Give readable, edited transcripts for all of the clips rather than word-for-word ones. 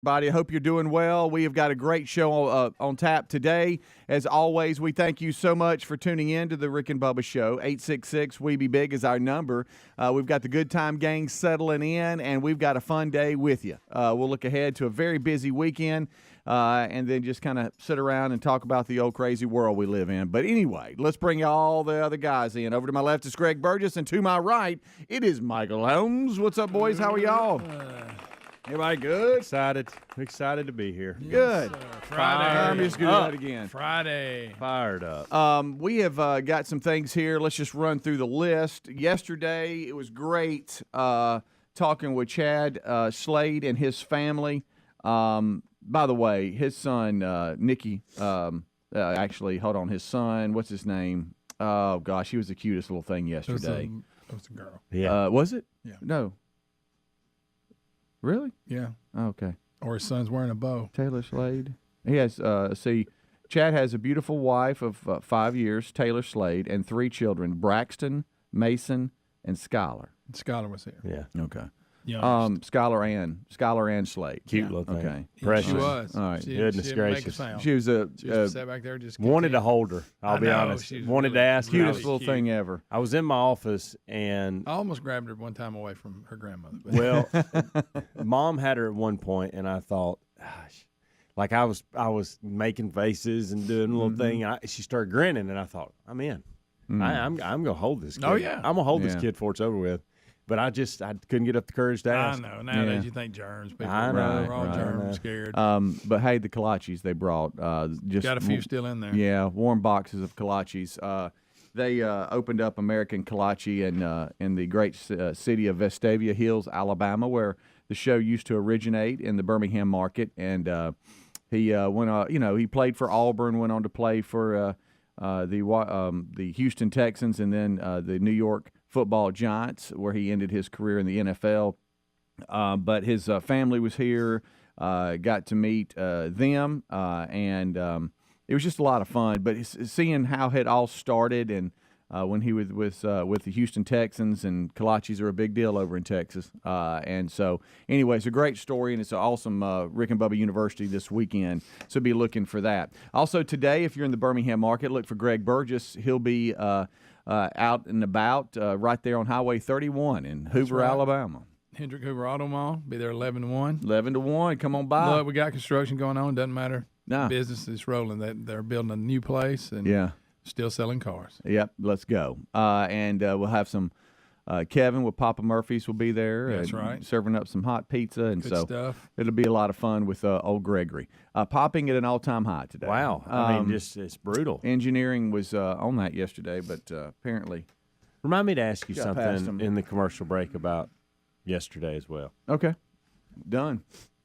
Everybody, I hope you're doing well. We have got a great show on tap today. As always, we thank you so much for tuning in to the Rick and Bubba Show. 866-WE-BE-BIG is our number. We've got the Good Time Gang settling in, and we've got a fun day with you. We'll look ahead to a very busy weekend and then just kind of sit around and talk about the old crazy world we live in. But anyway, let's bring all the other guys in. Over to my left is Greg Burgess, and to my right, it is Michael Holmes. What's up, boys? How are y'all? Everybody good? Excited to be here. Good. Friday. I'm just going to do that again. Friday. Fired up. We have got some things here. Let's just run through the list. Yesterday, it was great talking with Chad Slade and his family. By the way, his son, Nicky, actually, hold on, his son, what's his name? Oh, gosh, he was the cutest little thing yesterday. It was a girl. Yeah. Was it? Yeah. No. Really? Yeah. Oh, okay. Or his son's wearing a bow. Taylor Slade. He has, Chad has a beautiful wife of 5 years, Taylor Slade, and 3 children, Braxton, Mason, and Skylar. Skylar was here. Yeah. Okay. Youngest. Skylar and Slade. Cute little thing. Okay. Precious. She was. All right. Goodness she gracious. Make a sound. She was She just sat back there just Wanted to continued. hold her. I'll be know, honest. she's Wanted really to ask her. cutest really little cute. thing ever. I was in my office and I almost grabbed her one time away from her grandmother. But well, Mom had her at one point, and I thought, gosh, like I was making faces and doing a little thing. She started grinning, and I thought, I'm in. I'm gonna hold this kid. Oh, yeah. I'm gonna hold this Yeah. kid before it's over with. But I couldn't get up the courage to I ask. know. Nowadays Yeah. you think germs. People I know, we're all right. germ scared. But hey, the kolaches they brought. Just Got a few still in there. Yeah, warm boxes of kolaches. They opened up American Kolache in the great city of Vestavia Hills, Alabama, where the show used to originate in the Birmingham market. And he went on. He played for Auburn, went on to play for the Houston Texans, and then the New York Football Giants, where he ended his career in the NFL. But his family was here. Got to meet them, and it was just a lot of fun. But seeing how it all started, and when he was with the Houston Texans, and kolaches are a big deal over in Texas. And so, anyway, it's a great story, and it's an awesome Rick and Bubba University this weekend. So be looking for that. Also today, if you're in the Birmingham market, look for Greg Burgess. He'll be out and about right there on Highway 31 in Hoover, right. Alabama. Hendrick Hoover Auto Mall. Be there 11 to 1. 11 to 1. Come on by. Look, we got construction going on. Doesn't matter. Nah. Business is rolling. They're building a new place and Yeah. still selling cars. Yep. Let's go. And we'll have some Kevin with Papa Murphy's will be there. That's and right. Serving up some hot pizza. And Good so stuff. it'll be a lot of fun with old Gregory. Popping at an all-time high today. Wow. I mean, it's brutal. Engineering was on that yesterday, but apparently. Remind me to ask you Got past something him. in the commercial break about yesterday as well. Okay. Done.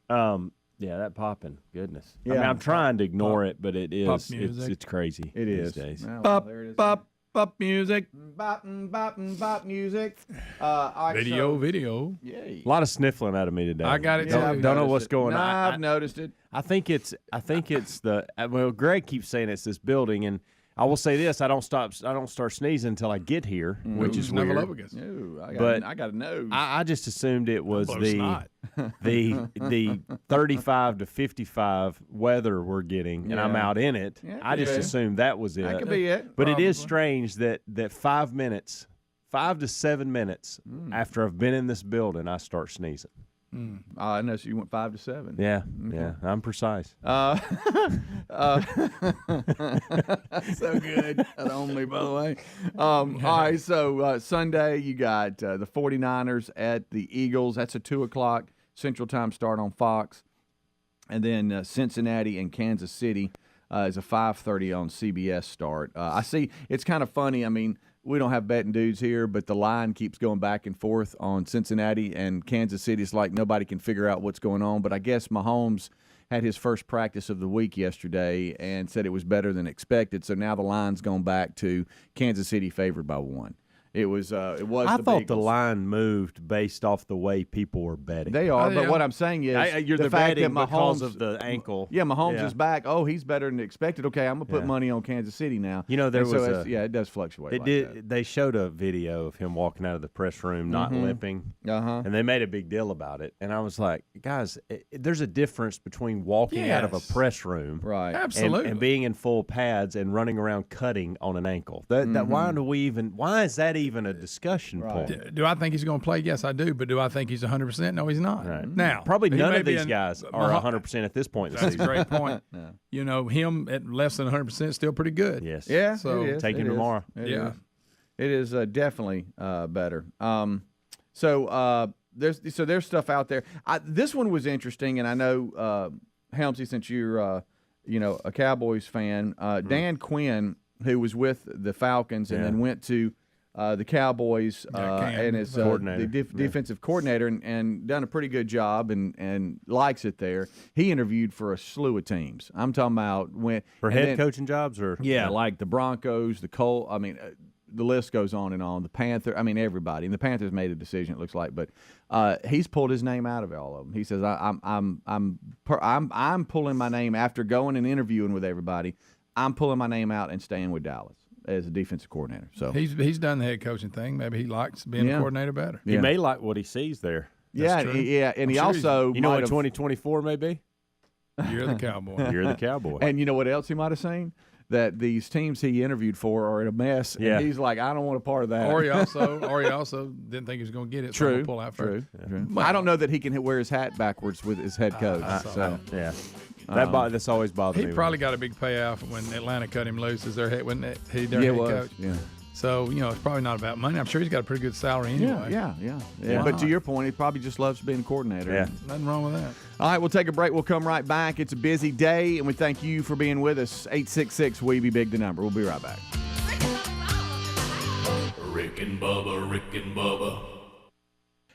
Yeah, that popping. Goodness. I Yeah. mean, I'm trying to ignore it, but it Pop is. music. It's crazy. It these is. days. Well, Bop, there it is. bop, bop music. Bop, bop, bop music. All right, Video. Yay. A lot of sniffling out of me today. I got it, Don't, too. I've don't know noticed what's it. going No, on. I've noticed it. I think it's the well. Greg keeps saying it's this building, and I will say this: I don't start sneezing until I get here, which is weird. Snuffleupagus. No, But I got a nose. I just assumed it was Blow the snot. the 35 to 55 weather we're getting, and I'm Yeah. out in it. Yeah, I just yeah. assumed that was it. that could be it. But it is Probably. strange that 5 to 7 minutes after I've been in this building, I start sneezing. I know. So you went 5 to 7. Yeah, yeah, I'm precise. So good. That only, by the way. All right. So Sunday, you got the 49ers at the Eagles. That's a 2:00 Central Time start on Fox. And then Cincinnati and Kansas City is a 5:30 on CBS start. I see. It's kind of funny. I mean, we don't have betting dudes here, but the line keeps going back and forth on Cincinnati and Kansas City. It's like nobody can figure out what's going on. But I guess Mahomes had his first practice of the week yesterday and said it was better than expected. So now the line's gone back to Kansas City favored by 1. It was I the thought the Beagles. line moved based off the way people were betting. They are, Oh, but yeah. what I'm saying is You're the fact that betting because Mahomes of the ankle. Yeah, Mahomes Yeah. is back. Oh, he's better than expected. Okay, I'm gonna put Yeah. money on Kansas City now. You know, there And so was it's- a- yeah, it does fluctuate. It like did. They showed a video of him walking out of the press room, not limping, Uh-huh. and they made a big deal about it. And I was like, guys, there's a difference between walking out of a Yes. press room, Right. Absolutely. and being in full pads and running around cutting on an ankle. That why do we even? Why is that even a discussion point? Do I think he's going to play? Yes, I do. But do I think he's 100%? No, he's not. Right. Now, Probably he none may of be these an- guys are 100% at this point in the That's a season. great point. You know, him at less than 100% is still pretty good. Yes. Yeah. So, it is. take him It is. tomorrow. It Yeah. is. It is definitely better. There's stuff out there. This one was interesting, and I know Helmsy, since you're a Cowboys fan, Dan Quinn, who was with the Falcons and then went to the Cowboys and is Coordinator. the defensive coordinator and done a pretty good job and likes it there. He interviewed for a slew of teams. I'm talking about For head coaching jobs or yeah, like the Broncos, the Colts. I mean, the list goes on and on. The Panther. I mean, everybody. And the Panthers made a decision. It looks like, but he's pulled his name out of all of them. He says, "I'm pulling my name after going and interviewing with everybody. I'm pulling my name out and staying with Dallas as a defensive coordinator." So He's done the head coaching thing. Maybe he likes being a coordinator better. He may like what he sees there. yeah, true. and he I'm sure also You know might what have- 2024 may be? You're the Cowboy. You're the Cowboy. And you know what else he might have seen? That these teams he interviewed for are in a mess. Yeah. And he's like, I don't want a part of that. Or he also didn't think he was going to get it. So I'm True. gonna pull out True. first. True. I don't know that he can wear his hat backwards with his head coach. So yeah. That's always bothered He me. probably got a big payoff when Atlanta cut him loose as their head, wasn't it? Their yeah, it head was. coach. Yeah. So, it's probably not about money. I'm sure he's got a pretty good salary anyway. Yeah. But to your point, he probably just loves being a coordinator. Yeah. Nothing wrong with that. All right, we'll take a break. We'll come right back. It's a busy day, and we thank you for being with us. 866-WE-BE-BIG, the number. We'll be right back. Rick and Bubba, Rick and Bubba.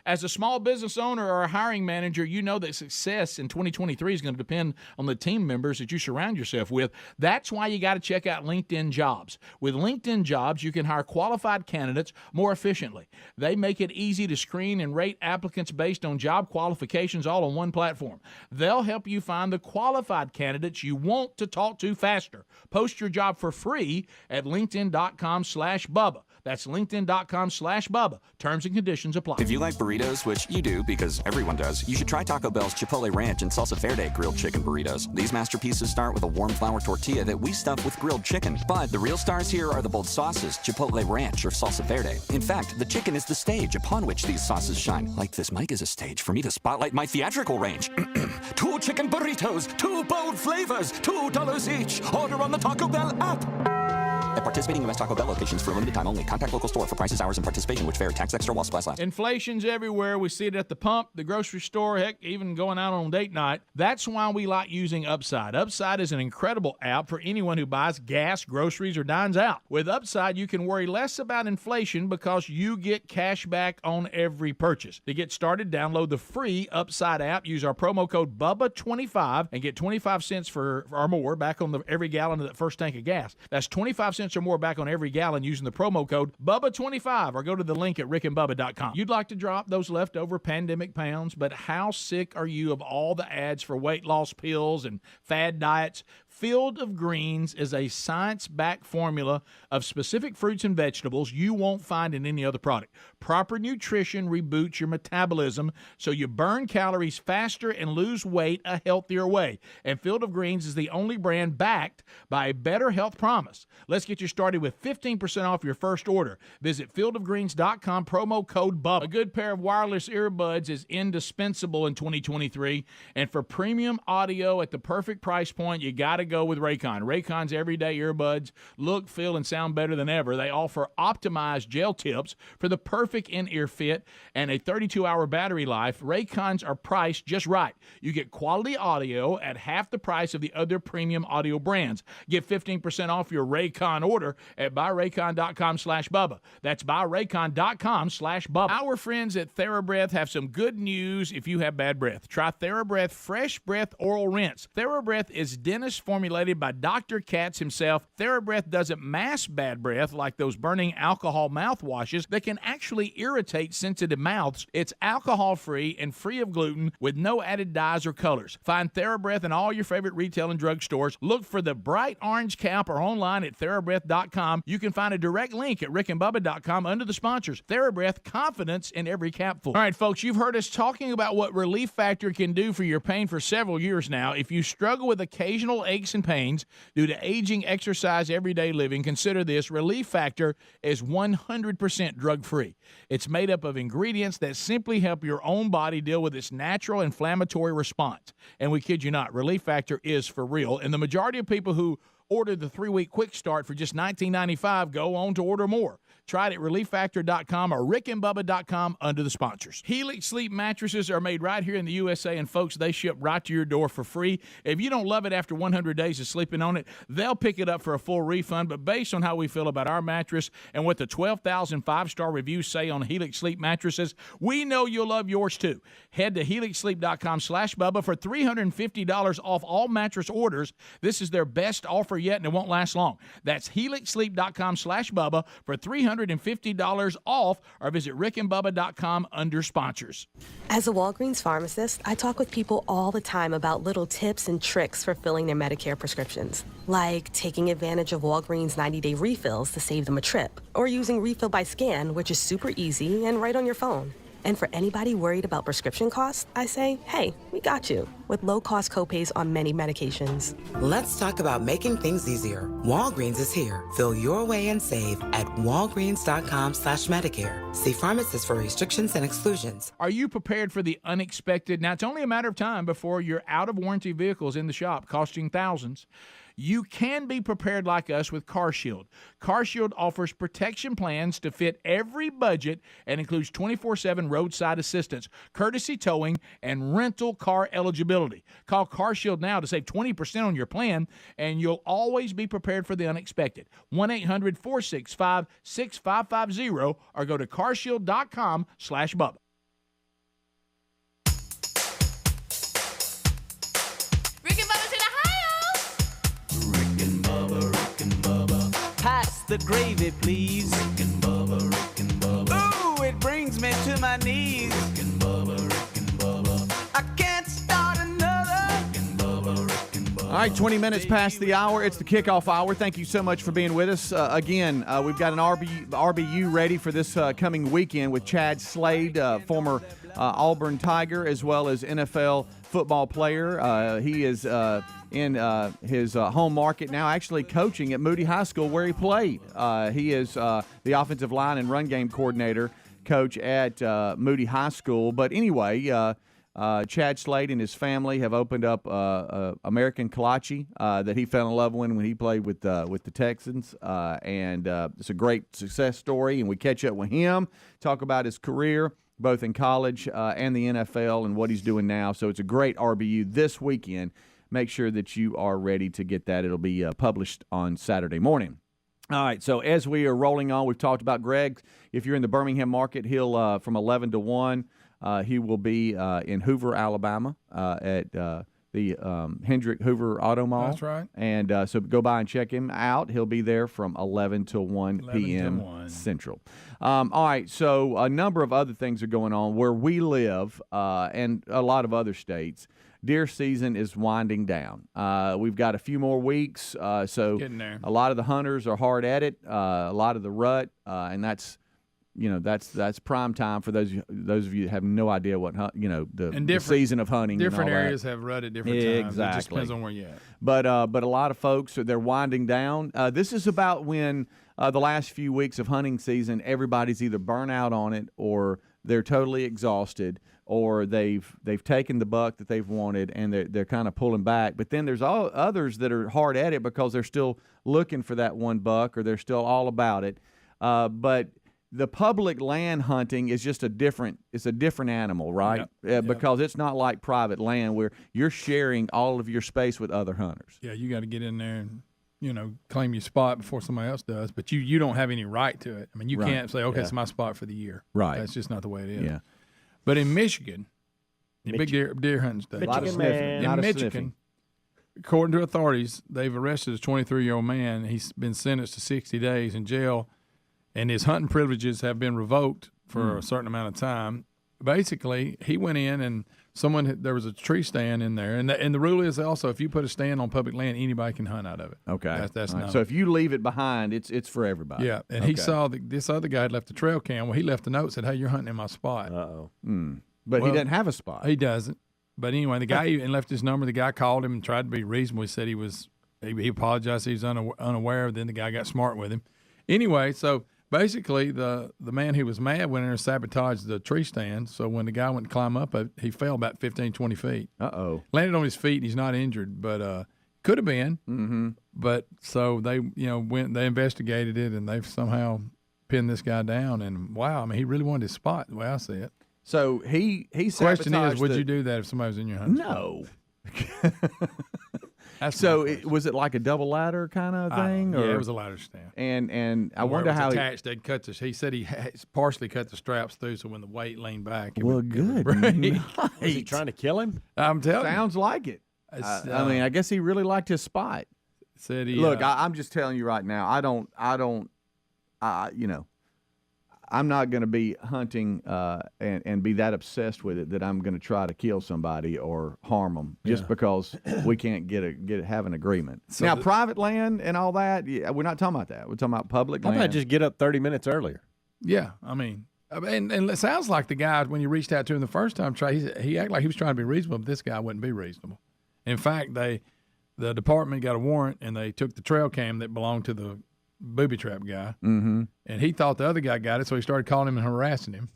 As a small business owner or a hiring manager, you know that success in 2023 is going to depend on the team members that you surround yourself with. That's why you got to check out LinkedIn Jobs. With LinkedIn Jobs, you can hire qualified candidates more efficiently. They make it easy to screen and rate applicants based on job qualifications all on one platform. They'll help you find the qualified candidates you want to talk to faster. Post your job for free at linkedin.com/Bubba. That's linkedin.com/Bubba. Terms and conditions apply. If you like burritos, which you do because everyone does, you should try Taco Bell's Chipotle Ranch and Salsa Verde grilled chicken burritos. These masterpieces start with a warm flour tortilla that we stuff with grilled chicken. But the real stars here are the bold sauces, Chipotle Ranch or Salsa Verde. In fact, the chicken is the stage upon which these sauces shine. Like this mic is a stage for me to spotlight my theatrical range. 2 chicken burritos, 2 bold flavors, $2 each. Order on the Taco Bell app. At participating U.S. Taco Bell locations for a limited time only. Contact local store for prices, hours, and participation, which vary. Tax extra while supplies last. Inflation's everywhere. We see it at the pump, the grocery store, heck, even going out on date night. That's why we like using Upside. Upside is an incredible app for anyone who buys gas, groceries, or dines out. With Upside, you can worry less about inflation because you get cash back on every purchase. To get started, download the free Upside app. Use our promo code BUBBA25 and get 25 cents or more back on every gallon of that first tank of gas. That's 25 cents or more back on every gallon using the promo code BUBBA25 or go to the link at rickandbubba.com. You'd like to drop those leftover pandemic pounds, but how sick are you of all the ads for weight loss pills and fad diets? Field of Greens is a science-backed formula of specific fruits and vegetables you won't find in any other product. Proper nutrition reboots your metabolism so you burn calories faster and lose weight a healthier way. And Field of Greens is the only brand backed by a better health promise. Let's get you started with 15% off your first order. Visit fieldofgreens.com, promo code BUBBA. A good pair of wireless earbuds is indispensable in 2023. And for premium audio at the perfect price point, you got to go with Raycon. Raycon's everyday earbuds look, feel, and sound better than ever. They offer optimized gel tips for the perfect in-ear fit and a 32-hour battery life. Raycons are priced just right. You get quality audio at half the price of the other premium audio brands. Get 15% off your Raycon order at buyraycon.com/Bubba. That's buyraycon.com/Bubba. Our friends at TheraBreath have some good news if you have bad breath. Try TheraBreath Fresh Breath Oral Rinse. TheraBreath is dentist formula formulated by Dr. Katz himself. TheraBreath doesn't mask bad breath like those burning alcohol mouthwashes that can actually irritate sensitive mouths. It's alcohol-free and free of gluten with no added dyes or colors. Find TheraBreath in all your favorite retail and drug stores. Look for the bright orange cap or online at TheraBreath.com. You can find a direct link at rickandbubba.com under the sponsors. TheraBreath, confidence in every capful. All right, folks, you've heard us talking about what Relief Factor can do for your pain for several years now. If you struggle with occasional aches and pains due to aging, exercise, everyday living, consider this. Relief Factor is 100% drug-free. It's made up of ingredients that simply help your own body deal with its natural inflammatory response. And we kid you not, Relief Factor is for real. And the majority of people who order the 3-week quick start for just $19.95 go on to order more. Try it at ReliefFactor.com or rickandbubba.com under the sponsors. Helix Sleep mattresses are made right here in the USA, and folks, they ship right to your door for free. If you don't love it after 100 days of sleeping on it, they'll pick it up for a full refund. But based on how we feel about our mattress and what the 12,000 5-star reviews say on Helix Sleep mattresses, we know you'll love yours too. Head to helixsleep.com/Bubba for $350 off all mattress orders. This is their best offer yet, and it won't last long. That's helixsleep.com/Bubba for $350 off, or visit rickandbubba.com under sponsors. As a Walgreens pharmacist, I talk with people all the time about little tips and tricks for filling their Medicare prescriptions, like taking advantage of Walgreens 90-day refills to save them a trip, or using Refill by Scan, which is super easy and right on your phone. And for anybody worried about prescription costs, I say, hey, we got you, with low-cost copays on many medications. Let's talk about making things easier. Walgreens is here. Fill your way and save at walgreens.com/Medicare. See pharmacists for restrictions and exclusions. Are you prepared for the unexpected? Now, it's only a matter of time before you're out of warranty vehicles in the shop, costing thousands. You can be prepared like us with CarShield. CarShield offers protection plans to fit every budget and includes 24/7 roadside assistance, courtesy towing, and rental car eligibility. Call CarShield now to save 20% on your plan, and you'll always be prepared for the unexpected. 1-800-465-6550 or go to carshield.com/Bubba. Pass the gravy, please. Rick and Bubba, Rick and Bubba. Ooh, it brings me to my knees. Rick and Bubba, Rick and Bubba. I can't start another. Rick and Bubba, Rick and Bubba. All right, 20 minutes past the hour. It's the kickoff hour. Thank you so much for being with us. Again, we've got an RBU ready for this coming weekend with Chad Slade, former Auburn Tiger, as well as NFL football player. He is in his home market now, actually coaching at Moody High School where he played. He is the offensive line and run game coordinator coach at Moody High School. But anyway, Chad Slade and his family have opened up American Kolache that he fell in love with when he played with the Texans. And it's a great success story, and we catch up with him, talk about his career, both in college and the NFL, and what he's doing now. So it's a great RBU this weekend. Make sure that you are ready to get that. It'll be published on Saturday morning. All right, so as we are rolling on, we've talked about Greg. If you're in the Birmingham market, he'll from 11 to 1, he will be in Hoover, Alabama at the Hendrick Hoover Auto Mall. That's right. And so go by and check him out. He'll be there from 11 to 1 p.m. Central. All right, so a number of other things are going on where we live and a lot of other states. Deer season is winding down. We've got a few more weeks, so Getting there. a lot of the hunters are hard at it. A lot of the rut, and that's prime time for those of you that have no idea what the season of hunting. Different and all areas that. have rut at different times. Exactly. It just depends on where you're at. But a lot of folks they're winding down. This is about when the last few weeks of hunting season, everybody's either burnt out on it or they're totally exhausted, or they've taken the buck that they've wanted and they're kind of pulling back. But then there's all others that are hard at it because they're still looking for that one buck, or they're still all about it. But the public land hunting is just a different animal, right? Yep. Because it's not like private land where you're sharing all of your space with other hunters. Yeah, you got to get in there and claim your spot before somebody else does. But you don't have any right to it. I mean, you can't say, okay, it's my spot for the year. Right. That's just not the way it is. Yeah. But in Michigan, big deer hunting state. A lot of sniffing. In Michigan, according to authorities, they've arrested a 23-year-old man. He's been sentenced to 60 days in jail, and his hunting privileges have been revoked for a certain amount of time. Basically, he went in and there was a tree stand in there, and the rule is also if you put a stand on public land, anybody can hunt out of it. Okay, that's all right. known. So if you leave it behind, it's for everybody. Yeah, and he saw this other guy had left the trail cam. Well, he left a note said, "Hey, you're hunting in my spot." But he doesn't have a spot. He doesn't. But anyway, the guy even left his number. The guy called him and tried to be reasonable. He said he apologized. He was unaware. Then the guy got smart with him. Anyway, so basically the man who was mad went in and sabotaged the tree stand. So when the guy went to climb up it, he fell about 15, 20 feet. Uh-oh. Landed on his feet, and he's not injured, but could have been. Mm-hmm. But so they they investigated it, and they've somehow pinned this guy down. And wow, I mean, he really wanted his spot the way I see it. So he Question is, sabotaged would you do that if somebody was in your hunting spot? No. That's So my question. was it like a double ladder kind of thing? Yeah, or? it was a ladder stand. And I Where wonder it was how attached. They'd cut he said he partially cut the straps through, so when the weight leaned back, it Well, would good. break. Was he trying to kill him? I'm telling you. Sounds like it. It's, I mean, I guess he really liked his spot. said he Look, I'm just telling you right now. I'm not going to be hunting and be that obsessed with it that I'm going to try to kill somebody or harm them just because we can't have an agreement. So now, private land and all that, we're not talking about that. We're talking about public How land. about just get up 30 minutes earlier? Yeah, I mean, and it sounds like the guy when you reached out to him the first time, he acted like he was trying to be reasonable, but this guy wouldn't be reasonable. In fact, the department got a warrant and they took the trail cam that belonged to the booby trap guy, Mm-hmm. and he thought the other guy got it, so he started calling him and harassing him.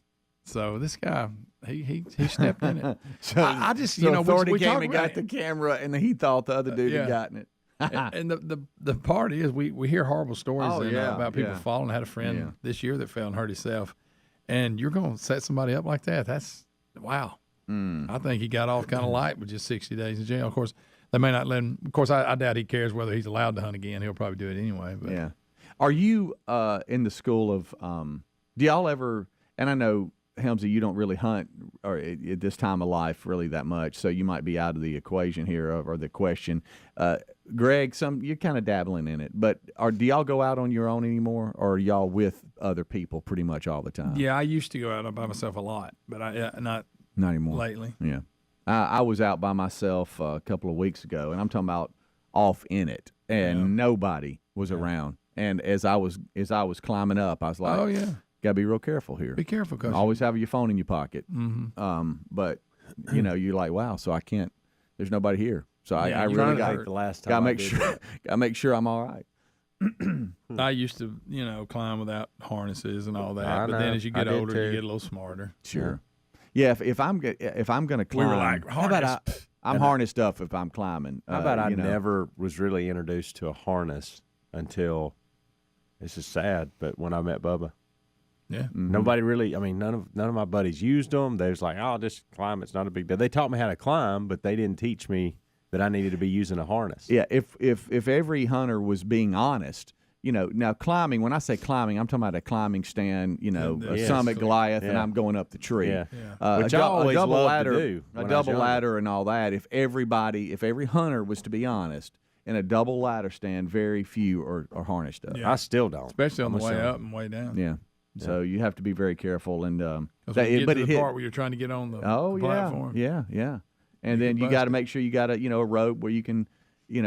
So this guy, he stepped in it. I just So authority we came talk and about got the camera, and he thought the other dude had gotten it. and the part is we hear horrible stories about people falling. I had a friend this year that fell and hurt himself, and you're going to set somebody up like that. That's wow. I think he got off kind of light with just 60 days in jail. Of course, they may not let him. Of course, I doubt he cares whether he's allowed to hunt again. He'll probably do it anyway. But. Yeah. Are you in the school of do y'all ever, and I know, Helmsy, you don't really hunt or at this time of life really that much, so you might be out of the equation here or the question. Greg, you're kind of dabbling in it, but do y'all go out on your own anymore, or are y'all with other people pretty much all the time? Yeah, I used to go out by myself a lot, but not anymore. lately. Yeah. I was out by myself a couple of weeks ago, and I'm talking about off in it, and nobody was around. And as I was climbing up, I was like, "Oh yeah, gotta be real careful here. Be careful, cause always have your phone in your pocket." Mm-hmm. But you're like, wow. So I can't. There's nobody here. So I really got the last time. gotta make sure I'm all right. I used to, climb without harnesses and all that. I But then know. as you I get did older, too. you get a little smarter. Sure. Yeah. If I'm gonna climb, We were like, how about harness. I'm harnessed up if I'm climbing. How about I you know. never was really introduced to a harness until, this is sad, but when I met Bubba. Yeah. Mm-hmm. Nobody really, I mean, none of my buddies used them. They was like, oh, just climb. It's not a big deal. They taught me how to climb, but they didn't teach me that I needed to be using a harness. Yeah, if every hunter was being honest, now climbing, when I say climbing, I'm talking about a climbing stand, a Yes. summit Goliath, and Yeah. I'm going up the tree. Yeah. a Which I always double loved to ladder, do a when I was double younger. ladder and all that. If every hunter was to be honest, in a double ladder stand, very few are harnessed up. Yeah. I still don't. Especially on the I'm way assuming. up and way down. Yeah. So you have to be very careful, and Because when you get but to it the hit. part where you're trying to get on the Oh platform. yeah. And You then get you got to busted. make sure you got a rope where you can,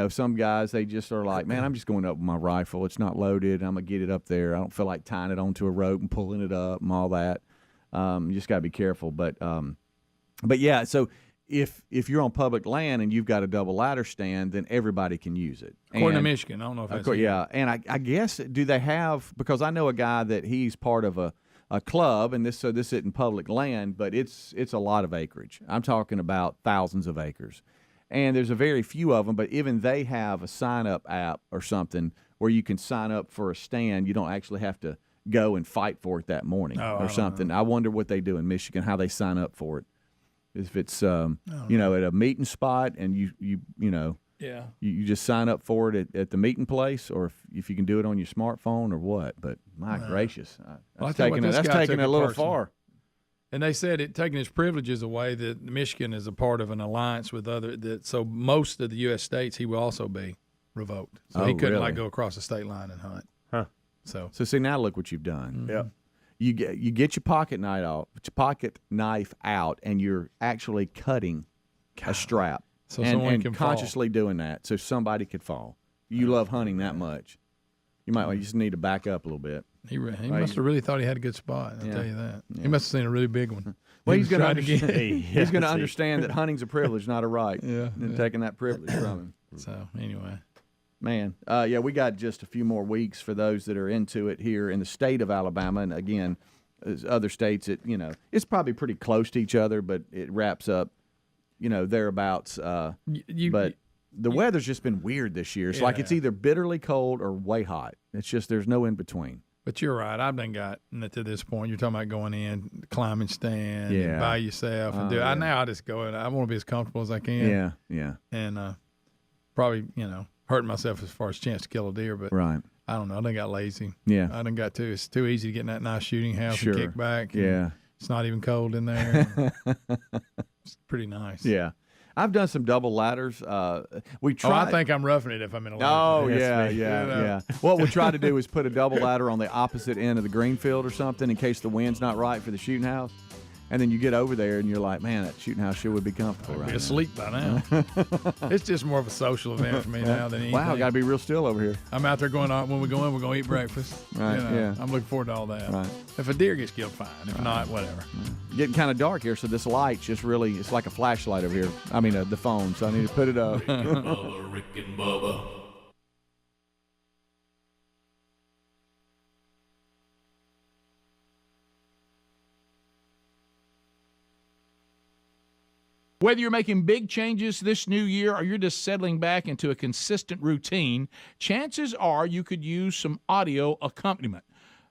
some guys they just are like, man, I'm just going up with my rifle. It's not loaded. I'm gonna get it up there. I don't feel like tying it onto a rope and pulling it up and all that. You just got to be careful. But yeah. So if you're on public land and you've got a double ladder stand, then everybody can use it. According to And- Michigan, I don't know if of that's course, yeah, and I guess do they have, because I know a guy that he's part of a club, and this isn't public land, but it's a lot of acreage. I'm talking about thousands of acres, and there's a very few of them. But even they have a sign up app or something where you can sign up for a stand. You don't actually have to go and fight for it that morning I or don't something. I wonder what they do in Michigan, how they sign up for it. If it's at a meeting spot and you Yeah. you just sign up for it at the meeting place, or if you can do it on your smartphone or what. But my gracious, Well, I that's tell you what, taking this guy it took a it little personal. far. And they said taking his privileges away, that Michigan is a part of an alliance with so most of the U.S. states he will also be revoked. So he couldn't really? go across the state line and hunt. Huh. So see, now look what you've done. Yeah. You get your pocket knife out, and you're actually cutting a strap. So and someone can consciously doing that, so somebody could fall. You love hunting that much. You just need to back up a little bit. He must have really thought he had a good spot. I'll tell you that. Yeah. He must have seen a really big one. Well, he's going to understand. He's going to understand that hunting's a privilege, not a right. Yeah, and taking that privilege from him. So anyway, man, we got just a few more weeks for those that are into it here in the state of Alabama, and again, as other states, it's probably pretty close to each other, but it wraps up, thereabouts. But the weather's just been weird this year. It's like it's either bitterly cold or way hot. It's just there's no in between. But you're right. I've done got to this point. You're talking about going in, climbing stand, and by yourself, and do. Now I just go in. I want to be as comfortable as I can. Yeah. And probably hurting myself as far as chance to kill a deer. But right. I don't know. I done got lazy. Yeah. I done got too. It's too easy to get in that nice shooting house and kick back. Yeah. It's not even cold in there. It's pretty nice. Yeah. I've done some double ladders. We tried. I think I'm roughing it if I'm in a ladder. Oh, yeah. What we try to do is put a double ladder on the opposite end of the green field or something in case the wind's not right for the shooting house. And then you get over there and you're like, man, that shooting house sure would be comfortable right now. Asleep by now. It's just more of a social event for me now than anything. Wow, got to be real still over here. I'm out there going on. When we go in, we're going to eat breakfast. Right, I'm looking forward to all that. Right. If a deer gets killed, fine. If not, whatever. Getting kind of dark here, so this light's just really, it's like a flashlight over here. I mean, the phone, so I need to put it up. Bubba, Rick and Bubba. Whether you're making big changes this new year or you're just settling back into a consistent routine, chances are you could use some audio accompaniment.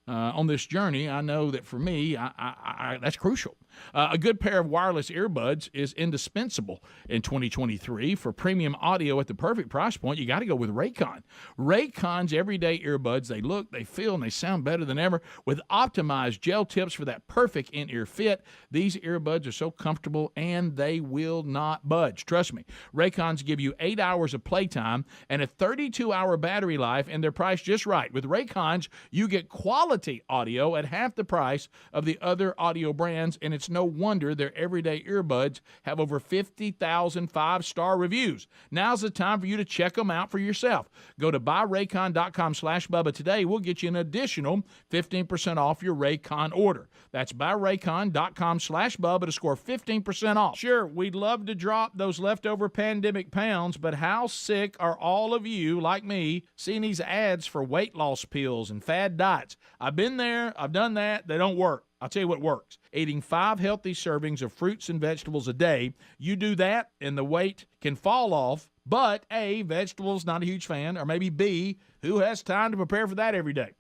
On this journey, I know that for me, I that's crucial. A good pair of wireless earbuds is indispensable in 2023. For premium audio at the perfect price point, you got to go with Raycon. Raycon's everyday earbuds, they look, they feel, and they sound better than ever with optimized gel tips for that perfect in-ear fit. These earbuds are so comfortable, and they will not budge. Trust me, Raycons give you 8 hours of playtime and a 32-hour battery life, and they're priced just right. With Raycons, you get quality audio at half the price of the other audio brands, and it's no wonder their everyday earbuds have over 50,000 five-star reviews. Now's the time for you to check them out for yourself. Go to buyraycon.com/Bubba today. We'll get you an additional 15% off your Raycon order. That's buyraycon.com/Bubba to score 15% off. Sure, we'd love to drop those leftover pandemic pounds, but how sick are all of you, like me, seeing these ads for weight loss pills and fad diets? I've been there. I've done that. They don't work. I'll tell you what works. Eating 5 healthy servings of fruits and vegetables a day. You do that, and the weight can fall off. But A, vegetables, not a huge fan. Or maybe B, who has time to prepare for that every day?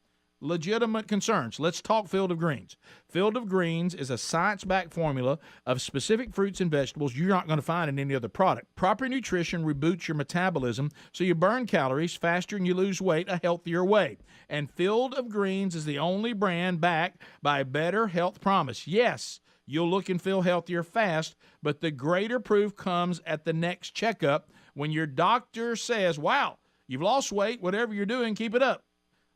Legitimate concerns. Let's talk Field of Greens. Field of Greens is a science-backed formula of specific fruits and vegetables you're not going to find in any other product. Proper nutrition reboots your metabolism so you burn calories faster and you lose weight a healthier way. And Field of Greens is the only brand backed by a better health promise. Yes, you'll look and feel healthier fast, but the greater proof comes at the next checkup when your doctor says, wow, you've lost weight, whatever you're doing, keep it up.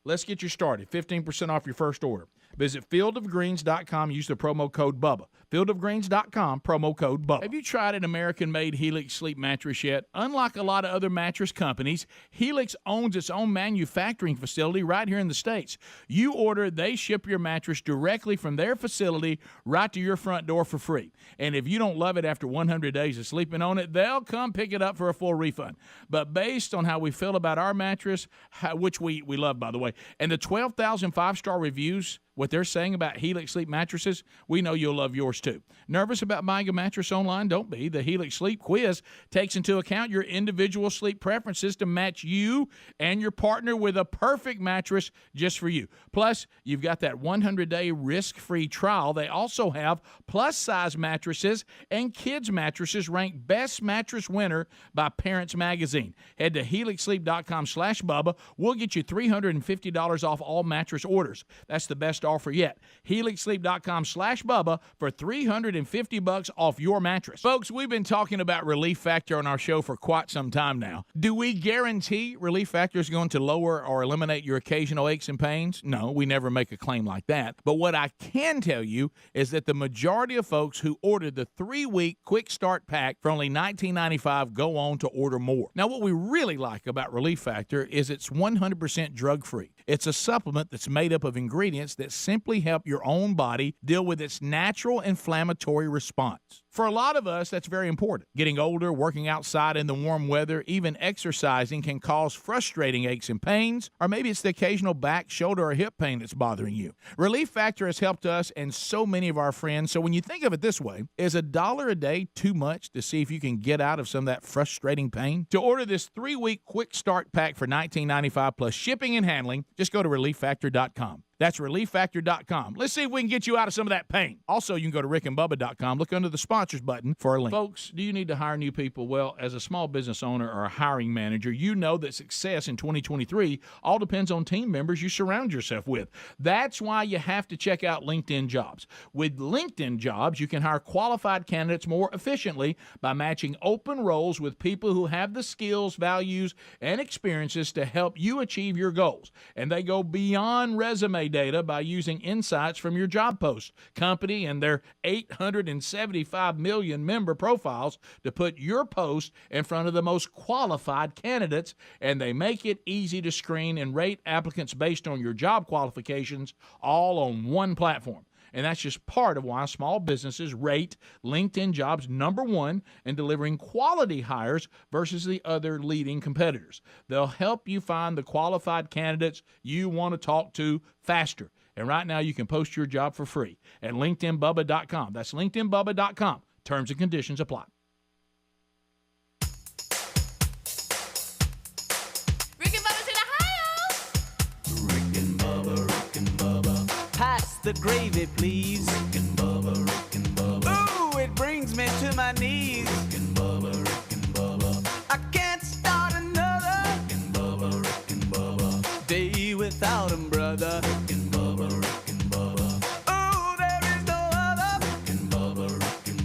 Let's get you started. 15% off your first order. Visit fieldofgreens.com. Use the promo code BUBBA. Fieldofgreens.com, promo code BUBBA. Have you tried an American-made Helix sleep mattress yet? Unlike a lot of other mattress companies, Helix owns its own manufacturing facility right here in the States. You order, they ship your mattress directly from their facility right to your front door for free. And if you don't love it after 100 days of sleeping on it, they'll come pick it up for a full refund. But based on how we feel about our mattress, which we love, by the way, and the 12,000 five-star reviews, what they're saying about Helix Sleep mattresses, we know you'll love yours too. Nervous about buying a mattress online? Don't be. The Helix Sleep Quiz takes into account your individual sleep preferences to match you and your partner with a perfect mattress just for you. Plus, you've got that 100-day risk-free trial. They also have plus-size mattresses and kids' mattresses ranked best mattress winner by Parents Magazine. Head to helixsleep.com/Bubba. We'll get you $350 off all mattress orders. That's the best offer yet. HelixSleep.com/Bubba for $350 off your mattress. Folks, we've been talking about Relief Factor on our show for quite some time now. Do we guarantee Relief Factor is going to lower or eliminate your occasional aches and pains? No, we never make a claim like that. But what I can tell you is that the majority of folks who ordered the 3-week quick start pack for only $19.95 go on to order more. Now, what we really like about Relief Factor is it's 100% drug-free. It's a supplement that's made up of ingredients that simply help your own body deal with its natural inflammatory response. For a lot of us, that's very important. Getting older, working outside in the warm weather, even exercising can cause frustrating aches and pains, or maybe it's the occasional back, shoulder, or hip pain that's bothering you. Relief Factor has helped us and so many of our friends, so when you think of it this way, is $1 a day too much to see if you can get out of some of that frustrating pain? To order this 3-week quick start pack for $19.95 plus shipping and handling, just go to ReliefFactor.com. That's ReliefFactor.com. Let's see if we can get you out of some of that pain. Also, you can go to RickandBubba.com. Look under the sponsors button for a link. Folks, do you need to hire new people? Well, as a small business owner or a hiring manager, you know that success in 2023 all depends on team members you surround yourself with. That's why you have to check out LinkedIn Jobs. With LinkedIn Jobs, you can hire qualified candidates more efficiently by matching open roles with people who have the skills, values, and experiences to help you achieve your goals. And they go beyond resume data by using insights from your job post, company, and their 875 million member profiles to put your post in front of the most qualified candidates, and they make it easy to screen and rate applicants based on your job qualifications all on one platform. And that's just part of why small businesses rate LinkedIn Jobs #1 in delivering quality hires versus the other leading competitors. They'll help you find the qualified candidates you want to talk to faster. And right now you can post your job for free at LinkedInBubba.com. That's LinkedInBubba.com. Terms and conditions apply. Rick and Bubba's in Ohio. Rick and Bubba. Pass the gravy, please. Rick and Bubba. Ooh, it brings me to my knees. Rick and Bubba. I can't start another. Rick and Bubba. Day without 'em, brother. Rick and Bubba. Ooh, there is no other. Rick and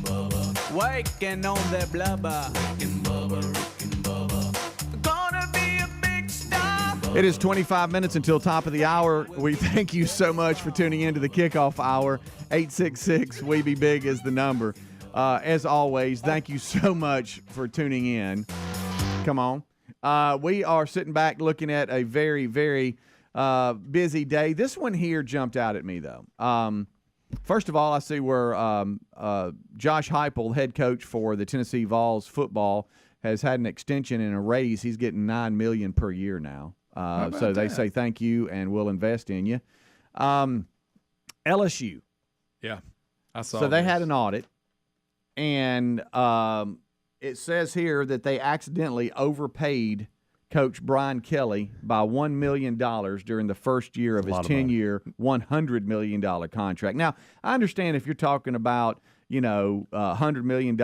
Bubba. Waking on their blubber. Rick and Bubba. Gonna be a big star. It is 25 minutes until top of the hour. We thank you so much for tuning in to the kickoff hour. 866-WE-BE-BIG is the number. As always, thank you so much for tuning in. Come on. We are sitting back looking at a very, very busy day. This one here jumped out at me, though. First of all, I see where Josh Heupel, head coach for the Tennessee Vols football, has had an extension and a raise. He's getting $9 million per year now. So they say thank you and we'll invest in you. LSU. Yeah, I saw. So they had an audit, and it says here that they accidentally overpaid Coach Brian Kelly by $1 million during the first year of his 10-year, $100 million contract. Now, I understand if you're talking about, $100 million,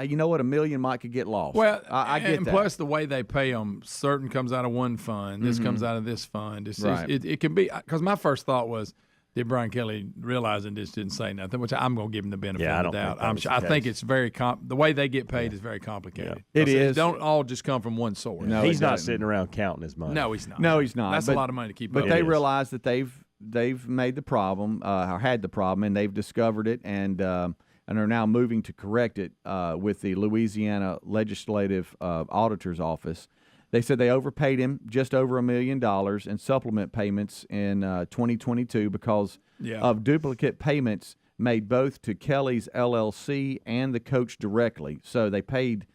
you know what, $1 million might could get lost. Well, I get and that. plus the way they pay them, certain comes out of one fund, this comes out of this fund. It can be, because my first thought was, did Brian Kelly realize and just didn't say nothing? Which I'm going to give him the benefit of the doubt. I think it's very the way they get paid is very complicated. Yeah. It is. It don't all just come from one source. No, he's not sitting around counting his money. No, he's not. No, he's not. That's a lot of money to keep up. But they realize that they've made the problem, or had the problem, and they've discovered it, and are now moving to correct it with the Louisiana Legislative Auditor's Office. They said they overpaid him just over $1 million in supplement payments in 2022 because of duplicate payments made both to Kelly's LLC and the coach directly. So they paid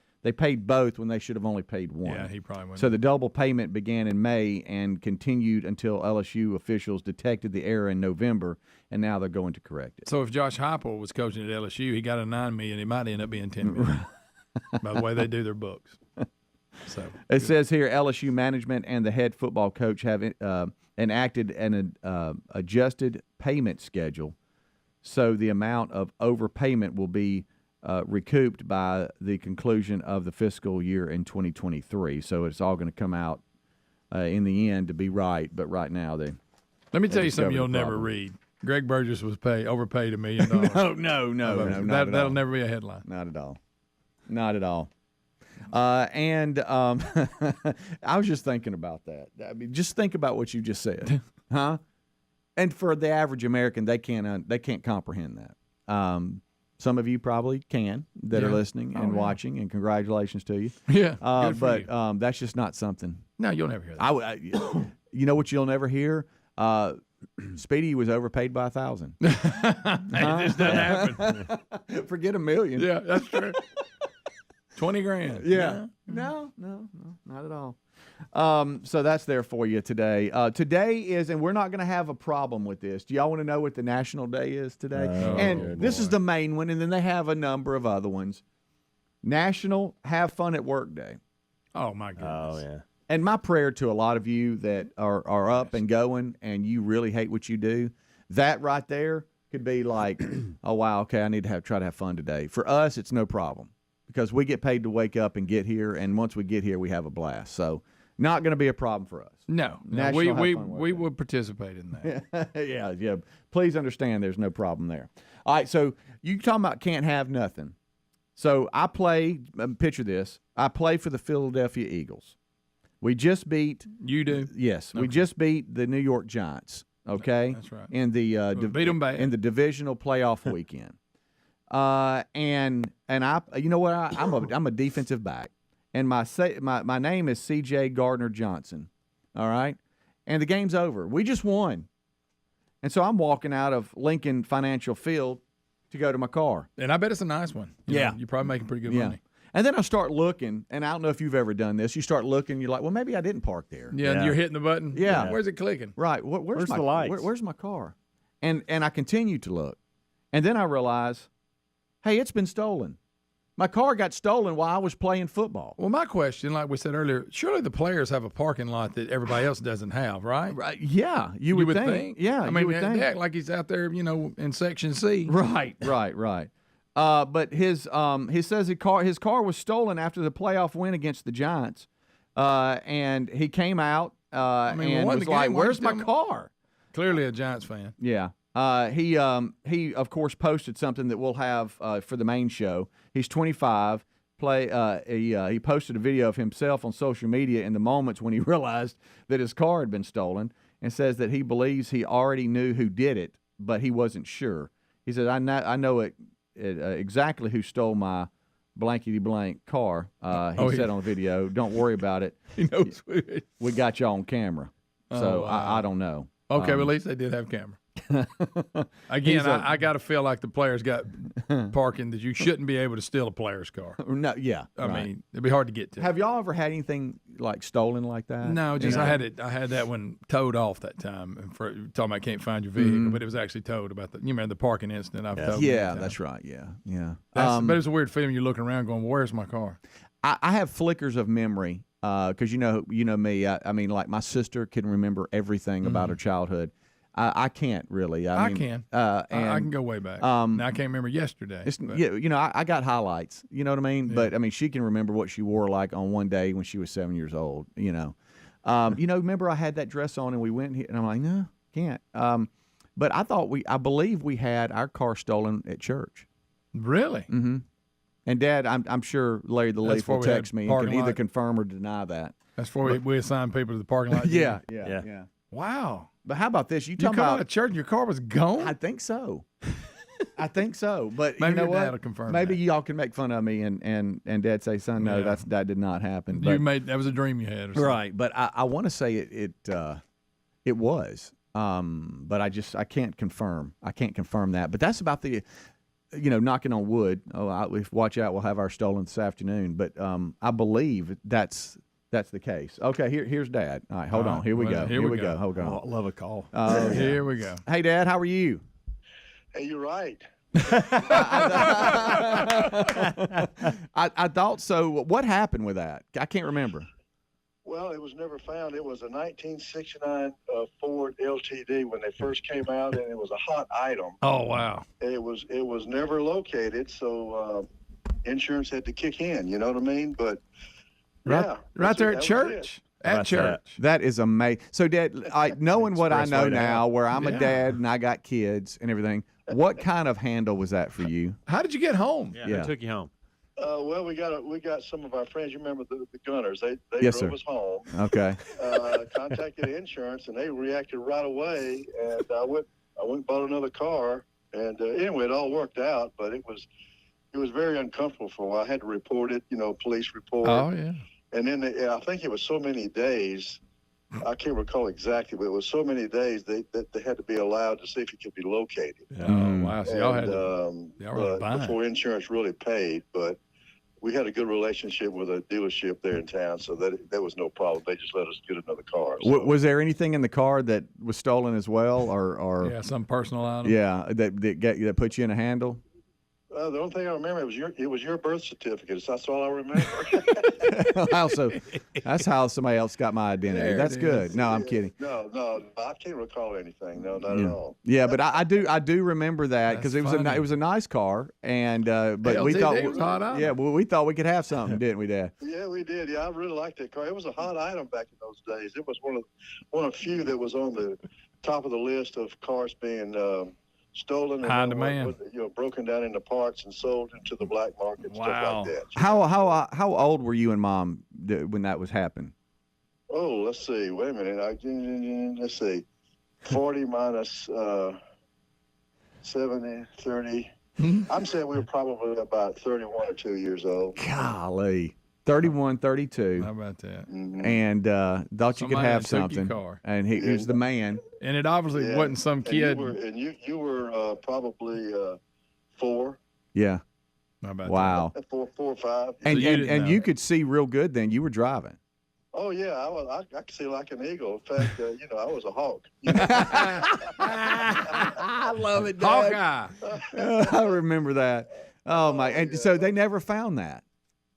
both when they should have only paid one. Yeah, he probably wouldn't. So the double payment began in May and continued until LSU officials detected the error in November, and now they're going to correct it. So if Josh Heupel was coaching at LSU, he got a $9 million. It might end up being $10 million by the way they do their books. So it says here LSU management and the head football coach have enacted an adjusted payment schedule, so the amount of overpayment will be recouped by the conclusion of the fiscal year in 2023. So it's all going to come out in the end to be right, but right now they. Let me tell you something you'll never read. Greg Burgess was overpaid $1 million. No. That'll never be a headline. Not at all. And I was just thinking about that. I mean, just think about what you just said, huh? And for the average American, they can't comprehend that. Some of you probably can that are listening and watching, and congratulations to you. Yeah, but that's just not something. No, you'll never hear that. You know what you'll never hear? Speedy was overpaid by 1,000. This doesn't happen. Forget $1 million. Yeah, that's true. 20 grand. Yeah. No, not at all. So that's there for you today. Today is, and we're not going to have a problem with this. Do y'all want to know what the national day is today? This is the main one, and then they have a number of other ones. National Have Fun at Work Day. Oh, my goodness. Oh, yeah. And my prayer to a lot of you that are up and going and you really hate what you do, that right there could be like, oh, wow, okay, I need to try to have fun today. For us, it's no problem because we get paid to wake up and get here, and once we get here, we have a blast. So not going to be a problem for us. No, we would participate in that. Yeah. Please understand there's no problem there. All right, so you talking about can't have nothing. So I play, picture this, I play for the Philadelphia Eagles. We just beat. You do? Yes, okay. We just beat the New York Giants. Okay, that's right. In the beat them bad. In the divisional playoff weekend. And I, you know what? I'm a defensive back, and my name is C.J. Gardner Johnson. All right, and the game's over. We just won, and so I'm walking out of Lincoln Financial Field to go to my car. And I bet it's a nice one. You know, you're probably making pretty good money. And then I start looking, and I don't know if you've ever done this. You start looking, you're like, well, maybe I didn't park there. Yeah, and you're hitting the button. Yeah. Where's it clicking? Right. Where's the lights? Where's my car? And I continue to look. And then I realize, hey, it's been stolen. My car got stolen while I was playing football. Well, my question, like we said earlier, surely the players have a parking lot that everybody else doesn't have, right? Right. Yeah, you would think. Yeah, I mean, you would think. They act like he's out there, in Section C. Right. But he says his car was stolen after the playoff win against the Giants, and he came out and was like, "Where's my car?" Clearly a Giants fan. Yeah. He of course posted something that we'll have for the main show. He's 25. He posted a video of himself on social media in the moments when he realized that his car had been stolen, and says that he believes he already knew who did it, but he wasn't sure. He said, "I know it." Exactly who stole my blankety blank car. He said on the video, "Don't worry about it. He knows who it is. We got you on camera." So I don't know. Okay, but at least they did have camera. Again, I got to feel like the players got parking that you shouldn't be able to steal a player's car. No, yeah. I mean, it'd be hard to get to. Have y'all ever had anything like stolen like that? No, just I had that one towed off that time. And talking about can't find your vehicle, but it was actually towed about you remember the parking incident I've towed. Yeah, that's right. Yeah. But it's a weird feeling. You're looking around going, "Where's my car?" I have flickers of memory because you know me. I mean, like my sister can remember everything about her childhood. I can't really. I can. I can go way back. Now, I can't remember yesterday. I got highlights. You know what I mean? Yeah. But, I mean, she can remember what she wore like on one day when she was 7 years old, remember I had that dress on and we went here, and I'm like, no, can't. But I believe we had our car stolen at church. Really? Mm-hmm. And, Dad, I'm sure Larry the Leaf will text me and can either confirm or deny that. That's before we assign people to the parking lot. Yeah. Wow. But how about this? You come out of church and your car was gone? I think so. But maybe you know your what? dad will confirm maybe that. y'all can make fun of me and Dad say, "Son, no, that did not happen." But, that was a dream you had, or something. Right? But I want to say it was. But I can't confirm. I can't confirm that. But that's about the, knocking on wood. Watch out, we'll have our stolen this afternoon. But I believe that's the case. Okay, here's Dad. All right, hold on. Here we go. Here we go. Hold on. Oh, love a call. Here we go. Hey, Dad, how are you? Hey, you're right. I thought so. What happened with that? I can't remember. Well, it was never found. It was a 1969 Ford LTD when they first came out, and it was a hot item. Oh, wow. It was never located, so insurance had to kick in. You know what I mean? But right there at church. At church. That is amazing. So, Dad, knowing what I know now, where I'm a Yeah. dad and I got kids and everything, what kind of handle was that for you? How did you get home? Yeah, who took you home? Well, we got some of our friends. You remember the Gunners? They Yes, drove sir. us home. Okay. Contacted insurance, and they reacted right away. And I went and bought another car. And anyway, it all worked out. But it was very uncomfortable for a while. I had to report it. Police report. Oh, yeah. And then I think it was so many days. I can't recall exactly, but it was so many days that they had to be allowed to see if it could be located. Oh, wow. So y'all had to, before insurance really paid. But we had a good relationship with a dealership there in town, so that was no problem. They just let us get another car. So. Was there anything in the car that was stolen as well, or some personal item? Yeah, that put you in a handle. The only thing I remember it was your birth certificate. That's all I remember. That's how somebody else got my identity. That's good. No, I'm kidding. No, I can't recall anything. No, not at all. Yeah, but I do remember that because it was a nice car, and but we thought was hot item. Yeah, well, we thought we could have something, didn't we, Dad? Yeah, we did. Yeah, I really liked that car. It was a hot item back in those days. It was one of few that was on the top of the list of cars being stolen high and demand. Broken down into parts and sold into the black market and stuff like that. How old were you and Mom when that was happening? Oh, let's see. Wait a minute. Let's see. 40 minus 70, 30. I'm saying we were probably about 31 or 2 years old. Golly. 31, 32. How about that? Mm-hmm. And thought you could have something. And he was the man. And it obviously wasn't some kid. You were probably 4. Yeah. How about wow. That? 4 or 5. And you could see real good then. You were driving. Oh yeah, I could see like an eagle. In fact, I was a hawk. I love it, Dad. Hawkeye. I remember that. Oh my! And so they never found that.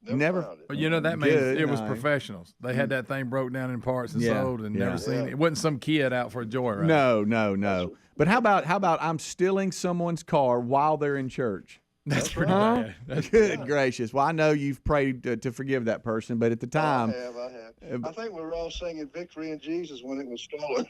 Never. But that means it was professionals. They had that thing broke down in parts and sold, and never seen it. It wasn't some kid out for a joyride. No. But how about I'm stealing someone's car while they're in church? That's pretty bad. That's good gracious. Well, I know you've prayed to forgive that person, but at the time, I have. I think we were all singing "Victory in Jesus" when it was stolen.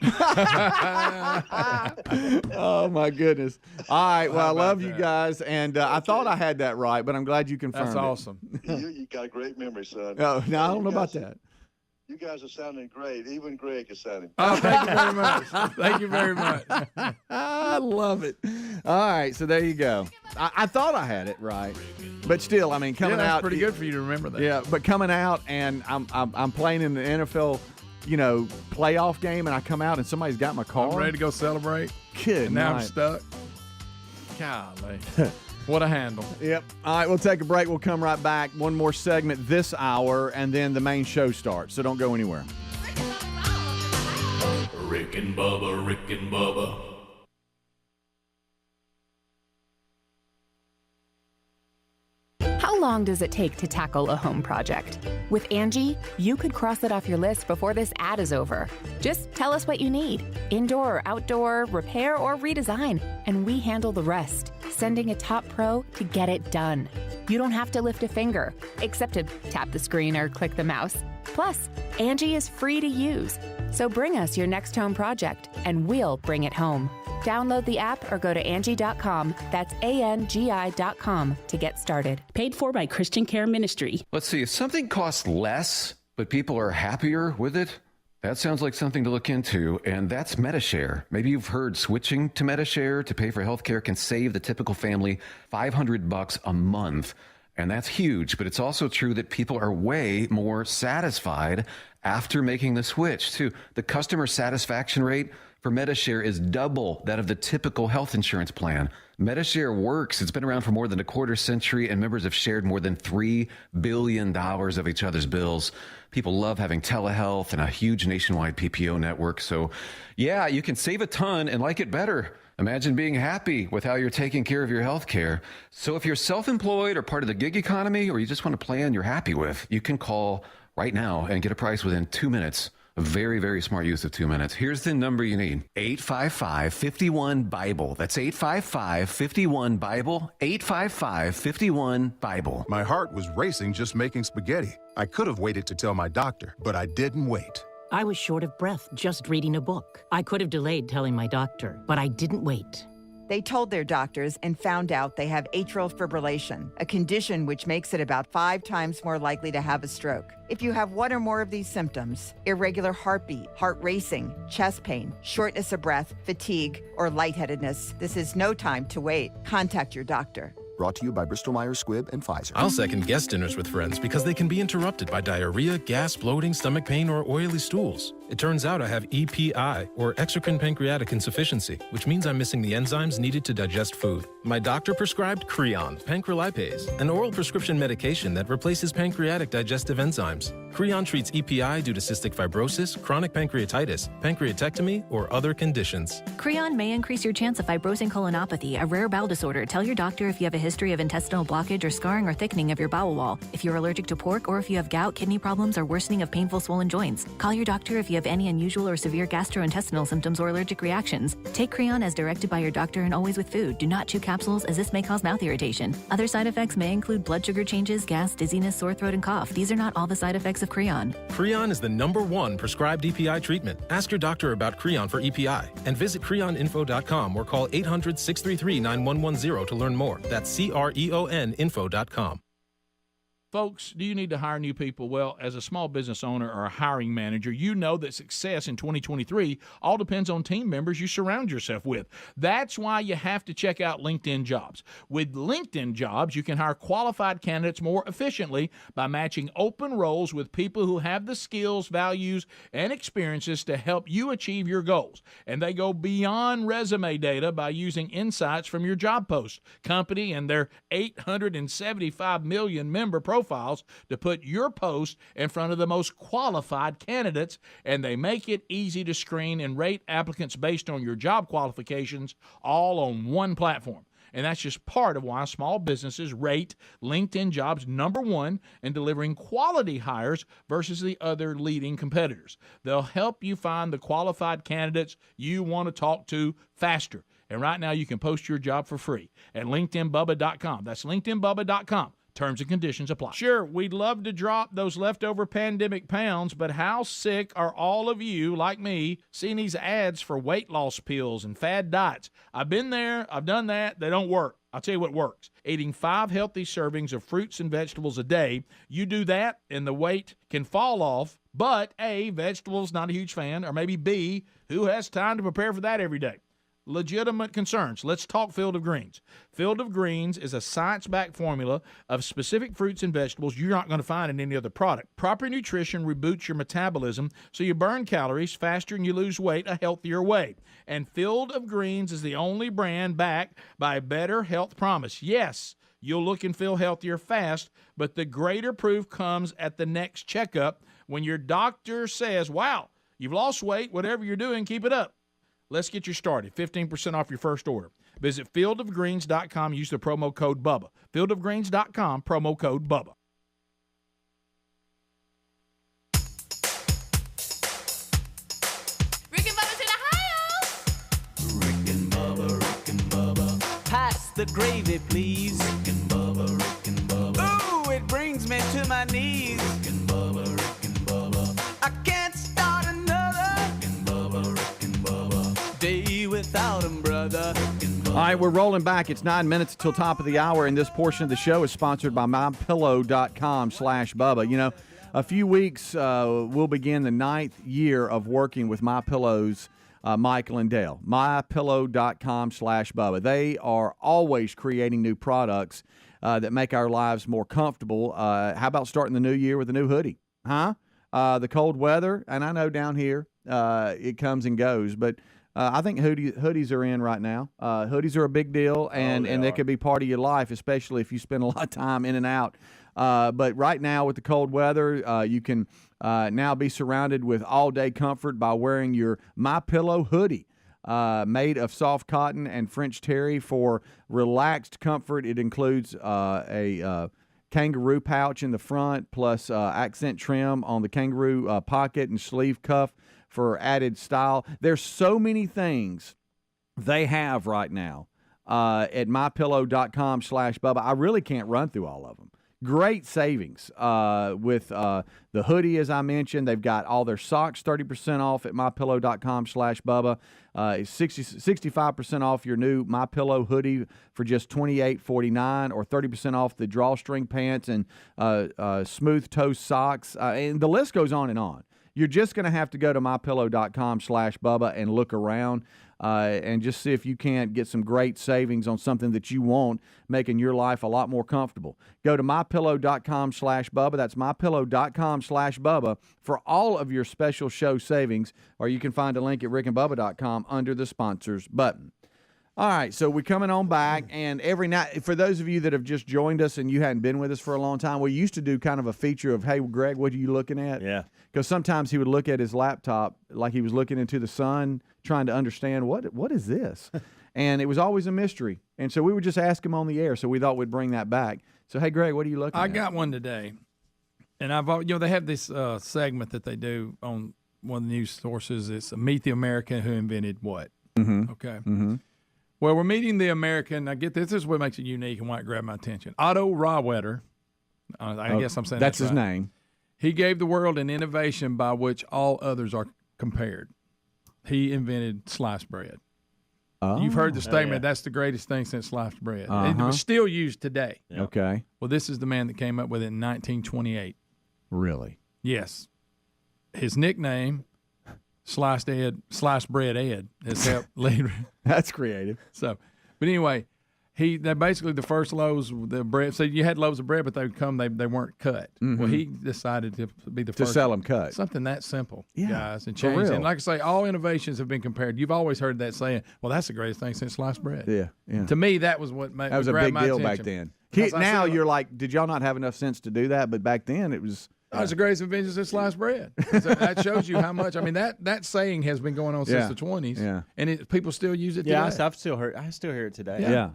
Oh my goodness! All right, well, I love you guys, and I thought I had that right, but I'm glad you confirmed. That's awesome. You got a great memory, son. Oh, no, I don't know about that. You guys are sounding great. Even Greg is sounding great. Oh, thank you very much. Thank you very much. I love it. All right, so there you go. I thought I had it right, but still, I mean, coming that's out pretty good for you to remember that. Yeah, but coming out and I'm playing in the NFL, playoff game, and I come out and somebody's got my car. I'm ready to go celebrate. Good and now night. I'm stuck. Golly. What a handle. Yep. All right, we'll take a break. We'll come right back. One more segment this hour, and then the main show starts. So don't go anywhere. Rick and Bubba, Rick and Bubba. How long does it take to tackle a home project? With Angie, you could cross it off your list before this ad is over. Just tell us what you need, indoor or outdoor, repair or redesign, and we handle the rest, sending a top pro to get it done. You don't have to lift a finger, except to tap the screen or click the mouse. Plus, Angie is free to use. So bring us your next home project, and we'll bring it home. Download the app or go to Angie.com. That's ANGI.com to get started. Paid for by Christian Care Ministry. Let's see, if something costs less, but people are happier with it, that sounds like something to look into, and that's MediShare. Maybe you've heard switching to MediShare to pay for healthcare can save the typical family $500 a month. And that's huge, but it's also true that people are way more satisfied after making the switch, too. The customer satisfaction rate for MediShare is double that of the typical health insurance plan. MediShare works. It's been around for more than a quarter century, and members have shared more than $3 billion of each other's bills. People love having telehealth and a huge nationwide PPO network. So, yeah, you can save a ton and like it better. Imagine being happy with how you're taking care of your health care. So if you're self-employed or part of the gig economy, or you just want a plan you're happy with, you can call right now and get a price within 2 minutes. A very, very smart use of 2 minutes. Here's the number you need. 855-51-BIBLE. That's 855-51-BIBLE. 855-51-BIBLE. My heart was racing just making spaghetti. I could have waited to tell my doctor, but I didn't wait. I was short of breath just reading a book. I could have delayed telling my doctor, but I didn't wait. They told their doctors and found out they have atrial fibrillation, a condition which makes it about 5 times more likely to have a stroke. If you have one or more of these symptoms, irregular heartbeat, heart racing, chest pain, shortness of breath, fatigue, or lightheadedness, this is no time to wait. Contact your doctor. Brought to you by Bristol-Myers Squibb and Pfizer. I'll second guest dinners with friends because they can be interrupted by diarrhea, gas, bloating, stomach pain, or oily stools. It turns out I have EPI, or exocrine pancreatic insufficiency, which means I'm missing the enzymes needed to digest food. My doctor prescribed Creon, pancrelipase, an oral prescription medication that replaces pancreatic digestive enzymes. Creon treats EPI due to cystic fibrosis, chronic pancreatitis, pancreatectomy, or other conditions. Creon may increase your chance of fibrosing colonopathy, a rare bowel disorder. Tell your doctor if you have a history of intestinal blockage or scarring or thickening of your bowel wall, if you're allergic to pork, or if you have gout, kidney problems, or worsening of painful swollen joints. Call your doctor if you have any unusual or severe gastrointestinal symptoms or allergic reactions. Take Creon as directed by your doctor and always with food. Do not chew capsules, as this may cause mouth irritation. Other side effects may include blood sugar changes, gas, dizziness, sore throat, and cough. These are not all the side effects of Creon. Creon is the #1 prescribed EPI treatment. Ask your doctor about Creon for EPI and visit creoninfo.com or call 800-633-9110 to learn more. That's CREONinfo.com. Folks, do you need to hire new people? Well, as a small business owner or a hiring manager, you know that success in 2023 all depends on team members you surround yourself with. That's why you have to check out LinkedIn Jobs. With LinkedIn Jobs, you can hire qualified candidates more efficiently by matching open roles with people who have the skills, values, and experiences to help you achieve your goals. And they go beyond resume data by using insights from your job post, company, and their 875 million member profiles to put your post in front of the most qualified candidates, and they make it easy to screen and rate applicants based on your job qualifications, all on one platform. And that's just part of why small businesses rate LinkedIn Jobs #1 in delivering quality hires versus the other leading competitors. They'll help you find the qualified candidates you want to talk to faster. And right now you can post your job for free at LinkedInBubba.com. That's LinkedInBubba.com. Terms and conditions apply. Sure, we'd love to drop those leftover pandemic pounds, but how sick are all of you, like me, seeing these ads for weight loss pills and fad diets? I've been there, I've done that, they don't work. I'll tell you what works. Eating 5 healthy servings of fruits and vegetables a day, you do that and the weight can fall off, but A, vegetables, not a huge fan, or maybe B, who has time to prepare for that every day? Legitimate concerns. Let's talk Field of Greens. Field of Greens is a science-backed formula of specific fruits and vegetables you're not going to find in any other product. Proper nutrition reboots your metabolism so you burn calories faster and you lose weight a healthier way. And Field of Greens is the only brand backed by a better health promise. Yes, you'll look and feel healthier fast, but the greater proof comes at the next checkup when your doctor says, wow, you've lost weight, whatever you're doing, keep it up. Let's get you started. 15% off your first order. Visit fieldofgreens.com. Use the promo code BUBBA. Fieldofgreens.com, promo code BUBBA. Rick and Bubba's in Ohio. Rick and Bubba, Rick and Bubba. Pass the gravy, please. Rick and Bubba, Rick and Bubba. Ooh, it brings me to my knees. Rick and Bubba, Rick and Bubba. I can't start another Rick and Bubba, Rick and Bubba. day without 'em, brother. All right, we're rolling back. It's 9 minutes till top of the hour, and this portion of the show is sponsored by MyPillow.com/Bubba. You know, a few weeks we'll begin the 9th year of working with MyPillow's Michael and Dale. MyPillow.com/Bubba. They are always creating new products that make our lives more comfortable. How about starting the new year with a new hoodie? Huh? The cold weather, and I know down here it comes and goes, but I think hoodies are in right now. Hoodies are a big deal, and they could be part of your life, especially if you spend a lot of time in and out. But right now with the cold weather, you can now be surrounded with all-day comfort by wearing your MyPillow hoodie. Made of soft cotton and French terry for relaxed comfort. It includes a kangaroo pouch in the front, plus accent trim on the kangaroo pocket and sleeve cuff for added style. There's so many things they have right now at MyPillow.com/Bubba. I really can't run through all of them great savings with the hoodie, as I mentioned. They've got all their socks 30% off at mypillow.com/Bubba. It's 65% off your new MyPillow hoodie for just $28.49, or 30% off the drawstring pants and smooth toe socks. And the list goes on and on. You're just going to have to go to mypillow.com/Bubba and look around and just see if you can't get some great savings on something that you want, making your life a lot more comfortable. Go to mypillow.com/Bubba. That's mypillow.com/Bubba for all of your special show savings, or you can find a link at rickandbubba.com under the sponsors button. All right, so we're coming on back, and every night, for those of you that have just joined us and you hadn't been with us for a long time, we used to do kind of a feature of, hey, Greg, what are you looking at? Yeah. Because sometimes he would look at his laptop like he was looking into the sun, trying to understand, what is this? And it was always a mystery. And so we would just ask him on the air, so we thought we'd bring that back. So, hey, Greg, what are you looking at? I got one today, and they have this segment that they do on one of the news sources. It's Meet the American Who Invented What. Mm-hmm. Okay. Mm-hmm. Well, we're meeting the American. I get this. This is what makes it unique and why it grabbed my attention. Otto Rahwetter. I guess I'm saying that's his right. name. He gave the world an innovation by which all others are compared. He invented sliced bread. Oh. You've heard the statement, that's the greatest thing since sliced bread. Uh-huh. It was still used today. Okay. Well, this is the man that came up with it in 1928. Really? Yes. His nickname, Sliced Bread Ed, has helped lead. That's creative. So, but anyway, they basically the first loaves, the bread. So you had loaves of bread, but they weren't cut. Mm-hmm. Well, he decided to be the to first sell them cut. Something that simple, Yeah, guys, and for change. real. And like I say, all innovations have been compared. You've always heard that saying, "Well, that's the greatest thing since sliced bread." Yeah, yeah. To me, that was what made That was a big my deal attention. back then. Because I Now said, you're like, did y'all not have enough sense to do that? But back then it was. "That's the greatest invention since sliced bread." So that shows you how much. I mean, that saying has been going on since the 20s. Yeah. And people still use it today. Yeah, I still hear it today. Yeah.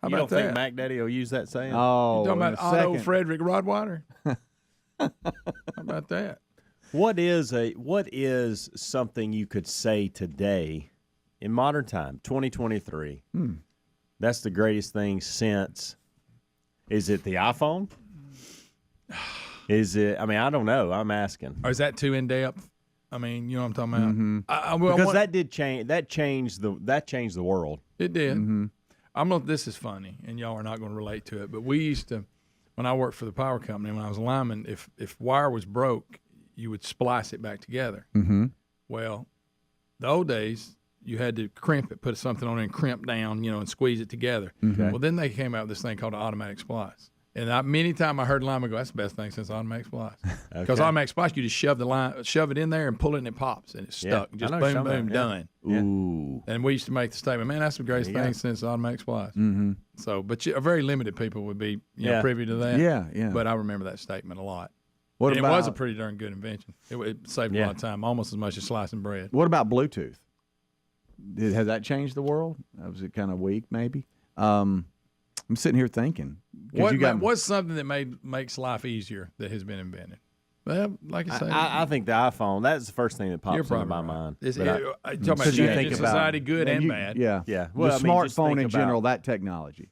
How You about don't think that? Mac Daddy will use that saying? Oh, You talking in about a Otto second. Frederick Rodwater? How about that? What is something you could say today in modern time, 2023? That's the greatest thing since. Is it the iPhone? Is it? I mean, I don't know. I'm asking. Or is that too in depth? I mean, you know what I'm talking about. Mm-hmm. Because that did change. That changed the world. It did. Mm-hmm. This is funny, and y'all are not going to relate to it, but we used to, when I worked for the power company, when I was a lineman, if wire was broke, you would splice it back together. Mm-hmm. Well, the old days, you had to crimp it, put something on it and crimp down, and squeeze it together. Okay. Well, then they came out with this thing called an automatic splice. And many times I heard linemen go, "That's the best thing since automatic splice." Because automatic splice, you just shove it in there and pull it, and it pops, and it's stuck. Just boom, boom, done. Ooh. And we used to make the statement, "Man, that's the greatest thing since automatic splice." Mm-hmm. So, but very limited people would be privy to that. Yeah, yeah. But I remember that statement a lot. What And about, it was a pretty darn good invention. It saved a lot of time, almost as much as slicing bread. What about Bluetooth? Has that changed the world? Was it kind of weak, maybe? I'm sitting here thinking. What's something that makes life easier that has been invented? Well, like I said, I think the iPhone. That's the first thing that you're pops into probably my right. mind. It's, But talking about you think changing about- society, good and bad. Yeah, yeah. The Well, I mean, just smartphone think in about- general, that technology.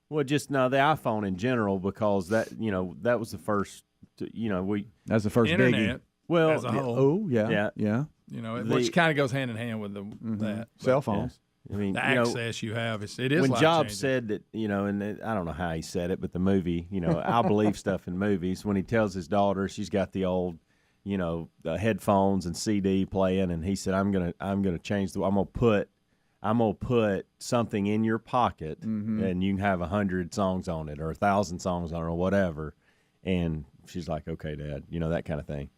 Well, just no, the iPhone in general, because that was the first. That's the first Internet, biggie. Well, as a whole. Oh, yeah. Which kind of goes hand in hand with that. Cell phones. I mean, The access you have, it is when life-changing. Jobs said that, and I don't know how he said it, but the movie, I'll believe stuff in movies. When he tells his daughter she's got the old, headphones and CD playing, and he said, I'm gonna change I'm gonna put something in your pocket, and you can have 100 songs on it or 1,000 songs on it or whatever. And she's like, "Okay, Dad," that kind of thing.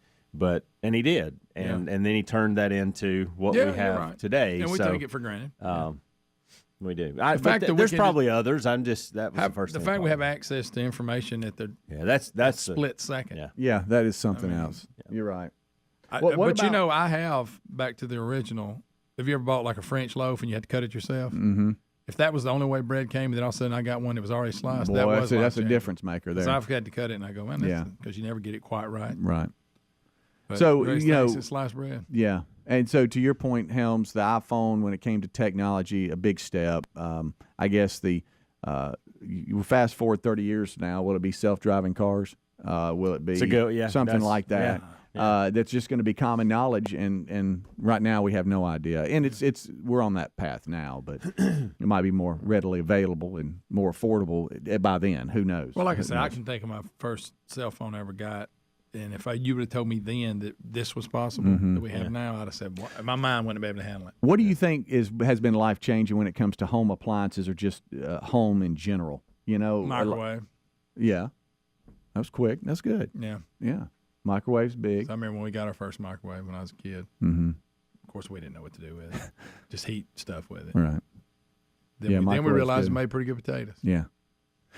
And he did, and then he turned that into what we have today. And we so, take it for granted. We do. fact that we there's can probably others. That was the first the thing. fact we have access to information at the that's split second. Yeah, that is something else. You're right. But about, I have, back to the original. Have you ever bought like a French loaf and you had to cut it yourself? Mm-hmm. If that was the only way bread came, then all of a sudden I got one that was already sliced. Boy, that was that's a difference maker there. So I've had to cut it, and I go, man, because you never get it quite right. Right. But So, it's sliced bread. Yeah. And so to your point, Helms, the iPhone, when it came to technology, a big step. I guess the you fast forward 30 years now, will it be self-driving cars? Will it be something like that? That's just going to be common knowledge, and right now we have no idea. And we're on that path now, but it might be more readily available and more affordable by then. Who knows? Well, like I said, I can think of my first cell phone I ever got, and if you would have told me then that this was possible that we have now, I'd have said my mind wouldn't have been able to handle it. What do you think has been life changing when it comes to home appliances or just home in general? Microwave. Yeah, that was quick. That's good. Yeah. Microwave's big. So I remember when we got our first microwave when I was a kid. Mm-hmm. Of course, we didn't know what to do with it. Just heat stuff with it. Right. Then we realized it made pretty good potatoes. Yeah.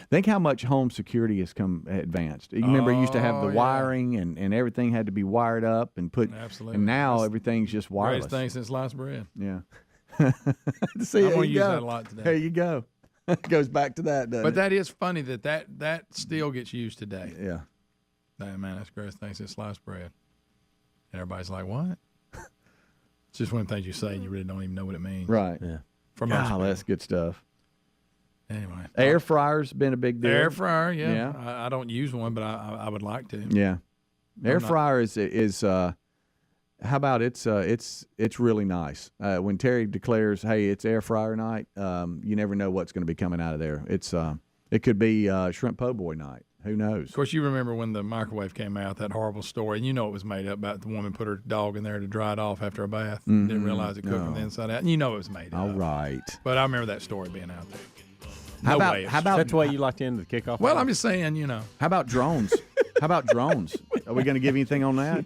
Think how much home security has come advanced. You remember you used to have the wiring and everything had to be wired up and put. Absolutely. And now everything's just wireless. Greatest thing since sliced bread. Yeah. See, I'm going to use that a lot today. There you go. It goes back to that, doesn't but it? that is funny that still gets used today. Yeah. Man, that's the greatest thing since sliced bread. And everybody's like, what? It's just one of the things you say and you really don't even know what it means. Right. Yeah. That's good stuff. Anyway. Air fryer's been a big deal. Air fryer, yeah. I don't use one, but I would like to. Yeah. Air fryer is how about it's really nice. When Terry declares, hey, it's air fryer night, you never know what's going to be coming out of there. It could be shrimp po' boy night. Who knows? Of course, you remember when the microwave came out, that horrible story, and you know it was made up about the woman put her dog in there to dry it off after a bath. Mm-hmm. Didn't realize it cooked from the inside out. And you know it was made up. All right. But I remember that story being out there. How about that's the way you like to end the kickoff? Well, I'm just saying, How about drones? How about drones? Are we going to give anything on that?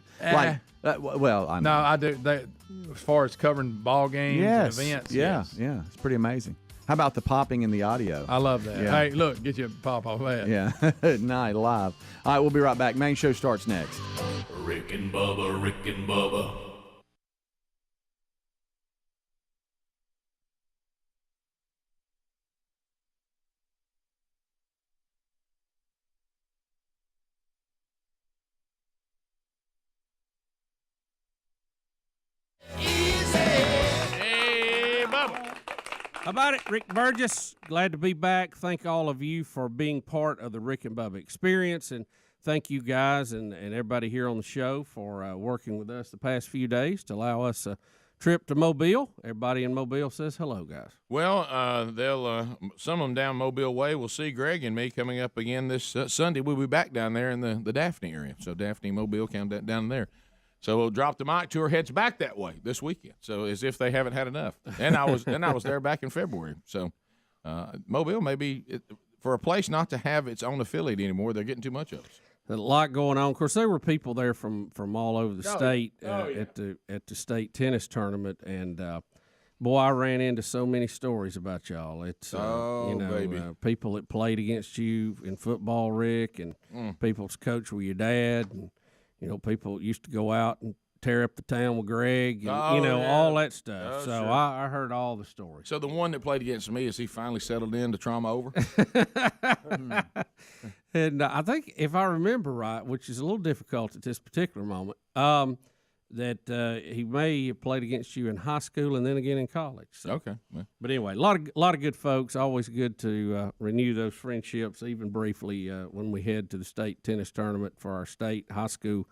Well, I know. No, I do. As far as covering ball games and events. Yeah, it's pretty amazing. How about the popping in the audio? I love that. Yeah. Hey, look, get you a pop off that. Yeah, night live. All right, we'll be right back. Main show starts next. Rick and Bubba, Rick and Bubba. How about it, Rick Burgess? Glad to be back. Thank all of you for being part of the Rick and Bubba experience, and thank you guys and everybody here on the show for working with us the past few days to allow us a trip to Mobile. Everybody in Mobile says hello, guys. Well, they'll some of them down Mobile way. We'll see Greg and me coming up again this Sunday. We'll be back down there in the Daphne area, so Daphne, Mobile, down there. So we'll drop the mic tour heads back that way this weekend. So as if they haven't had enough. And I was there back in February. So Mobile maybe for a place not to have its own affiliate anymore, they're getting too much of us. A lot going on. Of course, there were people there from all over the state at the state tennis tournament, and boy, I ran into so many stories about y'all. It's baby. People that played against you in football, Rick, and people's coach with your dad, and people used to go out and tear up the town with Greg, and all that stuff. Oh, so sure. I heard all the stories. So the one that played against me, is he finally settled in to trauma over? And I think, if I remember right, which is a little difficult at this particular moment, that he may have played against you in high school and then again in college. So. Okay. Yeah. But anyway, a lot of good folks. Always good to renew those friendships, even briefly, when we head to the state tennis tournament for our state high school.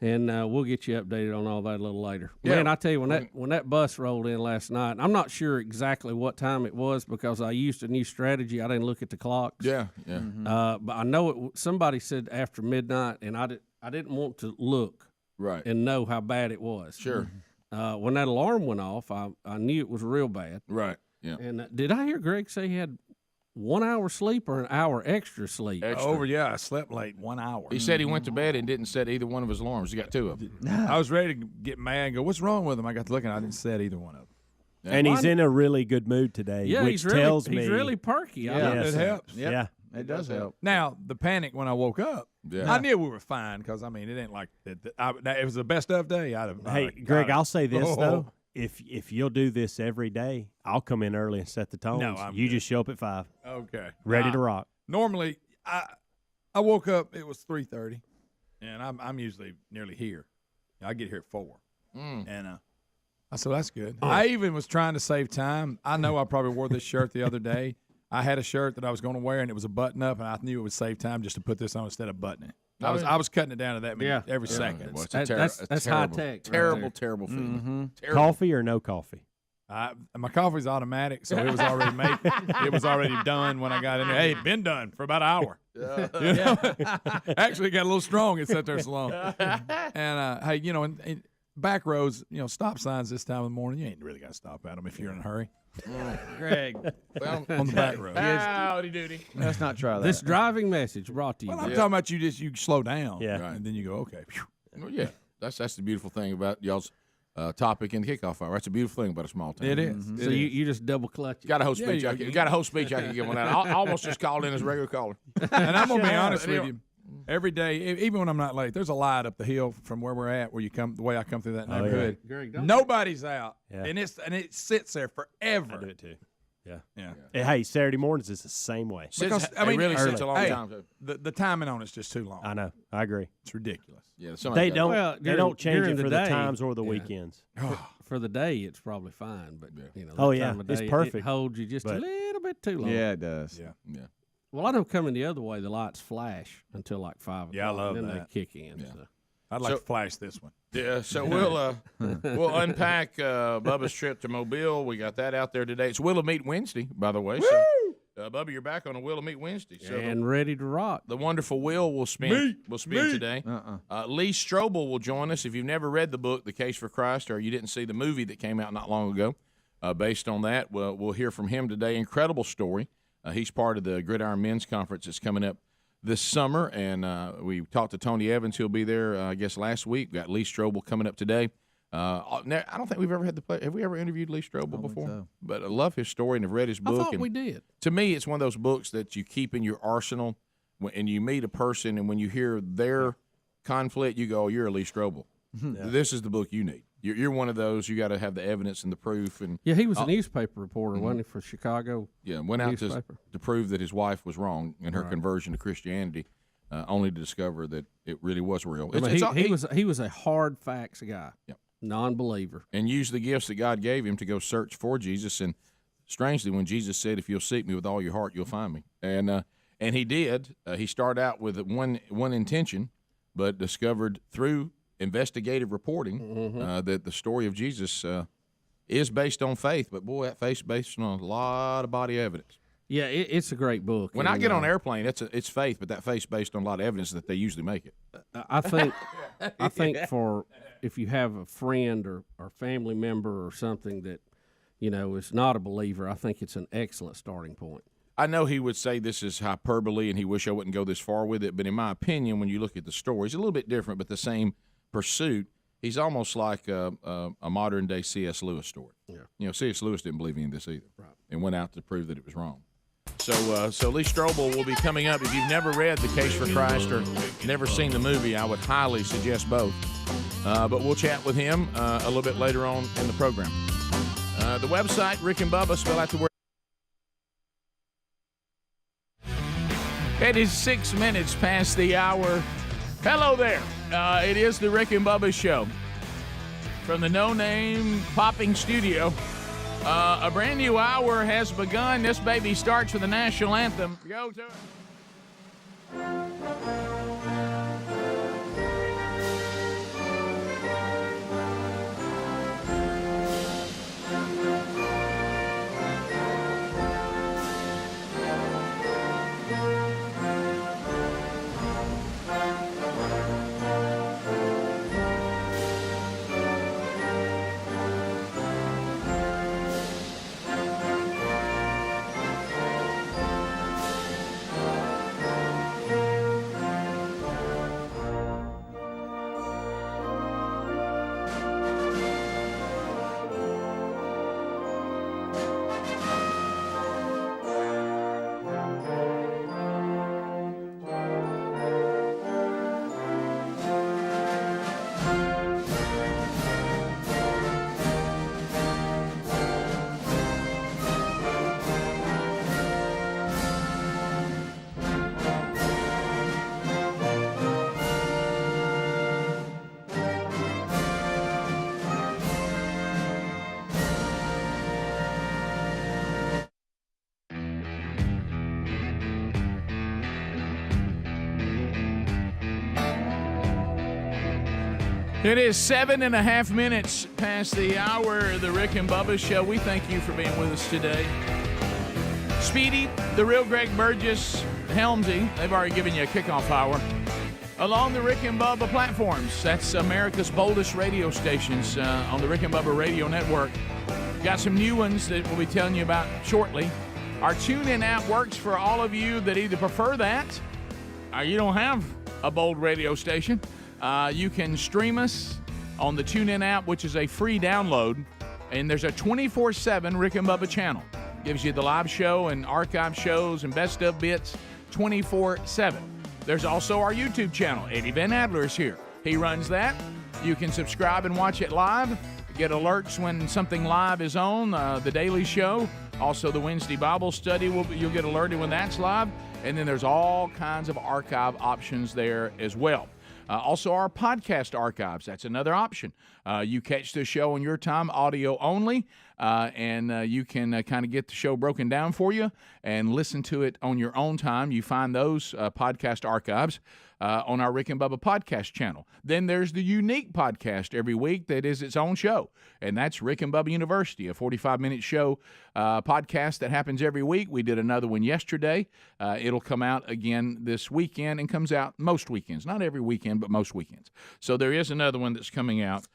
And we'll get you updated on all that a little later. Yeah. Man, I tell you, when that bus rolled in last night, I'm not sure exactly what time it was because I used a new strategy. I didn't look at the clocks. Yeah. But I know somebody said after midnight, and I didn't want to look and know how bad it was. Sure. When that alarm went off, I knew it was real bad. Right. Yeah. And did I hear Greg say he had 1 hour sleep or an hour extra sleep? I slept late 1 hour. He said he went to bed and didn't set either one of his alarms. He got two of them. I was ready to get mad and go, what's wrong with him? I got to looking, I didn't set either one of them. Yeah. And he's in a really good mood today, yeah, which tells me he's really perky. It helps. Yep. Yeah. It does help. Now, the panic when I woke up, I knew we were fine because, it ain't like it was the best of day. Hey, Greg, I'll say this, though. If you'll do this every day, I'll come in early and set the tones. No, you just show up at 5. Okay. Ready to rock. Normally, I woke up, it was 3:30, and I'm usually nearly here. I get here at 4. And I said, that's good. I even was trying to save time. I know I probably wore this shirt the other day. I had a shirt that I was going to wear, and it was a button up, and I knew it would save time just to put this on instead of buttoning. I was cutting it down to that many every second. Well, that's high tech. Terrible feeling. Mm-hmm. Terrible. Coffee or no coffee? My coffee's automatic, so it was already made. It was already done when I got in there. Hey, been done for about an hour. You know? Actually, it got a little strong. It sat there so long. And hey, in back roads, stop signs this time of the morning, you ain't really got to stop at them if you're in a hurry. Greg, on the back road. Howdy doody. Let's not try that. This driving message brought to you. Well, I'm talking about you slow down. Yeah. Right. And then you go, okay. Well, yeah, that's the beautiful thing about y'all's topic in the kickoff hour. That's a beautiful thing about a small town. It is. Mm-hmm. So you just double clutch it. Got a whole speech. I can give one out. I almost just called in as a regular caller. And I'm gonna be honest with you. Every day, even when I'm not late, there's a light up the hill from where we're at, where you come, the way I come through that neighborhood. Yeah. Greg, nobody's out, and it sits there forever. I do it too. Yeah. Hey, Saturday mornings is the same way. Because it really sits a long time. Too. The timing on it's just too long. I know. I agree. It's ridiculous. Yeah, they don't change it the for day, the times or the weekends. For the day, it's probably fine, but that time of day, it's perfect. It holds you just a little bit too long. Yeah, it does. Yeah. Well, I know coming the other way, the lights flash until like 5 o'clock. Yeah, I love then that. they kick in. Yeah. So. I'd like to flash this one. Yeah, so we'll unpack Bubba's trip to Mobile. We got that out there today. It's Wheel of Meat Wednesday, by the way. Woo! So, Bubba, you're back on a Wheel of Meat Wednesday. So and ready to rock. The wonderful Will will spin today. Lee Strobel will join us. If you've never read the book, The Case for Christ, or you didn't see the movie that came out not long ago, based on that, we'll hear from him today. Incredible story. He's part of the Gridiron Men's Conference that's coming up this summer, and we talked to Tony Evans. He'll be there, I guess, last week. We got Lee Strobel coming up today. I don't think we've ever had the pleasure. Have we ever interviewed Lee Strobel before? So. But I love his story and have read his book. I thought we did. To me, it's one of those books that you keep in your arsenal, and you meet a person, and when you hear their conflict, you go, "You're a Lee Strobel. This is the book you need." You're one of those. You got to have the evidence and the proof. And he was a newspaper reporter, wasn't he, for Chicago? Yeah, went out to prove that his wife was wrong in her conversion to Christianity, only to discover that it really was real. He was a hard facts guy, non-believer, and used the gifts that God gave him to go search for Jesus. And strangely, when Jesus said, "If you'll seek me with all your heart, you'll find me," and he did. He started out with one intention, but discovered through investigative reporting that the story of Jesus is based on faith, but boy, that faith's based on a lot of body evidence. Yeah, it's a great book. When I get on an airplane, it's faith, but that faith's based on a lot of evidence that they usually make it. I think for if you have a friend or family member or something that is not a believer, I think it's an excellent starting point. I know he would say this is hyperbole, and he wish I wouldn't go this far with it, but in my opinion, when you look at the story, it's a little bit different, but the same pursuit. He's almost like a modern day C.S. Lewis story. Yeah. C.S. Lewis didn't believe any of this either, and went out to prove that it was wrong. So Lee Strobel will be coming up. If you've never read The Case for Christ or never seen the movie, I would highly suggest both. But we'll chat with him a little bit later on in the program. The website, Rick and Bubba, spell out the word. It is 6 minutes past the hour. Hello there. It is the Rick and Bubba Show from the No Name Popping Studio. A brand new hour has begun. This baby starts with the national anthem. Go to it. It is 7.5 minutes past the hour of the Rick and Bubba Show. We thank you for being with us today. Speedy, the real Greg Burgess, Helmsy, they've already given you a kickoff hour. Along the Rick and Bubba platforms, that's America's boldest radio stations on the Rick and Bubba Radio Network. Got some new ones that we'll be telling you about shortly. Our TuneIn app works for all of you that either prefer that or you don't have a bold radio station. You can stream us on the TuneIn app, which is a free download, and there's a 24/7 Rick and Bubba channel. Gives you the live show and archive shows and best of bits 24/7. There's also our YouTube channel. Eddie Van Adler is here. He runs that. You can subscribe and watch it live. Get alerts when something live is on, the Daily Show. Also, the Wednesday Bible study, you'll get alerted when that's live. And then there's all kinds of archive options there as well. Also, our podcast archives, that's another option. You catch the show on your time, audio only, and you can kind of get the show broken down for you and listen to it on your own time. You find those podcast archives on our Rick and Bubba podcast channel. Then there's the unique podcast every week that is its own show, and that's Rick and Bubba University, a 45-minute show podcast that happens every week. We did another one yesterday. It'll come out again this weekend and comes out most weekends. Not every weekend, but most weekends. So there is another one that's coming out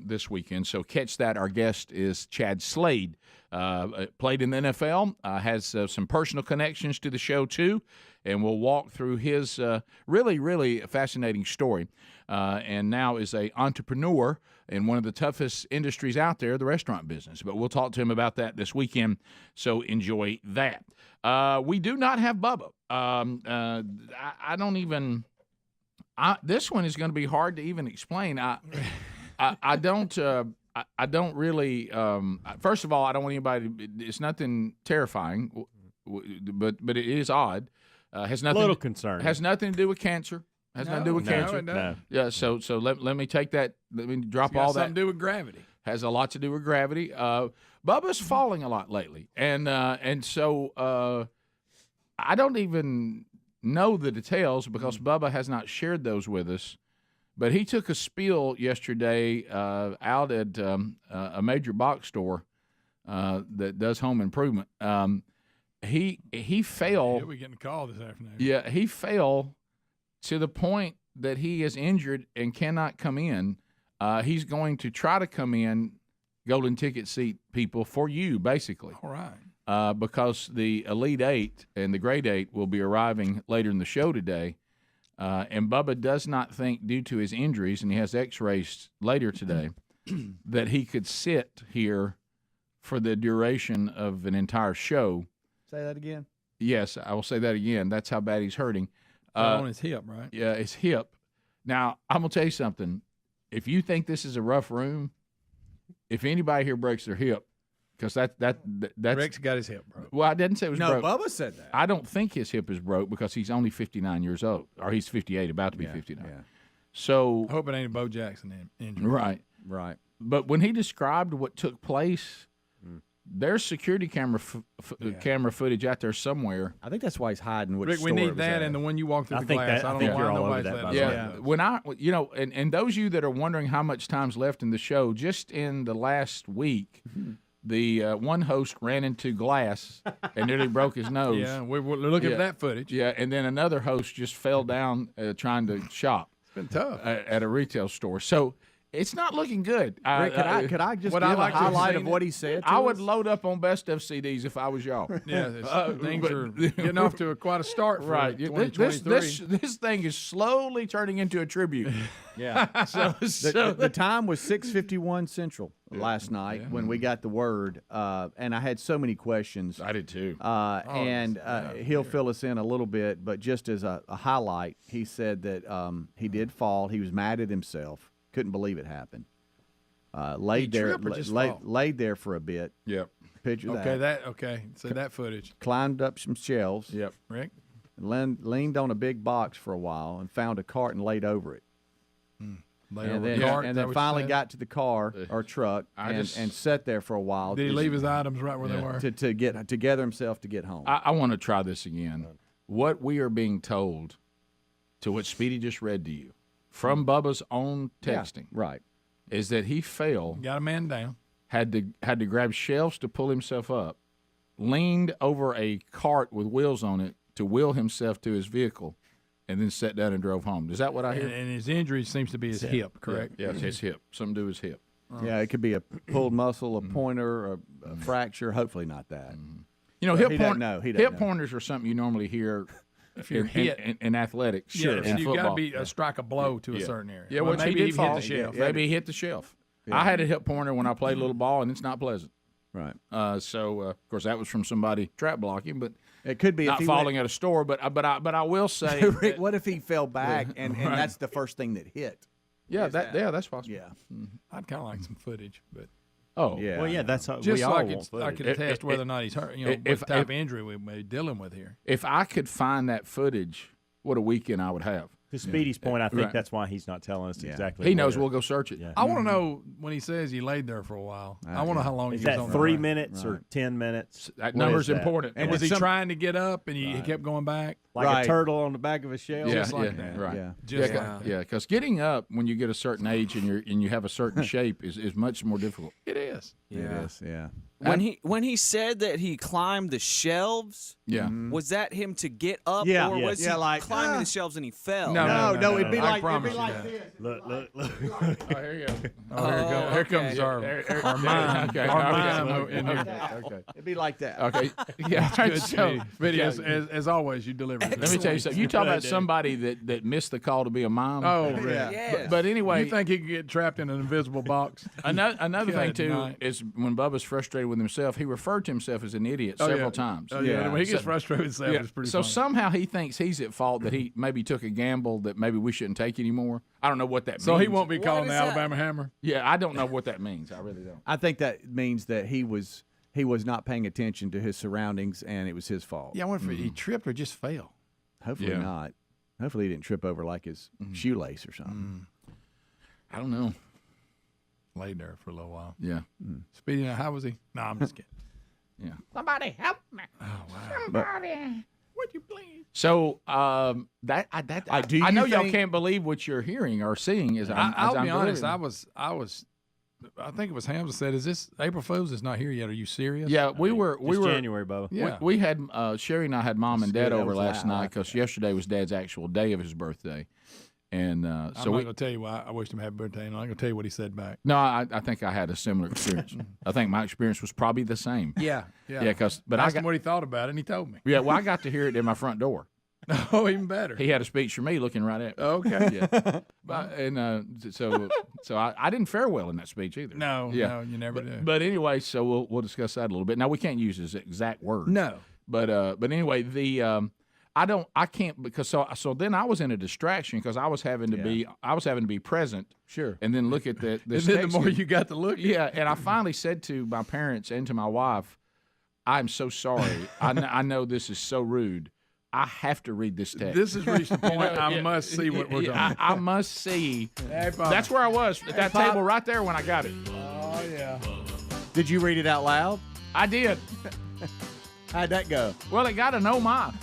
this weekend. So catch that. Our guest is Chad Slade. Played in the NFL, has some personal connections to the show too, and we'll walk through his really, really fascinating story. And now is an entrepreneur in one of the toughest industries out there, the restaurant business. But we'll talk to him about that this weekend, so enjoy that. We do not have Bubba. I don't even – this one is going to be hard to even explain. I don't really. First of all, I don't want anybody. It's nothing terrifying, but it is odd. Has nothing. A little concern. Has nothing to do with cancer. Has nothing to do with cancer. No. Yeah. So let me take that. Let me drop all that. Something to do with gravity. Has a lot to do with gravity. Bubba's falling a lot lately, and so I don't even know the details because Bubba has not shared those with us. But he took a spill yesterday out at a major box store that does home improvement. He fell. Yeah, we're getting a call this afternoon. Yeah, he fell to the point that he is injured and cannot come in. He's going to try to come in, golden ticket seat people, for you, basically. All right. Because the Elite Eight and the Grade 8 will be arriving later in the show today. And Bubba does not think, due to his injuries, and he has x-rays later today, that he could sit here for the duration of an entire show. Say that again? Yes, I will say that again. That's how bad he's hurting. On his hip, right? Yeah, his hip. Now, I'm going to tell you something. If you think this is a rough room, if anybody here breaks their hip, because that's Rick's got his hip broke. Well, I didn't say it was broke. No, Bubba said that. I don't think his hip is broke because he's only 59 years old, or he's 58, about to be 59. Yeah. So I hope it ain't a Bo Jackson injury. Right. But when he described what took place, there's security camera footage out there somewhere. I think that's why he's hiding. Which Rick, we store need it was that at. and the one you walked through the glass. I think you're all over that, by the way. Yeah. When and those of you that are wondering how much time's left in the show, just in the last week. The one host ran into glass and nearly broke his nose. Yeah, we're looking at that footage. Yeah, and then another host just fell down trying to shop. It's been tough at a retail store. So it's not looking good. Rick, could I just give a highlight of what he said? I would load up on best of CDs if I was y'all. Yeah, things are getting off to quite a start for right. 2023. This thing is slowly turning into a tribute. Yeah. The time was 6:51 Central last night when we got the word, and I had so many questions. I did too. He'll fill us in a little bit, but just as a highlight, he said that he did fall. He was mad at himself. Couldn't believe it happened. Laid there for a bit. Yep. Picture Okay. So that footage. Climbed up some shelves. Yep. Rick. Leaned on a big box for a while and found a cart and laid over it. And then finally got to the car or truck and sat there for a while. Did he leave his items right where they were? To get together himself to get home. I want to try this again. What we are being told to what Speedy just read to you from Bubba's own Yeah, texting, right, is that he fell, Got a man down. had to grab shelves to pull himself up, leaned over a cart with wheels on it to wheel himself to his vehicle, and then sat down and drove home. Is that what I hear? And his injury seems to be his hip, correct? Yeah, it's his hip. Something to do with his hip. Yeah, it could be a pulled muscle, a pointer, a fracture. Hopefully not that. You know, But hip hip pointers are something you normally hear If you're hit. in athletics. Yeah, in you got to football. be strike a blow to a certain area. Yeah, Well, which maybe he did hit fall. the shelf. Maybe he hit the shelf. Yeah. I had a hip pointer when I played little ball, and it's not pleasant. Right. So of course that was from somebody trap blocking, but it could be not if he falling at a store. But I will say, Rick, what if he fell back and that's the first thing that hit? yeah, that's possible. Yeah. I'd kind of like some footage, but Oh, yeah. Well, yeah, that's how just we so all I want could footage. attest whether or not he's hurt. You know, what type of injury we may be dealing with here. If I could find that footage, what a weekend I would have. To Speedy's point, I think Right. that's why he's not telling us exactly. He knows where. we'll go search it. Yeah. I want to know when he says he laid there for a while. I want to know how long Is he was that on 3 the ground. minutes or 10 minutes? That What number's is that? important. And was he trying to get up and he kept going back? Like a turtle on the back of a shell? Yeah, Just like yeah, that. right. Yeah. Just yeah, like yeah, because getting up when you get a certain age and you have a certain shape is much more difficult. It is. It is, yeah. When he said that he climbed the shelves, Yeah. was that him to get up, Yeah. or Yeah. was he climbing the shelves and he fell? No, it'd be I like promise this. Look. Oh, here you go. Oh, here, here okay. comes our mind. Okay, Our okay, mind in here. Okay. It'd be like that. Okay. Yeah. Good so, But as always, you deliver. let me tell you something. You talk about somebody that missed the call to be a mom. Oh, really? Yeah. But anyway, You think he could get trapped in an invisible box? another thing Good too night. is when Bubba's frustrated with himself, he referred to himself as an idiot several times. Oh, yeah. Yeah. When he gets So- frustrated with himself, it's pretty so funny. somehow he thinks he's at fault that he maybe took a gamble that maybe we shouldn't take anymore. I don't know what that means. So he won't be calling is the that? Alabama Hammer? Yeah, I don't know what that means. I really don't. I think that means that he was not paying attention to his surroundings and it was his fault. Yeah, I wonder if he tripped or just fell. Hopefully Yeah. not. Hopefully he didn't trip over like his shoelace or something. I don't know. Laid there for a little while. Yeah. Speedy, how was he? No, I'm just kidding. Yeah. Somebody help me. Oh, wow. Somebody. Would you please? So do I you know y'all think- can't believe what you're hearing or seeing. I'll be honest. delivering. I think it was Hamza said, "Is this April Fool's? Is not here yet? Are you serious?" Yeah, we were January, Bubba. Yeah. We had Sherry and I had Mom and Dad that over was last loud. night because yesterday was Dad's actual day of his birthday, and I'm so not we. going to tell you why I wished him happy birthday. And I'm not going to tell you what he said back. No, I think I had a similar experience. I think my experience was probably the same. Yeah. Yeah, but I I asked got him what he thought about it, and he told me. yeah. Well, I got to hear it in my front door. Oh, even better. He had a speech for me, looking right at me. Okay. Yeah. So I didn't fare well in that speech either. No, Yeah. you never do. But anyway, so we'll discuss that a little bit. Now we can't use his exact words. No. But anyway, I can't because so then I was in a distraction because I was having to be present. Sure. And then look at the And then the text. more you got to look. Yeah, and I finally said to my parents and to my wife, "I'm so sorry. I know this is so rude. I have to read this text. This has reached the point I must see what we're doing. I must see." Hey, Pop. That's where I was at that Pop. table right there when I got it. Oh, yeah. Did you read it out loud? I did. How'd that go? Well, it got an oh my.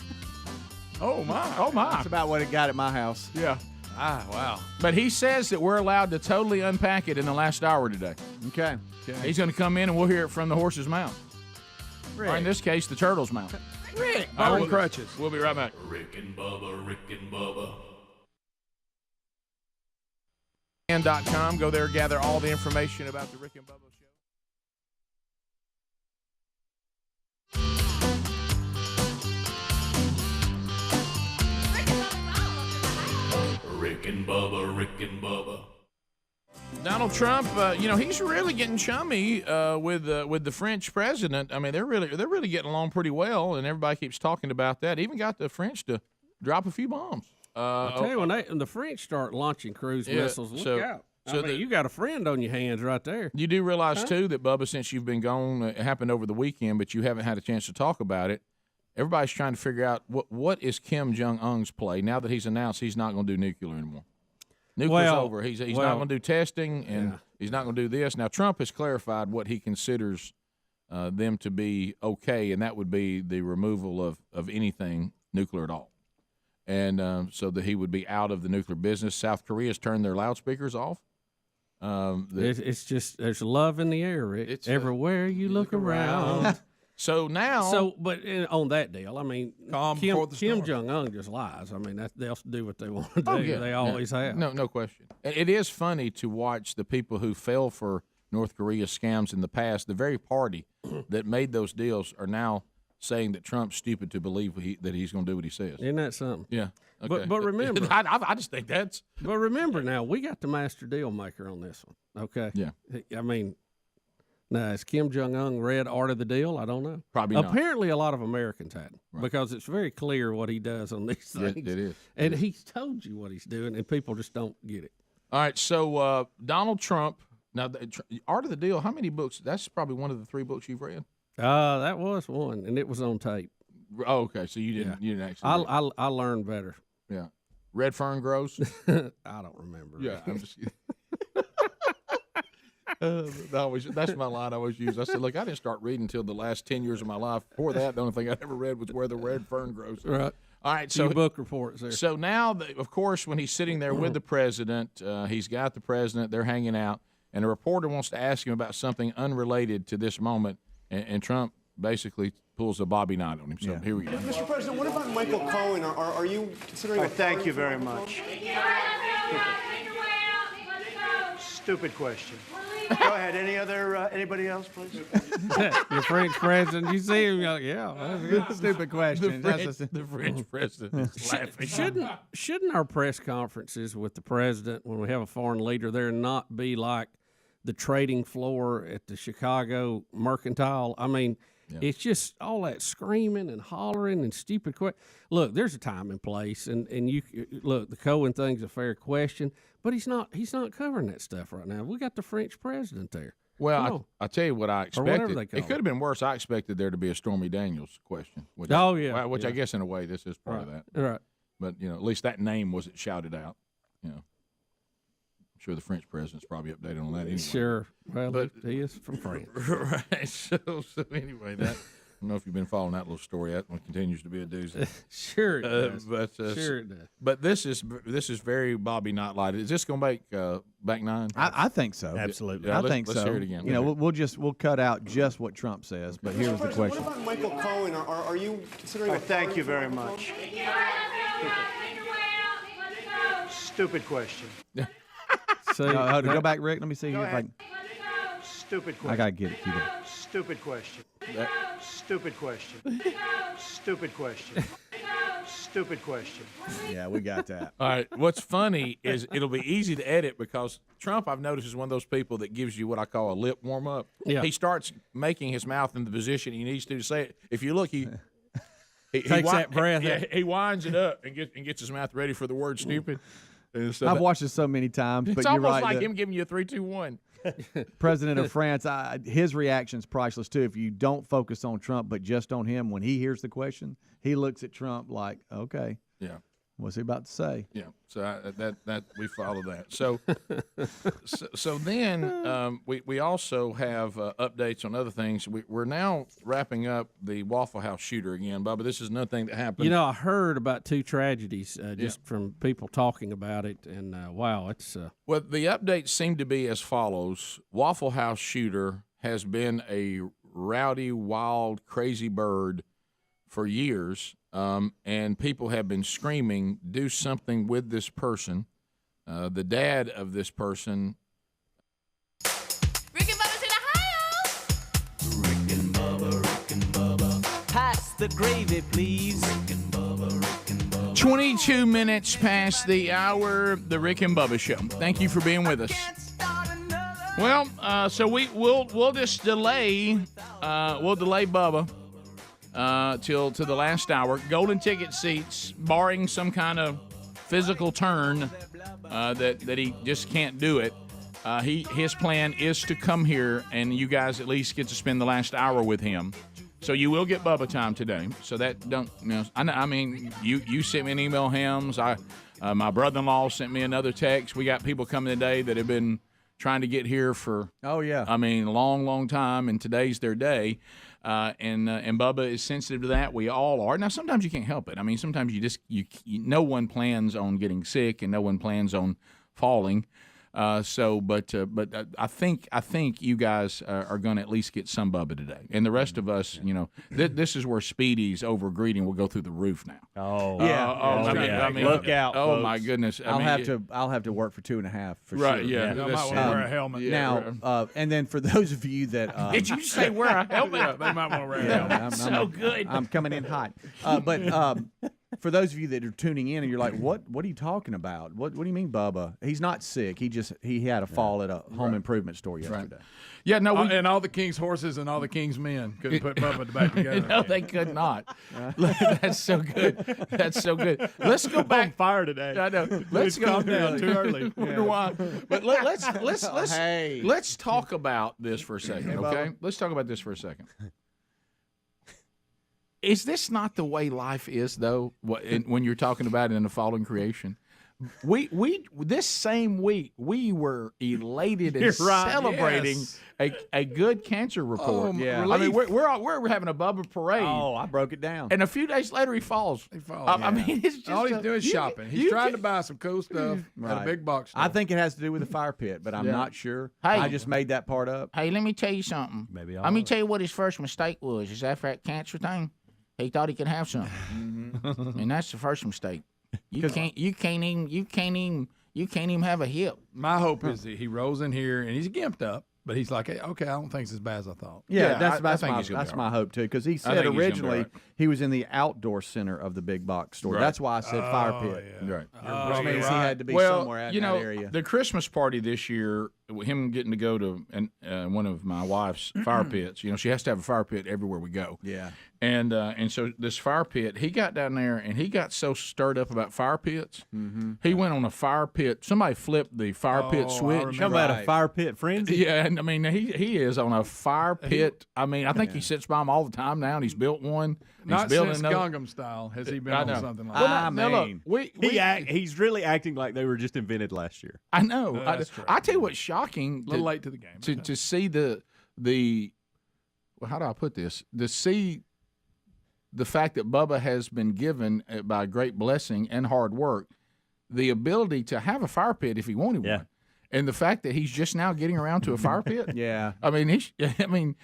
Oh, my. Oh my. That's about what it got at my house. Yeah. Ah, wow. But he says that we're allowed to totally unpack it in the last hour today. Okay. He's going to come in and we'll hear it from the horse's mouth. Or in this case, the turtle's mouth. Rick. Iron crutches. We'll be right back. Rick and Bubba, Rick and Bubba. And.com. Go there, gather all the information about the Rick and Bubba show. Rick and Bubba, Rick and Bubba. Donald Trump, he's really getting chummy with the French president. I mean, they're really getting along pretty well, and everybody keeps talking about that. Even got the French to drop a few bombs. I tell you, when the French start launching cruise missiles, look out. You got a friend on your hands right there. You do realize, too, that, Bubba, since you've been gone, it happened over the weekend, but you haven't had a chance to talk about it. Everybody's trying to figure out what is Kim Jong-un's play now that he's announced he's not going to do nuclear anymore. Nuclear's over. He's not going to do testing, and he's not going to do this. Now, Trump has clarified what he considers them to be okay, and that would be the removal of anything nuclear at all. and so that he would be out of the nuclear business. South Korea's turned their loudspeakers off. It's just there's love in the air, Rick. It's everywhere you look around. So now, but on that deal, I mean, Kim Jong Un just lies. I mean, they'll do what they want to do. Oh, yeah, they always have. No question. It is funny to watch the people who fell for North Korea scams in the past. The very party that made those deals are now saying that Trump's stupid to believe that he's going to do what he says. Isn't that something? Yeah. Okay. But remember, I just think that's. But remember now, we got the master deal maker on this one. Okay. Yeah. I mean, now has Kim Jong Un read Art of the Deal? I don't know. Probably not. Apparently, a lot of Americans had, because it's very clear what he does on these things. It is, and he's told you what he's doing, and people just don't get it. All right. So Donald Trump. Now, Art of the Deal. How many books? That's probably one of the 3 books you've read. That was one, and it was on tape. Oh, okay. So you didn't. You didn't actually. I learned better. Yeah. Red fern grows. I don't remember. Yeah, I'm just. That's my line I always use. I said, look, I didn't start reading until the last 10 years of my life. Before that, the only thing I ever read was Where the Red Fern Grows. Right. All right. So book reports there. So now, of course, when he's sitting there with the president, he's got the president. They're hanging out, and a reporter wants to ask him about something unrelated to this moment, and Trump basically pulls a Bobby Knight on him. So here we go. Mr. President, what about Michael Cohen? Are you considering? Thank you very much. Stupid question. Go ahead. Anybody else, please? The French president. You see him? You're like, yeah, that's a good. Stupid question. The French president is laughing. Shouldn't our press conferences with the president, when we have a foreign leader there, not be like the trading floor at the Chicago Mercantile? I mean, it's just all that screaming and hollering and stupid questions. Look, there's a time and place, and you look. The Cohen thing's a fair question, but he's not covering that stuff right now. We got the French president there. Well, I tell you what I expected. It could have been worse. I expected there to be a Stormy Daniels question. Which I guess in a way this is part of that. Right. But at least that name wasn't shouted out. I'm sure the French president's probably updated on that anyway. Sure. Well, but he is from France. Right. So anyway, that I don't know if you've been following that little story. That one continues to be a doozy. Sure it does. Sure it does. But this is very Bobby Knight light. Is this going to make back 9? I think so. Absolutely. I think so. Let's hear it again. We'll cut out just what Trump says. But here's the question. What about Michael Cohen? Are you considering? Thank you very much. Stupid question. Go back, Rick. Let me see. Stupid question. I gotta get it. Stupid question. Stupid question. Stupid question. Stupid question. Yeah, we got that. All right. What's funny is it'll be easy to edit because Trump, I've noticed, is one of those people that gives you what I call a lip warm up. Yeah. He starts making his mouth in the position he needs to say it. If you look, he takes that breath. Yeah, he winds it up and gets his mouth ready for the word stupid. So I've watched it so many times, but it's you're almost right. like him giving you a 3, 2, 1. President of France, his reaction's priceless too. If you don't focus on Trump but just on him, when he hears the question, he looks at Trump like, "Okay, yeah, what's he about to say?" Yeah, so that we follow that. So then we also have updates on other things. We're now wrapping up the Waffle House shooter again, Bubba. This is another thing that happened. I heard about 2 tragedies just from people talking about it, and wow, it's. Well, the updates seem to be as follows: Waffle House shooter has been a rowdy, wild, crazy bird for years. And people have been screaming, do something with this person. The dad of this person. Rick and Bubba's in Ohio. Rick and Bubba. Pass the gravy, please. Rick and Bubba. 22 minutes past the hour, the Rick and Bubba Show. Thank you for being with us. Well, so we'll just delay. We'll delay Bubba till to the last hour. Golden ticket seats, barring some kind of physical turn that he just can't do it. His plan is to come here, and you guys at least get to spend the last hour with him. So you will get Bubba time today. So that I mean, you sent me an email, Hams. My brother-in-law sent me another text. We got people coming today that have been trying to get here for a long time, and today's their day. And Bubba is sensitive to that. We all are. Now, sometimes you can't help it. I mean, sometimes no one plans on getting sick, and no one plans on falling. But I think you guys are going to at least get some Bubba today, and the rest of us, this is where Speedy's over greeting will go through the roof now. I mean, look out! Oh folks. my goodness! I'll have to work for 2.5 for right, sure. Yeah, I might want to wear a helmet. Now, and then for those of you that did you say wear a helmet? Yeah, they might want to wear a helmet. So good. I'm coming in hot, for those of you that are tuning in and you're like, what are you talking about? What do you mean, Bubba? He's not sick. He had a fall at a home improvement store yesterday. Yeah, no, and all the king's horses and all the king's men couldn't put Bubba back together. No, they could not. That's so good. That's so good. Let's go back. On fire today. I know. Let's go calm down too early. Wonder why. But let's talk about this for a second, okay? Let's talk about this for a second. Is this not the way life is, though? When you're talking about it in the fallen creation, we this same week we were elated and celebrating a good cancer report. Yeah, I mean we're having a Bubba parade. Oh, I broke it down. And a few days later he falls. I mean, it's just all he's doing is shopping. He's trying to buy some cool stuff at a big box store. I think it has to do with the fire pit, but I'm not sure. Hey. I just made that part up. Hey, let me tell you something. Let me tell you what his first mistake was. Is after that cancer thing, he thought he could have something, and that's the first mistake. You can't even have a hip. My hope is that he rolls in here and he's gimped up, but he's like, hey, okay, I don't think it's as bad as I thought. Yeah, I that's think my hope too. Because he said originally he was in the outdoor center of the big box store. Right. That's why I said fire pit. Yeah. Right. Which means he had to be somewhere out in that area. The Christmas party this year, him getting to go to one of my wife's fire pits. She has to have a fire pit everywhere we go. Yeah. And so this fire pit, he got down there and he got so stirred up about fire pits. Mm-hmm. He went on a fire pit. Somebody flipped the fire pit switch. How about a fire pit frenzy? Yeah, and I mean he is on a fire pit. I mean, I think he sits by them all the time now, and he's built one. Not since Gangnam Style has he been on something like that. Look, he's really acting like they were just invented last year. I know. That's true. I tell you what's shocking. A little late to the game. To see the how do I put this? To see the fact that Bubba has been given by great blessing and hard work the ability to have a fire pit if he wanted one. And the fact that he's just now getting around to a fire pit. Yeah. I mean,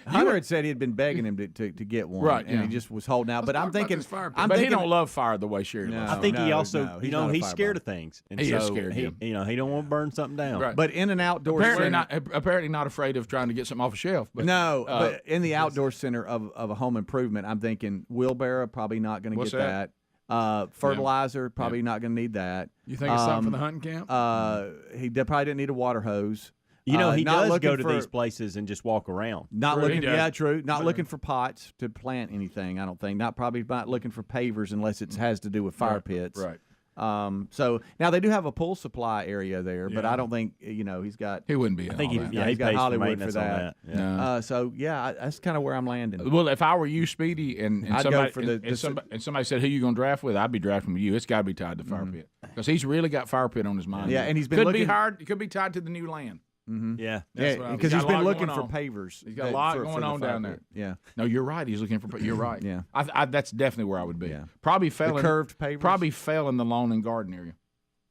Hunter had said he had been begging him to get one. Right, and he just was holding out. But I'm thinking, but he don't love fire the way Sherry does. I think he also, he's scared of things. And he so is scared. He don't want to burn something down. Right. But in an outdoor apparently not afraid of trying to get something off a shelf. But, but in the outdoor center of a home improvement, I'm thinking wheelbarrow, probably not going to get that. Fertilizer, probably not going to need that. You think it's something for the hunting camp? He probably didn't need a water hose. He does go to these places and just walk around. Not looking, true. Not looking for pots to plant anything. I don't think. Not looking for pavers unless it has to do with fire pits. Right. So now they do have a pool supply area there, but I don't think he's got. He wouldn't be. I think he's got Hollywood for that. Yeah. So that's kind of where I'm landing. Well, if I were you, Speedy, and I'd somebody go for and somebody said who you going to draft with, I'd be drafting with you. It's got to be tied to fire pit because he's really got fire pit on his mind. Yeah, and he's been could looking. Be hard. It could be tied to the new land. Mm-hmm. Yeah, because he's been looking for pavers. He's got a lot going on down there. Yeah. No, you're right. He's looking for. You're right. Yeah. That's definitely where I would be. Yeah. Probably fell the in curved pavers. Probably fell in the lawn and garden area.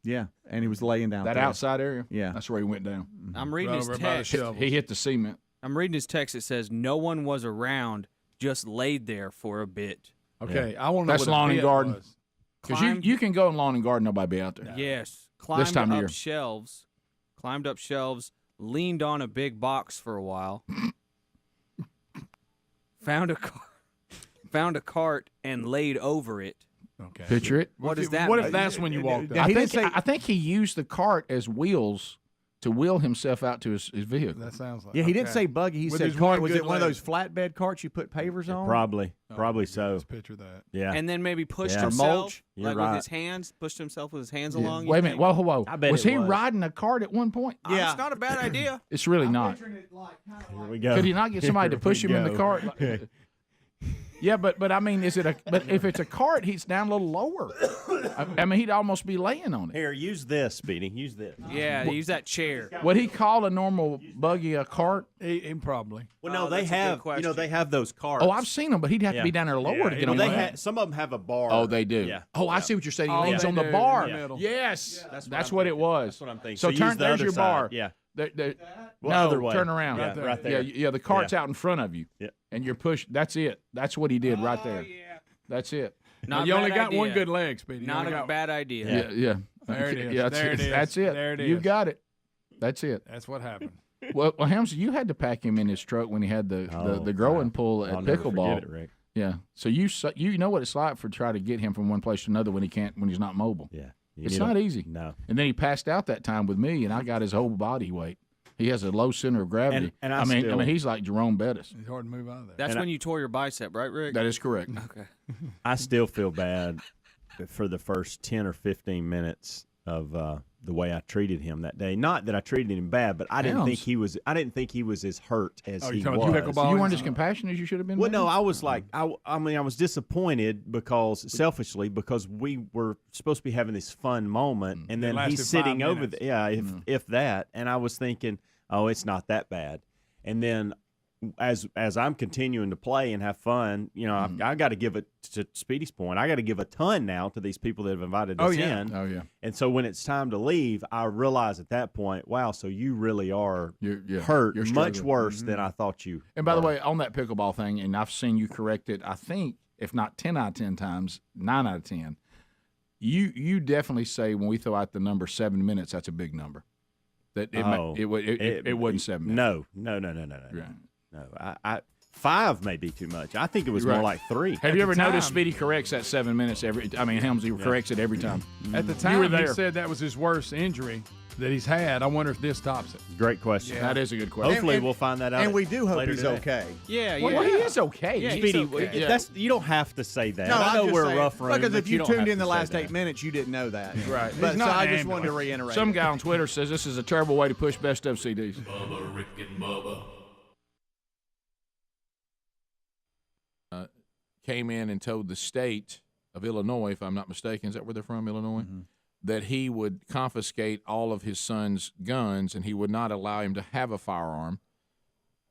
Yeah, and he was laying down that outside area. Yeah, that's where he went down. I'm reading his text. He hit the cement. I'm reading his text. It says no one was around, just laid there for a bit. Okay, I want to know that's lawn and garden. Because you can go in lawn and garden, nobody be out there. Yes, climbed up shelves, leaned on a big box for a while, found a cart and laid over it. Okay. Picture it. What does that What mean? if that's when you walked up? I think he used the cart as wheels to wheel himself out to his vehicle. That sounds like. Yeah, he didn't say buggy. He With said his cart. one Was good it one of leg. those flatbed carts you put pavers on? Probably so. Let's picture that. Yeah. And then maybe pushed Yeah. himself Mulch. You're like right. with his hands, pushed himself with his hands along. Wait a minute. Whoa. I bet Was it he was. riding a cart at one point? Yeah, it's not a bad idea. It's really not. Here we go. Could he not get somebody to push him in the Here we cart? go. Yeah, but I mean, but if it's a cart, he's down a little lower. I mean, he'd almost be laying on it. Here, use this, Speedy. Use this. Yeah, use that chair. Would he call a normal buggy a cart? He probably. Well, no, they have. They have those carts. Oh, I've seen them, but he'd have to be down there lower to get on. Some of them have a bar. Oh, they do. Yeah. Oh, I see what you're saying. He leans on the bar. Yes, that's what it was. That's what I'm thinking. So use there's your bar. Yeah. No, other way. turn around. Right there. Yeah, the cart's out in front of you. Yeah. And you're pushed. That's it. That's what he did right there. Yeah. That's it. Not you a only bad got idea. one good leg, Speedy. Not a bad idea. Yeah. There it is. Yeah, There it is. That's it. There it You is. got it. That's it. That's what happened. Well, Helmsley, you had to pack him in his truck when he had the growing pool at I'll never pickleball. forget it, Rick. Yeah. So you know what it's like for trying to get him from one place to another when he's not mobile. Yeah. It's not easy. No. And then he passed out that time with me, and I got his whole body weight. He has a low center of gravity. And I mean, he's like Jerome Bettis. It's hard to move out of there. That's when you tore your bicep, right, Rick? That is correct. Okay. I still feel bad for the first 10 or 15 minutes of the way I treated him that day. Not that I treated him bad, but I didn't think he was as hurt as he was. You weren't as compassionate as you should have been. Well, maybe? no, I was like, I was disappointed selfishly because we were supposed to be having this fun moment, and then he's sitting over there. Yeah, if that, and I was thinking, oh, it's not that bad, and then as I'm continuing to play and have fun, I got to give it to Speedy's point. I got to give a ton now to these people that have invited us in. Oh yeah. And so when it's time to leave, I realize at that point, wow, so you really are hurt, You're much struggling. worse than I thought you. And by the way, on that pickleball thing, and I've seen you correct it. I think if not 10 out of 10 times, 9 out of 10. You definitely say when we throw out the number 7 minutes, that's a big number. That it wasn't 7 minutes. No. Right. No, I 5 may be too much. I think it was more like 3. Have you ever noticed Speedy corrects that 7 minutes Helmsley corrects it every time. At the time, he said that was his worst injury that he's had. I wonder if this tops it. Great question. Yeah. That is a good question. Hopefully, we'll find that out. And we do hope he's today. okay. Yeah. Well, he is okay. Yeah, Speedy, he's okay. you don't have to say that. No, I know we're a rough room. Because if you don't tuned have in the to last say 8 minutes, you didn't know that. Right. But so I just wanted to reiterate. Some guy on Twitter says this is a terrible way to push best of CDs. Bubba, Rick and Bubba. Came in and told the state of Illinois, if I'm not mistaken, is that where they're from, Illinois? Mm-hmm. That he would confiscate all of his son's guns and he would not allow him to have a firearm,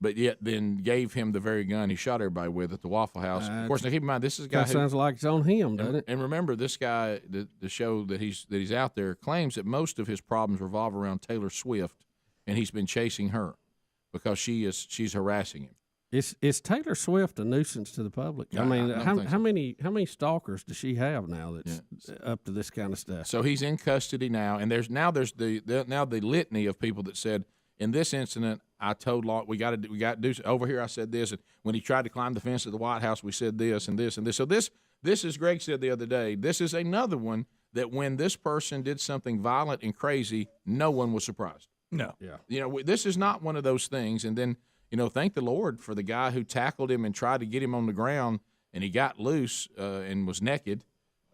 but yet then gave him the very gun he shot everybody with at the Waffle House. Of course, now keep in mind, this is a guy That sounds like it's on him, doesn't it? And remember, this guy, the show that he's out there, claims that most of his problems revolve around Taylor Swift, and he's been chasing her because she's harassing him. Is Taylor Swift a nuisance to the public? I mean, how many stalkers does she have now that's up to this kind of stuff? So he's in custody now, and there's the litany of people that said in this incident I told law we got to do over here. I said this, and when he tried to climb the fence at the White House, we said this and this and this. So this, as Greg said the other day, this is another one that when this person did something violent and crazy, no one was surprised. No, This is not one of those things, and then. Thank the Lord for the guy who tackled him and tried to get him on the ground, and he got loose and was naked.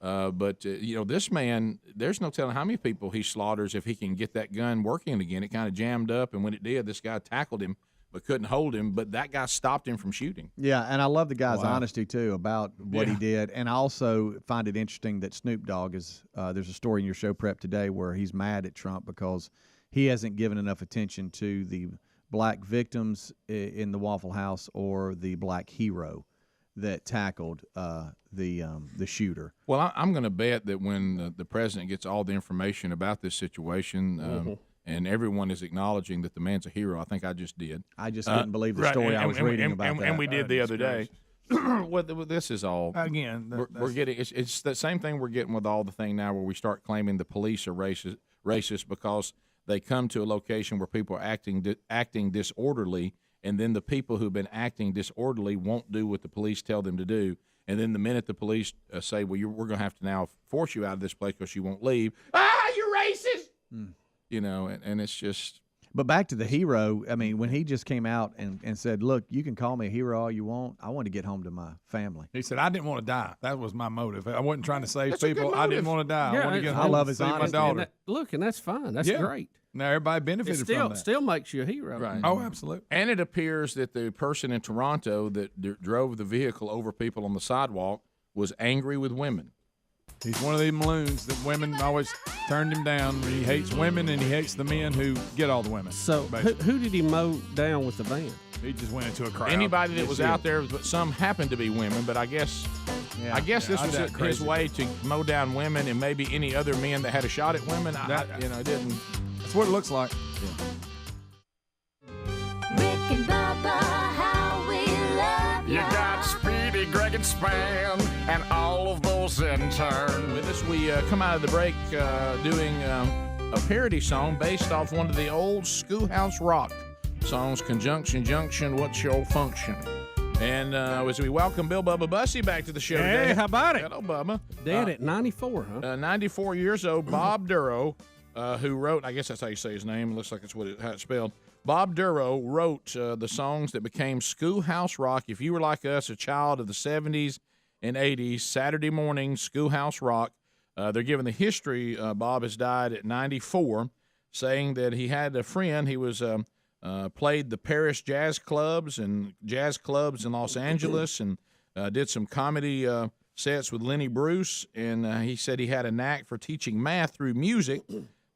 But this man, there's no telling how many people he slaughters if he can get that gun working again. It kind of jammed up, and when it did, this guy tackled him but couldn't hold him. But that guy stopped him from shooting. Yeah, and I love the guy's honesty, too, about what he did. And I also find it interesting that Snoop Dogg is there's a story in your show prep today where he's mad at Trump because he hasn't given enough attention to the black victims in the Waffle House or the black hero that tackled the shooter. Well, I'm going to bet that when the president gets all the information about this situation and everyone is acknowledging that the man's a hero, I think I just did. I just couldn't believe the story I was reading about that. And we did the other day. Well, this is all. Again, we're getting it's the same thing we're getting with all the thing now where we start claiming the police are racist because they come to a location where people are acting disorderly, and then the people who've been acting disorderly won't do what the police tell them to do. And then the minute the police say, well, we're going to have to now force you out of this place because you won't leave, you're racist! And it's just... But back to the hero, I mean, when he just came out and said, look, you can call me a hero all you want. I want to get home to my family. He said, I didn't want to die. That was my motive. I wasn't trying to save people. I didn't want to die. I want to get home love to his see my honesty. daughter. And that's fine. That's great. Now, everybody benefited from that. Still makes you a hero. Right. Oh, absolutely. And it appears that the person in Toronto that drove the vehicle over people on the sidewalk was angry with women. He's one of them loons that women always turned him down. He hates women, and he hates the men who get all the women. So who did he mow down with the van? He just went into a crowd. Anybody that was out there, but some happened to be women. But I guess this was his way to mow down women and maybe any other men that had a shot at women. It didn't. That's what it looks like. Rick and Bubba, how we love You got Speedy, Greg, and Span, and all of those in turn. With us, we come out of the break doing a parody song based off one of the old Schoolhouse Rock songs, Conjunction Junction, What's Your Function? And as we welcome Bill Bubba Bussey back to the show today. Hey, how about it? Hello, Bubba. Dead at 94, huh? 94 years old, Bob Duro, who wrote, I guess that's how you say his name. It looks like it's how it's spelled. Bob Duro wrote the songs that became Schoolhouse Rock. If you were like us, a child of the 70s and 80s, Saturday morning, Schoolhouse Rock. They're giving the history. Bob has died at 94, saying that he had a friend. He was played the Paris jazz clubs in Los Angeles and did some comedy sets with Lenny Bruce. And he said he had a knack for teaching math through music.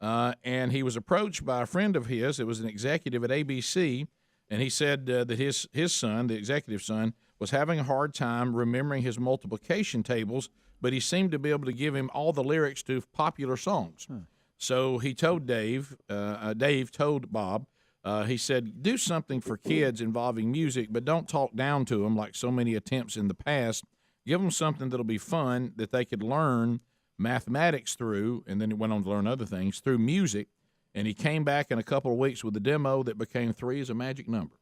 And he was approached by a friend of his. It was an executive at ABC, and he said that his son, the executive son, was having a hard time remembering his multiplication tables, but he seemed to be able to give him all the lyrics to popular songs. So he told Dave told Bob, he said, do something for kids involving music, but don't talk down to them like so many attempts in the past. Give them something that'll be fun that they could learn mathematics through, and then he went on to learn other things through music. And he came back in a couple of weeks with a demo that became 3 is a magic number.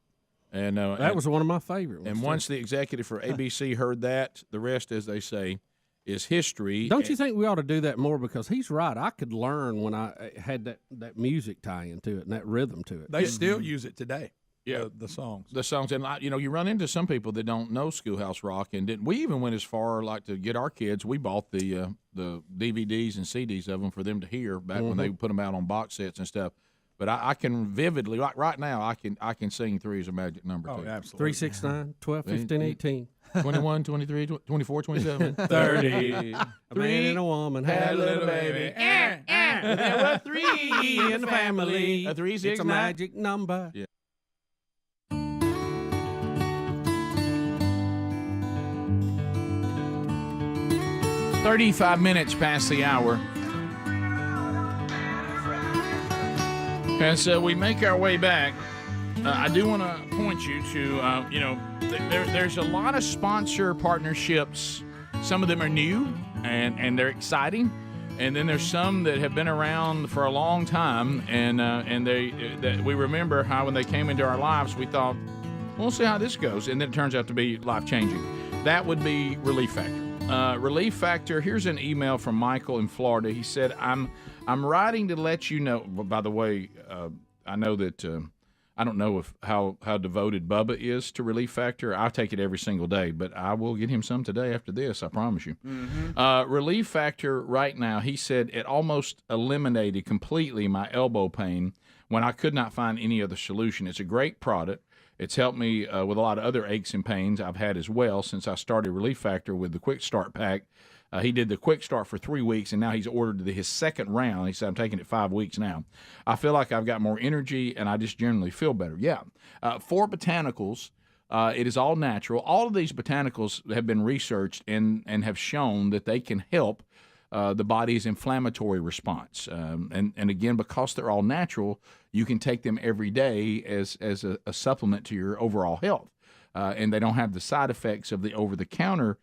And that was one of my favorite ones. And once the executive for ABC heard that, the rest, as they say, is history. Don't you think we ought to do that more? Because he's right. I could learn when I had that music tie into it and that rhythm to it. They still use it today. Yeah, the songs. The songs, and you run into some people that don't know Schoolhouse Rock, and didn't. We even went as far like to get our kids. We bought the DVDs and CDs of them for them to hear back when they put them out on box sets and stuff. But I can vividly, like right now, I can sing 3 is a magic number. Oh, too. absolutely. 3, 6, 9, 12, 15, 18. 21, 23, 24, 27, 30. A man and a woman had a little baby. There were 3 in the family. A 3, 6, it's a 9. magic number. Yeah. 35 minutes past the hour. And so we make our way back. I do want to point you to, there's a lot of sponsor partnerships. Some of them are new and they're exciting. And then there's some that have been around for a long time. And we remember how when they came into our lives, we thought, we'll see how this goes. And then it turns out to be life-changing. That would be Relief Factor. Relief Factor, here's an email from Michael in Florida. He said, I'm writing to let you know, by the way, I know that, I don't know how devoted Bubba is to Relief Factor. I take it every single day, but I will get him some today after this, I promise you. Relief Factor right now, he said, it almost eliminated completely my elbow pain when I could not find any other solution. It's a great product. It's helped me with a lot of other aches and pains I've had as well since I started Relief Factor with the Quick Start Pack. He did the Quick Start for 3 weeks, and now he's ordered his second round. He said, I'm taking it 5 weeks now. I feel like I've got more energy, and I just generally feel better. Yeah. 4 botanicals. It is all natural. All of these botanicals have been researched and have shown that they can help the body's inflammatory response. And again, because they're all natural, you can take them every day as a supplement to your overall health. And they don't have the side effects of the over-the-counter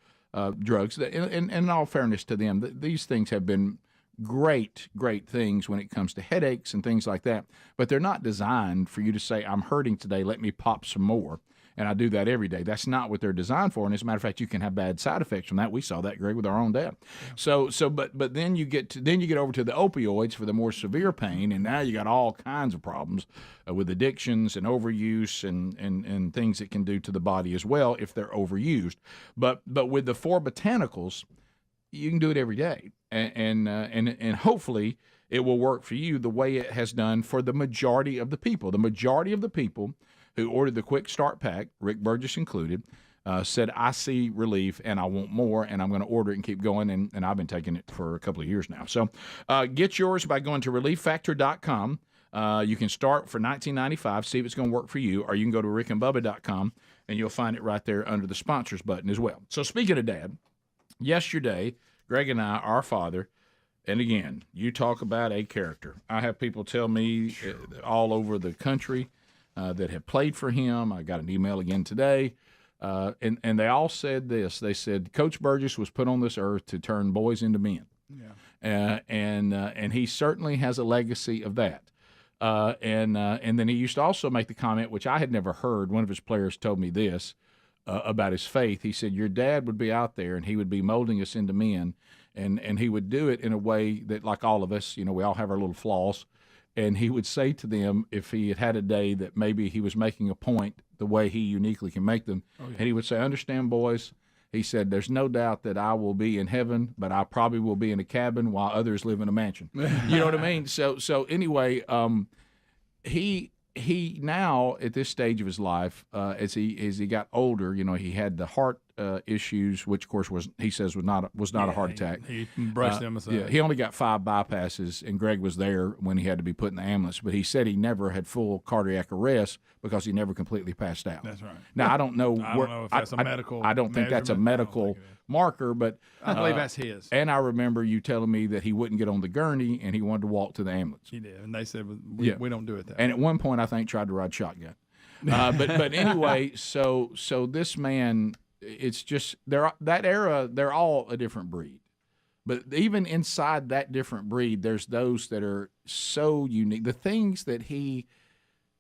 drugs. And in all fairness to them, these things have been great things when it comes to headaches and things like that, but they're not designed for you to say, I'm hurting today, let me pop some more. And I do that every day. That's not what they're designed for. And as a matter of fact, you can have bad side effects from that. We saw that, Greg, with our own dad. Yeah. But then you get over to the opioids for the more severe pain, and now you got all kinds of problems with addictions and overuse and things it can do to the body as well if they're overused. But with the 4 botanicals, you can do it every day, and hopefully it will work for you the way it has done for the majority of the people. The majority of the people who ordered the Quick Start Pack, Rick Burgess included, said, I see relief and I want more, and I'm going to order it and keep going, and I've been taking it for a couple of years now. So get yours by going to ReliefFactor.com. You can start for $19.95, see if it's going to work for you, or you can go to RickandBubba.com, and you'll find it right there under the sponsors button as well. So speaking of Dad, yesterday, Greg and I, our father, and again, you talk about a character. I have people tell me all over the country that have played for him. I got an email again today, and they all said this. They said, Coach Burgess was put on this earth to turn boys into men. Yeah. And he certainly has a legacy of that. And then he used to also make the comment, which I had never heard. One of his players told me this about his faith. He said, your dad would be out there and he would be molding us into men, and he would do it in a way that, like all of us, we all have our little flaws. And he would say to them, if he had a day that maybe he was making a point the way he uniquely can make them, and he would say, understand, boys, he said, there's no doubt that I will be in heaven, but I probably will be in a cabin while others live in a mansion. You know what I mean? So anyway, he now at this stage of his life, as he got older, he had the heart issues, which of course he says was not a heart attack. He brushed them aside. Yeah, he only got 5 bypasses, and Greg was there when he had to be put in the ambulance. But he said he never had full cardiac arrest because he never completely passed out. That's right. Now I don't know. I don't know if that's a medical. I don't think that's a medical marker, but I believe that's his. And I remember you telling me that he wouldn't get on the gurney and he wanted to walk to the ambulance. He did, and they said we don't do it that way. And at one point, I think tried to ride shotgun. But anyway, so this man, it's just that era. They're all a different breed. But even inside that different breed, there's those that are so unique. The things that he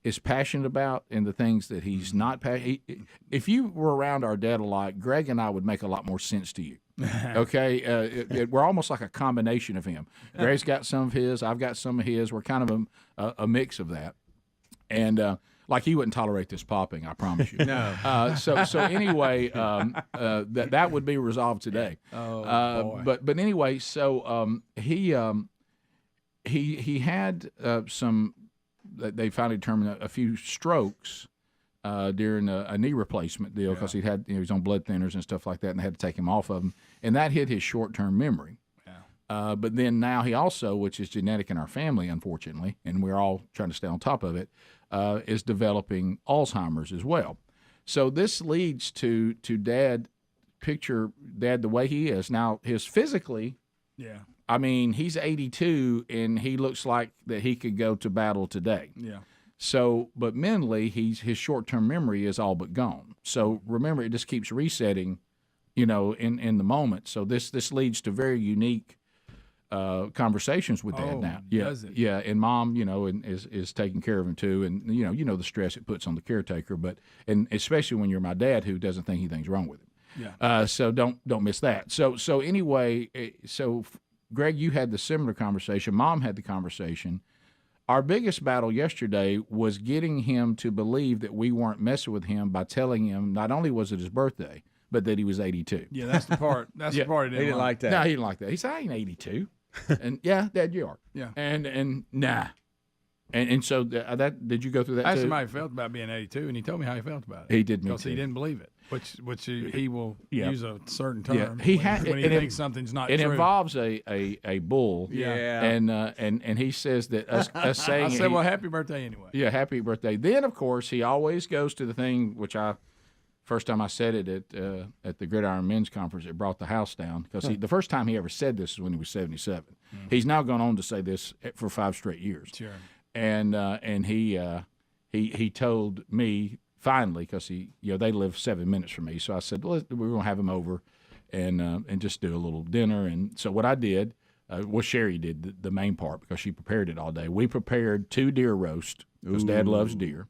is passionate about and the things that he's not passionate. If you were around our dad a lot, Greg and I would make a lot more sense to you. Okay, we're almost like a combination of him. Greg's got some of his, I've got some of his. We're kind of a mix of that, and like he wouldn't tolerate this popping, I promise you. No. So anyway, that would be resolved today. Oh, boy. But anyway, so he had some. They finally determined a few strokes during a knee replacement deal because he was on blood thinners and stuff like that, and they had to take him off of them, and that hit his short-term memory. Yeah. But then now he also, which is genetic in our family, unfortunately, and we're all trying to stay on top of it, is developing Alzheimer's as well. So this leads to Dad. Picture Dad the way he is now. His physically, I mean, he's 82 and he looks like that he could go to battle today. Yeah. So, but mentally, his short-term memory is all but gone. So remember, it just keeps resetting, in the moment. So this leads to very unique conversations with Dad now. Yeah, does it? Yeah, and Mom, is taking care of him too, and the stress it puts on the caretaker. And especially when you're my dad, who doesn't think anything's wrong with him. Yeah. So don't miss that. So anyway, Greg, you had the similar conversation. Mom had the conversation. Our biggest battle yesterday was getting him to believe that we weren't messing with him by telling him not only was it his birthday, but that he was 82. Yeah, that's the part. That's the part he didn't like that. No, he didn't like that. He said, I ain't 82. And yeah, Dad, you are. Yeah. And nah. And so that did you go through that I too? asked him how he felt about being 82, and he told me how he felt about it. He did me because too. he didn't believe it, which he will Yeah. use a certain term Yeah. He when he thinks something's not it true. It involves a bull. Yeah. And he says that us saying I said, well, happy birthday anyway. Yeah, happy birthday. Then of course he always goes to the thing which first time I said it at the Gridiron Men's Conference, it brought the house down because the first time he ever said this was when he was 77. He's now gone on to say this for 5 straight years. Sure. And he told me finally because they live 7 minutes from me, so I said, well, we're gonna have him over and just do a little dinner. And so what I did Well, Sherry did the main part because she prepared it all day. We prepared 2 deer roast because Dad loves deer,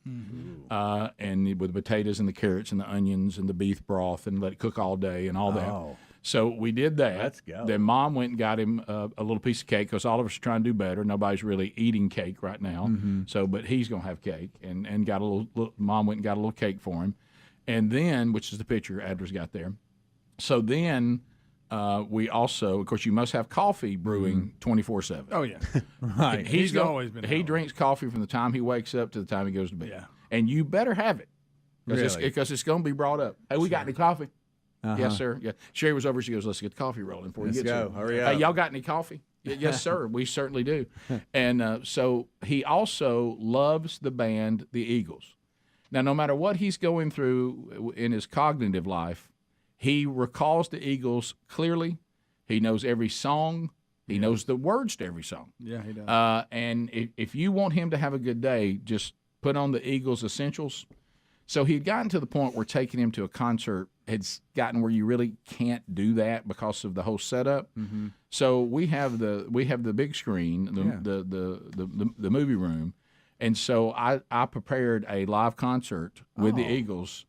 and with the potatoes and the carrots and the onions and the beef broth, and let it cook all day and all that. So we did that. Let's go. Then Mom went and got him a little piece of cake because all of us are trying to do better. Nobody's really eating cake right now. So, but he's going to have cake, and got a little. Mom went and got a little cake for him, and then, which is the picture Adler's got there. So then. We also, of course, you must have coffee brewing 24/7. Oh yeah, right. He's always been. He drinks coffee from the time he wakes up to the time he goes to bed. Yeah, and you better have it really, because it's going to be brought up. Hey, we got any coffee? Yes, sir. Yeah. Sherry was over. She goes, "Let's get the coffee rolling before you get go. here. Hurry up. Hey, y'all got any coffee?" Yes, sir. We certainly do. And so he also loves the band the Eagles. Now, no matter what he's going through in his cognitive life, he recalls the Eagles clearly. He knows every song. He knows the words to every song. Yeah, he does. And if you want him to have a good day, just put on the Eagles essentials. So he'd gotten to the point where taking him to a concert had gotten where you really can't do that because of the whole setup. So we have the big screen, the movie room, and so I prepared a live concert with the Eagles.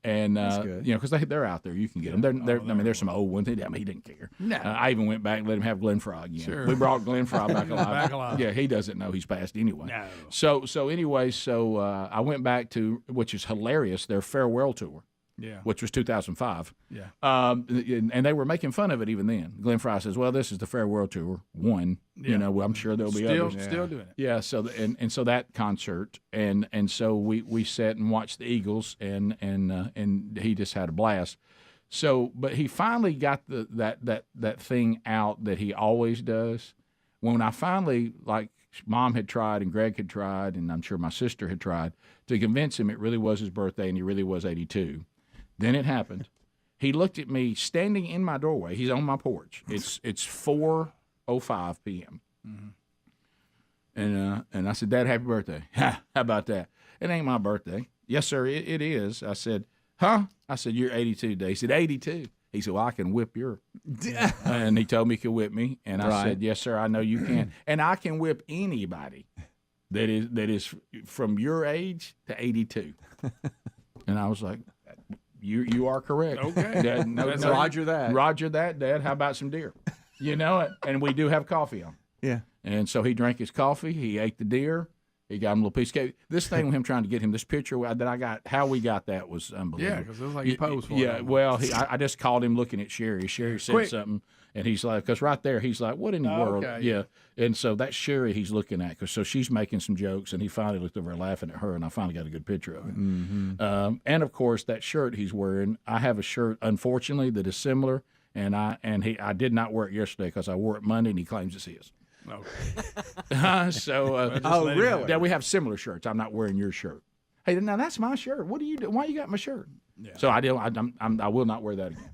And because they're out there, you can get them. There's some old ones. He didn't care. No. I even went back and let him have Glenn Fry again. Sure. We brought Glenn Fry back alive. Back alive. Yeah, he doesn't know he's passed anyway. No. So anyway, I went back to, which is hilarious, their farewell tour. Yeah. Which was 2005. Yeah. And they were making fun of it even then. Glenn Fry says, "Well, this is the farewell tour one. Yeah. I'm sure there'll be others." Still doing it. Yeah. So so that concert and so we sat and watched the Eagles and he just had a blast. So, but he finally got that thing out that he always does. When I finally, like Mom had tried and Greg had tried and I'm sure my sister had tried to convince him it really was his birthday and he really was 82. Then it happened. He looked at me standing in my doorway. He's on my porch. It's 4:05 p.m. And I said, "Dad, happy birthday." How about that? It ain't my birthday. Yes, sir, it is. I said, "Huh?" I said, "You're 82 today." He said, 82. He said, "Well, I can whip your." And he told me he could whip me. And I said, "Yes, sir, I know you can. And I can whip anybody that is from your age to 82. And I was like, You are correct. Okay. Dad, Roger that. Roger that, Dad. How about some deer? You know it. And we do have coffee on. Yeah. And so he drank his coffee. He ate the deer. He got him a little piece of cake. This thing with him trying to get him this picture that I got, how we got that was unbelievable. Yeah, because it was like you posed for Yeah, it. well, I just called him looking at Sherry. Sherry said Quick. something, and he's like, because right there, he's like, what in the world? Okay. Yeah. And so that's Sherry he's looking at, because so she's making some jokes, and he finally looked over laughing at her, and I finally got a good picture of it. And, of course, that shirt he's wearing, I have a shirt, unfortunately, that is similar, and I did not wear it yesterday because I wore it Monday, and he claims it's his. Oh, really? Yeah, we have similar shirts. I'm not wearing your shirt. Hey, now that's my shirt. What do you do? Why you got my shirt? Yeah. So I will not wear that again.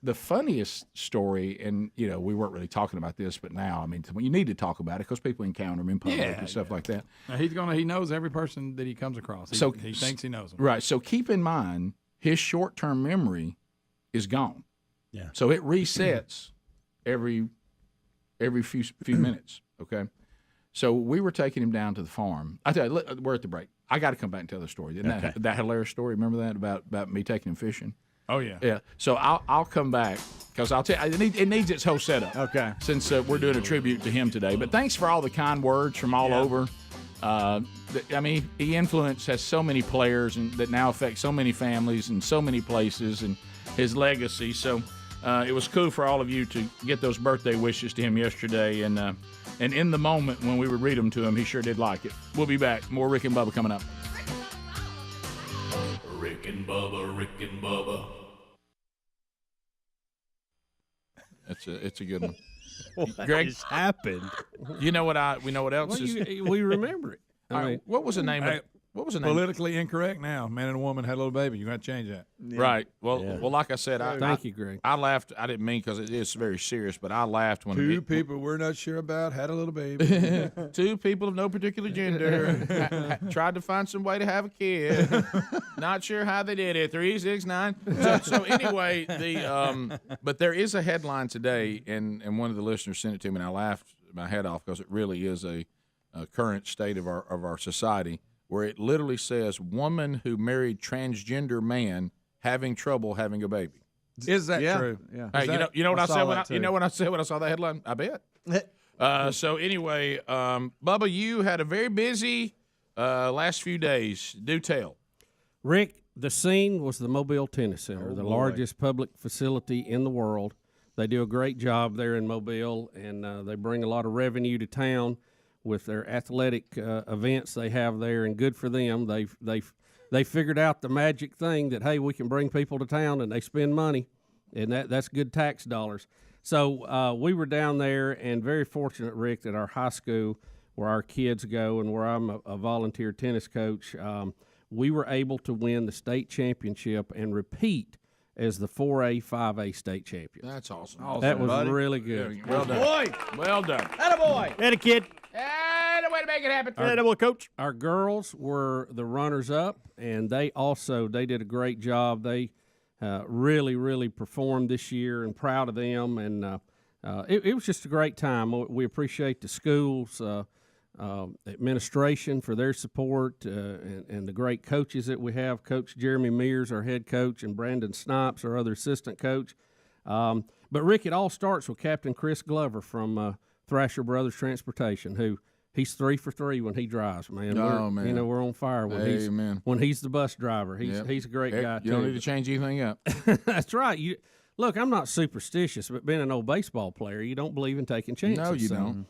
The funniest story, and we weren't really talking about this, but now I mean you need to talk about it because people encounter him in public and stuff like that. Now he knows every person that he comes across. He thinks he knows them. Right. So keep in mind his short-term memory is gone. Yeah. So it resets every few minutes. Okay. So we were taking him down to the farm. I tell you, we're at the break. I got to come back and tell the story. Isn't that hilarious story? Remember that about me taking him fishing? Oh yeah. Yeah. So I'll come back because I'll tell you it needs its whole setup. Okay. Since we're doing a tribute to him today, but thanks for all the kind words from all over. He has so many players and that now affect so many families and so many places and his legacy. So it was cool for all of you to get those birthday wishes to him yesterday. And in the moment when we would read them to him, he sure did like it. We'll be back. More Rick and Bubba coming up. Rick and Bubba, Rick and Bubba. It's a good one. What Greg, has happened? We know what else is. We remember it. What was the name of? What was the name? Politically incorrect now. Man and a woman had a little baby. You got to change that. Right. Well, like I said, Thank you, Greg. I laughed. I didn't mean because it is very serious, but I laughed when Two people we're not sure about had a little baby. two people of no particular gender tried to find some way to have a kid. Not sure how they did it. 3, 6, 9. So anyway, but there is a headline today, and one of the listeners sent it to me, and I laughed my head off because it really is a current state of our society, where it literally says woman who married transgender man having trouble having a baby. Is that true? Yeah. Hey, you know what I said when I said when I saw that headline? I bet. So anyway, Bubba, you had a very busy last few days. Do tell. Rick, the scene was the Mobile Tennis Center, the largest public facility in the world. They do a great job there in Mobile, and they bring a lot of revenue to town with their athletic events they have there, and good for them. They figured out the magic thing that, hey, we can bring people to town and they spend money, and that's good tax dollars. So we were down there, and very fortunate, Rick, that our high school, where our kids go and where I'm a volunteer tennis coach, we were able to win the state championship and repeat as the 4A, 5A state champions. That's awesome. That was buddy. really good. Yeah, well done. Boy. Well done. Attaboy. Had a kid. And a way to make it happen. Coach. Our girls were the runners-up, and they did a great job. They really performed this year, and proud of them. And it was just a great time. We appreciate the schools, administration for their support, and the great coaches that we have. Coach Jeremy Mears, our head coach, and Brandon Snipes, our other assistant coach. But, Rick, it all starts with Captain Chris Glover from Thrasher Brothers Transportation, who he's 3 for 3 when he drives, man. Man. We're on fire when he's the bus driver. He's a great guy, too. You don't need to change anything up. That's right. Look, I'm not superstitious, but being an old baseball player, you don't believe in taking chances. No, you don't.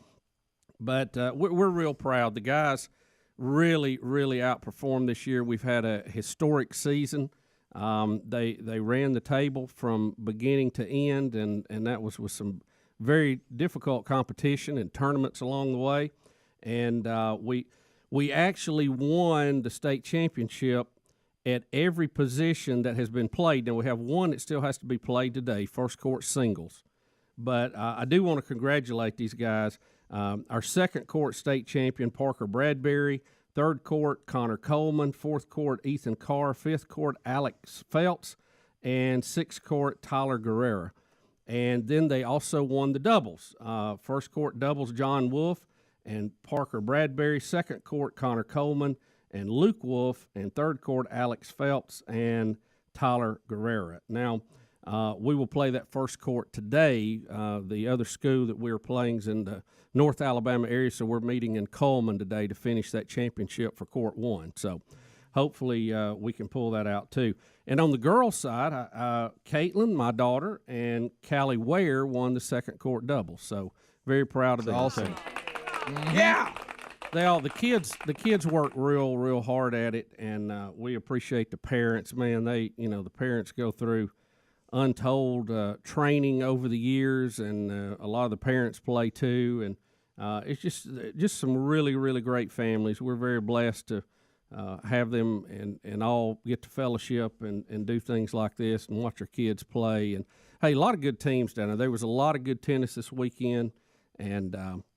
But we're real proud. The guys really outperformed this year. We've had a historic season. They ran the table from beginning to end, and that was with some very difficult competition and tournaments along the way. And we actually won the state championship at every position that has been played. Now, we have one that still has to be played today, first court singles. But I do want to congratulate these guys. Our second court state champion, Parker Bradbury. Third court, Connor Coleman. Fourth court, Ethan Carr. Fifth court, Alex Phelps. And sixth court, Tyler Guerrera. And then they also won the doubles. First court doubles, John Wolf and Parker Bradbury. Second court, Connor Coleman and Luke Wolf. And third court, Alex Phelps and Tyler Guerrera. Now, we will play that first court today. The other school that we're playing is in the North Alabama area, so we're meeting in Coleman today to finish that championship for court 1. So hopefully we can pull that out too. And on the girls' side, Caitlin, my daughter, and Callie Ware won the second court double. So very proud of them. Awesome. Yeah. The kids work real hard at it, and we appreciate the parents. Man, the parents go through untold training over the years, and a lot of the parents play too. And it's just some really great families. We're very blessed to have them and all get to fellowship and do things like this and watch our kids play. And hey, a lot of good teams down there. There was a lot of good tennis this weekend, and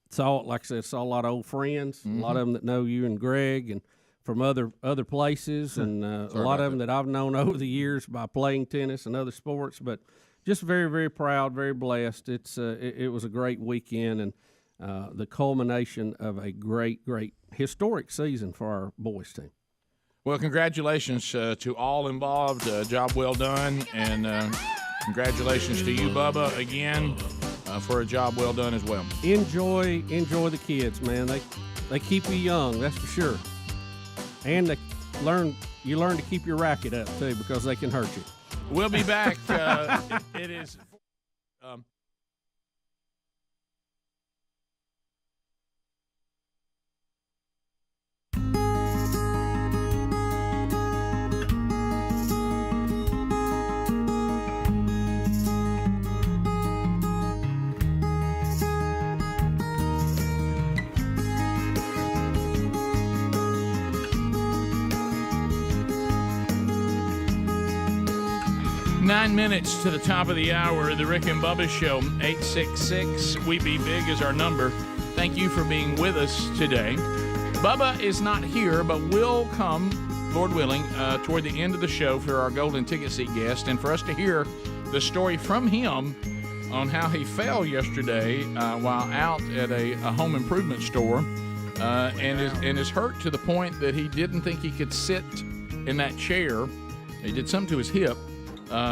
saw a lot of old friends, a lot of them that know you and Greg, and from other places, and a lot of them that I've known over the years by playing tennis and other sports. But just very proud, very blessed. It was a great weekend, and the culmination of a great historic season for our boys team. Well, congratulations to all involved. Job well done, and congratulations to you, Bubba, again for a job well done as well. Enjoy the kids, man. They keep you young, that's for sure. And you learn to keep your racket up too, because they can hurt you. We'll be back. It is. 9 minutes to the top of the hour, the Rick and Bubba Show. 866-WE-BE-BIG is our number. Thank you for being with us today. Bubba is not here, but will come, Lord willing, toward the end of the show for our golden ticket seat guest, and for us to hear the story from him on how he fell yesterday while out at a home improvement store and is hurt to the point that he didn't think he could sit in that chair. He did something to his hip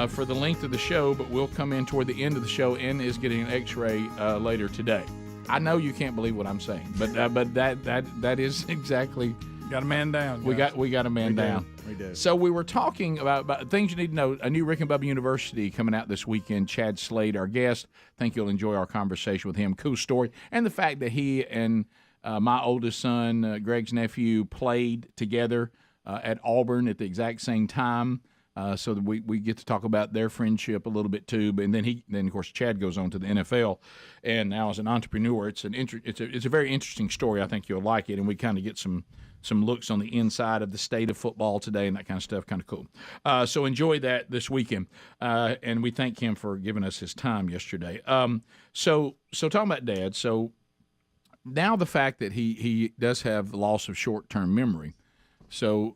for the length of the show, but will come in toward the end of the show and is getting an X-ray later today. I know you can't believe what I'm saying, but that is exactly. Got a man down. Guys. We got a man down. We do. So we were talking about things you need to know. A new Rick and Bubba University coming out this weekend. Chad Slade, our guest. Think you'll enjoy our conversation with him. Cool story, and the fact that he and my oldest son, Greg's nephew, played together at Auburn at the exact same time. So that we get to talk about their friendship a little bit too. And then of course Chad goes on to the NFL, and now as an entrepreneur, it's a very interesting story. I think you'll like it, and we kind of get some looks on the inside of the state of football today and that kind of stuff. Kind of cool. So enjoy that this weekend, and we thank him for giving us his time yesterday. So talking about Dad. So now the fact that he does have loss of short-term memory. So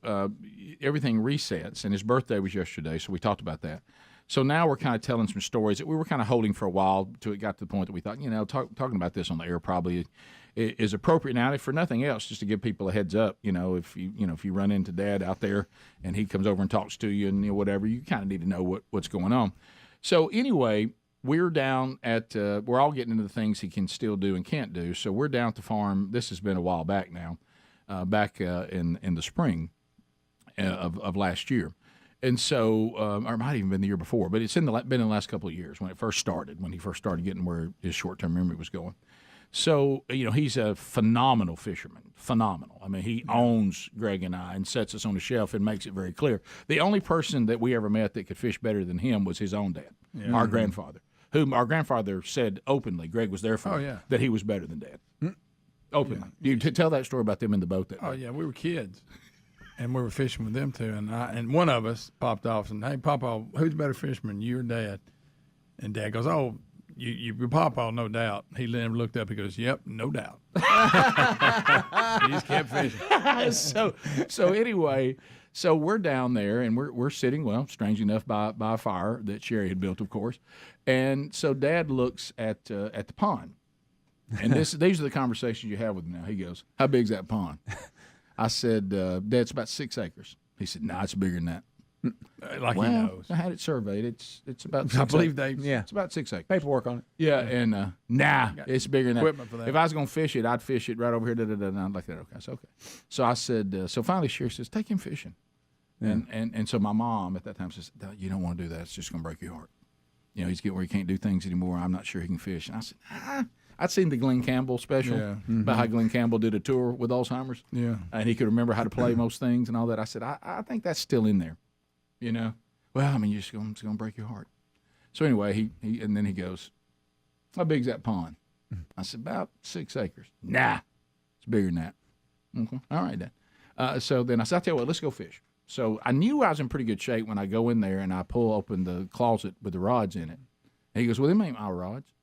everything resets, and his birthday was yesterday, so we talked about that. So now we're kind of telling some stories that we were kind of holding for a while till it got to the point that we thought, talking about this on the air probably is appropriate now, if for nothing else, just to give people a heads up. If you run into Dad out there and he comes over and talks to you and whatever, you kind of need to know what's going on. So anyway, we're down at we're all getting into the things he can still do and can't do. So we're down at the farm. This has been a while back now. Back in the spring of last year. And so, or it might have even been the year before, but it's been in the last couple of years when he first started getting where his short-term memory was going. So, he's a phenomenal fisherman, phenomenal. I mean, he owns Greg and I and sets us on the shelf and makes it very clear. The only person that we ever met that could fish better than him was his own dad, our grandfather, whom our grandfather said openly, Greg was there for, that he was better than Dad. Openly. You tell that story about them in the boat that day. Yeah, we were kids, and we were fishing with them too. And one of us popped off and, hey, Papa, who's a better fisherman, you or Dad? And Dad goes, oh, you Papa, no doubt. He then looked up. He goes, yep, no doubt. He just kept fishing. So anyway, so we're down there and we're sitting, well, strange enough, by a fire that Sherry had built, of course. And so Dad looks at the pond. And these are the conversations you have with him now. He goes, how big's that pond? I said, Dad, it's about 6 acres. He said, no, it's bigger than that. He knows. I had it surveyed. It's about 6 I believe acres. It's about 6 acres. Paperwork on it. Yeah, and it's bigger than that. Equipment for that. If I was going to fish it, I'd fish it right over here. And I'm like that. Okay, so okay. So I said, so finally Sherry says, take him fishing. Yeah. And so my mom at that time says, you don't want to do that. It's just going to break your heart. He's getting where he can't do things anymore. I'm not sure he can fish. And I said, I'd seen the Glenn Campbell special about how Glenn Campbell did a tour with Alzheimer's. Yeah. And he could remember how to play most things and all that. I said, I think that's still in there. Well, I mean, it's going to break your heart. So anyway, and then he goes, how big's that pond? I said, about 6 acres. Nah, it's bigger than that. Okay. All right, then. So then I said, I'll tell you what, let's go fish. So I knew I was in pretty good shape when I go in there and I pull open the closet with the rods in it. And he goes, well, them ain't my rods.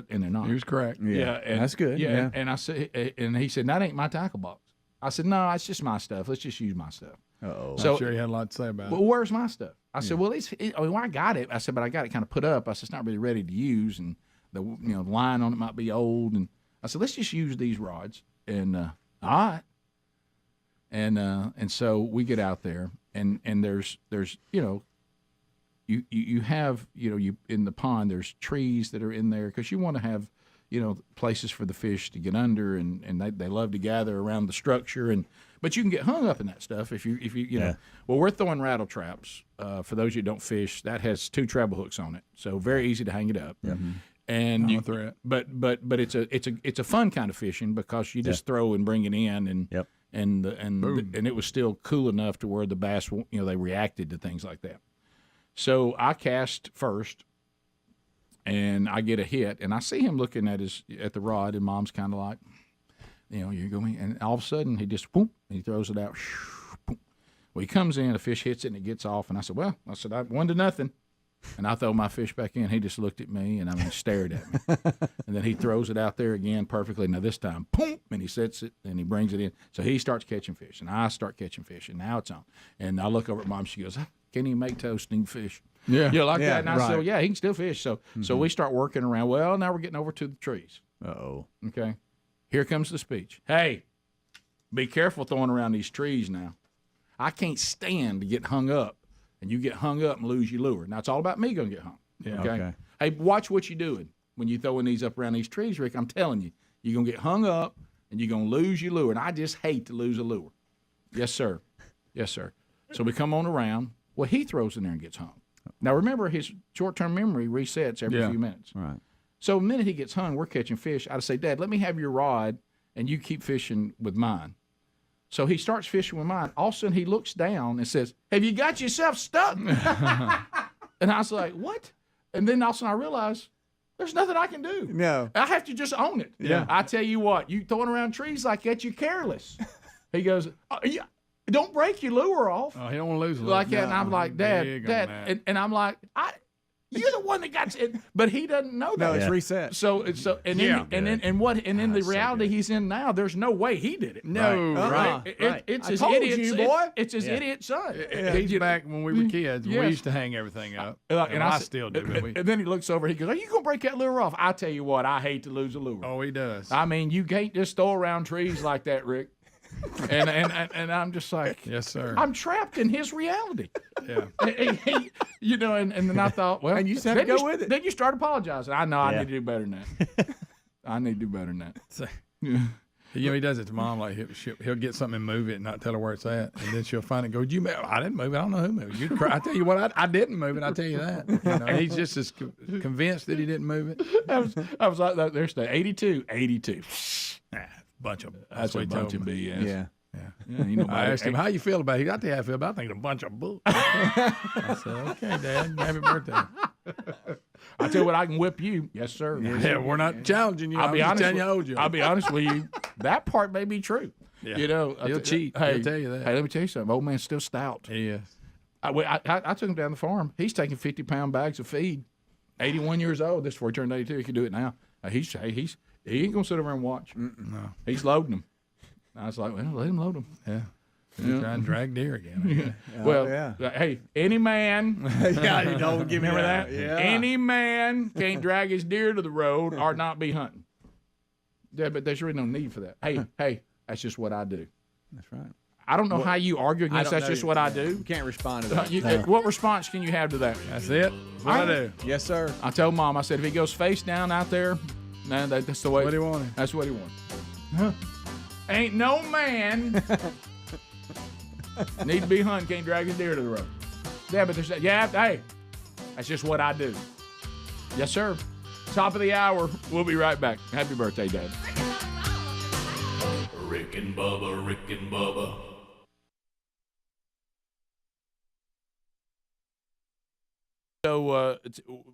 And they're not. He was correct. Yeah, and that's good. Yeah. And I said, and he said, that ain't my tackle box. I said, no, it's just my stuff. Let's just use my stuff. So I'm sure he had a lot to say about it. Well, where's my stuff? I said, well, I got it. I said, but I got it kind of put up. I said, it's not really ready to use, and the line on it might be old. And I said, let's just use these rods. And all right. And so we get out there, and there's you have you in the pond, there's trees that are in there because you want to have places for the fish to get under, and they love to gather around the structure, but you can get hung up in that stuff if you know. Well, we're throwing rattle traps. For those who don't fish, that has 2 treble hooks on it, so very easy to hang it up. Mm-hmm. And but it's a fun kind of fishing because you just throw and bring it in, and it was still cool enough to where the bass they reacted to things like that. So I cast first, and I get a hit, and I see him looking at the rod, and Mom's kind of like, you're going, and all of a sudden he just boom, and he throws it out. Boom. Well, he comes in, a fish hits it, and it gets off, and I said, 1-0. And I throw my fish back in. He just looked at me and stared at me. And then he throws it out there again perfectly. Now this time, boom, and he sets it and he brings it in. So he starts catching fish, and I start catching fish, and now it's on. And I look over at Mom. She goes, "Can he make toasting fish?" Yeah, like yeah, that. And I said, "Yeah, he can still fish." So we start working around. Well, now we're getting over to the trees. Okay, here comes the speech. Hey, be careful throwing around these trees now. I can't stand to get hung up. And you get hung up and lose your lure. Now, it's all about me going to get hung. Yeah. Okay? Hey, watch what you're doing when you're throwing these up around these trees, Rick. I'm telling you, you're going to get hung up and you're going to lose your lure. And I just hate to lose a lure. Yes, sir. Yes, sir. So we come on around. Well, he throws in there and gets hung. Now, remember, his short-term memory resets every few minutes. Right. So the minute he gets hung, we're catching fish. I'd say, Dad, let me have your rod, and you keep fishing with mine. So he starts fishing with mine. All of a sudden, he looks down and says, "Have you got yourself stuck?" And I was like, "What?" And then all of a sudden, I realized there's nothing I can do. No. I have to just own it. Yeah. I tell you what, you throwing around trees like that, you're careless. He goes, yeah, "Don't break your lure off." Oh, he don't want to lose a lure. Like that. And I'm like, Big on Dad. that. And I'm like, you're the one that got it, but he doesn't know that. No, it's reset. So and then the reality he's in now, there's no way he did it. No, right. It's I his told idiot, you, boy. It's his idiot son. He's back when we were kids. Yes. We used to hang everything up, And I said- still do. But And then he looks over. He goes, "Are you gonna break that lure off?" I tell you what, I hate to lose a lure. Oh, he does. I mean, you can't just throw around trees like that, Rick. And I'm just like, yes, sir. I'm trapped in his reality. Yeah. And then I thought, well, And you just have to go with it. Then you start apologizing. I know I need to do better than that. I need to do better than that. Yeah. He does it to Mom. Like he'll get something and move it and not tell her where it's at, and then she'll find it. And go, "You move? I didn't move it. I don't know who moved it." You cry. I tell you what, I didn't move it. I tell you that. He's just as convinced that he didn't move it. I was like, "There's the 82." Bunch of That's a bunch of BS. Yeah. Yeah, I asked him, "How you feel about it?" He got to how I feel about it. I think it's a bunch of bull. I said, "Okay, Dad, happy birthday." I tell you what, I can whip you. Yes, sir. Yeah, we're not challenging you. I'll be honest. Telling you how old you are. I'll be honest with you. That part may be true. Yeah. He'll cheat. Hey, He'll tell you that. Hey, let me tell you something. Old man's still stout. He is. I took him down the farm. He's taking 50-pound bags of feed. 81 years old. This before he turned 82. He can do it now. He ain't gonna sit over and watch. No. He's loading them. I was like, well, let him load them. Yeah. Try and drag deer again. Hey, any man. Yeah, you don't give me Remember that? Yeah. Any man can't drag his deer to the road or not be hunting. Yeah, but there's really no need for that. Hey, that's just what I do. That's right. I don't know how you argue I against don't that's know just you. what I Yeah. do. You can't respond to that. What response can you have to that? That's it. That's what I do. Yes, sir. I told Mom, I said, if he goes face down out there, no, that's the way. What he wanted. That's what he wanted. Huh? Ain't no man need to be hunting, can't drag his deer to the road. Yeah, but there's hey, that's just what I do. Yes, sir. Top of the hour. We'll be right back. Happy birthday, Dad. Rick and Bubba, Rick and Bubba. So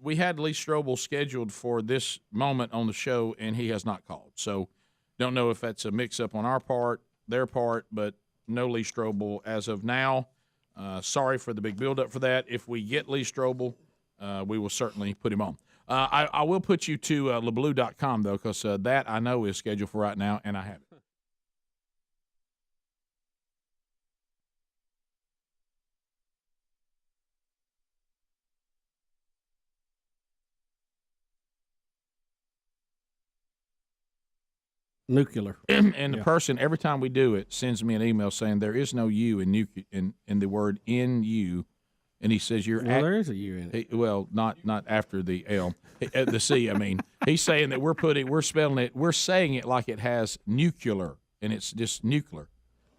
we had Lee Strobel scheduled for this moment on the show, and he has not called. So don't know if that's a mix-up on our part, their part, but no Lee Strobel as of now. Sorry for the big build-up for that. If we get Lee Strobel, we will certainly put him on. I will put you to LeBlue.com, though, because that I know is scheduled for right now, and I have it. Nuclear. And the person, every time we do it, sends me an email saying there is no U in the word in you. And he says you're there is a U in it. Well, not after the L, the C. I mean, he's saying that we're saying it like it has nuclear, and it's just nuclear.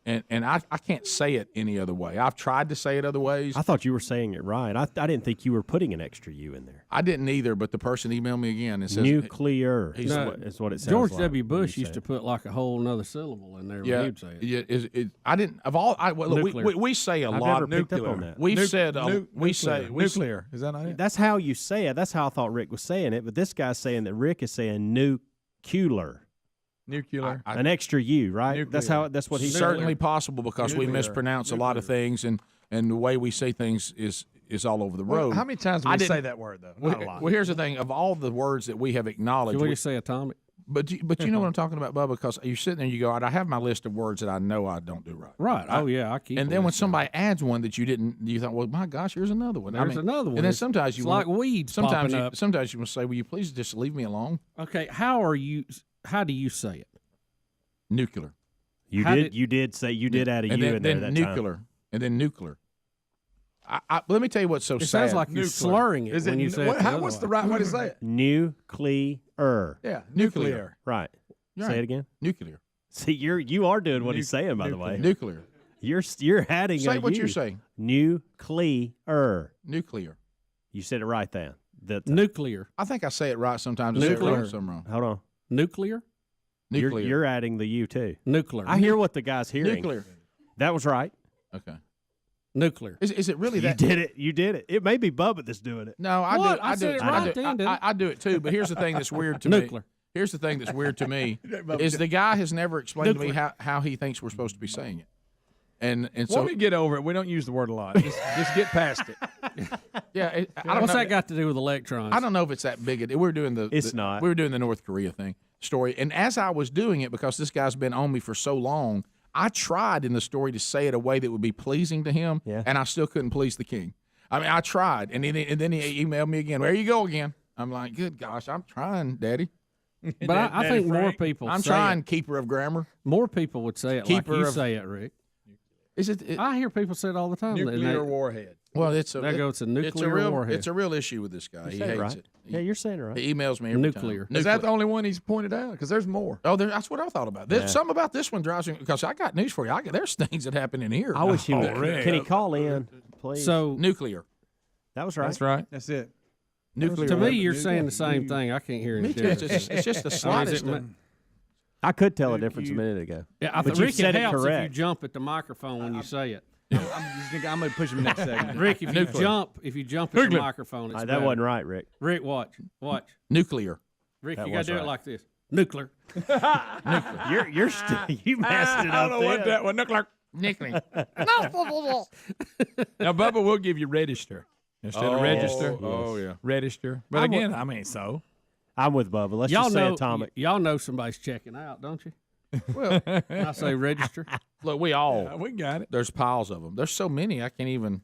And I can't say it any other way. I've tried to say it other ways. I thought you were saying it right. I didn't think you were putting an extra U in there. I didn't either, but the person emailed me again and says nuclear is what it sounds George like. W. Bush used to put like a whole another syllable in there when he'd say it. Yeah, I didn't of all. We say a I've lot. never picked up on that. We've said we say nuclear. Is that not it? That's how you say it. That's how I thought Rick was saying it. But this guy's saying that Rick is saying nuclear. Nuclear. An extra U, right? Nuclear. That's what he's certainly possible because we mispronounce a lot of things, and the way we say things is is all over the Well, road. how many times do we say that word, though? Not a lot. Well, here's the thing. Of all the words that we have acknowledged, Can we just say atomic? But you know what I'm talking about, Bubba? Because you're sitting there and you go, I have my list of words that I know I don't do right. Right. Oh, yeah, I keep And a then when list somebody adds one that you didn't, you thought, well, my gosh, here's another one. There's another one. And then It's- sometimes you it's want- like weeds Sometimes popping you, up. sometimes you must say, will you please just leave me alone? Okay, how do you say it? Nuclear. You How did add a and U then, in there then that nuclear. time. And then nuclear. Let me tell you what's so It sad. sounds like you're slurring it when you say it. What's the right way to say it? Nuclear. Yeah, nuclear. Right. You're Say right. it again. Nuclear. See, you are doing what he's saying, by the way. Nuclear. You're adding Say a what U. you're saying. Nuclear. Nuclear. You said it right then. Nuclear. I think I say it right sometimes. I say it Nuclear. wrong, some wrong. Hold on. Nuclear? Nuclear. You're adding the U too. Nuclear. I hear what the guy's hearing. Nuclear. That was right. Okay. Nuclear. Is it really You that? did it. You did it. It may be Bubba that's doing it. No, I What? do. I I do said it. it right then, didn't I do it too. But here's the thing that's weird to me. Nuclear. Here's the thing that's weird to me is the guy has never explained to me how he thinks we're supposed to be saying it. And so When we get over it, we don't use the word a lot. Just get past it. yeah, I don't What's know. that got to do with electrons? I don't know if it's that big. We're doing It's not. We were doing the North Korea story, and as I was doing it, because this guy's been on me for so long, I tried in the story to say it a way that would be pleasing to him, and I still couldn't please the king. I mean, I tried, and then he emailed me again. There you go again. I'm like, good gosh, I'm trying, Daddy. But I think more people I'm say trying, it. keeper of grammar. More people would say it Keeper like you of- say it, Rick. Is it? I hear people say it all the time. Nuclear warhead. Well, it's There goes a nuclear warhead. It's a real issue with this guy. He saying it hates right. it. Yeah, you're saying it right. He emails me every Nuclear. time. Is that the only one he's pointed out? Because there's more. Oh, that's what I thought about. Something about this one drives me, because I got news for you. There's things that happen in here. I wish he would. Rick. Can he call in, please? So Nuclear. that was right. That's right. That's it. Nuclear. to me, you're saying the same thing. I can't hear any Me too. It's difference. just, it's just the slightest. I could tell a difference a minute ago. Yeah, I But think you Rick, said it it helps if you correct. jump at the microphone when you say it. I'm going to push him next segment. Rick, if you jump at the microphone, it's that better. wasn't right, Rick. Rick, watch. Nuclear. Rick, That you got was to do right. it like this. Nuclear. You messed it up. I don't know what there. that one. Nuclear. Nuclear. Now, Bubba will give you register instead of register. Oh, yeah. Register. But I'm again, I mean, so. I'm with Bubba. Let's Y'all just say know, atomic. y'all know somebody's checking out, don't you? Well, I say register. look, we all. We got it. There's piles of them. There's so many, I can't even.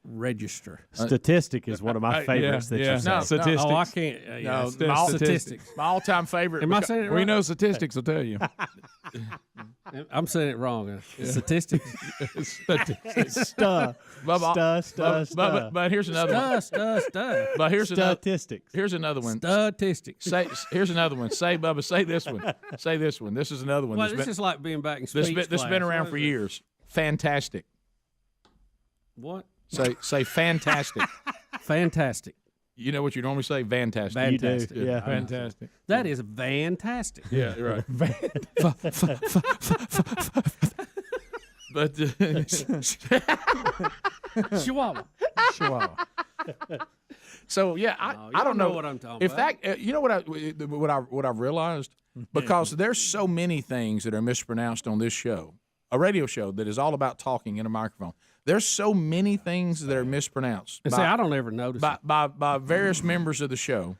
Register. Statistic is one of my favorites that you say. No, Statistics. Oh, I can't. No, statistics. My all-time favorite. Am I saying it right? We know statistics will tell you. I'm saying it wrong. Statistics. Stuh. But here's another one. Stuh. But here's another. Statistics. Here's another one. Statistics. Here's another one. Say, Bubba, say this one. Say this one. This is another one. Well, that's this been- is like being back in speech that's been class. around What for is it? years. Fantastic. What? Say fantastic. Fantastic. You know what you normally say? Fantastic. Fantastic. Yeah. Fantastic. That is fantastic. Yeah, right. But Chihuahua. Chihuahua. so yeah, I don't know what I'm talking if about. that you know what I've realized, because there's so many things that are mispronounced on this show, a radio show that is all about talking in a microphone. There's so many things that are mispronounced. And see, I don't ever notice it. by various members of the show,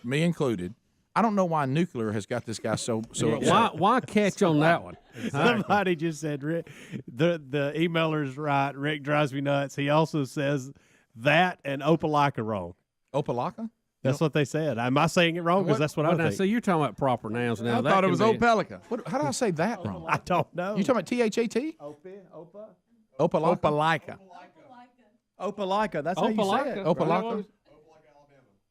me included. I don't know why nuclear has got this guy so upset. Why catch on that one? Somebody just said Rick. The emailer's right. Rick drives me nuts. He also says that and Opelika wrong. Opelika? That's what they said. Am I saying it wrong? Because that's what I now, think. so you're talking about proper nouns now. I that thought it can was be- Opelika. How did I say that wrong? I don't know. You talking about THAT? Opelika. Opelika. Opelika. That's how you say it. Opelika.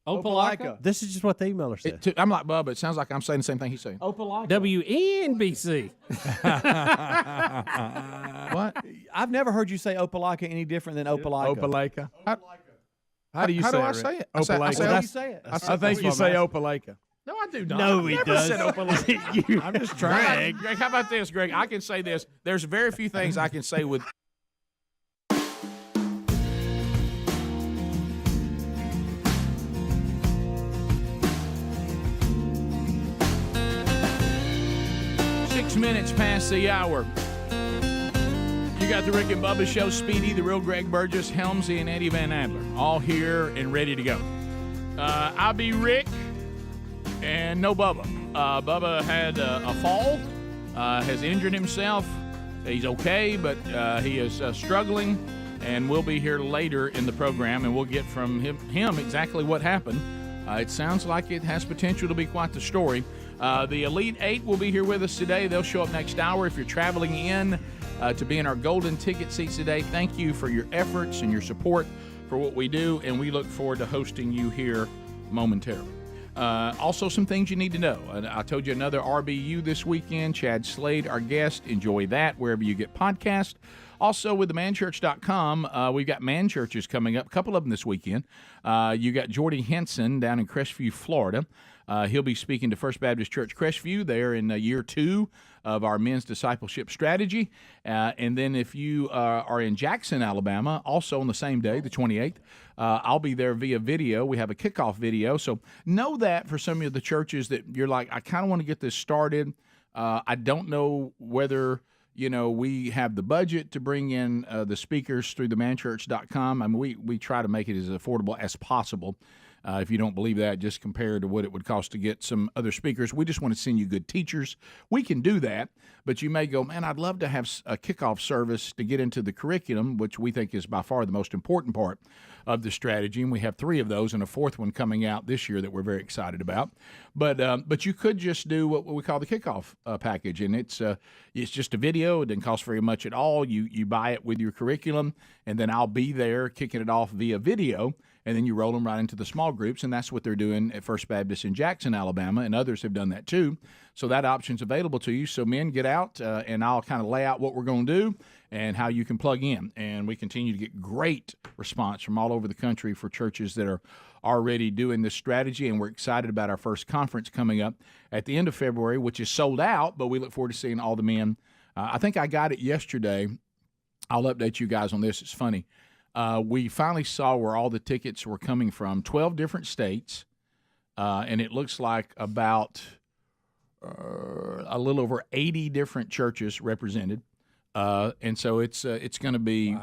Opelika. This is just what the emailer said. I'm like Bubba. It sounds like I'm saying the same thing he's saying. WNBC. What? I've never heard you say Opelika any different than Opelika. Opelika. How do you say How do I it? say it? Opelika. How do you say it? I think you say Opelika. No, I do not. No, I've he never does. said Opelika. I'm just trying. Greg, how about this, Greg? I can say this. There's very few things I can say with. Minutes past the hour. You got the Rick and Bubba Show, Speedy, the real Greg Burgess, Helmsy, and Eddie Van Adler, all here and ready to go. I'll be Rick and no Bubba. Bubba had a fall, has injured himself. He's okay, but he is struggling, and we'll be here later in the program, and we'll get from him exactly what happened. It sounds like it has potential to be quite the story. The Elite Eight will be here with us today. They'll show up next hour. If you're traveling in to be in our golden ticket seats today, thank you for your efforts and your support for what we do, and we look forward to hosting you here momentarily. Also, some things you need to know. I told you another RBU this weekend. Chad Slade, our guest. Enjoy that wherever you get podcasts. Also, with the manchurch.com, we've got man churches coming up, a couple of them this weekend. You got Jordy Henson down in Crestview, Florida. He'll be speaking to First Baptist Church Crestview there in year 2 of our men's discipleship strategy. And then if you are in Jackson, Alabama, also on the same day, the 28th, I'll be there via video. We have a kickoff video. So know that for some of the churches that you're like, I kind of want to get this started. I don't know whether we have the budget to bring in the speakers through the manchurch.com. I mean, we try to make it as affordable as possible. If you don't believe that, just compare to what it would cost to get some other speakers. We just want to send you good teachers. We can do that, but you may go, man, I'd love to have a kickoff service to get into the curriculum, which we think is by far the most important part of the strategy, and we have 3 of those and a 4th one coming out this year that we're very excited about. But you could just do what we call the kickoff package, and it's just a video. It doesn't cost very much at all. You buy it with your curriculum, and then I'll be there kicking it off via video, and then you roll them right into the small groups, and that's what they're doing at First Baptist in Jackson, Alabama, and others have done that too. So that option's available to you. So men, get out, and I'll kind of lay out what we're going to do and how you can plug in. And we continue to get great response from all over the country for churches that are already doing this strategy, and we're excited about our first conference coming up at the end of February, which is sold out, but we look forward to seeing all the men. I think I got it yesterday. I'll update you guys on this. It's funny. We finally saw where all the tickets were coming from, 12 different states, and it looks like about a little over 80 different churches represented. And so it's going to be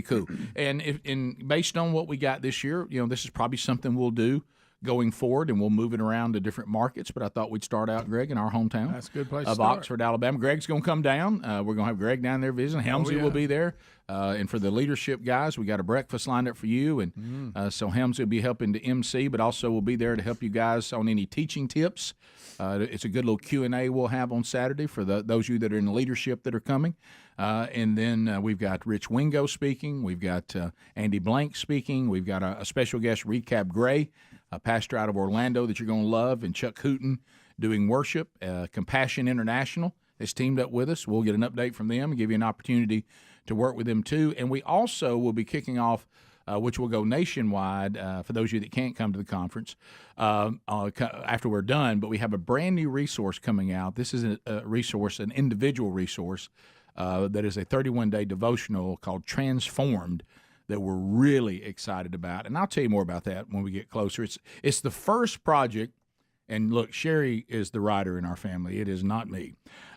cool. And based on what we got this year, this is probably something we'll do going forward, and we'll move it around to different markets. But I thought we'd start out, Greg, in our hometown. That's a good place of to start. Oxford, Alabama. Greg's going to come down. We're going to have Greg down there visiting. Helmsy will be there. And for the leadership guys, we got a breakfast lined up for you. And so Helmsy will be helping to MC, but also will be there to help you guys on any teaching tips. It's a good little Q&A we'll have on Saturday for those of you that are in the leadership that are coming. And then we've got Rich Wingo speaking. We've got Andy Blank speaking. We've got a special guest, Recap Gray, a pastor out of Orlando that you're going to love, and Chuck Hooten doing worship. Compassion International has teamed up with us. We'll get an update from them and give you an opportunity to work with them too. And we also will be kicking off, which will go nationwide for those of you that can't come to the conference after we're done. But we have a brand new resource coming out. This is a resource, an individual resource that is a 31-day devotional called Transformed that we're really excited about. And I'll tell you more about that when we get closer. It's the first project, and look, Sherry is the writer in our family. It is not me.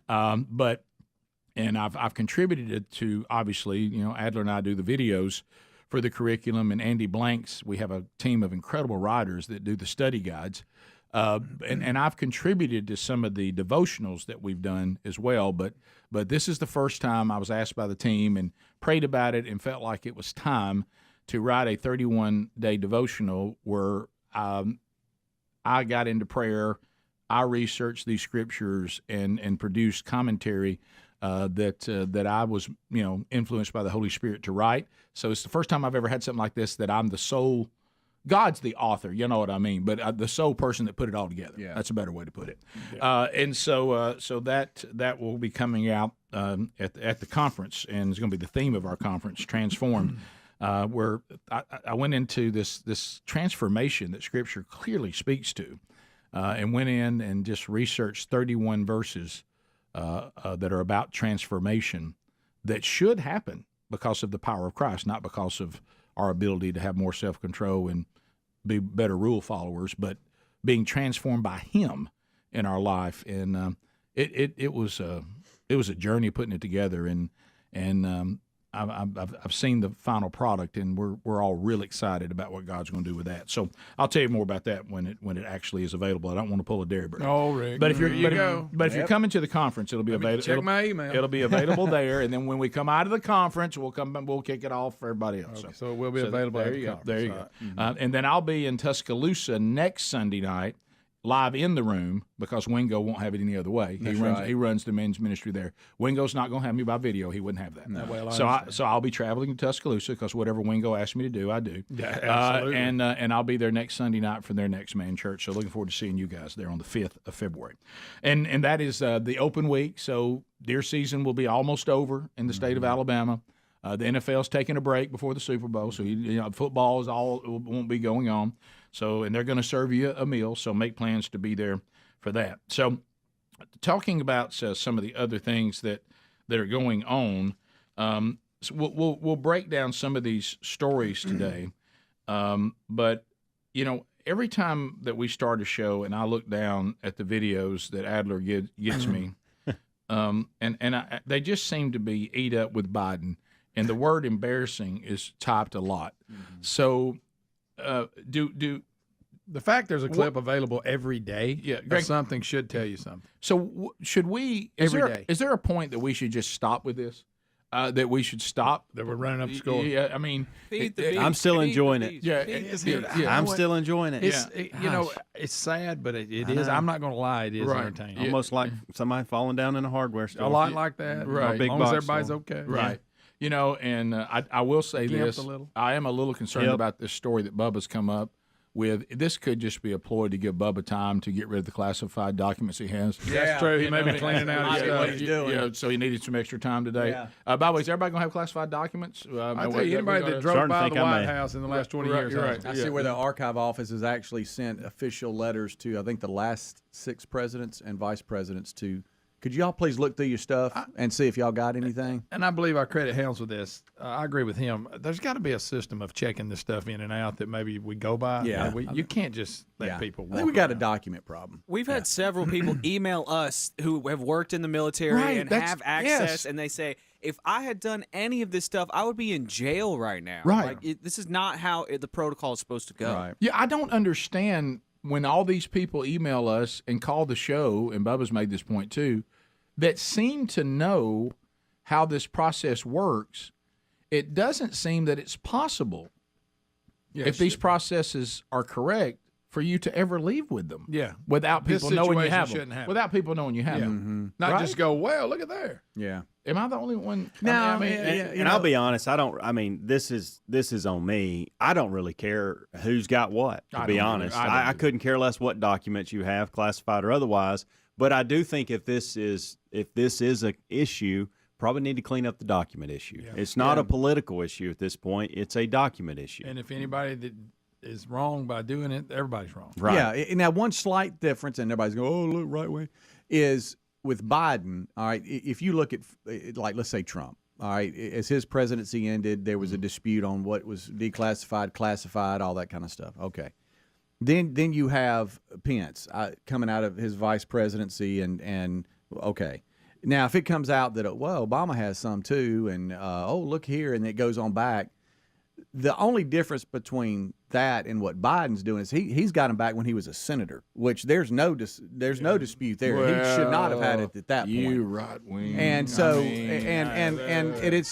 And I've contributed to, obviously, Adler and I do the videos for the curriculum, and Andy Blanks, we have a team of incredible writers that do the study guides. And I've contributed to some of the devotionals that we've done as well, but this is the first time I was asked by the team and prayed about it and felt like it was time to write a 31-day devotional where I got into prayer, I researched these scriptures and produced commentary that I was influenced by the Holy Spirit to write. So it's the first time I've ever had something like this that I'm the sole. God's the author, you know what I mean, but the sole person that put it all together. Yeah. That's a better way to put it. Yeah. And so that will be coming out at the conference, and it's going to be the theme of our conference, Transformed, where I went into this transformation that Scripture clearly speaks to, and went in and just researched 31 verses that are about transformation that should happen because of the power of Christ, not because of our ability to have more self-control and be better rule followers, but being transformed by Him in our life. And it was a journey putting it together. And I've seen the final product, and we're all real excited about what God's going to do with that. So I'll tell you more about that when it actually is available. I don't want to pull a Derry Bird. Oh, Rick. But if you're There if you're coming to the conference, it'll be available. Check my email. It'll be available there, and then when we come out of the conference, we'll kick it off for everybody else. Okay, so it will be available. There at the you go. conference. There you All go. right. And then I'll be in Tuscaloosa next Sunday night, live in the room, because Wingo won't have it any other way. He runs the men's ministry there. Wingo's not going to have me by video. He wouldn't have that. No. Well, So I'll be traveling to Tuscaloosa because whatever Wingo asks me to do, I do. Yeah, absolutely. And I'll be there next Sunday night for their next man church. So looking forward to seeing you guys there on the 5th of February. And that is the open week. So deer season will be almost over in the state of Alabama. The NFL's taking a break before the Super Bowl, so football won't be going on. So, and they're going to serve you a meal, so make plans to be there for that. So, talking about some of the other things that are going on, so we'll break down some of these stories today. But every time that we start a show, and I look down at the videos that Adler gets me, they just seem to be eat up with Biden. And the word embarrassing is typed a lot. So, the fact there's a clip available every day, Greg, something should tell you something. So, should we? Every day. Is there a point that we should just stop with this? That we should stop? That we're running up the score. Yeah, I mean, I'm still enjoying it. Yeah, I'm still enjoying it. It's sad, but it is. I'm not going to lie. It is entertaining. Almost like somebody falling down in a hardware store. A lot like that. Right. As long as everybody's okay. Right. And I will say this. I am a little concerned about this story that Bubba's come up with. This could just be a ploy to give Bubba time to get rid of the classified documents he has. That's true. He may be cleaning out his stuff. What he's doing. So he needed some extra time today. By the way, is everybody going to have classified documents? I tell you, anybody that drove by the White House in the last 20 years. Right. I see where the archive office has actually sent official letters to, I think, the last 6 presidents and vice presidents to, could y'all please look through your stuff and see if y'all got anything? And I believe I credit Helms with this. I agree with him. There's got to be a system of checking this stuff in and out that maybe we go by. Yeah. You can't just let people walk I think we got a document problem. We've had several people email us who have worked in the military and have access, and they say, if I had done any of this stuff, I would be in jail right now. Right. Like, this is not how the protocol is supposed to go. Right. Yeah, I don't understand when all these people email us and call the show, and Bubba's made this point too, that seem to know how this process works. It doesn't seem that it's possible, if these processes are correct, for you to ever leave with them. Yeah. Without people knowing you have shouldn't them. happen. Without people knowing you have them. Not Right? just go, well, look at there. Yeah. Am I the only one? No, I mean, And I'll be honest, this is on me. I don't really care who's got what, to be honest. I couldn't care less what documents you have, classified or otherwise. But I do think if this is a issue, probably need to clean up the document issue. Yeah. It's not a political issue at this point. It's a document issue. And if anybody that is wrong by doing it, everybody's wrong. Right. Yeah. Now, one slight difference, and everybody's going, oh, look, right way, is with Biden, all right, if you look at, like, let's say Trump, all right, as his presidency ended, there was a dispute on what was declassified, classified, all that kind of stuff. Okay. Then you have Pence coming out of his vice presidency, and okay. Now, if it comes out that, well, Obama has some too, and, oh, look here, and it goes on back, the only difference between that and what Biden's doing is he's got him back when he was a senator, which there's no dispute there. Well, he should not have had it at that point. You right wing. And so,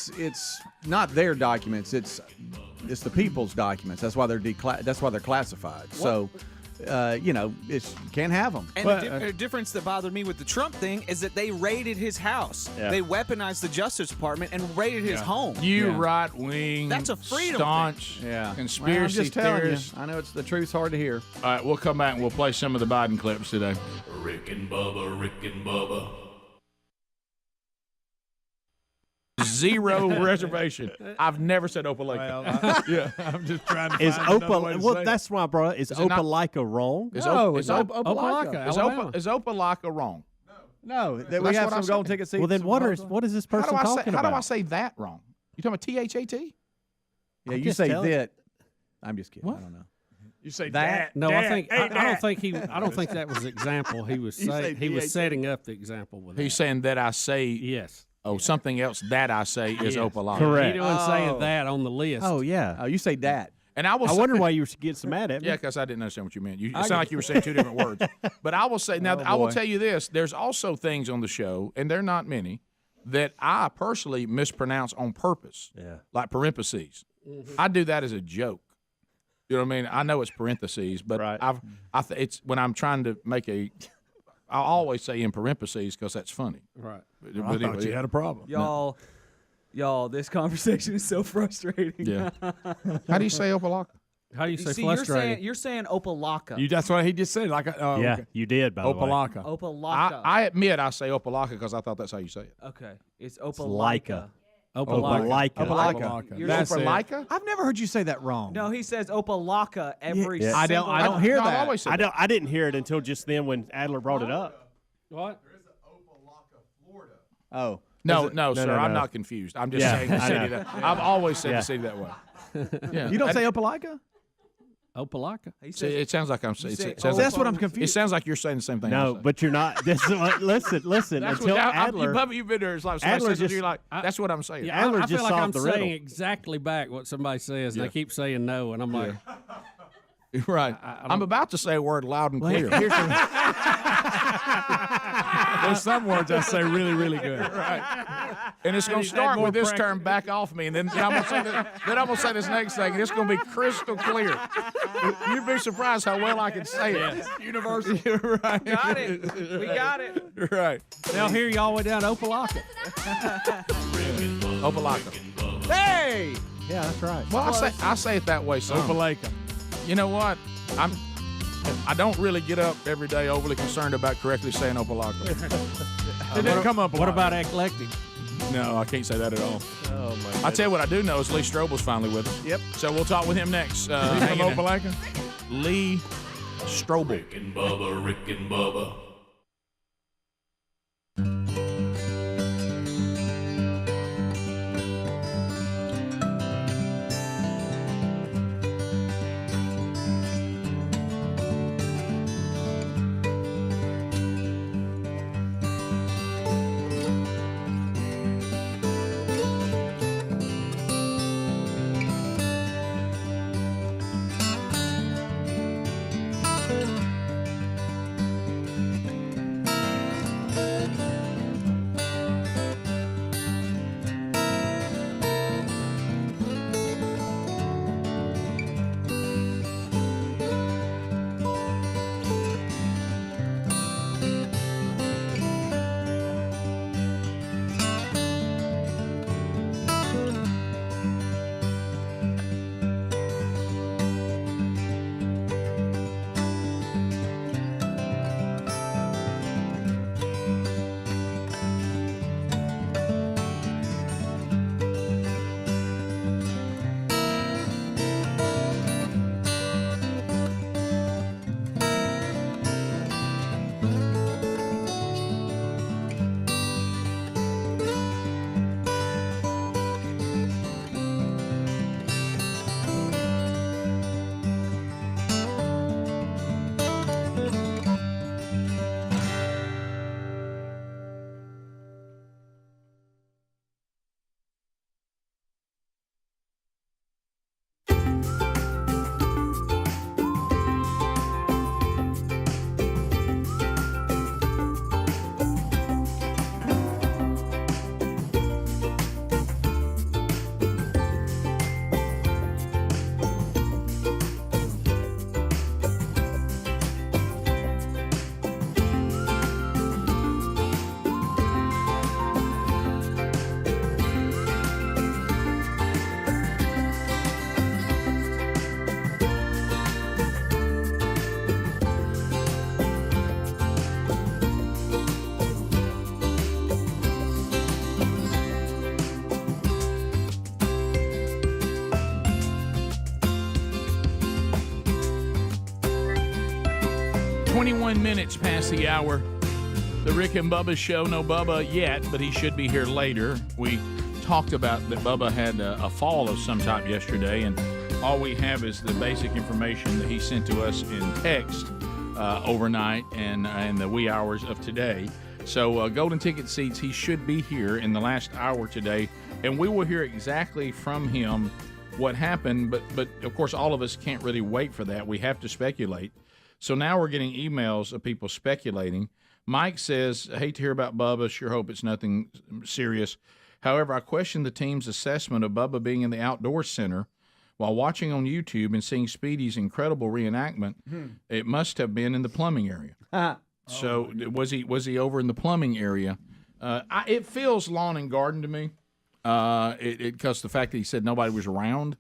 it's not their documents. It's the people's documents. That's why they're classified. What? So. You can't have them. And the difference that bothered me with the Trump thing is that they raided his house. Yeah. They weaponized the Justice Department and raided his home. You right wing. That's a freedom staunch conspiracy I'm just telling theorist. You, I know the truth's hard to hear. All right, we'll come back and we'll play some of the Biden clips today. Rick and Bubba. Zero reservation. I've never said Opelika. Well, I'm just trying to Is find another way to say it. That's why I brought it. Is Opelika wrong? Is Opelika. Is Opelika wrong? No, we have some gold ticket seats. Well, then what is this person talking about? How do I say that wrong? You talking about THAT? Yeah, you say that. I'm just kidding. What? I don't know. You say that? No, I don't think that was the example he was saying. He was setting up the example with He's saying that I say yes. Oh, something else that I say is opalaka. Correct. He wasn't saying that on the list. Oh, yeah. Oh, you say that. And I will. I wonder why you were getting so mad at me. Yeah, because I didn't understand what you meant. It sounded like you were saying two different words. But I will say now. I will tell you this: there's also things on the show, and they're not many, that I personally mispronounce on purpose. Yeah. Like parentheses. I do that as a joke. You know what I mean? I know it's parentheses, but it's when I'm trying to make I always say in parentheses because that's funny. Right. I thought you had a problem. Y'all, this conversation is so frustrating. Yeah. How do you say opalaka? How do you say See, frustrating? you're saying opalaka. That's what he just said. Yeah, you did, by the way. Opalaka. Opalaka. I admit I say opalaka because I thought that's how you say it. Okay. It's opalaka. Opalaka. Opalaka. You're That's it. Opalaka? I've never heard you say that wrong. No, he says opalaka every Yeah. I don't hear I've that. always said that. I didn't hear it until just then when Adler brought it up. What? Oh. No, sir. no. I'm not confused. I'm just Yeah, saying the I city know. that. I've always said Yeah. the city that way. Yeah. You don't say Opelika? Opalaka. See, it sounds like I'm saying. That's what I'm confused. It sounds like you're saying the same thing. No, but you're not. This is what, listen. That's Until what, Adler, Bubba, you've been there. It's like Adler just, you're like, that's what I'm saying. Yeah, Adler I feel just like I'm solved the riddle. saying exactly back what somebody says, and they keep saying no, and I'm like, Right. I'm about to say a word loud and clear. There's some words I say really, really good. Right. And it's going to start with this term, back off me, and then I'm going to say this next thing, and it's going to be crystal clear. You'd be surprised how well I can say it. Universal. Right. Got it. We got it. Right. they'll hear you all the way down Opalaka. Opalaka. Hey! Yeah, that's right. Well, I say it that way. So Opalaka. you know what? I don't really get up every day overly concerned about correctly saying Opalaka. It didn't come up a What lot. about eclectic? No, I can't say that at all. Oh my. I tell you what I do know is Lee Strobel's finally with us. Yep. So we'll talk with him next. He's from hanging in. Opalaka? Lee Strobel. Rick and Bubba. Minutes past the hour. The Rick and Bubba show. No Bubba yet, but he should be here later. We talked about that Bubba had a fall of some type yesterday, and all we have is the basic information that he sent to us in text overnight and in the wee hours of today. So Golden Ticket Seats, he should be here in the last hour today, and we will hear exactly from him what happened. But of course, all of us can't really wait for that. We have to speculate. So now we're getting emails of people speculating. Mike says, I hate to hear about Bubba. Sure hope it's nothing serious. However, I question the team's assessment of Bubba being in the outdoor center. While watching on YouTube and seeing Speedy's incredible reenactment, it must have been in the plumbing area. So was he over in the plumbing area? It feels lawn and garden to me. Because the fact that he said nobody was around,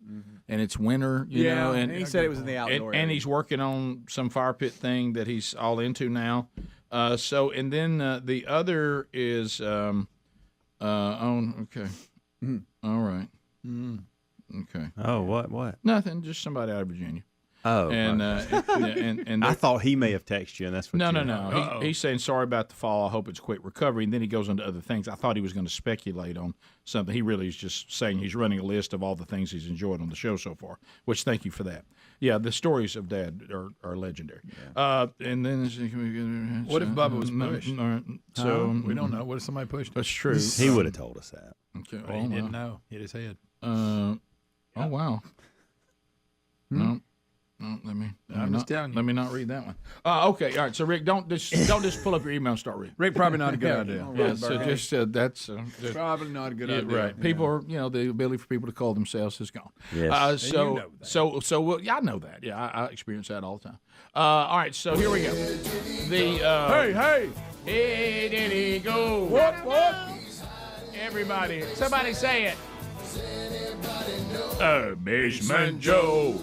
and it's winter, you know, and he said it was in the outdoor area. And he's working on some fire pit thing that he's all into now. And then the other is okay, all right, okay. Oh, what? Nothing, just somebody out of Virginia. Oh, and I thought he may have texted you, and that's what. No. He's saying sorry about the fall. I hope it's a quick recovery, and then he goes on to other things. I thought he was going to speculate on something. He really is just saying he's running a list of all the things he's enjoyed on the show so far. Which thank you for that. Yeah, the stories of Dad are legendary. Yeah. And then what if Bubba was pushed? So we don't know. What if somebody pushed him? That's true. He would have told us that. Okay. But he didn't know. Hit his head. Oh wow. No, let me not read that one. Okay, all right. So Rick, don't just pull up your email and start reading. Rick, probably not a good idea. Yeah, so that's probably not a good idea. Right. People are, the ability for people to call themselves is gone. Yes. So I know that. Yeah, I experience that all the time. All right. So here we go. Hey, did he go? What? Everybody, somebody say it. Basement Joe.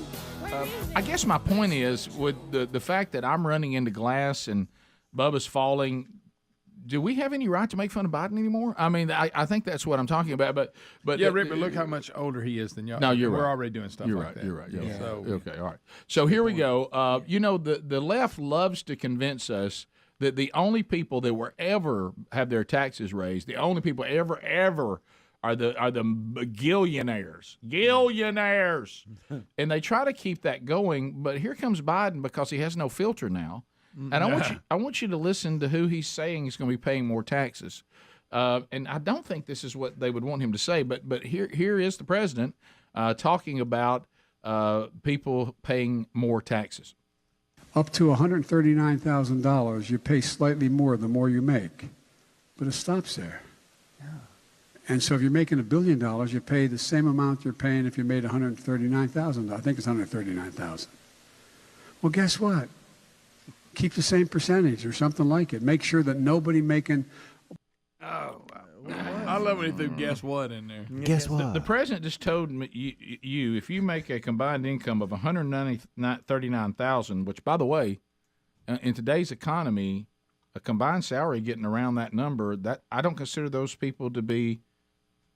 I guess my point is, with the fact that I'm running into glass and Bubba's falling, do we have any right to make fun of Biden anymore? I mean, I think that's what I'm talking about. But yeah, Rick, but look how much older he is than y'all. No, you're right. We're already doing stuff you're like right, that. You're right. Yeah. So, okay, all right. So here we go. The left loves to convince us that the only people that will ever have their taxes raised, the only people ever are the billionaires, and they try to keep that going. But here comes Biden because he has no filter now, and I want you to listen to who he's saying he's going to be paying more taxes. And I don't think this is what they would want him to say, but here is the president talking about people paying more taxes. Up to $139,000, you pay slightly more the more you make, but it stops there. And so if you're making $1 billion, you pay the same amount you're paying if you made $139,000. I think it's $139,000. Well, guess what? Keep the same percentage or something like it. Make sure that nobody making. Oh, I love when he threw "guess what" in there. Guess what? The president just told me you if you make a combined income of $139,000, which by the way, in today's economy, a combined salary getting around that number, that I don't consider those people to be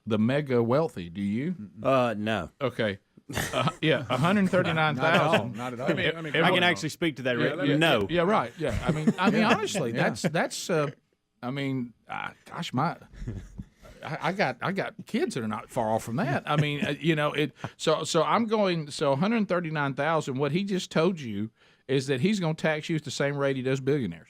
the mega wealthy. Do you? No. Okay. Yeah, $139,000. Not at all. I can actually speak to that. No. Yeah, right. Yeah. I mean, honestly, that's. Gosh, I got kids that are not far off from that. I mean, it. So I'm going. So $139,000. What he just told you is that he's going to tax you at the same rate he does billionaires.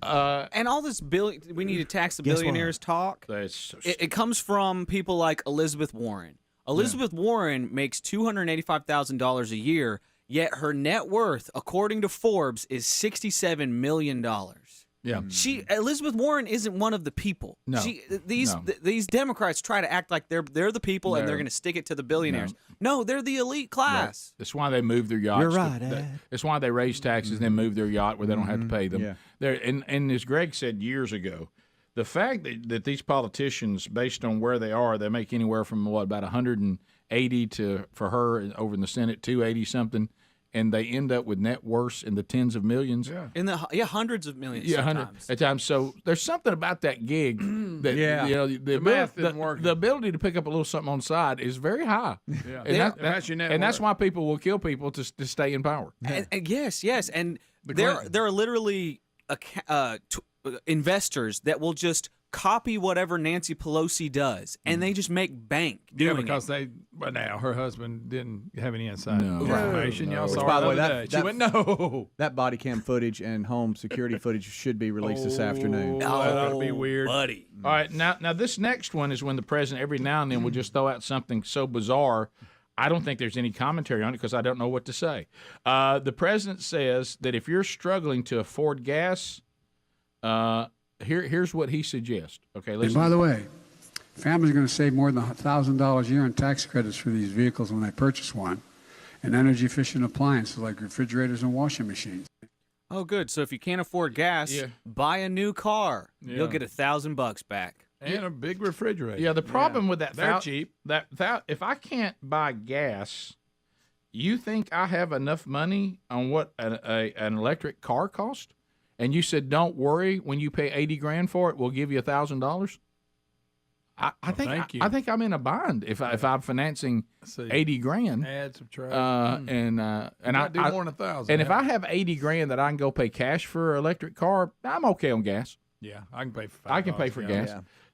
And all this we need to tax the billionaires talk. It comes from people like Elizabeth Warren. Elizabeth Warren makes $285,000 a year, yet her net worth, according to Forbes, is $67 million. Yeah, Elizabeth Warren isn't one of the people. No, these Democrats try to act like they're the people and they're going to stick it to the billionaires. No, they're the elite class. Right. That's why they move their yachts. You're right. That's why they raise taxes and then move their yacht where they don't have to pay them. Yeah. And as Greg said years ago, the fact that these politicians, based on where they are, they make anywhere from about 180 to, for her over in the Senate, 280 something. And they end up with net worths in the tens of millions. Yeah. In the hundreds of millions. Yeah, hundreds at times. So there's something about that gig that the math didn't work. The ability to pick up a little something on the side is very high. Yeah, that's your net worth. And that's why people will kill people to stay in power. And yes, and there are literally investors that will just copy whatever Nancy Pelosi does, and they just make bank doing because it. now her husband didn't have any inside No. information. Y'all Which, saw by her the way, the other day. She went, no. That body cam footage and home security footage should be released this afternoon. That'll be weird. Buddy. All right, now this next one is when the president every now and then will just throw out something so bizarre. I don't think there's any commentary on it because I don't know what to say. The president says that if you're struggling to afford gas, here's what he suggests. Okay, And listen. by the way, families are going to save more than $1,000 a year in tax credits for these vehicles when they purchase one, and energy-efficient appliances like refrigerators and washing machines. Oh, good. So if you can't afford gas, buy a new car. You'll get $1,000 back. And a big refrigerator. Yeah, the problem with that, they're cheap. That if I can't buy gas, you think I have enough money on what an electric car costs? And you said, don't worry, when you pay $80,000 for it, we'll give you $1,000. I think I'm in a bind if I'm financing $80,000. Add, subtract, and I do more than $1,000. And if I have $80,000 that I can go pay cash for an electric car, I'm okay on gas. Yeah, I can pay for $5. I can pay for gas.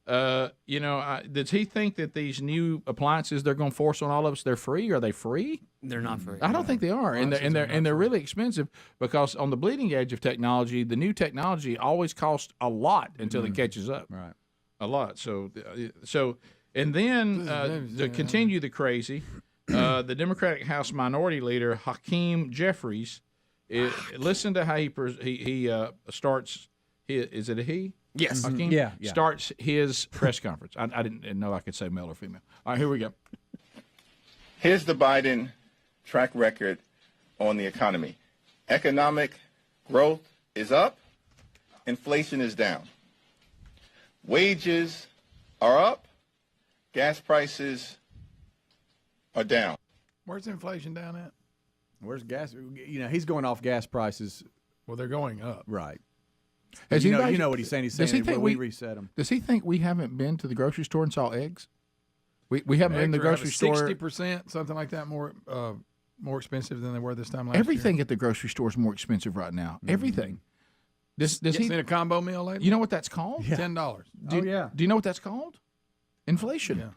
Does he think that these new appliances they're going to force on all of us, they're free? Are they free? They're not free. I don't think they are, and they're really expensive because on the bleeding edge of technology, the new technology always costs a lot until it catches up. Right, a lot. So and then to continue the crazy, the Democratic House Minority Leader Hakeem Jeffries, listen to how he starts. Is it a he? Yes. Hakeem Yeah. starts his press conference. I didn't know I could say male or female. All right, here we go. Here's the Biden track record on the economy. Economic growth is up. Inflation is down. Wages are up. Gas prices are down. Where's inflation down at? Where's gas? He's going off gas prices. Well, they're going up. Right. Has you anybody- know what he's saying. He's does saying he think we we- reset them. Does he think we haven't been to the grocery store and saw eggs? We haven't been to the grocery store. 60%, something like that, more expensive than they were this time last Everything at the grocery store is more expensive right now. Everything. Does he seen a combo meal lately? You know what that's called? $10. Do you know what that's called? Inflation. Yeah.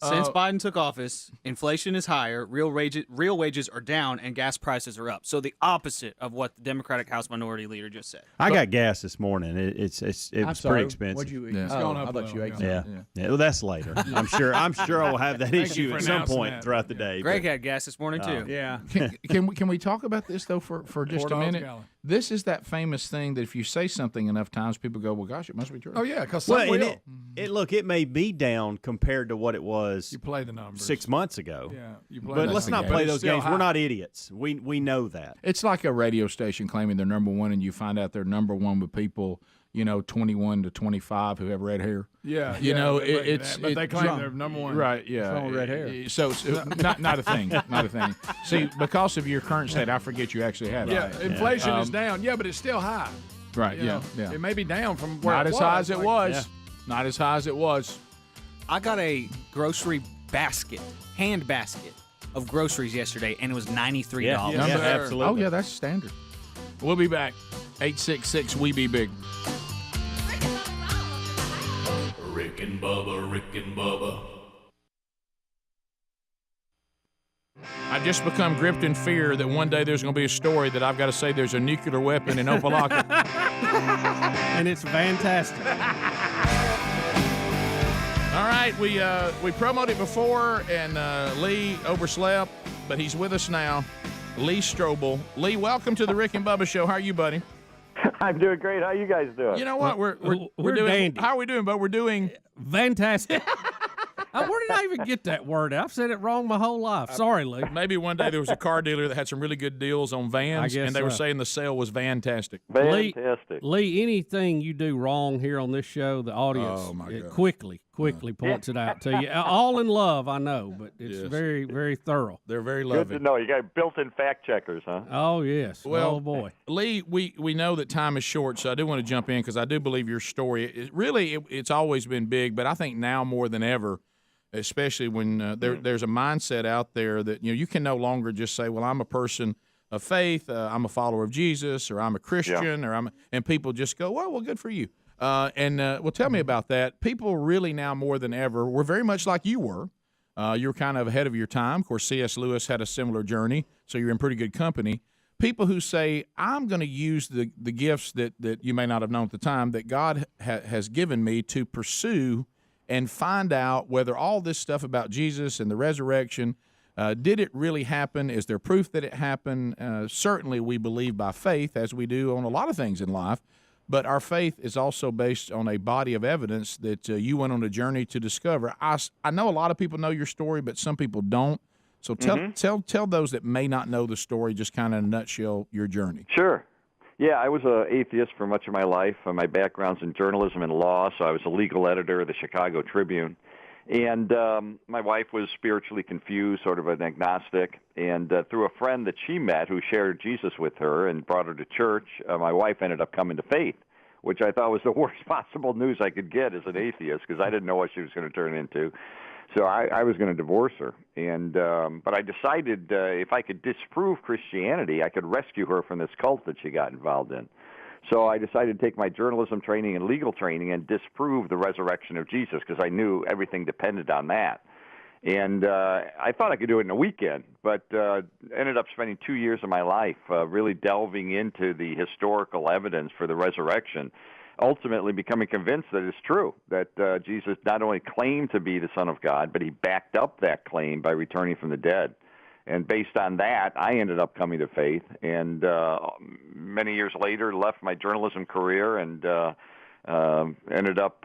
Since Biden took office, inflation is higher, real wages are down, and gas prices are up. So the opposite of what the Democratic House Minority Leader just said. I got gas this morning. It was pretty expensive. What'd you eat? Yeah. It's gone up I a thought you little, ate Yeah. some. Well, that's later. I'm sure I will have that Thank issue you for at some announcing point that. throughout the day. Greg but- had gas this morning, too. Yeah. Can we talk about this though for just a $4 minute? gallon. This is that famous thing that if you say something enough times, people go, "Well, gosh, it must be true." Oh, yeah, because Well, and will. it may be down compared to what it was You play the numbers. 6 months ago. Yeah, you play But the let's numbers. not play But it's those still games. high. We're not idiots. We know that. It's like a radio station claiming they're number one, and you find out they're number one with people, 21 to 25 who have red hair. Yeah, you yeah, know, they break it's that, but they claim they're number one. Right? Yeah, wrong with red hair? So not a thing. Not a thing. See, because of your current state, I forget you actually have it. Yeah, inflation is down. Yeah, but it's still high. Right. You know, Yeah. It may be down from where Not it as was. high as it like- was. Not as high as it was. I got a grocery basket, hand basket of groceries yesterday, and it was $93. Yeah, absolutely. Oh yeah, that's standard. We'll be back. 866 We Be Big. Rick and Bubba, Rick and Bubba. I've just become gripped in fear that one day there's going to be a story that I've got to say there's a nuclear weapon in Opelika. And it's fantastic. All right, we promoted before, and Lee overslept, but he's with us now. Lee Strobel. Lee, welcome to the Rick and Bubba Show. How are you, buddy? I'm doing great. How you guys doing? You know what? We're We're doing. dandy. How are we doing? But we're doing Fantastic. Where did I even get that word? I've said it wrong my whole life. Sorry, Lee. Maybe one day there was a car dealer that had some really good deals on vans, guess and they were so. saying the sale was fantastic. Fantastic. Lee, anything you do wrong here on this show, the audience quickly points it out to you. All in love, I know, but it's very, very thorough. They're very Good loving. to know. You got built-in fact checkers, huh? Oh, yes. Well, oh, boy. Lee, we know that time is short, so I do want to jump in because I do believe your story. It's always been big, but I think now more than ever, especially when there's a mindset out there that you can no longer just say, "Well, I'm a person of faith, I'm a follower of Jesus, or I'm a Christian, and people just go, well, good for you." Well, tell me about that. People really now more than ever, we're very much like you were. You're kind of ahead of your time. Of course, C.S. Lewis had a similar journey, so you're in pretty good company. People who say, I'm going to use the gifts that you may not have known at the time that God has given me to pursue and find out whether all this stuff about Jesus and the resurrection, did it really happen? Is there proof that it happened? Certainly we believe by faith, as we do on a lot of things in life. But our faith is also based on a body of evidence that you went on a journey to discover. I know a lot of people know your story, but some people don't. So tell those that may not know the story, just kind of in a nutshell, your journey. Sure. Yeah, I was an atheist for much of my life. My background's in journalism and law, so I was a legal editor of the Chicago Tribune. And my wife was spiritually confused, sort of an agnostic. And through a friend that she met who shared Jesus with her and brought her to church, my wife ended up coming to faith, which I thought was the worst possible news I could get as an atheist because I didn't know what she was going to turn into. So I was going to divorce her. And but I decided if I could disprove Christianity, I could rescue her from this cult that she got involved in. So I decided to take my journalism training and legal training and disprove the resurrection of Jesus because I knew everything depended on that. And I thought I could do it in a weekend, but ended up spending 2 years of my life really delving into the historical evidence for the resurrection, ultimately becoming convinced that it's true, that Jesus not only claimed to be the Son of God, but he backed up that claim by returning from the dead. And based on that, I ended up coming to faith, and many years later left my journalism career and ended up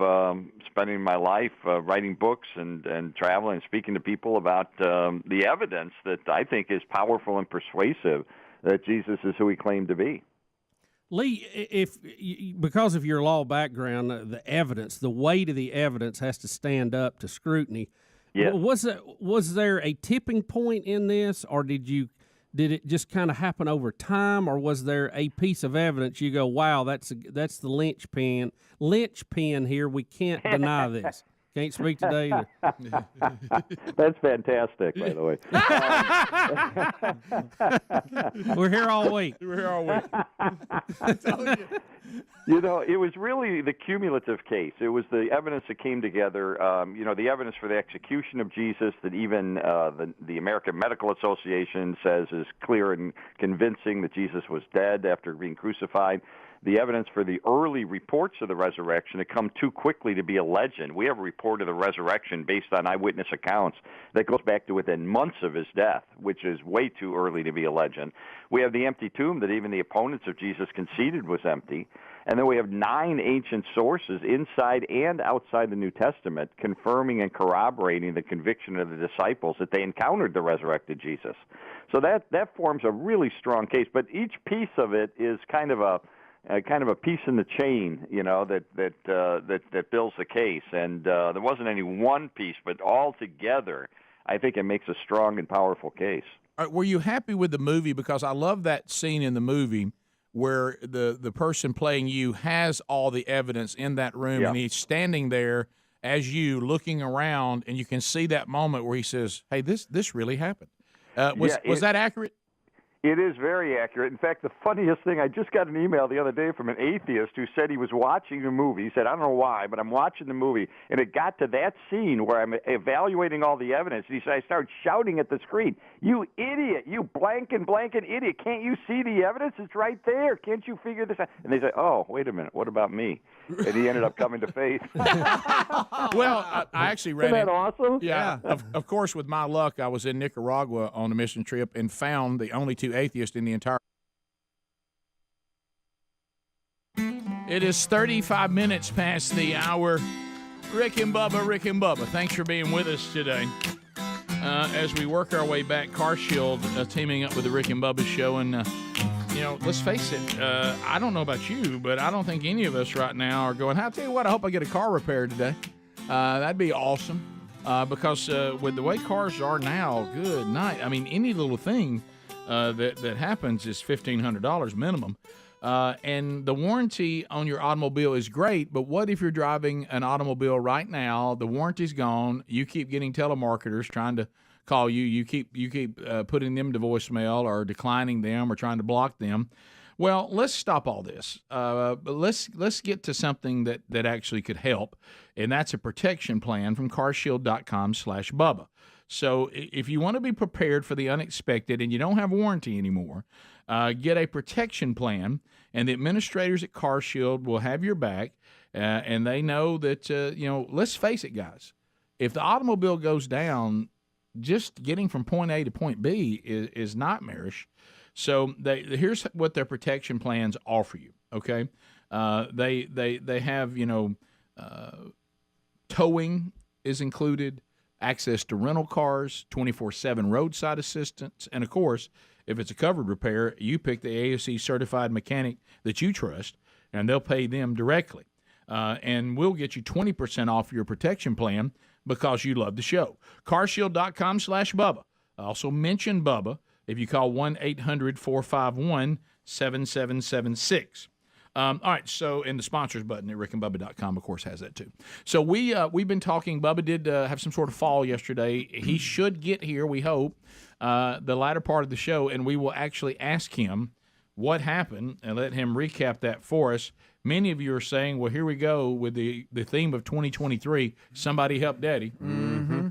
spending my life writing books and traveling and speaking to people about the evidence that I think is powerful and persuasive that Jesus is who he claimed to be. Lee, because of your law background, the evidence, the weight of the evidence has to stand up to scrutiny. Yeah. Was there a tipping point in this, or did it just kind of happen over time, or was there a piece of evidence you go, wow, that's the linchpin here. We can't deny this. Can't speak today either. That's fantastic, by the way. We're here all week. We're here all week. You know, it was really the cumulative case. It was the evidence that came together, the evidence for the execution of Jesus that even the American Medical Association says is clear and convincing that Jesus was dead after being crucified. The evidence for the early reports of the resurrection had come too quickly to be a legend. We have a report of the resurrection based on eyewitness accounts that goes back to within months of his death, which is way too early to be a legend. We have the empty tomb that even the opponents of Jesus conceded was empty. And then we have 9 ancient sources inside and outside the New Testament confirming and corroborating the conviction of the disciples that they encountered the resurrected Jesus. So that forms a really strong case. But each piece of it is kind of a piece in the chain, that builds the case. And there wasn't any one piece, but all together, I think it makes a strong and powerful case. Were you happy with the movie? Because I love that scene in the movie where the person playing you has all the evidence in that room, and he's standing there as you looking around, and you can see that moment where he says, "Hey, this really happened." Was that accurate? It is very accurate. In fact, the funniest thing, I just got an email the other day from an atheist who said he was watching the movie. He said, I don't know why, but I'm watching the movie, and it got to that scene where I'm evaluating all the evidence. And he said, I started shouting at the screen, you idiot, you blanking idiot. Can't you see the evidence? It's right there. Can't you figure this out? And they said, oh, wait a minute, what about me? And he ended up coming to faith. Well, I actually read Isn't that awesome? Yeah. Of course, with my luck, I was in Nicaragua on a mission trip and found the only 2 atheists in the entire. It is 35 minutes past the hour. Rick and Bubba, thanks for being with us today. As we work our way back, Car Shield teaming up with the Rick and Bubba show. And, let's face it, I don't know about you, but I don't think any of us right now are going, I'll tell you what, I hope I get a car repaired today. That'd be awesome. Because with the way cars are now, good night. I mean, any little thing that happens is $1,500 minimum. And the warranty on your automobile is great, but what if you're driving an automobile right now, the warranty's gone, you keep getting telemarketers trying to call you, you keep putting them to voicemail or declining them or trying to block them. Well, let's stop all this. But let's get to something that actually could help, and that's a protection plan from carshield.com/Bubba. So if you want to be prepared for the unexpected and you don't have warranty anymore, get a protection plan, and the administrators at CarShield will have your back, and they know that, let's face it, guys, if the automobile goes down, just getting from point A to point B is nightmarish. So here's what their protection plans offer you, okay? They have, towing is included, access to rental cars, 24/7 roadside assistance, and, of course, if it's a covered repair, you pick the ASE certified mechanic that you trust, and they'll pay them directly. And we'll get you 20% off your protection plan because you love the show. carshield.com/Bubba. Also mention Bubba if you call 1-800-451-7776. All right, so, and the sponsors button at rickandbubba.com, of course, has that too. So we've been talking. Bubba did have some sort of fall yesterday. He should get here, we hope, the latter part of the show, and we will actually ask him what happened and let him recap that for us. Many of you are saying, well, here we go with the theme of 2023, Somebody Help Daddy. Mm-hmm.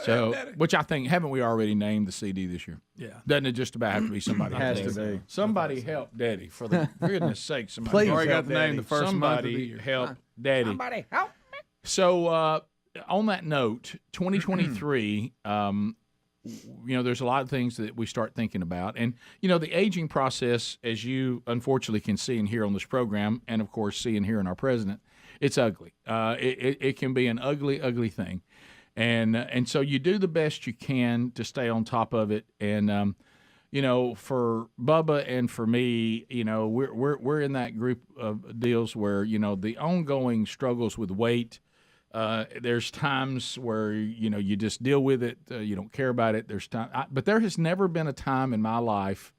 So, which I think, haven't we already named the CD this year? Yeah. Doesn't it just about have to be Somebody Help Daddy? Has to be. Somebody Help Daddy, for the goodness sake. Somebody Please help got the name the first month of the Somebody year. Help Daddy. Somebody help me. So, on that note, 2023, there's a lot of things that we start thinking about. And, the aging process, as you unfortunately can see and hear on this program, and, of course, see and hear in our president, it's ugly. It can be an ugly, ugly thing. And so you do the best you can to stay on top of it. And, for Bubba and for me, we're in that group of deals where, the ongoing struggles with weight, there's times where, you just deal with it. You don't care about it. There's time. But there has never been a time in my life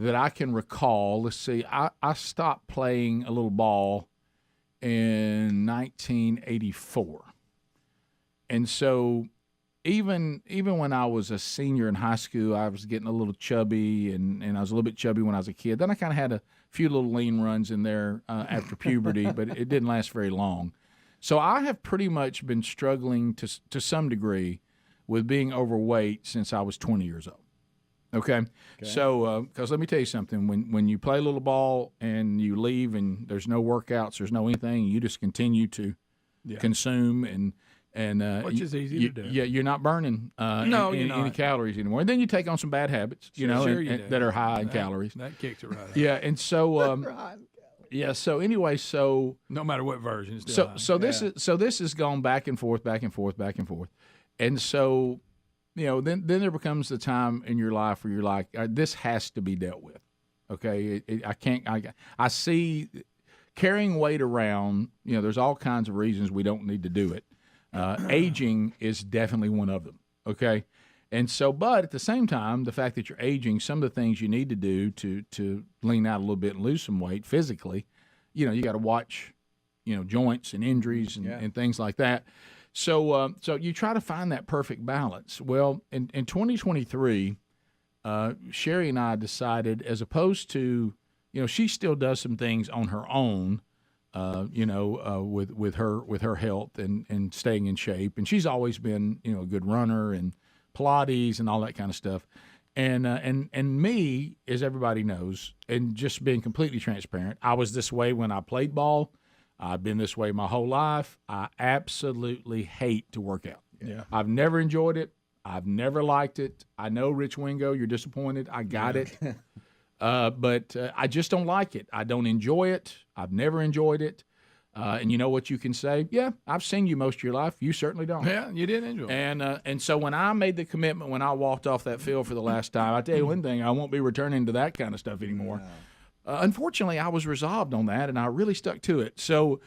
that I can recall. Let's see. I stopped playing a little ball in 1984. And so even when I was a senior in high school, I was getting a little chubby, and I was a little bit chubby when I was a kid. Then I kind of had a few little lean runs in there after puberty, but it didn't last very long. So I have pretty much been struggling to some degree with being overweight since I was 20 years old. Okay? So, because let me tell you something. When you play a little ball and you leave and there's no workouts, there's no anything, you just continue to consume and which is easy to do. Yeah, you're not burning any calories anymore. And then you take on some bad habits, that are high in calories. That kicks it right out. Yeah, and so so anyway, so no matter what version, it's this has gone back and forth, and so then there becomes the time in your life where you're like, this has to be dealt with. Okay, I see carrying weight around. There's all kinds of reasons we don't need to do it. Aging is definitely one of them, okay? And so, but at the same time, the fact that you're aging, some of the things you need to do to lean out a little bit and lose some weight physically, you got to watch, joints and injuries and things like that. So you try to find that perfect balance. Well, in 2023, Sherry and I decided, as opposed to, she still does some things on her own, with her health and staying in shape. And she's always been, a good runner and Pilates and all that kind of stuff. And me, as everybody knows, and just being completely transparent, I was this way when I played ball. I've been this way my whole life. I absolutely hate to work out. Yeah. I've never enjoyed it. I've never liked it. I know, Rich Wingo, you're disappointed. I got it. But I just don't like it. I don't enjoy it. I've never enjoyed it. And you know what you can say? Yeah, I've seen you most of your life. You certainly don't. Yeah, you didn't enjoy it. And so when I made the commitment, when I walked off that field for the last time, I tell you one thing, I won't be returning to that kind of stuff anymore. Unfortunately, I was resolved on that, and I really stuck to it. So,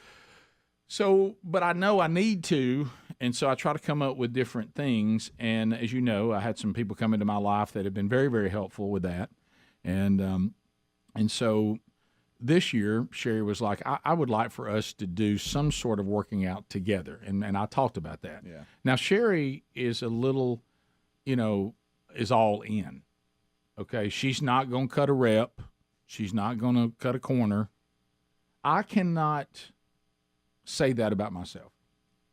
but I know I need to, and so I try to come up with different things. And as you know, I had some people come into my life that have been very, very helpful with that. And so this year, Sherry was like, I would like for us to do some sort of working out together. And I talked about that. Yeah. Now, Sherry is a little, is all in. Okay. She's not going to cut a rep. She's not going to cut a corner. I cannot say that about myself.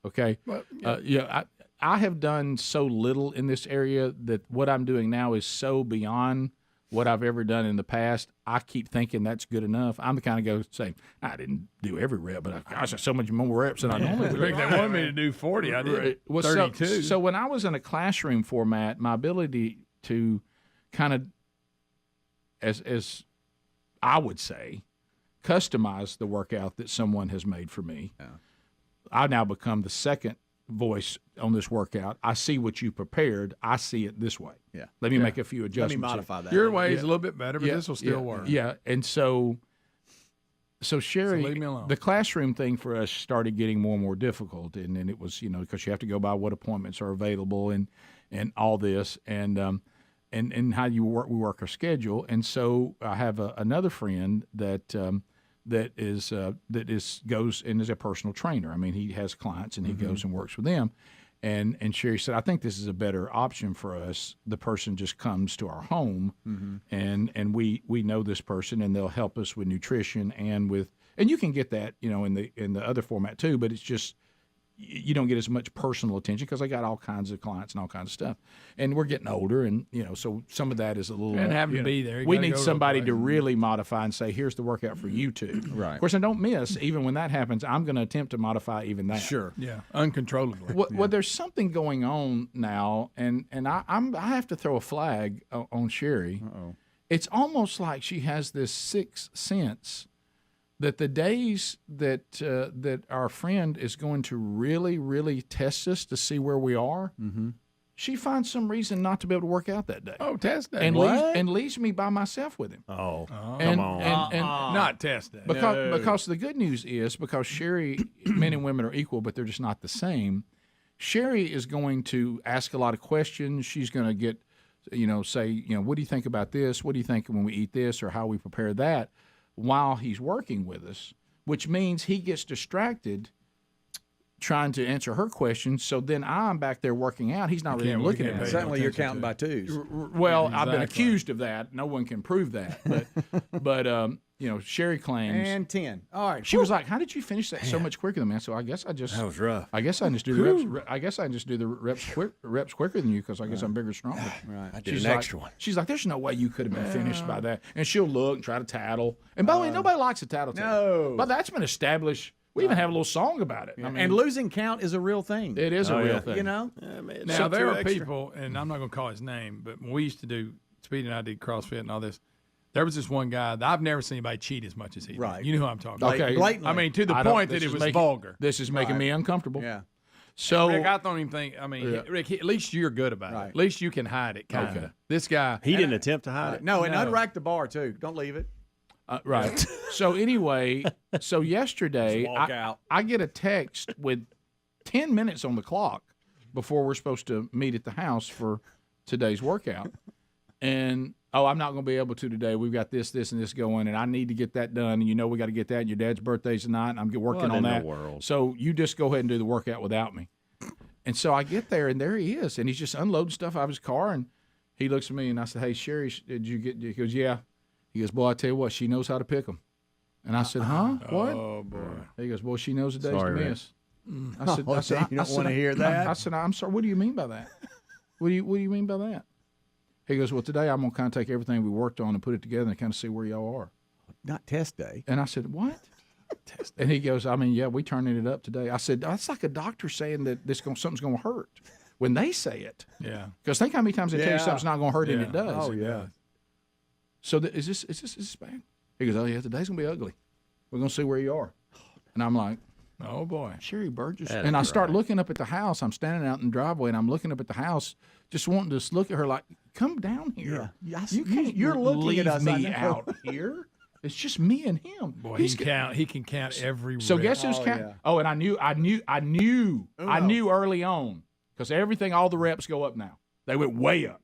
Okay? Well, I have done so little in this area that what I'm doing now is so beyond what I've ever done in the past. I keep thinking that's good enough. I'm the kind of go say, I didn't do every rep, but I got so much more reps than I normally do. They wanted me to do 40. I did 32. So when I was in a classroom format, my ability to kind of, as I would say, customize the workout that someone has made for me. Yeah. I now become the second voice on this workout. I see what you prepared. I see it this way. Yeah. Let me make a few adjustments. Let me modify that. Your way is a little bit better, but this will still work. Yeah. And so Sherry, leave me alone. the classroom thing for us started getting more and more difficult. And then it was, because you have to go by what appointments are available and all this and how we work our schedule. And so I have another friend that goes and is a personal trainer. I mean, he has clients and he goes and works with them. And Sherry said, I think this is a better option for us. The person just comes to our home and we know this person and they'll help us with nutrition and you can get that, in the other format too, but it's just, you don't get as much personal attention because I got all kinds of clients and all kinds of stuff. And we're getting older and, so some of that is a little. And having to be there. We need somebody to really modify and say, here's the workout for you two. Right. Of course, I don't miss. Even when that happens, I'm going to attempt to modify even that. Sure. Yeah, uncontrollably. Well, there's something going on now, and I have to throw a flag on Sherry. Uh-oh. It's almost like she has this sixth sense that the days that our friend is going to really, really test us to see where we are, she finds some reason not to be able to work out that day. Oh, test day. And leaves me by myself with him. Oh, and, come on. And not test day. Because the good news is, because Sherry, men and women are equal, but they're just not the same, Sherry is going to ask a lot of questions. She's going to get, say, what do you think about this? What do you think when we eat this or how we prepare that? While he's working with us, which means he gets distracted trying to answer her questions. So then I'm back there working out. He's not really looking at me. Suddenly you're counting by twos. Well, I've been accused of that. No one can prove that. But Sherry claims. And 10. All right. She was like, "How did you finish that so much quicker than me?" So I guess I just. That was rough. I guess I just do the reps. I guess I just do the reps quicker than you because I guess I'm bigger, stronger. Right. I did an extra one. She's like, "There's no way you could have been finished by that." And she'll look and try to tattle. And by the way, nobody likes a tattle. No. But that's been established. We even have a little song about it. I mean, and losing count is a real thing. It is a real thing. Yeah, now, there are people, and I'm not going to call his name, but when we used to do, Speedy and I did CrossFit and all this, there was this one guy that I've never seen anybody cheat as much as he did. Right. You know who I'm talking about. Okay. Blatantly. I mean, to the point that it was vulgar. This is making me uncomfortable. Yeah. So Rick, I don't even think. I mean, Rick, at least you're good about it. At least you can hide it, kind of. This guy, he didn't attempt to hide it. No, and unrack the bar too. Don't leave it. Right. So anyway, yesterday out. I get a text with 10 minutes on the clock before we're supposed to meet at the house for today's workout. And, I'm not going to be able to today. We've got this, and this going, and I need to get that done. And we got to get that. And your dad's birthday's tonight, and I'm working on that. So you just go ahead and do the workout without me. And so I get there, and there he is. And he's just unloading stuff out of his car. And he looks at me, and I said, "Hey, Sherry, did you get?" He goes, "Yeah." He goes, "Boy, I tell you what, she knows how to pick them." And I said, "Huh? What?" Oh, boy. He goes, "Boy, she knows the days to miss." I said, "You don't want to hear that?" I said, "I'm sorry. What do you mean by that? What do you mean by that?" He goes, "Well, today I'm gonna kind of take everything we worked on and put it together and kind of see where y'all are." Not test day. And I said, "What?" And he goes, "I mean, yeah, we turning it up today." I said, "That's like a doctor saying that something's gonna hurt when they say it." Yeah. Because think how many times they tell you something's not gonna hurt and it does. Oh yeah. So is this bad? He goes, "Oh yeah, today's gonna be ugly. We're gonna see where you are." And I'm like, "Oh boy, Sherry Burgess." And I start looking up at the house. I'm standing out in the driveway, and I'm looking up at the house, just wanting to look at her like, "Come down here. Yeah. You can't. You're looking leave at us. me out here. It's just me and him." Boy, he can count every. So rep. guess who's counting? yeah. Oh, and I knew early on because everything, all the reps go up now. They went way up.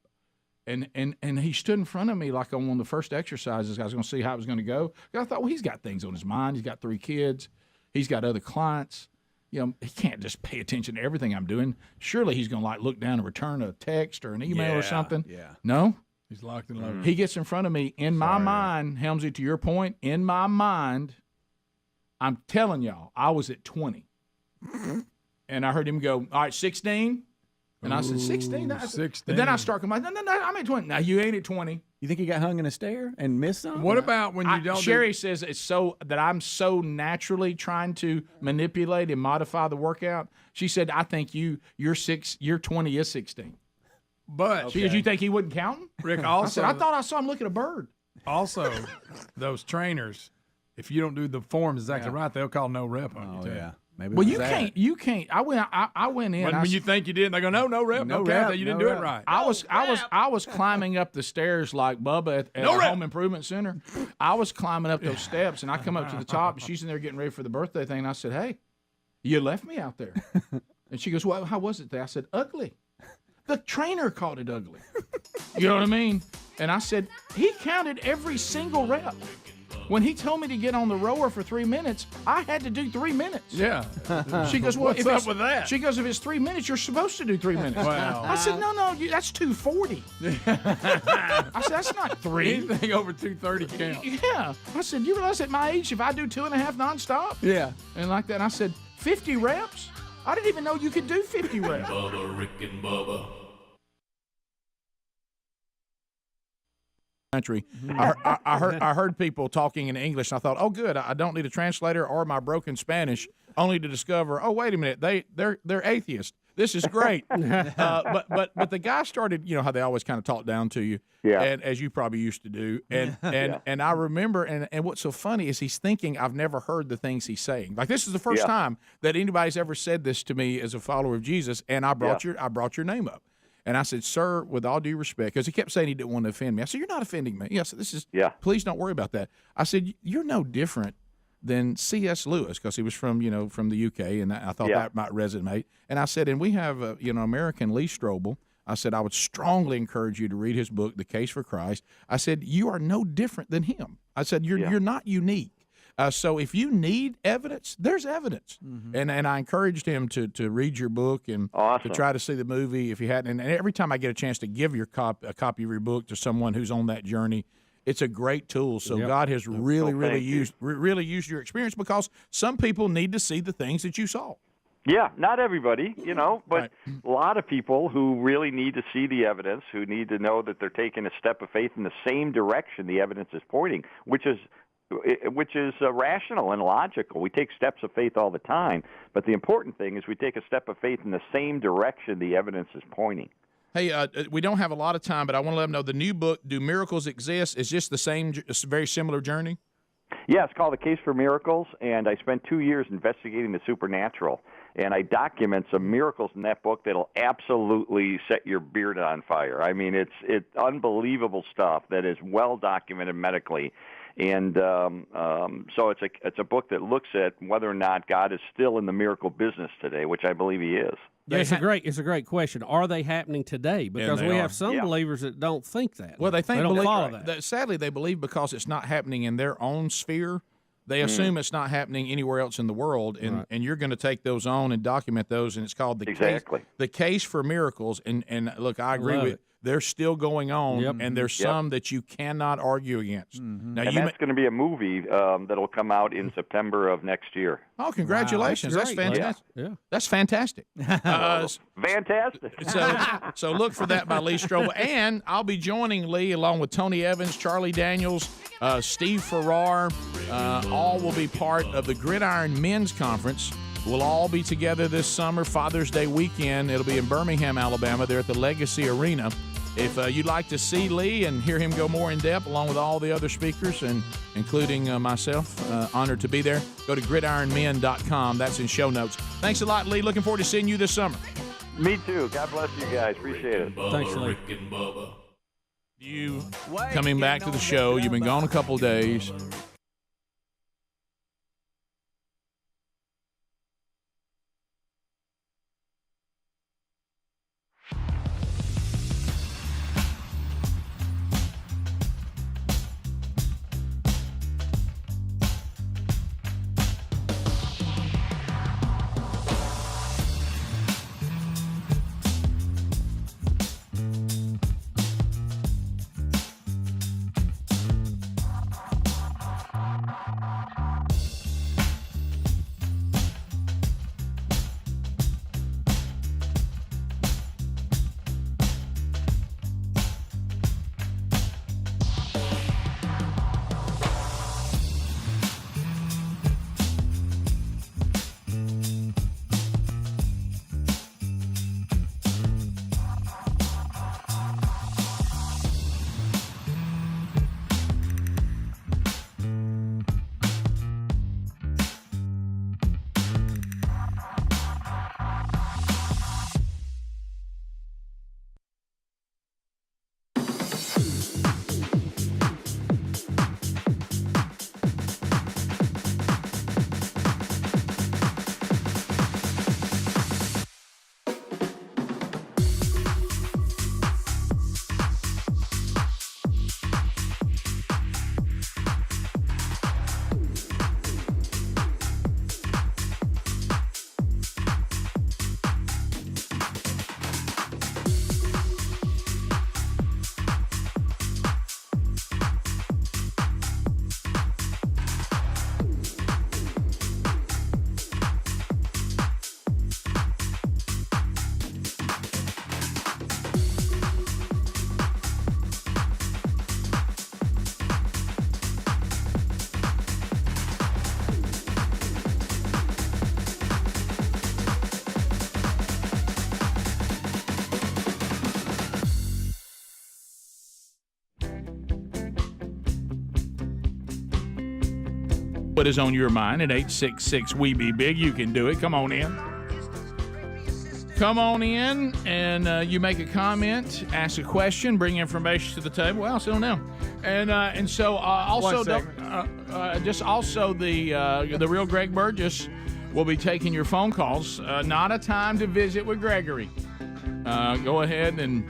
And he stood in front of me like on one of the first exercises. I was going to see how it was going to go. I thought, well, he's got things on his mind. He's got 3 kids. He's got other clients. He can't just pay attention to everything I'm doing. Surely he's going to look down and return a text or an email or something. Yeah. No, He's locked and loaded. He gets in front of me. In my mind, Helmsy, to your point, in my mind, I'm telling y'all, I was at 20. And I heard him go, all right, 16? And I said, 16? 16. And then I start going, no, I'm at 20. Now, you ain't at 20. You think he got hung in a stair and missed something? What about when you don't? Sherry says it's so that I'm so naturally trying to manipulate and modify the workout. She said, I think you're 20 is 16. But Because you think he wouldn't count him? Rick, I also, said, I thought I saw him look at a bird. Also, those trainers, if you don't do the forms exactly right, they'll call no rep on you. Too. Yeah. Maybe Well, you can't. I went in. When you think you did, they go, no rep, no count. You didn't do it right. I was climbing up the stairs like Bubba at the Home Improvement Center. I was climbing up those steps, and I come up to the top, and she's in there getting ready for the birthday thing. And I said, "Hey, you left me out there." And she goes, "Well, how was it there?" I said, "Ugly." The trainer called it ugly. You know what I mean? And I said, he counted every single rep. When he told me to get on the rower for 3 minutes, I had to do 3 minutes. Yeah. She goes, well, what's up with that? She goes, if it's 3 minutes, you're supposed to do 3 minutes. Wow. I said, no, that's 240. I said, that's not 3. Anything over 230 counts. Yeah. I said, you realize at my age, if I do 2.5 nonstop? Yeah. And like that, and I said, 50 reps? I didn't even know you could do 50 reps. Bubba, Rick and Bubba. Country. I heard people talking in English, and I thought, oh, good, I don't need a translator or my broken Spanish, only to discover, oh, wait a minute, they're atheists. This is great. But the guy started, you know how they always kind of talk down to you, and as you probably used to do, and I remember, and what's so funny is he's thinking I've never heard the things he's saying. Like this is the first time that anybody's ever said this to me as a follower of Jesus, and I brought your name up. And I said, sir, with all due respect, because he kept saying he didn't want to offend me. I said, you're not offending me. Yes, this is. Please don't worry about that. I said, you're no different than C.S. Lewis, because he was from the UK, and I thought that might resonate. And I said, and we have American Lee Strobel. I said, I would strongly encourage you to read his book, The Case for Christ. I said, you are no different than him. I said, you're not unique. So if you need evidence, there's evidence. Mm-hmm. And I encouraged him to read your book and to try to see the movie if you hadn't. And every time I get a chance to give a copy of your book to someone who's on that journey, it's a great tool. So God has really used your experience, because some people need to see the things that you saw. Yeah, not everybody, but a lot of people who really need to see the evidence, who need to know that they're taking a step of faith in the same direction the evidence is pointing, which is rational and logical. We take steps of faith all the time, but the important thing is we take a step of faith in the same direction the evidence is pointing. Hey, we don't have a lot of time, but I want to let them know the new book, Do Miracles Exist? Is just the same, very similar journey? Yeah, it's called The Case for Miracles, and I spent 2 years investigating the supernatural, and I document some miracles in that book that'll absolutely set your beard on fire. I mean, it's unbelievable stuff that is well documented medically. And so it's a book that looks at whether or not God is still in the miracle business today, which I believe He is. Yeah, it's a great question. Are they happening today? Because we have some believers that don't think that. Well, they don't follow that. Sadly, they believe because it's not happening in their own sphere, they assume it's not happening anywhere else in the world, and you're going to take those on and document those, and it's called the case for miracles. And look, I agree with. They're still going on, and there's some that you cannot argue against. Mm-hmm. Now, that's going to be a movie that'll come out in September of next year. Oh, congratulations! Wow, that's fantastic. Yeah. That's fantastic. Fantastic. So look for that by Lee Strobel, and I'll be joining Lee along with Tony Evans, Charlie Daniels, Steve Farrar. All will be part of the Gridiron Men's Conference. We'll all be together this summer, Father's Day weekend. It'll be in Birmingham, Alabama. They're at the Legacy Arena. If you'd like to see Lee and hear him go more in depth, along with all the other speakers, and including myself, honored to be there, go to gridironmen.com. That's in show notes. Thanks a lot, Lee. Looking forward to seeing you this summer. Me too. God bless you guys. Appreciate it. Thanks, Lee. Rick and Bubba. You coming back to the show. You've been gone a couple of days. what is on your mind at 866-WE-BE-BIG. You can do it. Come on in. Come on in, and you make a comment, ask a question, bring information to the table. Well, settle down. And so also, just also the real Greg Burgess will be taking your phone calls. Not a time to visit with Gregory. Go ahead and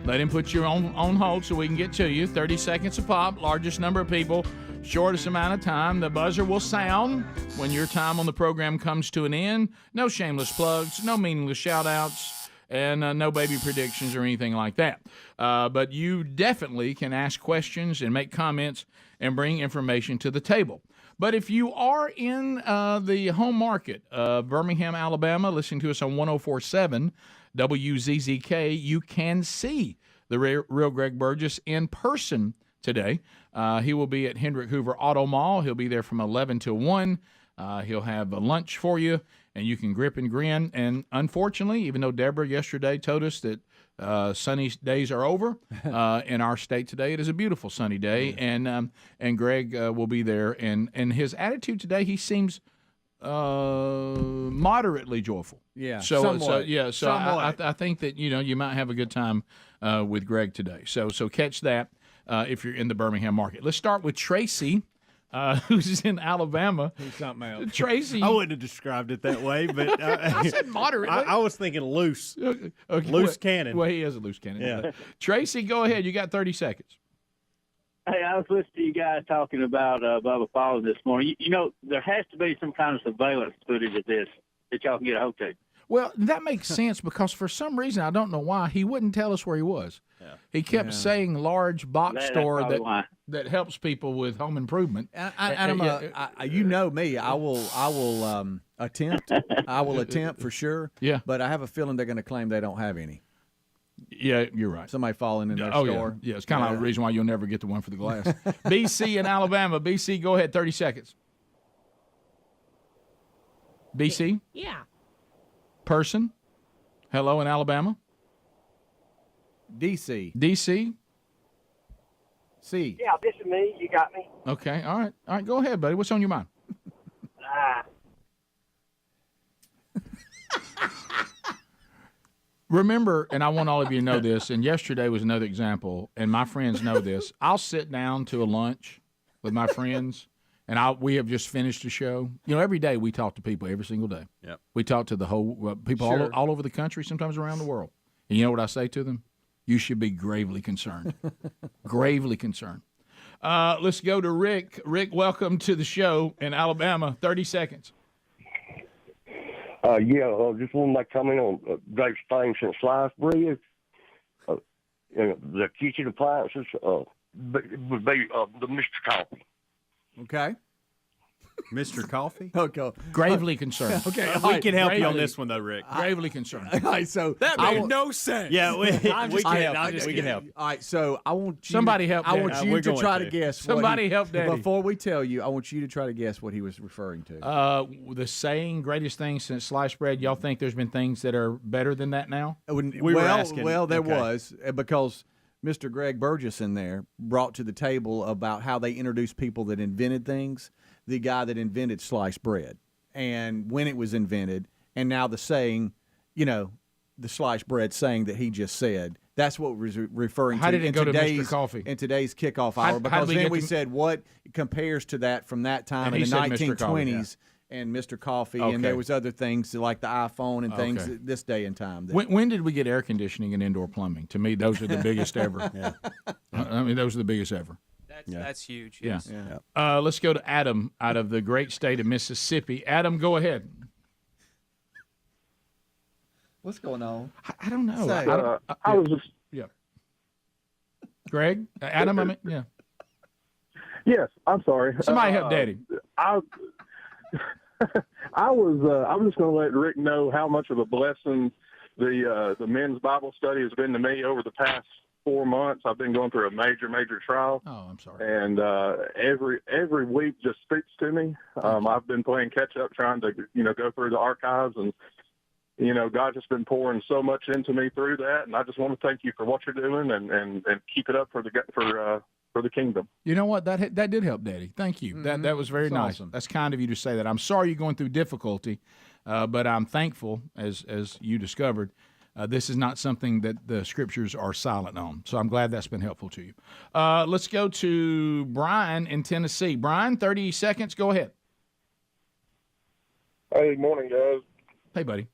let him put you on hold so we can get to you. 30 seconds a pop, largest number of people, shortest amount of time. The buzzer will sound when your time on the program comes to an end. No shameless plugs, no meaningless shout-outs, and no baby predictions or anything like that. But you definitely can ask questions and make comments and bring information to the table. But if you are in the home market of Birmingham, Alabama, listening to us on 104.7 WZZK, you can see the real Greg Burgess in person today. He will be at Hendrick Hoover Auto Mall. He'll be there from 11 to 1. He'll have a lunch for you, and you can grip and grin. And unfortunately, even though Deborah yesterday told us that sunny days are over in our state today, it is a beautiful sunny day, and Greg will be there. And his attitude today, he seems moderately joyful. Yeah. So Somewhat. I think that you might have a good time with Greg today. So catch that if you're in the Birmingham market. Let's start with Tracy, who's in Alabama. He's something else. Tracy, I wouldn't have described it that way, but I said moderately. I was thinking loose, okay. loose cannon. Well, he is a loose cannon. Yeah. Tracy, go ahead. You got 30 seconds. Hey, I was listening to you guys talking about Bubba Falls this morning. You know, there has to be some kind of surveillance footage of this that y'all can get a hold of. Well, that makes sense because for some reason, I don't know why, he wouldn't tell us where he was. Yeah. He kept saying large box store that helps people with home improvement. You know me, I will attempt. I will attempt for sure. Yeah. But I have a feeling they're going to claim they don't have any. Yeah, you're right. Somebody falling in their store. Yeah, it's kind of the reason why you'll never get the one for the glass. BC in Alabama. BC, go ahead, 30 seconds. BC? Yeah. Person? Hello in Alabama? DC. DC? C. Yeah, this is me. You got me. Okay, all right. Go ahead, buddy. What's on your mind? Remember, and I want all of you to know this, and yesterday was another example, and my friends know this. I'll sit down to a lunch with my friends, and we have just finished a show. You know, every day we talk to people every single day. Yep. We talk to the whole people all over the country, sometimes around the world. And you know what I say to them? You should be gravely concerned. Gravely concerned. Let's go to Rick. Rick, welcome to the show in Alabama. 30 seconds. Just want to make comment on Dave's thing since sliced bread. The kitchen appliances would be the Mr. Coffee. Okay. Mr. Coffee? Okay. Gravely concerned. Okay. We can help you on this one, though, Rick. Gravely concerned. All right, so that made no sense. Yeah, we can help. All right, so I want you. Somebody help. I want you to try to guess. Somebody help Daddy. Before we tell you, I want you to try to guess what he was referring to. The saying, greatest thing since sliced bread. Y'all think there's been things that are better than that now? There was, because Mr. Greg Burgess in there brought to the table about how they introduced people that invented things. The guy that invented sliced bread and when it was invented, and now the saying, the sliced bread saying that he just said. That's what we're referring to. How did it go to Mr. Coffee? In today's kickoff hour, because then we said what compares to that from that time in the 1920s. And Mr. Coffee, and there was other things like the iPhone and things this day and time. When did we get air conditioning and indoor plumbing? To me, those are the biggest ever. Yeah. I mean, those are the biggest ever. That's huge. Yeah. Yes. Yeah. Let's go to Adam out of the great state of Mississippi. Adam, go ahead. What's going on? I don't know. I was just... Yeah. Greg? Adam, yeah. Yes, I'm sorry. Somebody help Daddy. I was just going to let Rick know how much of a blessing the men's Bible study has been to me over the past 4 months. I've been going through a major trial. Oh, I'm sorry. And every week just speaks to me. I've been playing catch up, trying to go through the archives, and God's just been pouring so much into me through that. And I just want to thank you for what you're doing, and keep it up for for the kingdom. You know what? That did help, Daddy. Thank you. That was very That's nice. awesome. That's kind of you to say that. I'm sorry you're going through difficulty, but I'm thankful, as you discovered, this is not something that the scriptures are silent on. So I'm glad that's been helpful to you. Let's go to Brian in Tennessee. Brian, 30 seconds. Go ahead. Hey, morning, guys. Hey, buddy.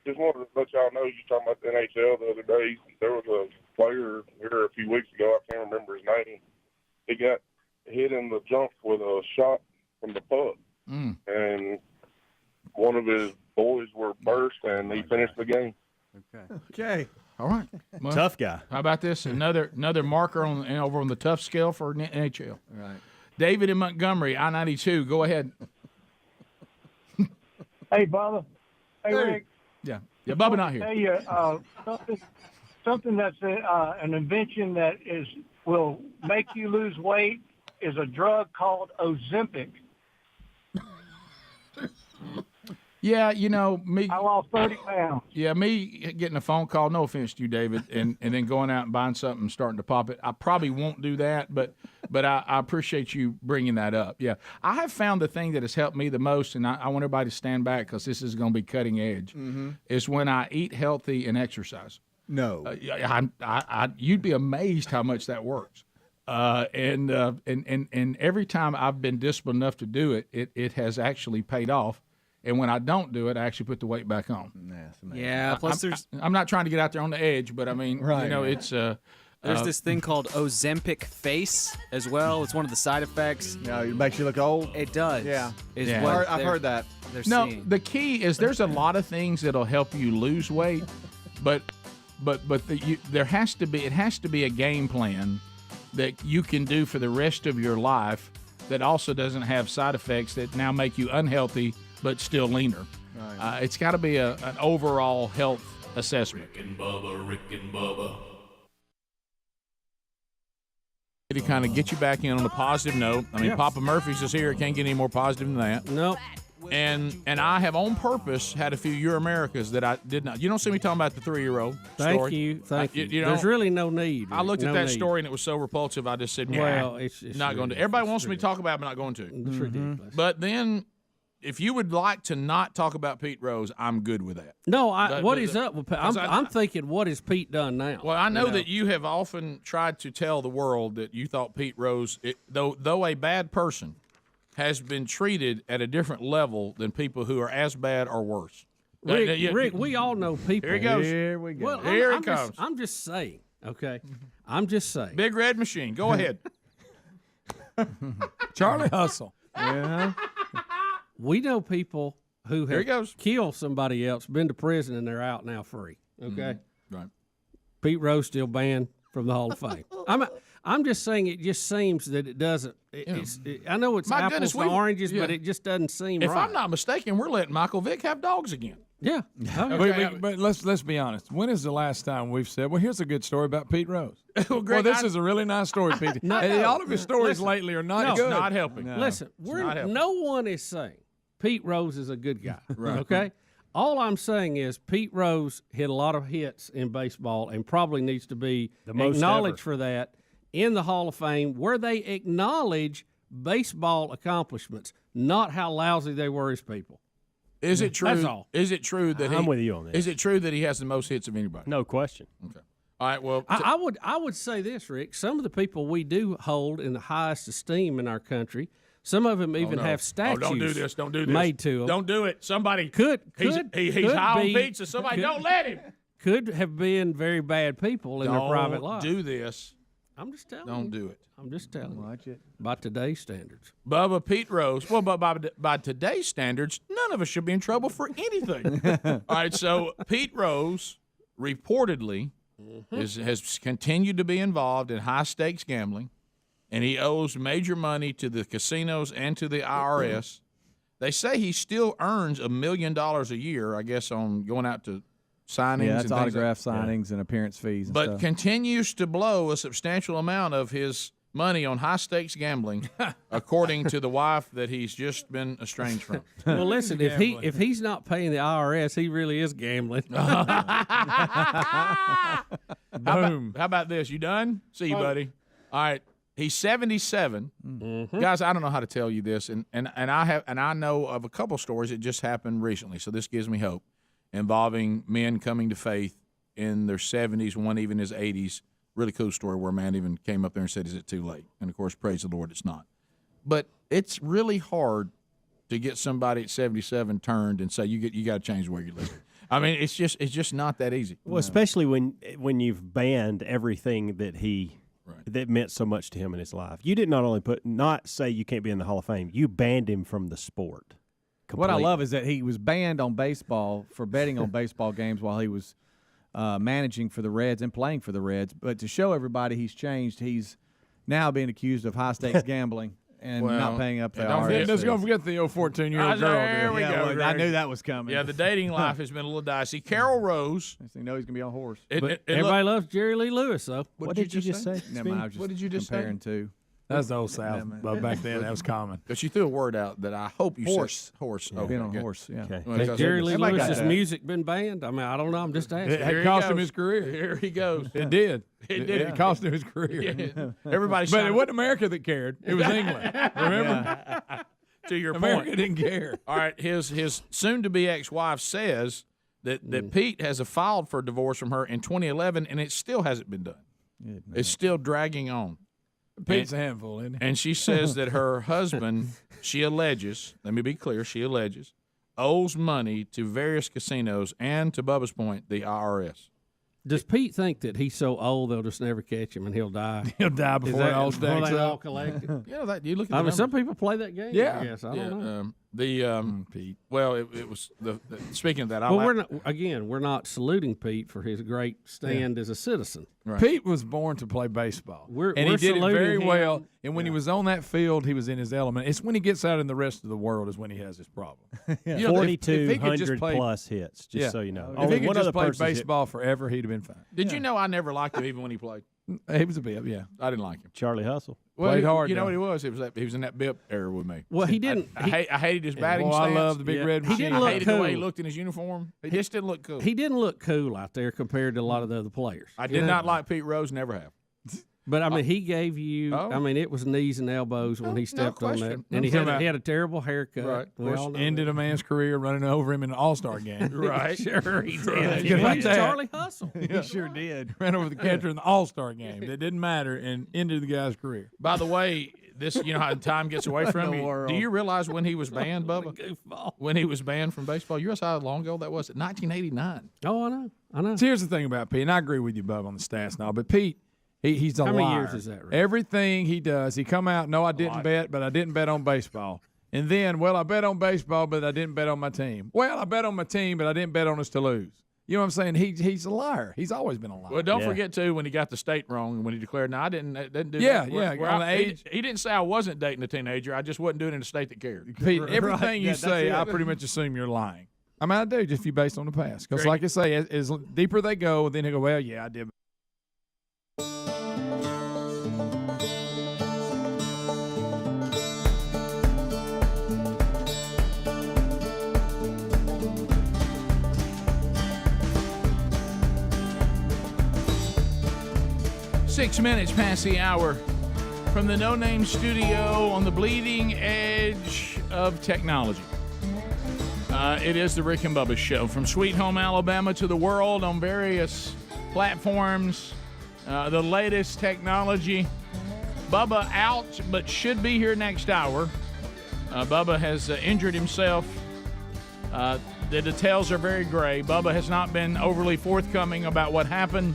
Just wanted to let y'all know, you talking about the NHL the other day. There was a player here a few weeks ago, I can't remember his name. He got hit in the junk with a shot from the puck. And one of his boys were burst, and he finished the game. Okay. All right. Well, Tough guy. How about this? Another marker over on the tough scale for NHL. Right. David in Montgomery, I-92. Go ahead. Hey, Bubba. Hey, Rick. Yeah, Bubba not here. Tell you something that's an invention that will make you lose weight is a drug called Ozempic. Yeah, me. I lost 30 pounds. Yeah, me getting a phone call, no offense to you, David, and then going out and buying something and starting to pop it. I probably won't do that, but I appreciate you bringing that up. Yeah, I have found the thing that has helped me the most, and I want everybody to stand back because this is going to be cutting edge, is when I eat healthy and exercise. No. You'd be amazed how much that works. And every time I've been disciplined enough to do it, it has actually paid off. And when I don't do it, I actually put the weight back on. Yeah. Plus, I'm not trying to get out there on the edge, but I mean, it's. There's this thing called Ozempic Face as well. It's one of the side effects. Yeah, it makes you look old. It does. Yeah. I've heard that. No, seeing. the key is there's a lot of things that'll help you lose weight, but there has to be a game plan that you can do for the rest of your life that also doesn't have side effects that now make you unhealthy but still leaner. Right. It's got to be an overall health assessment. Rick and Bubba. To kind of get you back in on a positive note. I mean, Yeah. Papa Murphy's is here. Can't get any more positive than that. Nope. And I have on purpose had a few Your Americas that I did not. You don't see me talking about the 3-year-old Thank story. you. Thank you. You know, There's really no need. I looked at No that need. story and it was so repulsive. I just said, nah, Well, it's not going to. Everybody wants me to talk about it, but not going to. It's ridiculous. But then, if you would like to not talk about Pete Rose, I'm good with that. No, what But- is up with Pete? because I'm thinking, what has Pete done now? Well, I know that you have often tried to tell the world that you thought Pete Rose, though a bad person, has been treated at a different level than people who are as bad or worse. Rick, we all know people. Here he goes. Here we go. Well, Here I'm it comes. I'm just saying, okay? I'm just saying. Big Red Machine. Go ahead. Charlie Hustle. Yeah. We know people who Here he have goes. killed somebody else, been to prison, and they're out now free. Okay, Right. Pete Rose still banned from the Hall of Fame. I'm just saying it just seems that it doesn't. I know it's My apples goodness, to we- oranges, but yeah. it just doesn't seem If right. I'm not mistaken, we're letting Michael Vick have dogs again. Yeah. But let's be honest. When is the last time we've said, well, here's a good story about Pete Rose? Well, Greg, this is a really nice story, Pete. Hey, all of his stories lately are not good. Not helping. No. Listen, not helping. no one is saying Pete Rose is a good guy. Right. Okay. All I'm saying is Pete Rose hit a lot of hits in baseball and probably needs to be most acknowledged ever. for that in the Hall of Fame, where they acknowledge baseball accomplishments, not how lousy they were as people. Is it true? That's all. Is it true that I'm with you on this. Is it true that he has the most hits of anybody? No question. Okay. All right. Well, I would say this, Rick. Some of the people we do hold in the highest esteem in our country, some of them even have statues. don't do this. Don't do this. Made to them. Don't do it. Somebody He's he's high on pizza. Somebody don't let him. Could have been very bad people in their private life. Do this. I'm just telling you. Don't do it. I'm just telling you. Watch it. By today's standards. Bubba, Pete Rose. Well, but by today's standards, none of us should be in trouble for anything. All right. So Pete Rose reportedly has continued to be involved in high stakes gambling, and he owes major money to the casinos and to the IRS. They say he still earns $1 million a year, I guess, on going out to signings. Yeah, that's and things autograph signings and appearance fees and but stuff. continues to blow a substantial amount of his money on high stakes gambling, according to the wife that he's just been estranged from. Well, listen, if he's not paying the IRS, he really is gambling. How about this? You done? See you, buddy. All right. He's 77. Guys, I don't know how to tell you this, and I know of a couple stories that just happened recently, so this gives me hope, involving men coming to faith in their 70s, one even his 80s. Really cool story where a man even came up there and said, "Is it too late?" And of course, praise the Lord, it's not. But it's really hard to get somebody at 77 turned and say you got to change the way you live. I mean, it's just not that easy. Well, especially when you've banned everything that meant so much to him in his life. You did not only not say you can't be in the Hall of Fame, you banned him from the sport. What I love is that he was banned on baseball for betting on baseball games while he was managing for the Reds and playing for the Reds. But to show everybody he's changed, he's now being accused of high-stakes gambling and not paying up the IRS. Let's go forget the 14-year-old girl. There we go. I knew that was coming. Yeah, the dating life has been a little dicey. Carol Rose. You know he's going to be on a horse. Everybody loves Jerry Lee Lewis, though. What did you just say? Never mind, I was just What did you just comparing say? to. That's the old South. But back then, that was common. But she threw a word out that I hope you Horse. said. Horse. Yeah, Okay, being on a good. horse, yeah. Okay. Well, Has Jerry Lee Lewis's music been banned? I mean, I don't know. I'm just asking. It cost him his career. Here he goes. It did. It did. It cost him his career. Yeah. Everybody, But it wasn't America that cared. It was England. Remember? to your America point. didn't care. All right, his soon-to-be ex-wife says that Pete has filed for divorce from her in 2011, and it still hasn't been done. It's still dragging on. Pete's a handful, isn't he? And she says that her husband, she alleges, let me be clear, she alleges, owes money to various casinos and, to Bubba's point, the IRS. Does Pete think that he's so old they'll just never catch him and he'll die? He'll die before it all stacks they all up. collected? You look at the I mean, some numbers. people play that game. Yeah. I guess. I don't know. Pete. Well, it was speaking of that. Well, we're not saluting Pete for his great stand as a citizen. Right. Pete was born to play baseball, and we're he did it saluting very him. well. And when he was on that field, he was in his element. It's when he gets out in the rest of the world is when he has his problem. You know, if he could just 4,200 play- plus hits, just so you know. If he could one just other play person hit- baseball forever, he'd have been fine. Did you know I never liked him even when he played? He was a bit, yeah. I didn't like him. Charlie Hustle. Well, Played hard, You know though. what he was? He was in that Bip era with me. Well, he didn't. I hated his batting Boy, I stance. love the big red He didn't I look hated cool. the way he looked in his uniform. He just didn't look cool. He didn't look cool out there compared to a lot of the other players. I did not like Pete Rose. Never have. But I mean, he gave you. Oh. I mean, it was knees and elbows when he stepped on that, question. and he had a terrible haircut. Right. We all know Ended a man's career running over him in an All-Star game. Right. Sure, he did. Right. He Like was that. Charlie Hustle. He sure did. Ran over the catcher in the All-Star game. That didn't matter and ended the guy's career. By the way, this how time gets away from you. Do you realize when he was banned, Bubba? Goofball. When he was banned from baseball, you realize how long ago that was? 1989. Oh, I know. So here's the thing about Pete, and I agree with you, Bub, on the stats and all, but Pete, he's a How liar. many years is that, Rick? Everything he does, he come out, no, I didn't bet, but I didn't bet on baseball. And then, well, I bet on baseball, but I didn't bet on my team. Well, I bet on my team, but I didn't bet on us to lose. You know what I'm saying? He's a liar. He's always been a liar. Well, don't forget, too, when he got the state wrong and when he declared, no, I didn't do Yeah, that. yeah, on the age. He didn't say I wasn't dating a teenager. I just wasn't doing it in a state that cared. Pete, Right. everything Yeah, you that's say, it. I pretty much assume you're lying. I mean, I do, just if you based on the past. Because like I say, as deeper they go, then they go, well, yeah, I did. 6 minutes past the hour from the No Name Studio on the bleeding edge of technology. It is the Rick and Bubba Show from Sweet Home Alabama to the world on various platforms. The latest technology. Bubba out, but should be here next hour. Bubba has injured himself. The details are very gray. Bubba has not been overly forthcoming about what happened.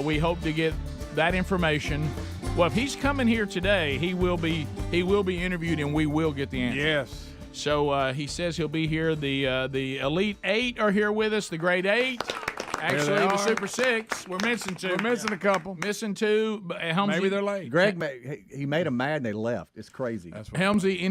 We hope to get that information. Well, if he's coming here today, he will be interviewed, and we will get the answer. Yes. So he says he'll be here. The Elite Eight are here with us. The Grade Eight. Actually, the Super Six. We're missing two. We're missing a couple. Missing two. But Helmsy, Maybe they're late. Greg, he made them mad and they left. It's crazy. That's what Helmsy,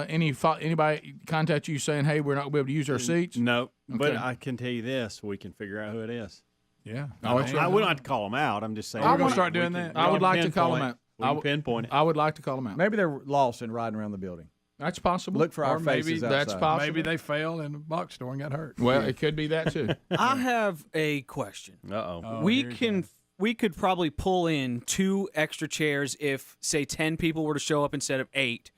anybody contact you saying, hey, we're not going to be able to use our seats? No, but Okay. I can tell you this: we can figure out who it is. Yeah. We don't have to call them out. I'm just saying. We're going to start doing that. I would like to call them out. We can pinpoint it. I would like to call them out. Maybe they're lost and riding around the building. That's possible. Look for our Or maybe faces that's outside. possible. Maybe they fell in the box store and got hurt. Well, it could be that too. I have a question. Uh-oh. We can we could probably pull in 2 extra chairs if, say, 10 people were to show up instead of 8.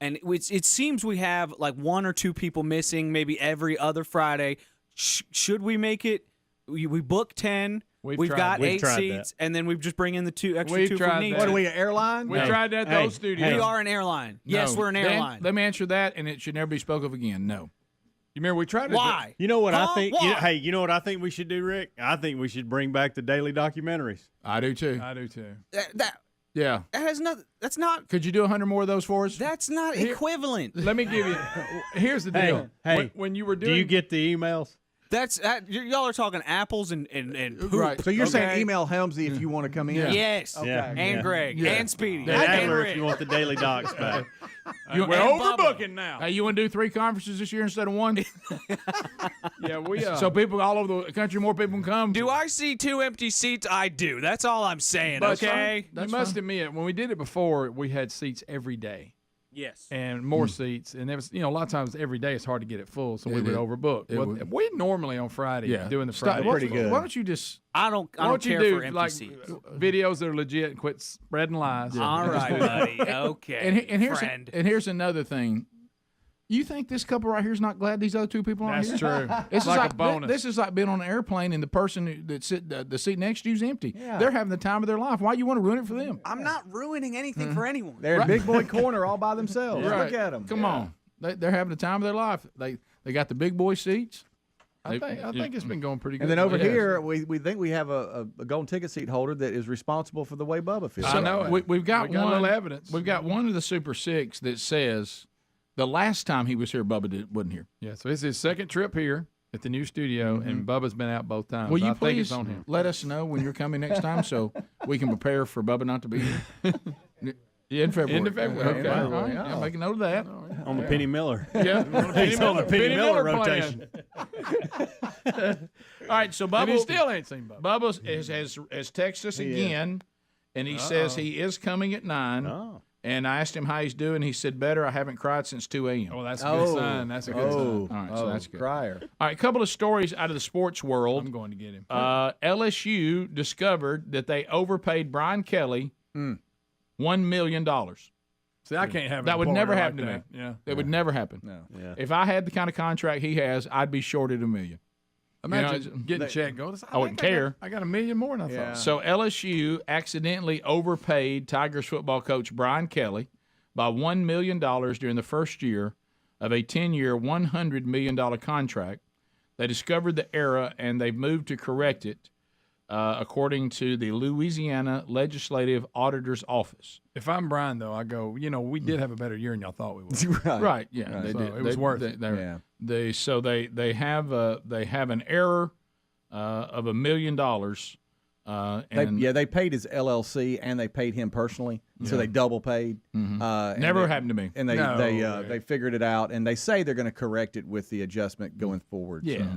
And it seems we have like 1 or 2 people missing maybe every other Friday. Should we make it? We book 10. We've got 8 seats, and then we just bring in the 2 extra 2 from each. What are we, an airline? We tried that at those studios. We are an airline. Yes, we're an airline. Let me answer that, and it should never be spoke of again. No. You remember we tried it? Why? You know what I think? Why? You know what I think we should do, Rick? I think we should bring back the daily documentaries. I do too. Yeah. That has nothing. That's not. Could you do 100 more of those for us? That's not equivalent. Let me give you. Here's the deal. Hey, when you were doing, do you get the emails? That's y'all are talking apples and poop. Right. So you're saying email Helmsy if you want to come in? Yes. Okay. And Greg and Speedy. The Adler if you want the daily docs back. We're overbooking now. Hey, you want to do 3 conferences this year instead of 1? Yeah, we. So people all over the country, more people can come. Do I see 2 empty seats? I do. That's all I'm saying. Okay. You must admit, when we did it before, we had seats every day. Yes. And more seats. And there was, a lot of times every day it's hard to get it full, so we would overbook. We normally on Friday doing the Friday. Pretty good. Why don't you just I don't care for empty seats. Videos that are legit and quit spreading lies. All right, buddy. Okay. And here's another thing. You think this couple right here is not glad these other 2 people aren't here? That's true. It's like like a bonus. This is like being on an airplane and the person the seat next to you is empty. Yeah. They're having the time of their life. Why you want to ruin it for them? I'm not ruining anything for anyone. They're in big boy corner all by themselves. Right. Look at them. Come on. They're having the time of their life. They got the big boy seats. I think it's been going pretty good. And then over here, we think we have a golden ticket seat holder that is responsible for the way Bubba feels. So I know it. We've got We got a one little evidence. We've got one of the Super 6 that says the last time he was here, Bubba wasn't here. Yeah, so it's his second trip here at the new studio, and Bubba's been out both times. Will you I think it's please on him. let us know when you're coming next time so we can prepare for Bubba not to be here? In February. End of February. Okay. All All right. Yeah, make a note of that. On the Penny Miller. Yeah. He's on the Penny Miller rotation. All right, so Bubba And he still ain't seen Bubba. Bubba has texted us again, and he says he is coming at 9. Oh. And I asked him how he's doing. He said, better. I haven't cried since 2 a.m. Oh, that's a good sign. That's a good sign. All right, so that's good. Crier. All right, a couple of stories out of the sports world. I'm going to get him. LSU discovered that they overpaid Brian Kelly $1 million. See, I can't have That would never happen to me. that. Yeah. It would never happen. No. Yeah. If I had the kind of contract he has, I'd be shorted $1 million. Imagine getting a check. I wouldn't care. I got $1 million more than I thought. So LSU accidentally overpaid Tigers football coach Brian Kelly by $1 million during the first year of a 10-year, $100 million contract. They discovered the error, and they've moved to correct it, according to the Louisiana Legislative Auditor's Office. If I'm Brian, though, I go, we did have a better year than y'all thought we would. Right, yeah. Right. They So did. it was worth it. They have an error of $1 million. They paid his LLC and they paid him personally, so they double paid. Never happened to me. And they figured it out, and they say they're going to correct it with the adjustment going forward. Yeah. So.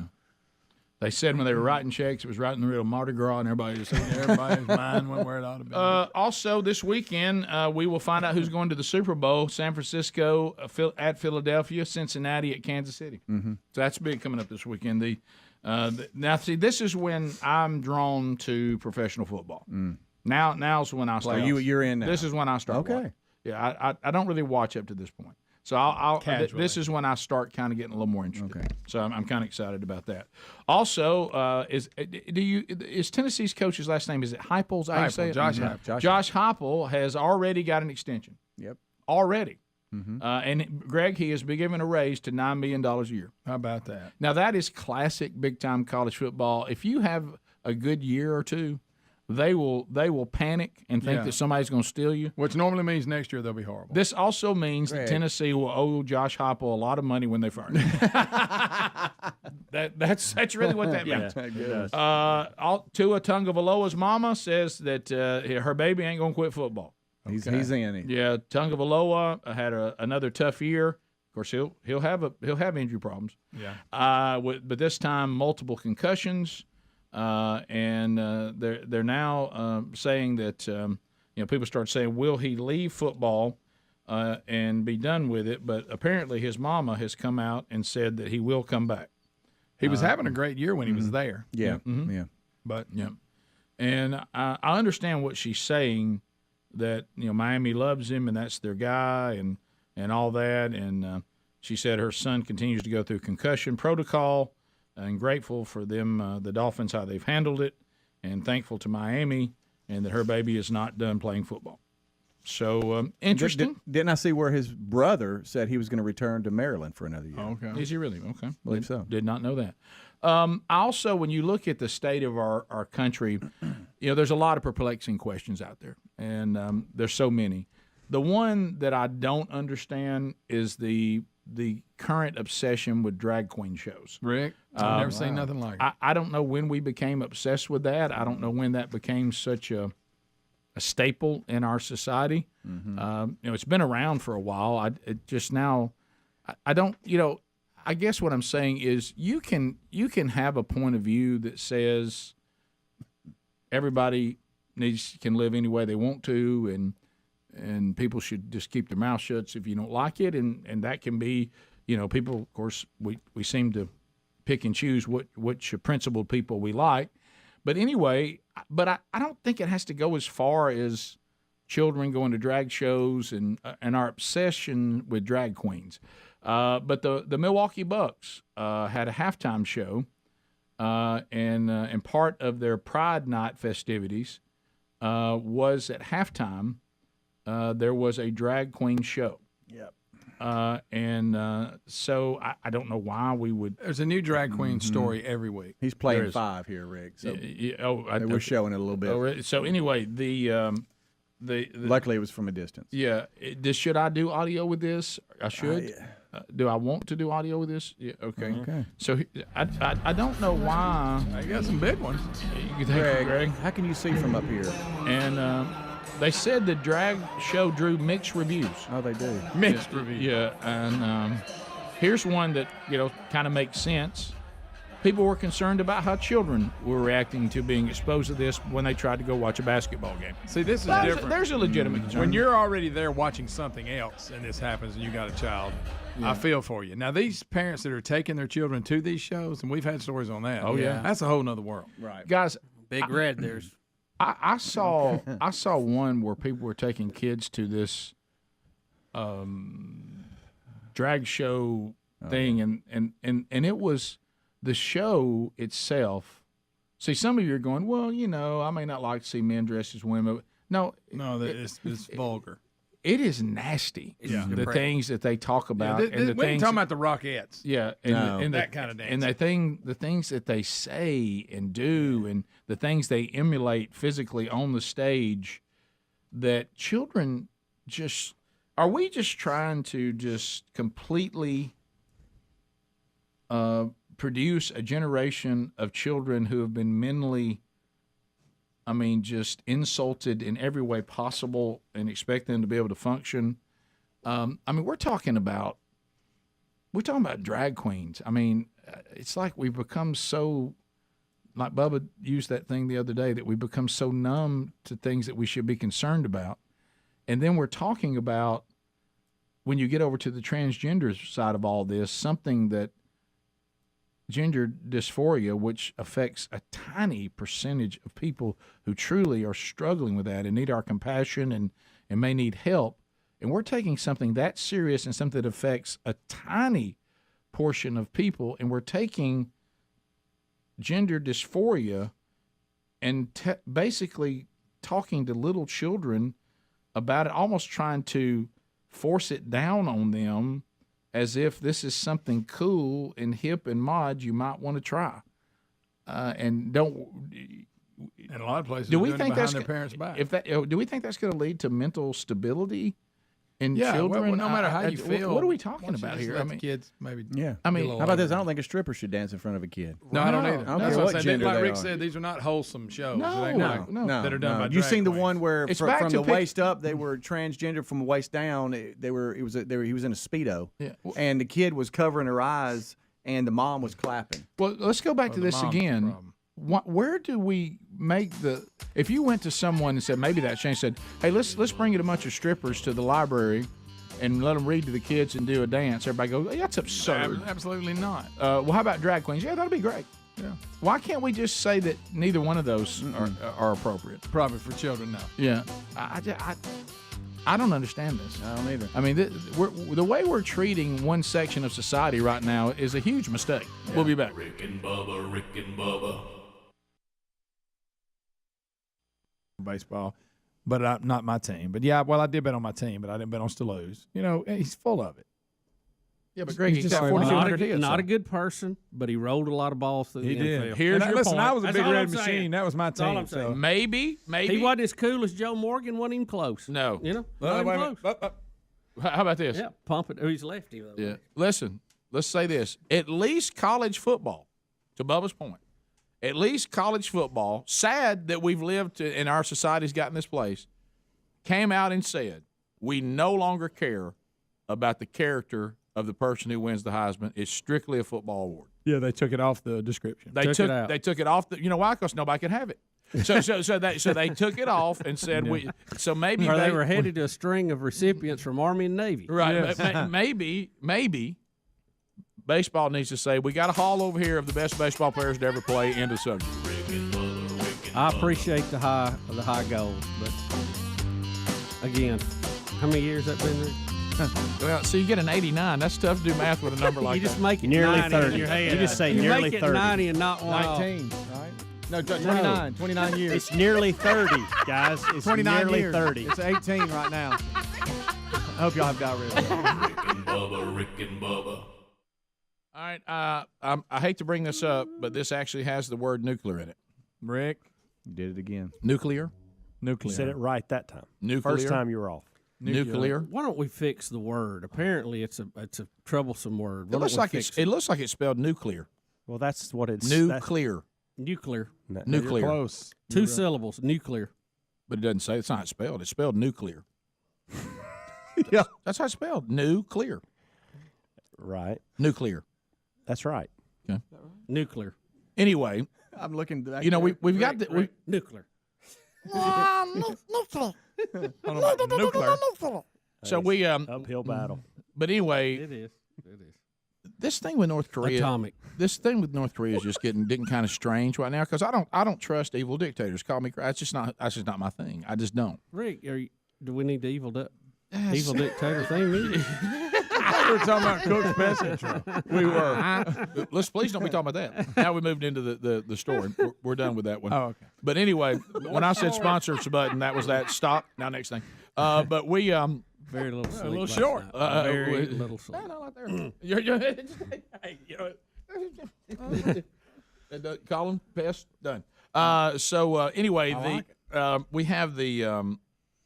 They said when they were writing checks, it was right in the real Mardi Gras, and everybody's mind went where it ought to be. Also, this weekend, we will find out who's going to the Super Bowl. San Francisco at Philadelphia, Cincinnati at Kansas City. Mm-hmm. So that's big coming up this weekend. Now, see, this is when I'm drawn to professional football. Now's when I start. You're in now. This is when I start. Okay. Watching. Yeah, I don't really watch up to this point. So this is when I start kind of getting a little more interested. Okay. So I'm kind of excited about that. Also, is Tennessee's coach's last name, is it Heupel? Josh Heupel. Josh Heupel has already got an extension. Yep. Already. Mm-hmm. And Greg, he has been given a raise to $9 million a year. How about that? Now that is classic big time college football. If you have a good year or two, they will panic and think that somebody's going to steal you. Which normally means next year they'll be horrible. This also means that Tennessee will owe Josh Heupel a lot of money when they fire him. That's really what that means. Tua Tagovailoa's mama says that her baby ain't going to quit football. He's in it. Yeah, Tagovailoa had another tough year. Of course, he'll have injury problems. Yeah. But this time multiple concussions. And they're now saying that people start saying, will he leave football and be done with it? But apparently his mama has come out and said that he will come back. He was having a great year when he was there. Yeah, Mm-hmm. yeah. But And I understand what she's saying, that Miami loves him and that's their guy and all that. And she said her son continues to go through concussion protocol, and grateful for them, the Dolphins, how they've handled it, and thankful to Miami, and that her baby is not done playing football. So interesting. Didn't I see where his brother said he was going to return to Maryland for another year? Okay. Is he really? Okay. Believe so. Did not know that. Also, when you look at the state of our country, there's a lot of perplexing questions out there, and there's so many. The one that I don't understand is the current obsession with drag queen shows. Rick, I've never seen nothing like it. I don't know when we became obsessed with that. I don't know when that became such a staple in our society. It's been around for a while. I don't. I guess what I'm saying is you can have a point of view that says everybody can live any way they want to, and people should just keep their mouth shut if you don't like it, and that can be, people, of course, we seem to pick and choose which principled people we like. But anyway, I don't think it has to go as far as children going to drag shows and our obsession with drag queens. But the Milwaukee Bucks had a halftime show, and part of their Pride Night festivities was at halftime. There was a drag queen show. Yep. So I don't know why we would. There's a new drag queen story every week. He's playing 5 here, Rick. So we're showing it a little bit. So anyway, the luckily it was from a distance. Yeah. Should I do audio with this? I should. Do I want to do audio with this? Yeah. Okay. Okay. So I don't know why. I got some big ones. Greg, how can you see from up here? And they said the drag show drew mixed reviews. Oh, they do. Mixed reviews. Yeah, and here's one that kind of makes sense. People were concerned about how children were reacting to being exposed to this when they tried to go watch a basketball game. See, this is different. There's a legitimate concern. When you're already there watching something else and this happens and you got a child, I feel for you. Now, these parents that are taking their children to these shows, and we've had stories on that. Oh, yeah. That's a whole nother world. Right. Guys, Big Red, there's. I saw one where people were taking kids to this drag show thing, and it was the show itself. See, some of you are going, well, I may not like to see men dressed as women. No, it's vulgar. It is nasty. Yeah. The things that they talk about, and the we ain't things talking about the Rockettes. Yeah, and that kind of dance. And the things that they say and do, and the things they emulate physically on the stage, that children just are we just trying to just completely produce a generation of children who have been mentally, just insulted in every way possible, and expect them to be able to function. We're talking about drag queens. It's like we've become so, like Bubba used that thing the other day, that we've become so numb to things that we should be concerned about. And then we're talking about, when you get over to the transgender side of all this, something that gender dysphoria, which affects a tiny percentage of people who truly are struggling with that and need our compassion and may need help. And we're taking something that serious and something that affects a tiny portion of people, and we're taking gender dysphoria and basically talking to little children about it, almost trying to force it down on them as if this is something cool and hip and mod you might want to try. And don't. In a lot of places, do we doing think it behind that's their parents' back? Do we think that's going to lead to mental stability in children? Well, no matter how you feel. What are we talking about here? Let the kids maybe. Yeah. How about this? I don't think a stripper should dance in front of a kid. No, I don't either. I don't That's care what what I'm saying. gender Like they Rick are. said, these are not wholesome shows. No, that are done by You've drag seen the queens. one where It's from back to the waist up they were transgender, from the waist down he was in a Speedo, and the kid was covering her eyes and the mom was clapping. Well, let's go back to this again. Where do we make if you went to someone and said, maybe that Shane said, hey, let's bring in a bunch of strippers to the library and let them read to the kids and do a dance, everybody goes, hey, that's absurd. Absolutely not. Well, how about drag queens? Yeah, that'll be great. Yeah. Why can't we just say that neither one of those are appropriate? Probably for children now. Yeah. I don't understand this. I don't either. I mean, the way we're treating one section of society right now is a huge mistake. Yeah. We'll be back. Rick and Bubba. Baseball, but not my team. But yeah, well, I did bet on my team, but I didn't bet on Stalo's. You know, he's full of it. Yeah, but Greg, he's got not 4,200 hits. Not a good person, but he rolled a lot of balls through the did. NFL. Here's your listen, point. I was a That's big all red I'm saying. machine. That was my That's all team. I'm saying. So. Maybe. He wasn't as cool as Joe Morgan. Wasn't even close. No. You know, Wait a not even minute. close. How about this? Yeah, pump it. Oh, he's lefty. Though. Yeah. Listen, let's say this. At least college football, to Bubba's point, at least college football, sad that we've lived and our society's gotten this place, came out and said, we no longer care about the character of the person who wins the Heisman. It's strictly a football award. Yeah, they took it off the description. They took it off. You know why? Because nobody could have it. So they took it off and said we. So maybe they were headed to a string of recipients from Army and Navy. Right. Yes. Maybe baseball needs to say we got a hall over here of the best baseball players to ever play. End of subject. I appreciate the high goals, but again, how many years that been there? Well, so you get an 89. That's tough to do math with a number like that. You just make it nearly 90 30. in your head. You just say you nearly make it 30. 90 and not one 19, right? No, 29. 29 years. It's nearly 30, guys. It's 29 nearly years. 30. It's 18 right now. I hope y'all have got rid of it. Rick and Bubba. All right. I hate to bring this up, but this actually has the word nuclear in it. Rick, you did it again. Nuclear. You said it right that time. Nuclear. First time you were off. Nuclear. Why don't we fix the word? Apparently, it's a troublesome word. It looks like it's spelled nuclear. Well, that's what it's. Nuclear. Nuclear. Nuclear. You're close. Two syllables. Nuclear. But it doesn't say. It's not spelled. It's spelled nuclear. Yeah, that's how it's spelled. Nuclear. Right. Nuclear. That's right. Okay. Nuclear. Anyway, I'm looking. You know, we've got the nuclear. Nuclear. So we uphill battle. But anyway, it is. This thing with North Korea, Atomic. This thing with North Korea is just getting kind of strange right now because I don't trust evil dictators. Call me crazy. That's just not my thing. I just don't. Rick, do we need the evil dictator thing? We were talking about Cook's Pest Control. We were. Let's please don't be talking about that. Now we moved into the story. We're done with that one. Oh, okay. But anyway, when I said sponsors button, that was that. Stop. Now next thing. But we very little sleep. A little short. Very little sleep. Colin, Pest, done. Anyway, we have the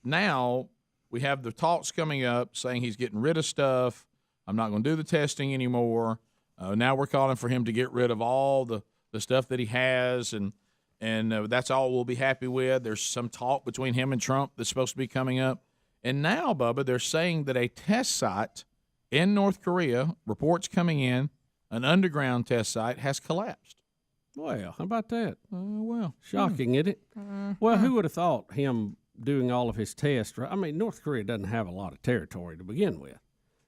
now we have the talks coming up saying he's getting rid of stuff. I'm not going to do the testing anymore. Now we're calling for him to get rid of all the stuff that he has, and that's all we'll be happy with. There's some talk between him and Trump that's supposed to be coming up. And now, Bubba, they're saying that a test site in North Korea, reports coming in, an underground test site has collapsed. Well, how about that? Well, shocking, isn't it? Well, who would have thought him doing all of his tests? Right? I mean, North Korea doesn't have a lot of territory to begin with.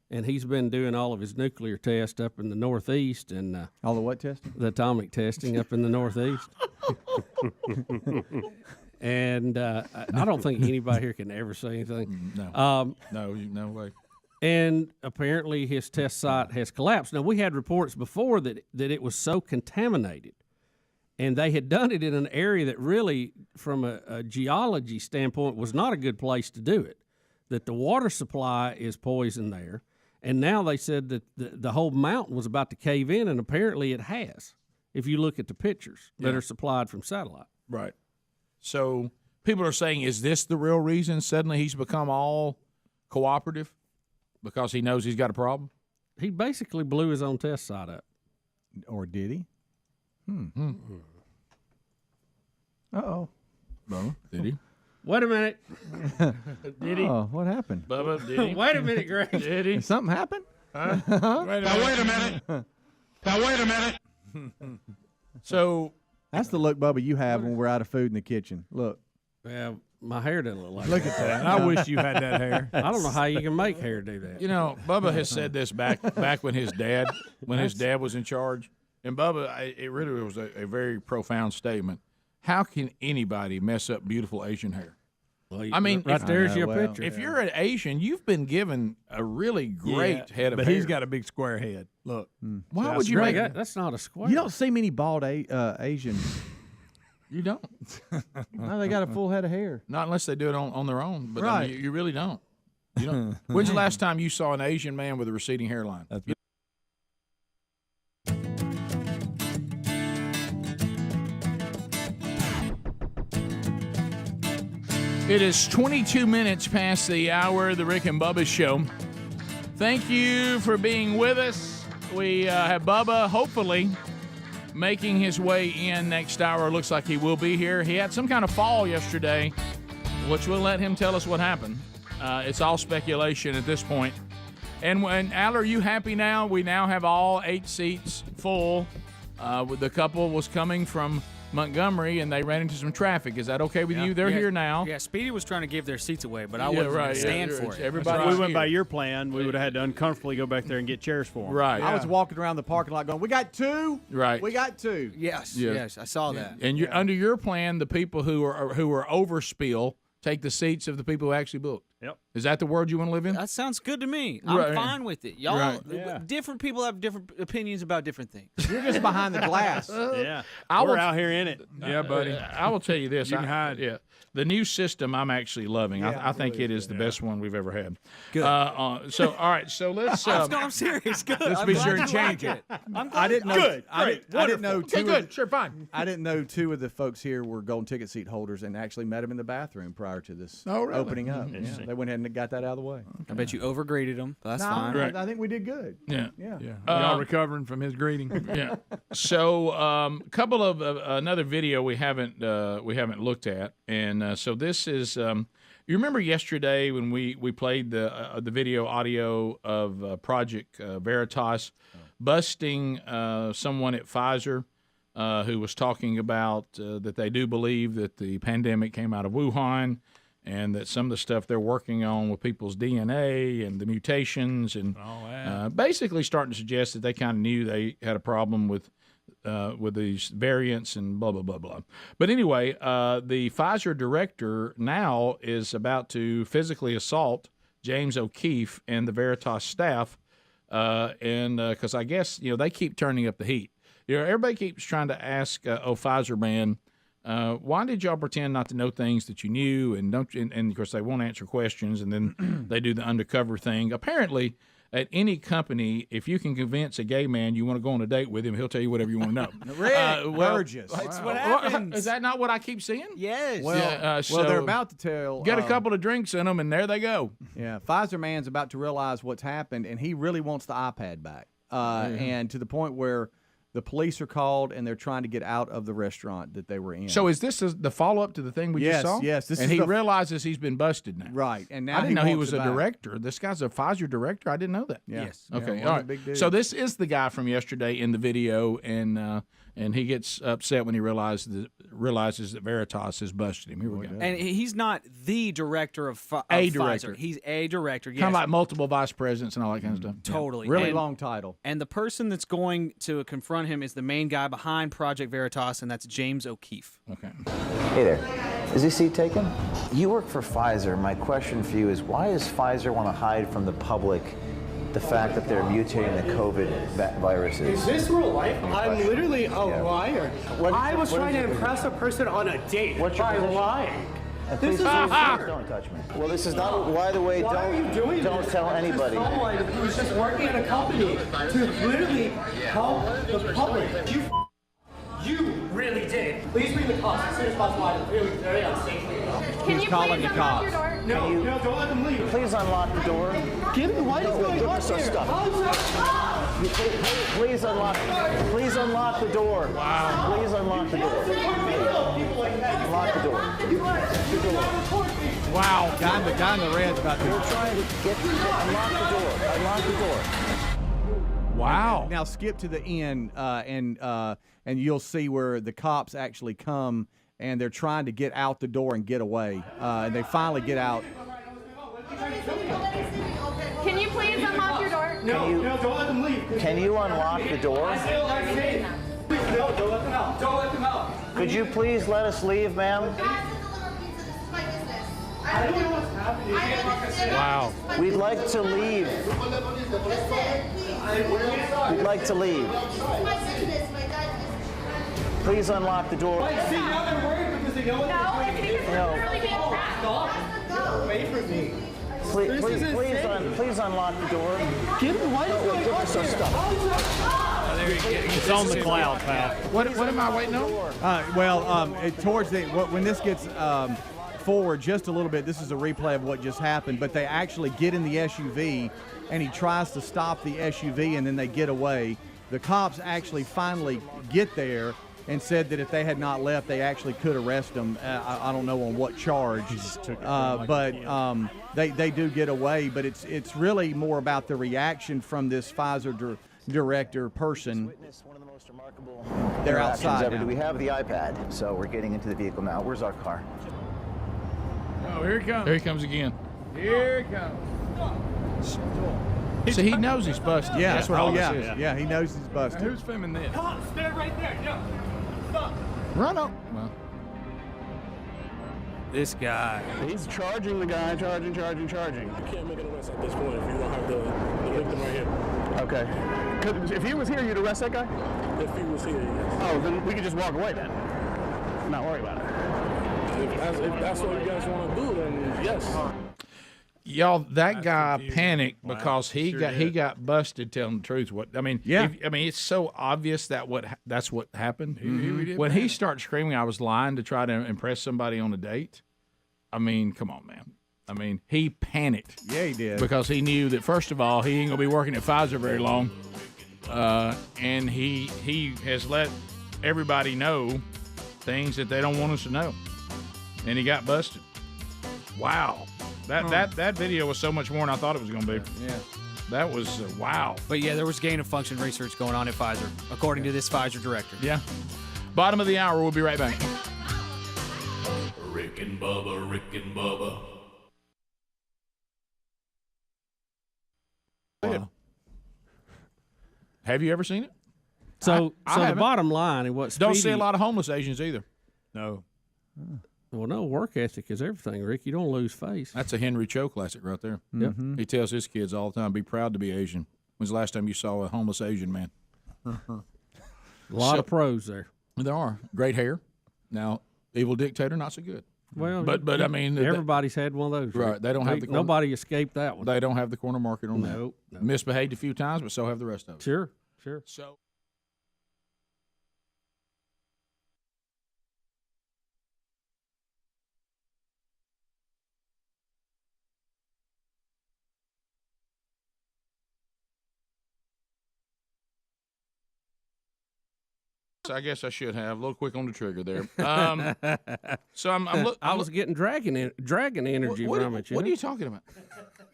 And he's been doing all of his nuclear tests up in the Northeast and all the what testing? The atomic testing up in the Northeast. And I don't think anybody here can ever say anything. No, no way. And apparently his test site has collapsed. Now, we had reports before that it was so contaminated, and they had done it in an area that really, from a geology standpoint, was not a good place to do it, that the water supply is poisoned there. And now they said that the whole mountain was about to cave in, and apparently it has, if you look at the pictures that are supplied from satellite. Right. So people are saying, is this the real reason suddenly he's become all cooperative? Because he knows he's got a problem? He basically blew his own test site up. Or did he? Uh-oh. No, did he? Wait a minute. Did he? Oh, what happened? Bubba, did he? Wait a minute, Greg. Did he? Did something happen? Wait a minute. Now, wait a minute. So that's the look, Bubba, you have when we're out of food in the kitchen. Look. Yeah, my hair doesn't look like Look at that. I wish you had that hair. I don't know how you can make hair do that. You know, Bubba has said this back when his dad was in charge. And Bubba, it really was a very profound statement. How can anybody mess up beautiful Asian hair? Well, I mean, right there's your picture. If you're an Asian, you've been given a really great head of but hair. he's got a big square head. Look, Why would you Greg, make that's not a square. You don't see many bald Asian. You don't. No, they got a full head of hair. Not unless they do it on their own. But I Right. mean, you really don't. You don't. When's the last time you saw an Asian man with a receding hairline? It is 22 minutes past the hour of the Rick and Bubba Show. Thank you for being with us. We have Bubba, hopefully, making his way in next hour. Looks like he will be here. He had some kind of fall yesterday, which we'll let him tell us what happened. It's all speculation at this point. And Al, are you happy now? We now have all 8 seats full. The couple was coming from Montgomery, and they ran into some traffic. Is that okay with you? They're here now. Yeah, Speedy was trying to give their seats away, but I wasn't going to stand for it. Everybody, we went by your plan. We would have had to uncomfortably go back there and get chairs for them. Right. I was walking around the parking lot going, "We got 2. Right. We got 2. Yes, I saw that. And under your plan, the people who are overspill take the seats of the people who actually booked. Yep. Is that the word you want to live in? That sounds good to me. I'm Right. fine with it. Y'all, Right. different people have different opinions about different things. You're just behind the glass. Yeah. I We're will- out here in it. Yeah, buddy. I will tell you this. You can hide. Yeah. The new system I'm actually loving. Yeah, I think it is the best one we've ever had. Good. So, all right. So let's. No, I'm serious. Good. Let's I'm be glad sure you and change like it. I'm glad I didn't know. Good. I didn't know Okay, 2. good. Sure, fine. I didn't know 2 of the folks here were golden ticket seat holders, and actually met them in the bathroom prior to this opening up. Yeah, they went ahead and got that out of the way. I bet you overgraded them. That's No, fine. I think we did good. Yeah. Yeah. Y'all recovering from his greeting. Yeah. So, couple of another video we haven't looked at, and so this is. You remember yesterday when we played the video audio of Project Veritas busting someone at Pfizer who was talking about that they do believe that the pandemic came out of Wuhan, and that some of the stuff they're working on with people's DNA and the mutations and basically starting to suggest that they kind of knew they had a problem with these variants and blah, blah, blah, blah. But anyway, the Pfizer director now is about to physically assault James O'Keefe and the Veritas staff, and because I guess, they keep turning up the heat. Everybody keeps trying to ask Pfizer man, why did y'all pretend not to know things that you knew? And of course, they won't answer questions, and then they do the undercover thing. Apparently, at any company, if you can convince a gay man you want to go on a date with him, he'll tell you whatever you want to know. Burgess. That's what happens. Is that not what I keep seeing? Yes. Well, So they're about to tell. get a couple of drinks in them, and there they go. Yeah, Pfizer man's about to realize what's happened, and he really wants the iPad back. And to the point where the police are called, and they're trying to get out of the restaurant that they were in. So is this the follow-up to the thing we just saw? Yes. And he realizes he's been busted now. Right. And now I didn't know he wants was it a back. director. This guy's a Pfizer director. I didn't know that. Yeah. Yes. Okay. Yeah, All one of right. the big dudes. So this is the guy from yesterday in the video, and he gets upset when he realizes that Veritas has busted him. Here we go. And he's not the director of A Pfizer. director. He's a director. Yes. Kind of like multiple vice presidents and all that kind of stuff. Totally. Really And- long title. And the person that's going to confront him is the main guy behind Project Veritas, and that's James O'Keefe. Okay. Hey there. Is this seat taken? You work for Pfizer. My question for you is, why does Pfizer want to hide from the public the fact that they're mutating the COVID viruses? Is this real life? I'm literally a liar. I was trying to impress a person on a date by lying. This is unfair. Don't touch me. Well, this is not. By the way, Why are you doing don't this? tell anybody. This is someone who's just working at a company to literally help the public. You really did. Please bring the cops as soon as possible. I'm really very unsafe. Can you calling the cops. No, don't let them leave. Please unlock the door. Give me, why is Give going me on some here? stuff. Please unlock the door. Wow. Please unlock the door. Unlock the door. Wow. The guy in the red's about to. We're trying to unlock the door. Unlock the door. Wow. Now skip to the end, and you'll see where the cops actually come, and they're trying to get out the door and get away. And they finally get out. Can you please unlock your door? you, don't let them leave. can you unlock the door? I say, please, no, don't let them out. Don't let them out. Could you please let us leave, ma'am? I don't know what's happening. Wow. We'd like to leave. We'd like to leave. Please unlock the door. See, now they're worried because they know what they're doing. No. Stop. Get away from me. Please unlock the door. Get him. Why are you Give us our stuff. It's on the cloud, pal. What am I waiting on? When this gets forward just a little bit, this is a replay of what just happened, but they actually get in the SUV, and he tries to stop the SUV, and then they get away. The cops actually finally get there and said that if they had not left, they actually could arrest them. I don't know on what charge, they do get away. But it's really more about the reaction from this Pfizer director person. They're outside now. We have the iPad, so we're getting into the vehicle now. Where's our car? Oh, here he comes. Here he comes again. Here he comes. So he knows he's busted. Yeah, That's what all this is. Yeah, he knows he's busted. Now, who's filming this? Come on, stay right there. Yeah. Stop. Run up. Well, This guy. He's charging the guy, charging. You can't make an arrest at this point if you don't have the victim right here. Okay. 'Cause if he was here, you'd arrest that guy? If he was here, yes. Oh, then we could just walk away then. Not worry about it. If that's what you guys want to do, then yes. y'all, that guy panicked because he got busted telling the truth. It's so obvious that's what happened. When he started screaming, I was lying to try to impress somebody on a date. I mean, come on, man. I mean, he panicked. Yeah, he did. Because he knew that, first of all, he ain't going to be working at Pfizer very long. And he has let everybody know things that they don't want us to know. And he got busted. Wow. That video was so much more than I thought it was going to be. Yeah. That was wow. But yeah, there was gain-of-function research going on at Pfizer, according to this Pfizer director. Yeah. Bottom of the hour. We'll be right back. Rick and Bubba, Rick and Bubba. Wow. Have you ever seen it? So I the haven't. bottom line and what Don't see Speedy- a lot of homeless Asians either. No. Well, no, work ethic is everything, Rick. You don't lose face. That's a Henry Cho classic right there. Yep. He tells his kids all the time, be proud to be Asian. When's the last time you saw a homeless Asian man? A lot of pros there. There are. Great hair. Now, evil dictator, not so good. Well, but I mean, everybody's had one of those. Right. Rick. They don't have the nobody escaped that one. They don't have the corner market on that. Nope. Misbehaved a few times, but so have the rest of us. Sure. So. I guess I should have a little quick on the trigger there. So I was getting dragon energy from it. What are you talking about?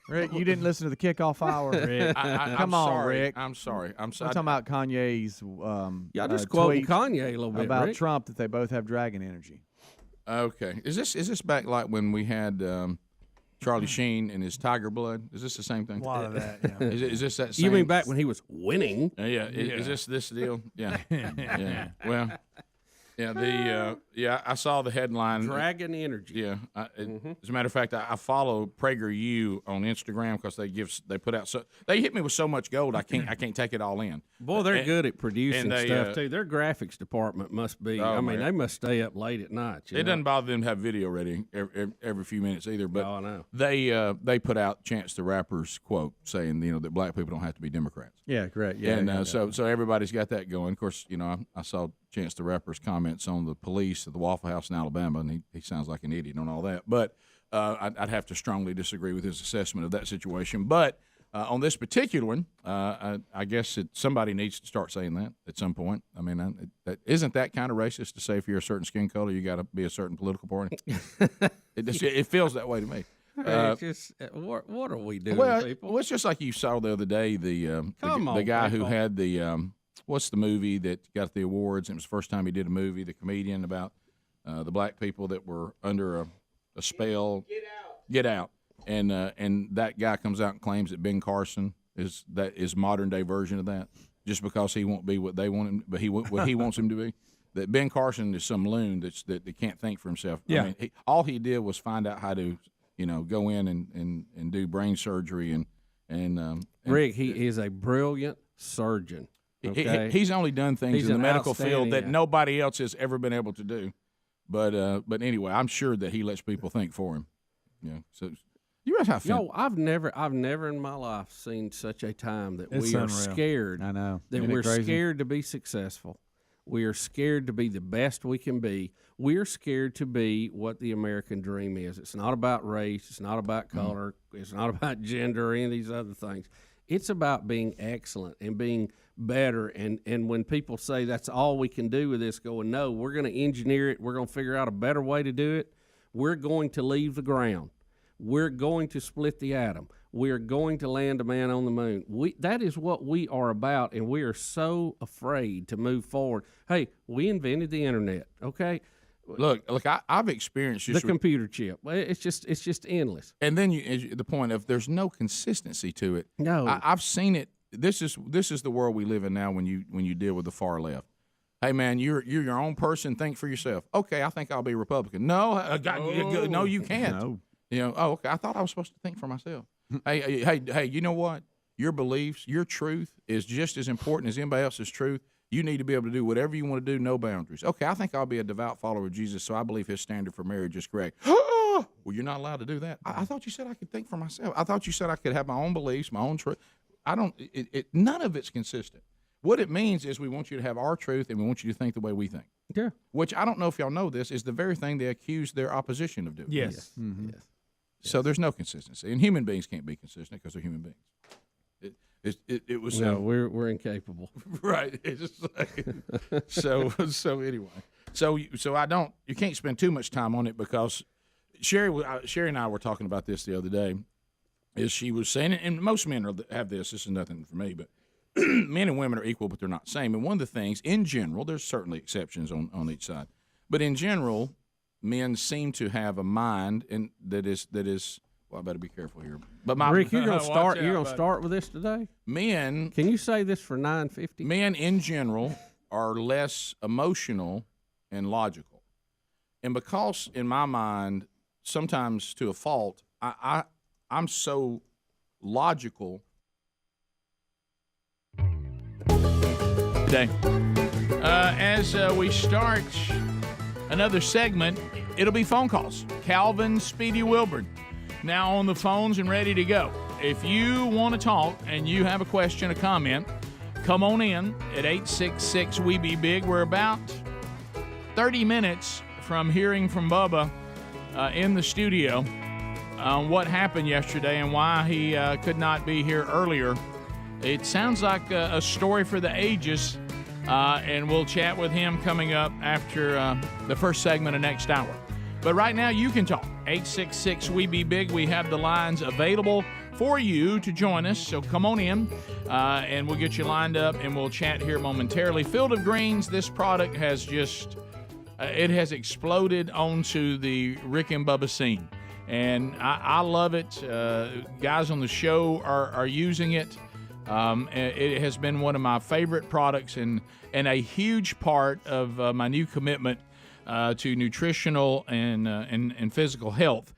Rick, you didn't listen to the kickoff hour, Rick. I'm on, sorry. Rick. I'm sorry. I'm talking about Kanye's Y'all just quoting tweet Kanye a little bit, about Rick. Trump that they both have dragon energy. Okay. Is this back like when we had Charlie Sheen and his tiger blood? Is this the same thing? A lot of that, yeah. Is this that same? You mean back when he was winning? Yeah. Is this deal? Yeah. Yeah. Well. Yeah, I saw the headline. Dragon energy. Yeah. As a matter of fact, I follow PragerU on Instagram because they put out they hit me with so much gold I can't take it all in. Boy, they're good at producing they, stuff too. Their graphics department must be. I mean, they must stay up late at night. It doesn't bother them to have video ready every few minutes either. But I know. They put out Chance the Rapper's quote saying that black people don't have to be Democrats. Yeah, correct. Yeah, and so everybody's got that going. Of course, I saw Chance the Rapper's comments on the police at the Waffle House in Alabama, and he sounds like an idiot on all that. But I'd have to strongly disagree with his assessment of that situation. But on this particular one, I guess somebody needs to start saying that at some point. I mean, isn't that kind of racist to say if you're a certain skin color, you got to be a certain political party? It feels that way to me. It's just what are we doing, people? Well, it's just like you saw the other day the guy who had the what's the movie that got the awards? It was the first time he did a movie. The comedian about the black people that were under a spell. Get out. And that guy comes out and claims that Ben Carson is modern day version of that. Just because he won't be what they want him, but what he wants him to be. That Ben Carson is some loon that can't think for himself. Yeah. I mean, all he did was find out how to, go in and do brain surgery and Rick, he is a brilliant surgeon. Okay? He's only done things He's in the an medical field that outstanding- nobody else has ever been able to do. But anyway, I'm sure that he lets people think for him. Yeah. So you realize how Yo, I've never in my life seen such a time that It's we are unreal. scared. I know. That Isn't it we're crazy? scared to be successful. We are scared to be the best we can be. We're scared to be what the American dream is. It's not about race. It's not about color. It's not about gender or any of these other things. It's about being excellent and being better. And when people say that's all we can do with this, going, no, we're going to engineer it. We're going to figure out a better way to do it. We're going to leave the ground. We're going to split the atom. We're going to land a man on the moon. That is what we are about, and we are so afraid to move forward. Hey, we invented the internet, okay? Look, I've experienced the computer chip. It's just endless. And then the point of there's no consistency to it. No, I've seen it. This is the world we live in now. When you deal with the far left, hey man, you're your own person. Think for yourself. Okay, I think I'll be Republican. No, no, you can't. No. Oh, okay. I thought I was supposed to think for myself. hey, you know what? Your beliefs, your truth is just as important as anybody else's truth. You need to be able to do whatever you want to do, no boundaries. Okay, I think I'll be a devout follower of Jesus, so I believe his standard for marriage is correct. Well, you're not allowed to do that. I thought you said I could think for myself. I thought you said I could have my own beliefs, my own truth. None of it's consistent. What it means is we want you to have our truth, and we want you to think the way we think. Yeah. Which I don't know if y'all know this is the very thing they accuse their opposition of doing. Yes. Mm-hmm. Yes. So there's no consistency, and human beings can't be consistent because they're human beings. It was no, we're incapable. Right. It's like, so anyway, so I don't. You can't spend too much time on it because Sherry and I were talking about this the other day. Is she was saying, and most men have this. This is nothing for me, but men and women are equal, but they're not the same. And one of the things, in general, there's certainly exceptions on each side, but in general, men seem to have a mind and that is. Well, I better be careful here. But Rick, you're gonna start. You're gonna start with this today. Men, can you say this for 9:50? Men in general are less emotional and logical, and because in my mind, sometimes to a fault, I'm so logical. Today, as we start another segment, it'll be phone calls. Calvin Speedy Wilburn now on the phones and ready to go. If you want to talk and you have a question, a comment, come on in at 866-WE-BE-BIG. We're about 30 minutes from hearing from Bubba in the studio on what happened yesterday and why he could not be here earlier. It sounds like a story for the ages, and we'll chat with him coming up after the first segment of next hour. But right now, you can talk. 866-WE-BE-BIG. We have the lines available for you to join us. So come on in, and we'll get you lined up, and we'll chat here momentarily. Field of Greens, this product has just, it has exploded onto the Rick and Bubba scene. And I love it. Guys on the show are using it. It has been one of my favorite products and a huge part of my new commitment to nutritional and physical health,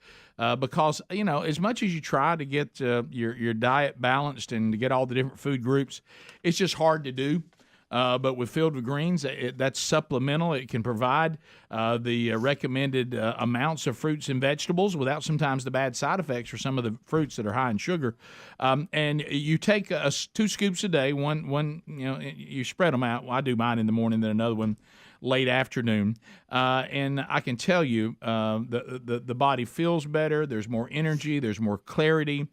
because as much as you try to get your diet balanced and to get all the different food groups, it's just hard to do. But with Field of Greens, that's supplemental. It can provide the recommended amounts of fruits and vegetables without sometimes the bad side effects for some of the fruits that are high in sugar. And you take 2 scoops a day. One, you spread them out. Well, I do mine in the morning, then another one late afternoon, and I can tell you the body feels better. There's more energy. There's more clarity.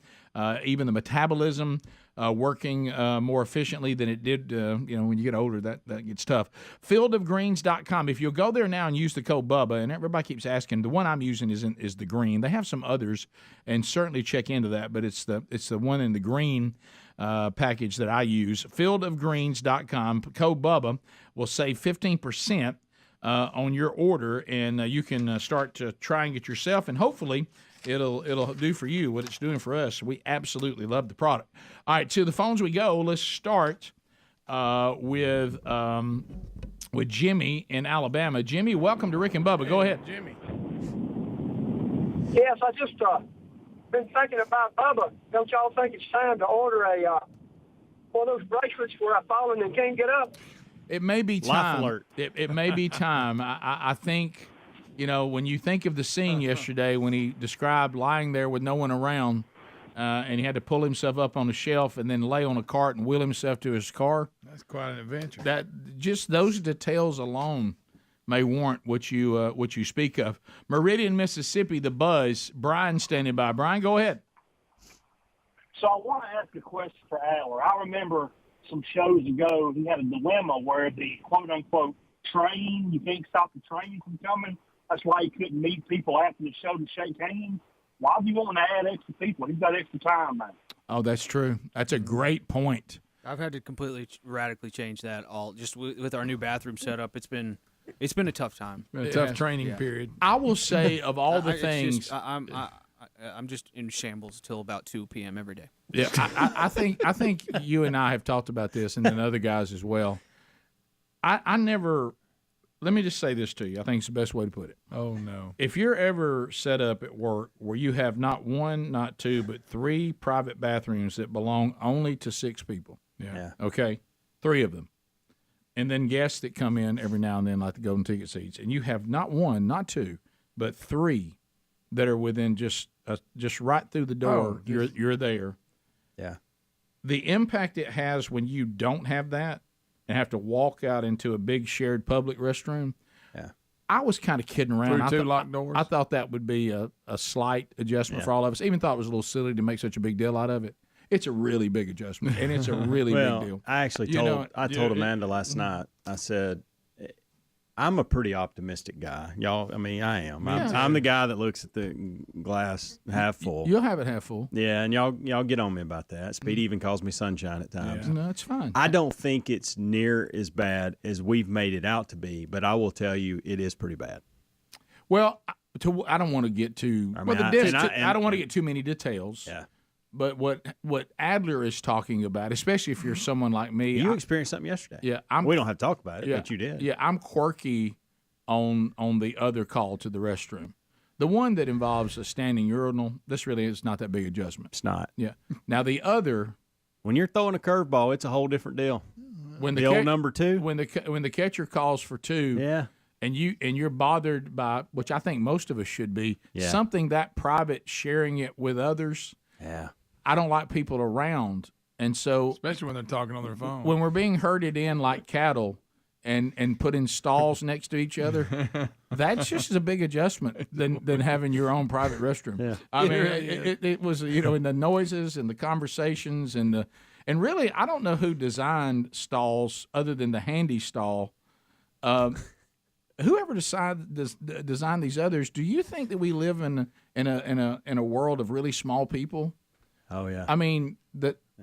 Even the metabolism working more efficiently than it did. When you get older, that gets tough. Fieldofgreens.com. If you'll go there now and use the code Bubba, and everybody keeps asking, the one I'm using is the green. They have some others, and certainly check into that. But it's the one in the green package that I use. Fieldofgreens.com. Code Bubba will save 15% on your order, and you can start to try and get yourself and hopefully it'll do for you what it's doing for us. We absolutely love the product. All right, to the phones we go. Let's start with Jimmy in Alabama. Jimmy, welcome to Rick and Bubba. Go ahead, Jimmy. Yes, I just been thinking about Bubba. Don't y'all think it's time to order one of those bracelets where I've fallen and can't get up? It may be time. Life alert. It may be time. I think, when you think of the scene yesterday when he described lying there with no one around, and he had to pull himself up on a shelf and then lay on a cart and wheel himself to his car. That's quite an adventure. That just those details alone may warrant what you speak of. Meridian, Mississippi, the Buzz. Brian standing by. Brian, go ahead. So I want to ask a question for Adler. I remember some shows ago he had a dilemma where the quote-unquote train, you can't stop the train from coming. That's why he couldn't meet people after the show to shake hands. Why do you want to add extra people? He's got extra time, man. Oh, that's true. That's a great point. I've had to completely radically change that all just with our new bathroom setup. It's been a tough time. Been a tough training period. I will say of all the things, I'm just in shambles till about 2 p.m. every day. Yeah, I think you and I have talked about this, and then other guys as well. I never. Let me just say this to you. I think it's the best way to put it. Oh, no. If you're ever set up at work where you have not one, not two, but 3 private bathrooms that belong only to 6 people. Yeah. Okay? 3 of them. And then guests that come in every now and then, like the golden ticket seats. And you have not 1, not 2, but 3 that are within just right through the door. You're there. Yeah. The impact it has when you don't have that and have to walk out into a big shared public restroom. Yeah. I was kind of kidding around. Through 2 locked doors? I thought that would be a slight adjustment for all of us. Even thought it was a little silly to make such a big deal out of it. It's a really big adjustment, and it's a really big deal. I actually told Amanda last night, I said, I'm a pretty optimistic guy. Y'all, I mean, I am. I'm the guy that looks at the glass half full. You'll have it half full. Yeah, and y'all get on me about that. Speedy even calls me sunshine at times. Yeah. No, it's fine. I don't think it's near as bad as we've made it out to be, but I will tell you it is pretty bad. Well, I don't want to get too. I don't want to get too many details. Yeah. But what Adler is talking about, especially if you're someone like me, you experienced something yesterday. Yeah, we don't have to talk about it, but you did. Yeah, I'm quirky on the other call to the restroom. The one that involves a standing urinal, this really is not that big adjustment. It's not. Yeah. Now the other, when you're throwing a curveball, it's a whole different deal. When the old number 2, when the catcher calls for 2, yeah, and you're bothered by, which I think most of us should be, something that private, sharing it with others. Yeah. I don't like people around, and so especially when they're talking on their phone. When we're being herded in like cattle, and put in stalls next to each other, that's just a big adjustment than having your own private restroom. Yeah. I mean, it was in the noises and the conversations and really I don't know who designed stalls other than the handy stall. Whoever designed these others, do you think that we live in a world of really small people? Oh yeah. I mean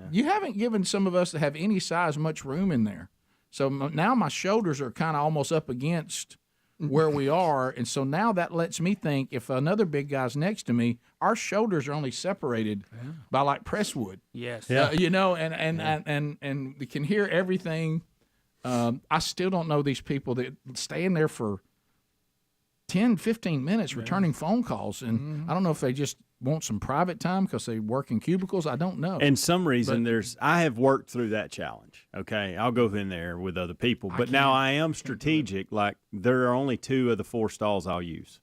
you haven't given some of us that have any size much room in there. So now my shoulders are kind of almost up against where we are, and so now that lets me think if another big guy's next to me, our shoulders are only separated by like presswood. Yes. And we can hear everything. I still don't know these people that stay in there for 10, 15 minutes returning phone calls, and I don't know if they just want some private time because they work in cubicles. I don't know. And some reason I have worked through that challenge. Okay, I'll go in there with other people, but now I am strategic. Like there are only 2 of the 4 stalls I'll use.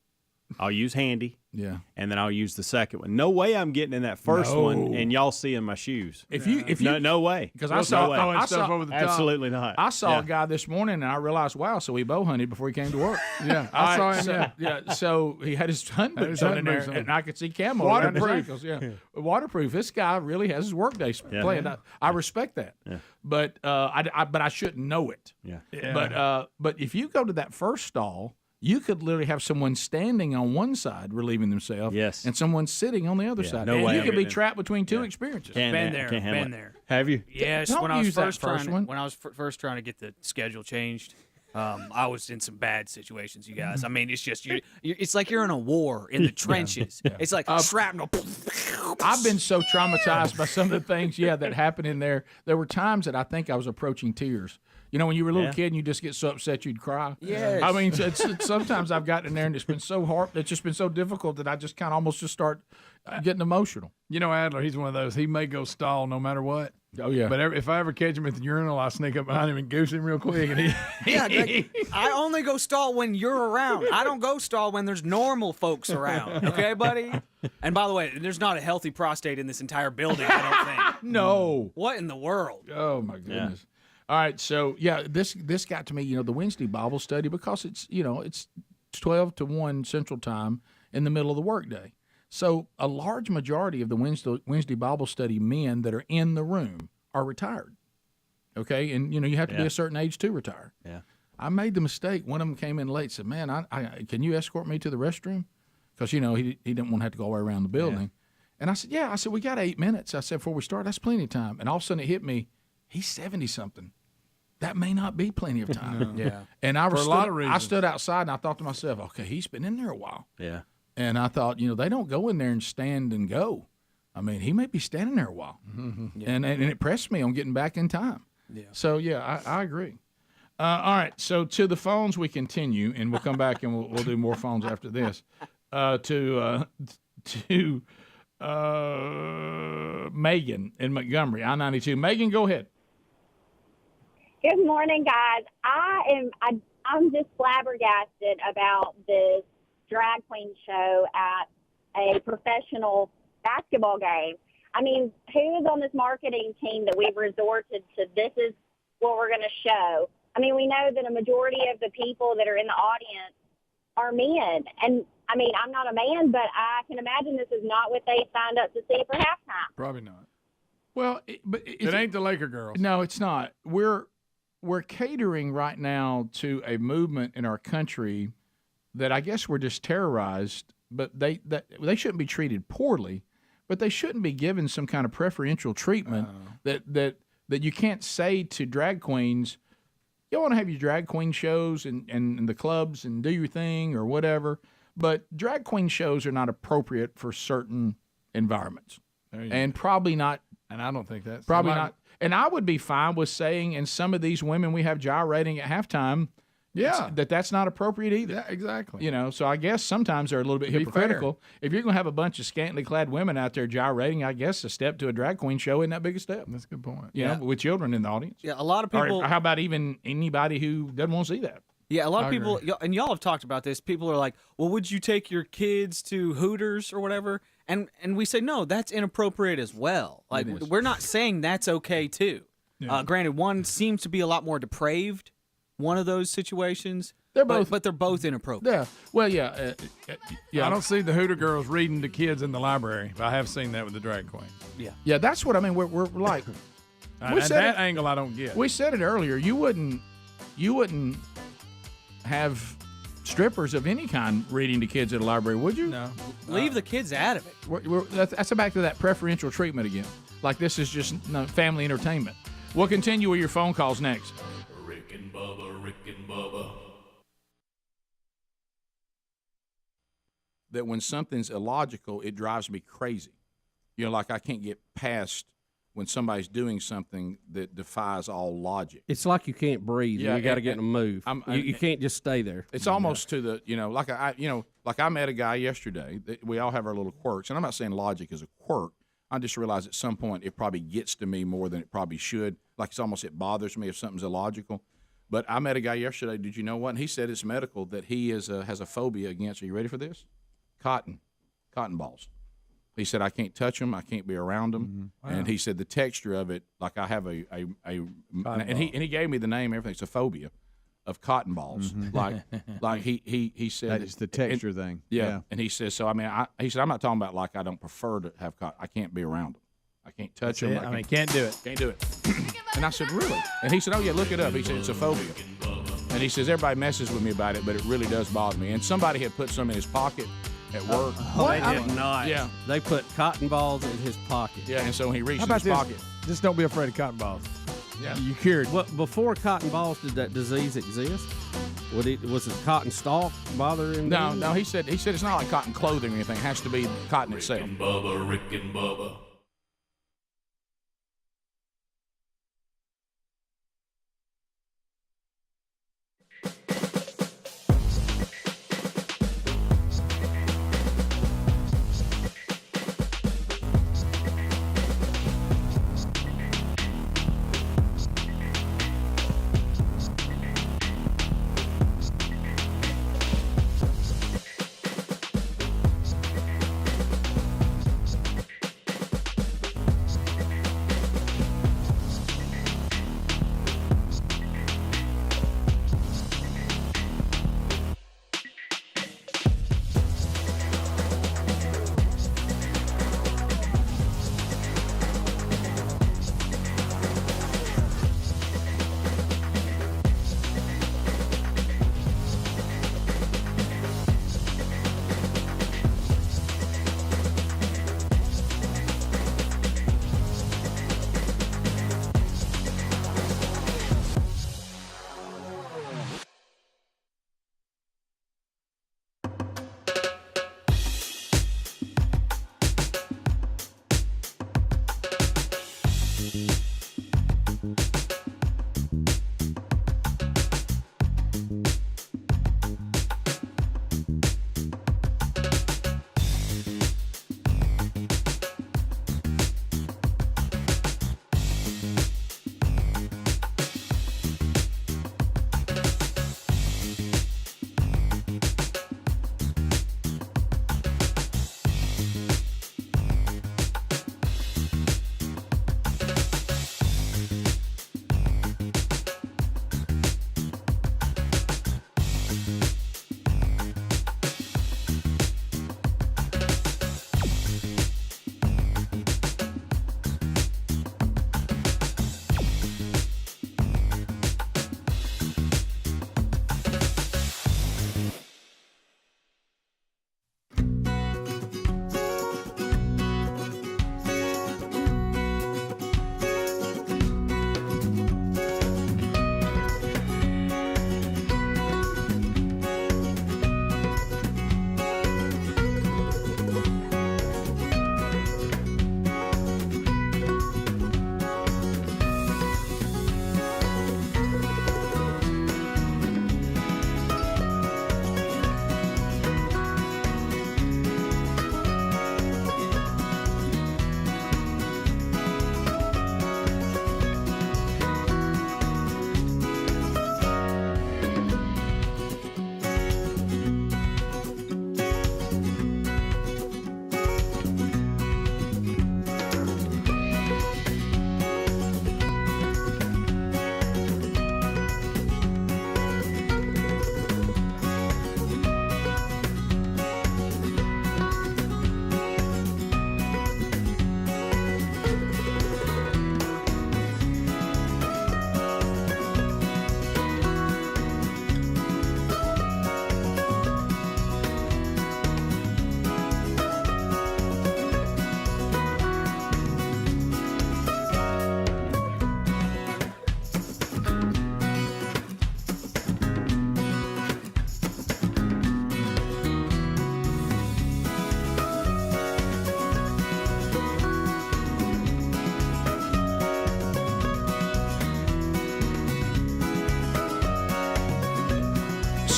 I'll use handy. Yeah. And then I'll use the second one. No way I'm getting in that first one and y'all seeing my shoes. No way. Because I saw stuff over the top. Absolutely not. I saw a guy this morning and I realized, wow, so he bow hunted before he came to work. Yeah. I saw him. So he had his hunt boots on in there and I could see camo. Waterproof. Waterproof. This guy really has his work day planned. I respect that. Yeah. But I shouldn't know it. Yeah. But if you go to that first stall, you could literally have someone standing on one side relieving themselves, and someone sitting on the other side. No way. You could be trapped between 2 experiences. Been there. Have you? Yes. Don't when I was use that first first trying, one. when I was first trying to get the schedule changed, I was in some bad situations, you guys. I mean, it's just it's like you're in a war in the trenches. Yeah. It's like shrapnel. I've been so traumatized by some of the things, that happened in there. There were times that I think I was approaching tears. You know, when you were a little kid and you just get so upset you'd cry. Yes. I mean, sometimes I've gotten in there and it's been so hard. It's just been so difficult that I just kind of almost just start getting emotional. You know, Adler, he's one of those. He may go stall no matter what. Oh yeah. But if I ever catch him at the urinal, I sneak up behind him and goose him real quick. And he, I only go stall when you're around. I don't go stall when there's normal folks around. Okay, buddy? And by the way, there's not a healthy prostate in this entire building, I don't think. No. What in the world? Oh my goodness. All right, so this got to me, the Wednesday Bible study, because it's 12 to 1 Central Time in the middle of the workday. So a large majority of the Wednesday Bible study men that are in the room are retired. Okay, and you have to be a certain age to retire. Yeah. I made the mistake. One of them came in late, said, "Man, I can you escort me to the restroom?" Because he didn't want to have to go all the way around the building. And I said, "Yeah." I said, "We got 8 minutes." I said, "Before we start, that's plenty of time." And all of a sudden it hit me, he's 70-something. That may not be plenty of time. Yeah. And For a lot of reasons. I stood outside and I thought to myself, okay, he's been in there a while. Yeah. And I thought, they don't go in there and stand and go. I mean, he may be standing there a while. Mm-hmm. And it pressed me on getting back in time. Yeah. So, I agree. All right, so to the phones we continue, and we'll come back and we'll do more phones after this. To Megan in Montgomery, I-92. Megan, go ahead. Good morning, guys. I'm just flabbergasted about this drag queen show at a professional basketball game. I mean, who's on this marketing team that we've resorted to? This is what we're going to show. I mean, we know that a majority of the people that are in the audience are men. And, I mean, I'm not a man, but I can imagine this is not what they signed up to see for halftime. Probably not. Well, It ain't the Laker girls. No, it's not. We're catering right now to a movement in our country that I guess we're just terrorized, but they shouldn't be treated poorly, but they shouldn't be given some kind of preferential treatment that you can't say to drag queens, you want to have your drag queen shows and the clubs and do your thing or whatever, but drag queen shows are not appropriate for certain environments. And probably not. And I don't think that's probably not. And I would be fine with saying, and some of these women we have gyrating at halftime, that's not appropriate either. Yeah, exactly. So I guess sometimes they're a little bit hypocritical. If you're going to have a bunch of scantily clad women out there gyrating, I guess a step to a drag queen show isn't that big a step. That's a good point. You know, with children in the audience. Yeah, a lot of people. Or how about even anybody who doesn't want to see that? Yeah, a lot of people, and y'all have talked about this. People are like, well, would you take your kids to Hooters or whatever? And we say, no, that's inappropriate as well. Like, we're not saying that's okay, too. Yeah. Granted, one seems to be a lot more depraved, one of those situations. They're both, but they're both inappropriate. Yeah. Well, yeah. I don't see the Hooter girls reading to kids in the library, but I have seen that with the drag queens. Yeah. Yeah, that's what I mean. We're like, that angle I don't get. We said it earlier. You wouldn't have strippers of any kind reading to kids at a library, would you? No. Leave the kids out of it. That's back to that preferential treatment again. Like this is just family entertainment. We'll continue with your phone calls next. Rick and Bubba. That when something's illogical, it drives me crazy. Like I can't get past when somebody's doing something that defies all logic. It's like you can't breathe. Yeah, You got to get them to move. You can't just stay there. It's almost to the like I met a guy yesterday. We all have our little quirks, and I'm not saying logic is a quirk. I just realized at some point it probably gets to me more than it probably should. Like it bothers me if something's illogical. But I met a guy yesterday. Did you know what? And he said it's medical that he has a phobia against. Are you ready for this? Cotton balls. He said, I can't touch them. I can't be around them. Wow. And he said the texture of it, like I have and he gave me the name, everything. It's a phobia of cotton balls. Like he said. It's the texture thing. Yeah. And he says, so I mean, he said, I'm not talking about like I don't prefer to have cotton. I can't be around them. I can't touch them. Can't do it. Can't do it. And I said, really? And he said, oh yeah, look it up. He said, it's a phobia. And he says, everybody messes with me about it, but it really does bother me. And somebody had put some in his pocket at work. They did not. Yeah. They put cotton balls in his pocket. Yeah, and so when he reached How about his pocket. Just don't be afraid of cotton balls. Yeah. You cured. Well, before cotton balls, did that disease exist? Was it cotton stalk bothering? No. He said it's not like cotton clothing or anything. It has to be cotton itself. and Bubba, Rick and Bubba.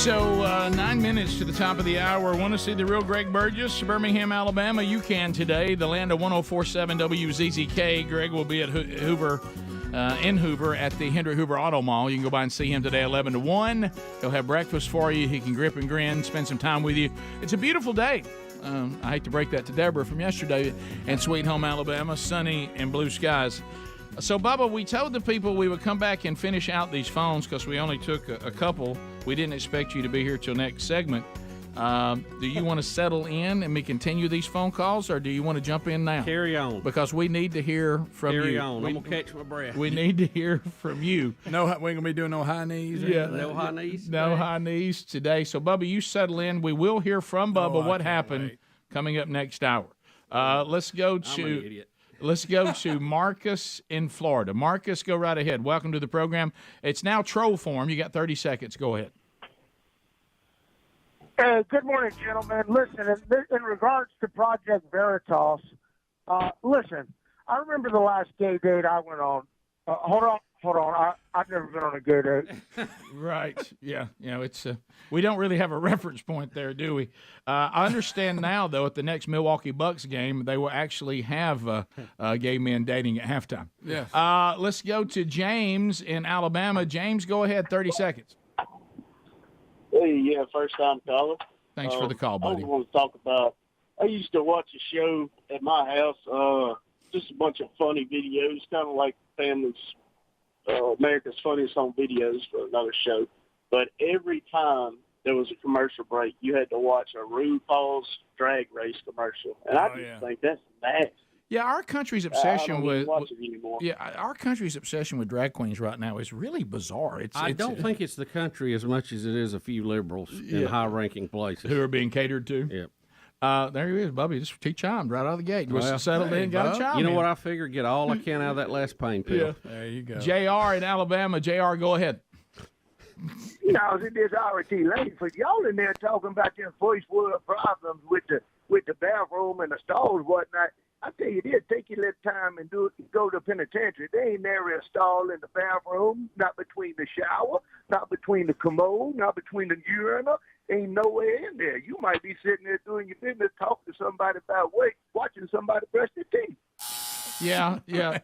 So 9 minutes to the top of the hour. Want to see the real Greg Burgess, Birmingham, Alabama? You can today. The land of 104.7 WZZK. Greg will be at Hoover, in Hoover at the Hendrick Hoover Auto Mall. You can go by and see him today 11 to 1. He'll have breakfast for you. He can grip and grin, spend some time with you. It's a beautiful day. I hate to break that to Deborah from yesterday in Sweet Home, Alabama. Sunny and blue skies. So, Bubba, we told the people we would come back and finish out these phones because we only took a couple. We didn't expect you to be here till next segment. Do you want to settle in and we continue these phone calls, or do you want to jump in now? Carry on. Because we need to hear from you. Carry on. I'm going to catch my breath. We need to hear from you. No, we ain't going to be doing no high knees. Yeah. No high knees today. No high knees today. So, Bubba, you settle in. We will hear from Bubba what happened coming up next hour. Let's go to Marcus in Florida. Marcus, go right ahead. Welcome to the program. It's now troll form. You got 30 seconds. Go ahead. Good morning, gentlemen. Listen, in regards to Project Veritas, listen, I remember the last gay date I went on. Hold on. I've never been on a gay date. Right. Yeah. It's we don't really have a reference point there, do we? I understand now, though, at the next Milwaukee Bucks game, they will actually have gay men dating at halftime. Yes. Let's go to James in Alabama. James, go ahead. 30 seconds. Hey, yeah, first time caller. Thanks for the call, buddy. I want to talk about. I used to watch a show at my house, just a bunch of funny videos, kind of like Family's America's Funniest Home Videos for another show. But every time there was a commercial break, you had to watch a RuPaul's Drag Race commercial, and I just think that's nasty. Yeah, our country's obsession I don't with even watch it anymore. Yeah, our country's obsession with drag queens right now is really bizarre. I don't think it's the country as much as it is a few liberals in high-ranking places who are being catered to. Yep. There he is, Bubby. He chimed right out of the gate. Well, Settled in, got a chime. You know in. what I figure? Get all I can out of that last pain pill. Yeah. There you go. JR in Alabama. JR, go ahead. You know, it is already late for y'all in there talking about your first world problems with the bathroom and the stalls and whatnot. I tell you this, take your little time and go to the penitentiary. There ain't nary a stall in the bathroom, not between the shower, not between the commode, not between the urinal. Ain't nowhere in there. You might be sitting there doing your business, talking to somebody about watching somebody brush their teeth. Yeah.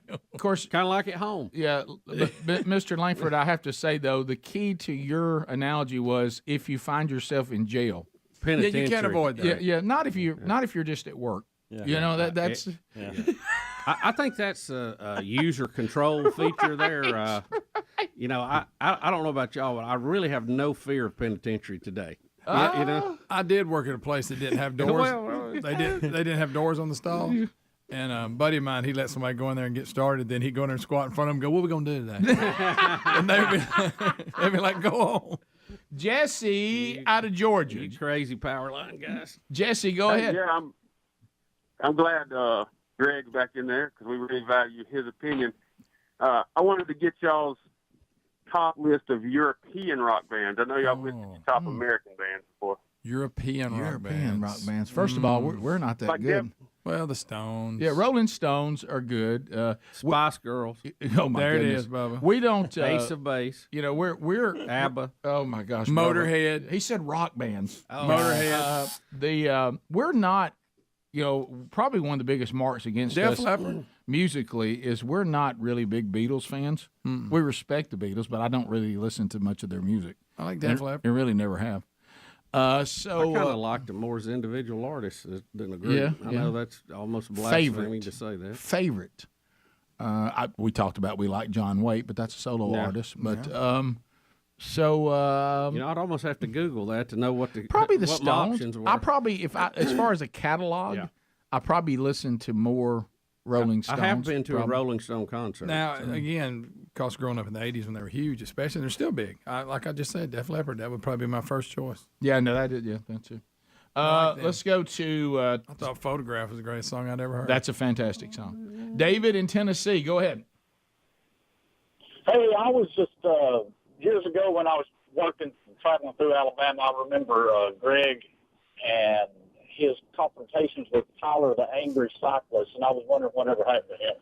Of course, kind of like at home. Yeah, but Mr. Langford, I have to say though, the key to your analogy was if you find yourself in jail. Penitentiary. Yeah, you can't avoid that. Yeah. Not if you're just at work. Yeah. You know that's. Yeah. I think that's a user control feature there. You know, I don't know about y'all, but I really have no fear of penitentiary today. You know, I did work at a place that didn't have doors. They didn't have doors on the stalls. And a buddy of mine, he let somebody go in there and get started. Then he'd go in there and squat in front of them and go, "What are we going to do today?" And they'd be like, "Go on." Jesse out of Georgia. You crazy power line guys. Jesse, go ahead. Yeah, I'm glad Greg's back in there because we really value his opinion. I wanted to get y'all's top list of European rock bands. I know y'all listed your top American bands before. European rock bands. First of all, we're not that Like good. Well, the Stones. Yeah, Rolling Stones are good. Spice Girls. Oh my there goodness. it is, Bubba. We don't. Ace of Base. You know, we're ABBA. Oh my gosh. Motorhead. Bubba. He said rock bands. Oh. Motorhead. We're not. You know, probably one of the biggest marks against Def us Leppard. musically is we're not really big Beatles fans. We respect the Beatles, but I don't really listen to much of their music. I like Def Leppard. I really never have. I kind of liked them more as individual artists than a group. Yeah, I know that's almost blasphemy to say that. Favorite. We talked about we like John Waite, but that's a solo artist. But you know, I'd almost have to Google that to know what the probably the what Stones. my options were. I probably, as far as a catalog, I probably listen to more Rolling Stones. I have been to a Rolling Stone concert. Now, again, because growing up in the 80s when they were huge, especially, they're still big. Like I just said, Def Leppard, that would probably be my first choice. Yeah, no, that too. Let's go to... I thought Photograph was the greatest song I'd ever heard. That's a fantastic song. David in Tennessee, go ahead. Hey, I was just years ago when I was traveling through Alabama, I remember Greg and his confrontations with Tyler, the angry cyclist, and I was wondering whatever happened to him.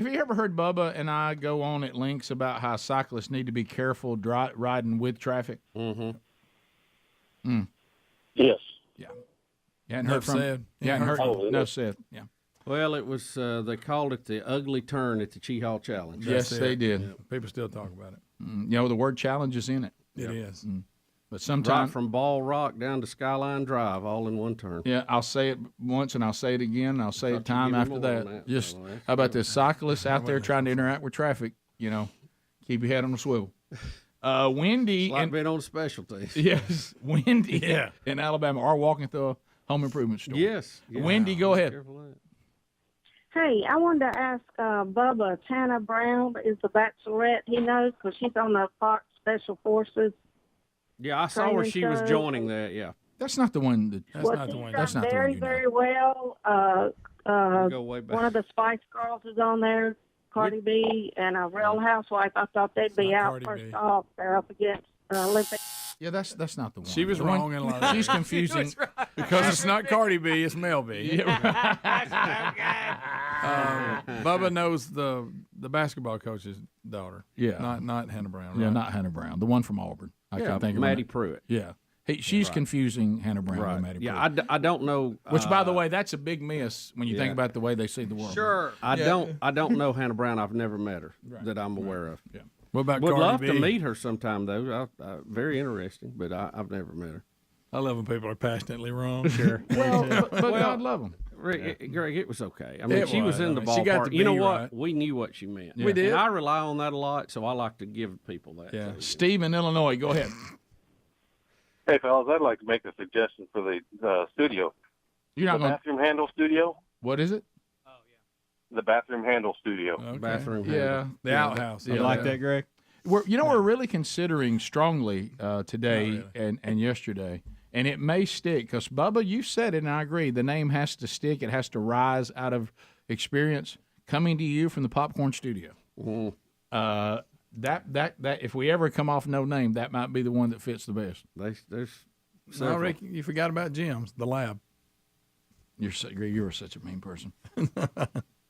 Have you ever heard Bubba and I go on at lengths about how cyclists need to be careful riding with traffic? Mm-hmm. Yes. Yeah. You hadn't heard from him? Yeah, enough said. Yeah. Well, it was they called it the ugly turn at the Cheehaw Challenge. Yes, they did. Yeah. People still talk about it. You know, the word challenge is in it. It is. But sometimes right from Ball Rock down to Skyline Drive, all in one turn. Yeah, I'll say it once and I'll say it again and I'll say it time after that. Just how about this cyclists out there trying to interact with traffic? You know, keep your head on the swivel. Wendy and being on specialties. Yes, Wendy in Alabama are walking through a home improvement store. Yes. Wendy, go ahead. Hey, I wanted to ask Bubba, Tana Brown is the bachelorette he knows because she's on the Fox Special Forces. Yeah, I saw her. She was joining that. Yeah, that's not the one. That's not the one. That's not the one. Very well. Go way back. One of the Spice Girls is on there, Cardi B, and a Real Housewife. I thought they'd be out first off. They're up against Olympic. Yeah, that's not the one. She was The wrong one- in a lot of She's ways. confusing. She was right. Because it's not Cardi B, it's Mel B. Bubba knows the basketball coach's daughter. Yeah. Not Hannah Brown. Yeah, right? not Hannah Brown. The one from Auburn. I Yeah, can't think of Maddie her. Pruitt. Yeah. She's Right. confusing Hannah Brown Right. with Maddie Yeah, Pruitt. I don't know. Which, by the way, that's a big miss when you think yeah. about the way they see the world. I don't know Hannah Brown. I've never met her that I'm aware of. Yeah. What about Would Cardi love B? to meet her sometime though. Very interesting, but I've never met her. I love when people are passionately wrong. Sure. but God love them. Greg, it was okay. I mean, It she was in the I mean, she got ballpark. the You know B what? right. We knew what she meant. We did. And I rely on that a lot, so I like to give people that. Yeah. Steve in Illinois, go ahead. Hey, fellas, I'd like to make a suggestion for the studio. You're not the gonna- bathroom handle studio. What is it? The bathroom handle studio. Bathroom Yeah. The outhouse. Yeah. like that, Greg? We're really considering strongly today and yesterday, and it may stick because Bubba, you said it, and I agree. The name has to stick. It has to rise out of experience. Coming to you from the Popcorn Studio. That if we ever come off no name, that might be the one that fits the best. There's No, Rick, you forgot about Jim's, the lab. You're such a mean person.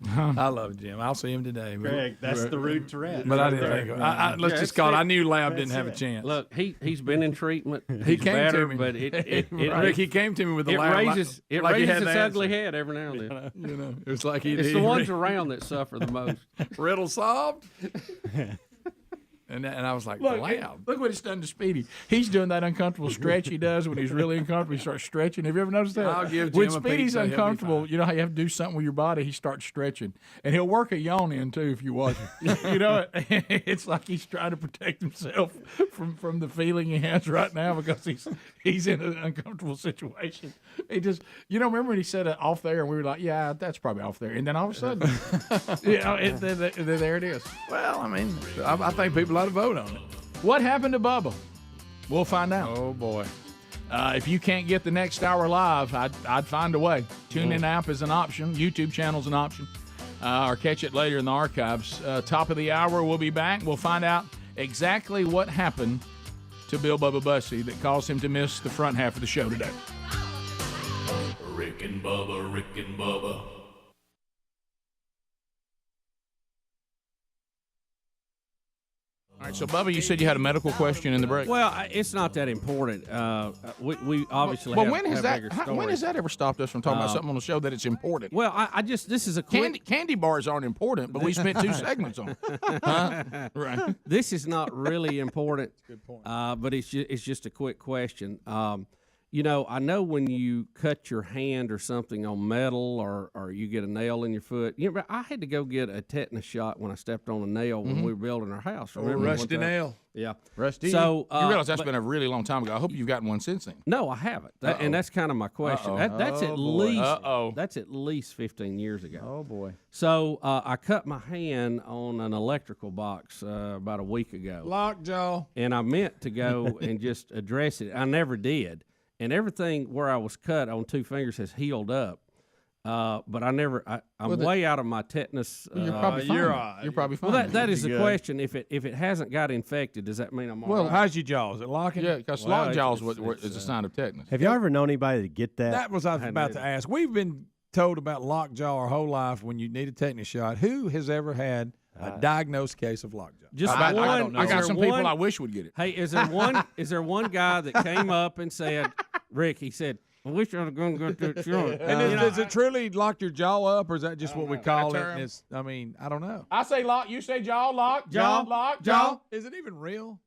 I love Jim. I'll see him today. Greg, that's the root to rat. But I didn't think of it. Let's just call it. I knew Lab didn't have a chance. Look, he's been in treatment. He He's came better, to me, but it Rick, he came to me with the it lab. raises like he raises had its the ugly answer. head every now and then. You know, it was like he. It's the ones around that suffer the most. Riddle solved. And I was like, Look, wow. look what it's done to Speedy. He's doing that uncomfortable stretch he does when he's really uncomfortable. He starts stretching. Have you ever noticed that? I'll give when Jim a Speedy's pizza, he'll be uncomfortable, you know how you have to do something with your body? He starts stretching. And he'll work a yawn in, too, if you watch him. You know, it's like he's trying to protect himself from the feeling he has right now because he's in an uncomfortable situation. He just, remember when he said it off there and we were like, yeah, that's probably off there. And then all of a sudden, there it is. Well, I mean, I think people ought to vote on it. What happened to Bubba? We'll find out. Oh, boy. If you can't get the next hour live, I'd find a way. TuneIn app is an option. YouTube channel's an option. Or catch it later in the archives. Top of the hour, we'll be back. We'll find out exactly what happened to Bill Bubba Bussey that caused him to miss the front half of the show today. Rick and Bubba, Rick and Bubba. All right, so Bubba, you said you had a medical question in the break. Well, it's not that important. We obviously Well, have, when has have bigger when stories. has that ever stopped us from talking about something on the show that it's important? Well, I just this is a quick Candy bars aren't important, but we spent 2 segments on it. Huh? Right. This is not really important. Good point. But it's just a quick question. I know when you cut your hand or something on metal or you get a nail in your foot. I had to go get a tetanus shot when I stepped on a nail when we were building our house. Remember rusty one time? nail. Yeah. Rusty. So you realize that's been a really long time ago. I hope you've gotten one since then. No, I haven't. And that's kind of my question. That's at least that's at least 15 years ago. Oh boy. So I cut my hand on an electrical box about a week ago. Lockjaw. And I meant to go and just address it. I never did. And everything where I was cut on 2 fingers has healed up. But I'm way out of my tetanus. You're probably fine. You're probably fine. Well, that is the question. If it hasn't got infected, does that mean I'm all right? How's your jaw? Is it locking? Yeah, because lockjaw is a sign of tetanus. Have you ever known anybody to get that? That was I was about to ask. We've been told about lockjaw our whole life when you need a tetanus shot. Who has ever had a diagnosed case of lockjaw? Just I one. I got some people I wish would get it. Hey, is there one guy that came up and said, Rick? He said, "I wish I was going to go to church." And does it truly lock your jaw up, or is that just what we call it? And I don't know. I say lock. You say jaw. Lock. Lock. Jaw. Is it even real?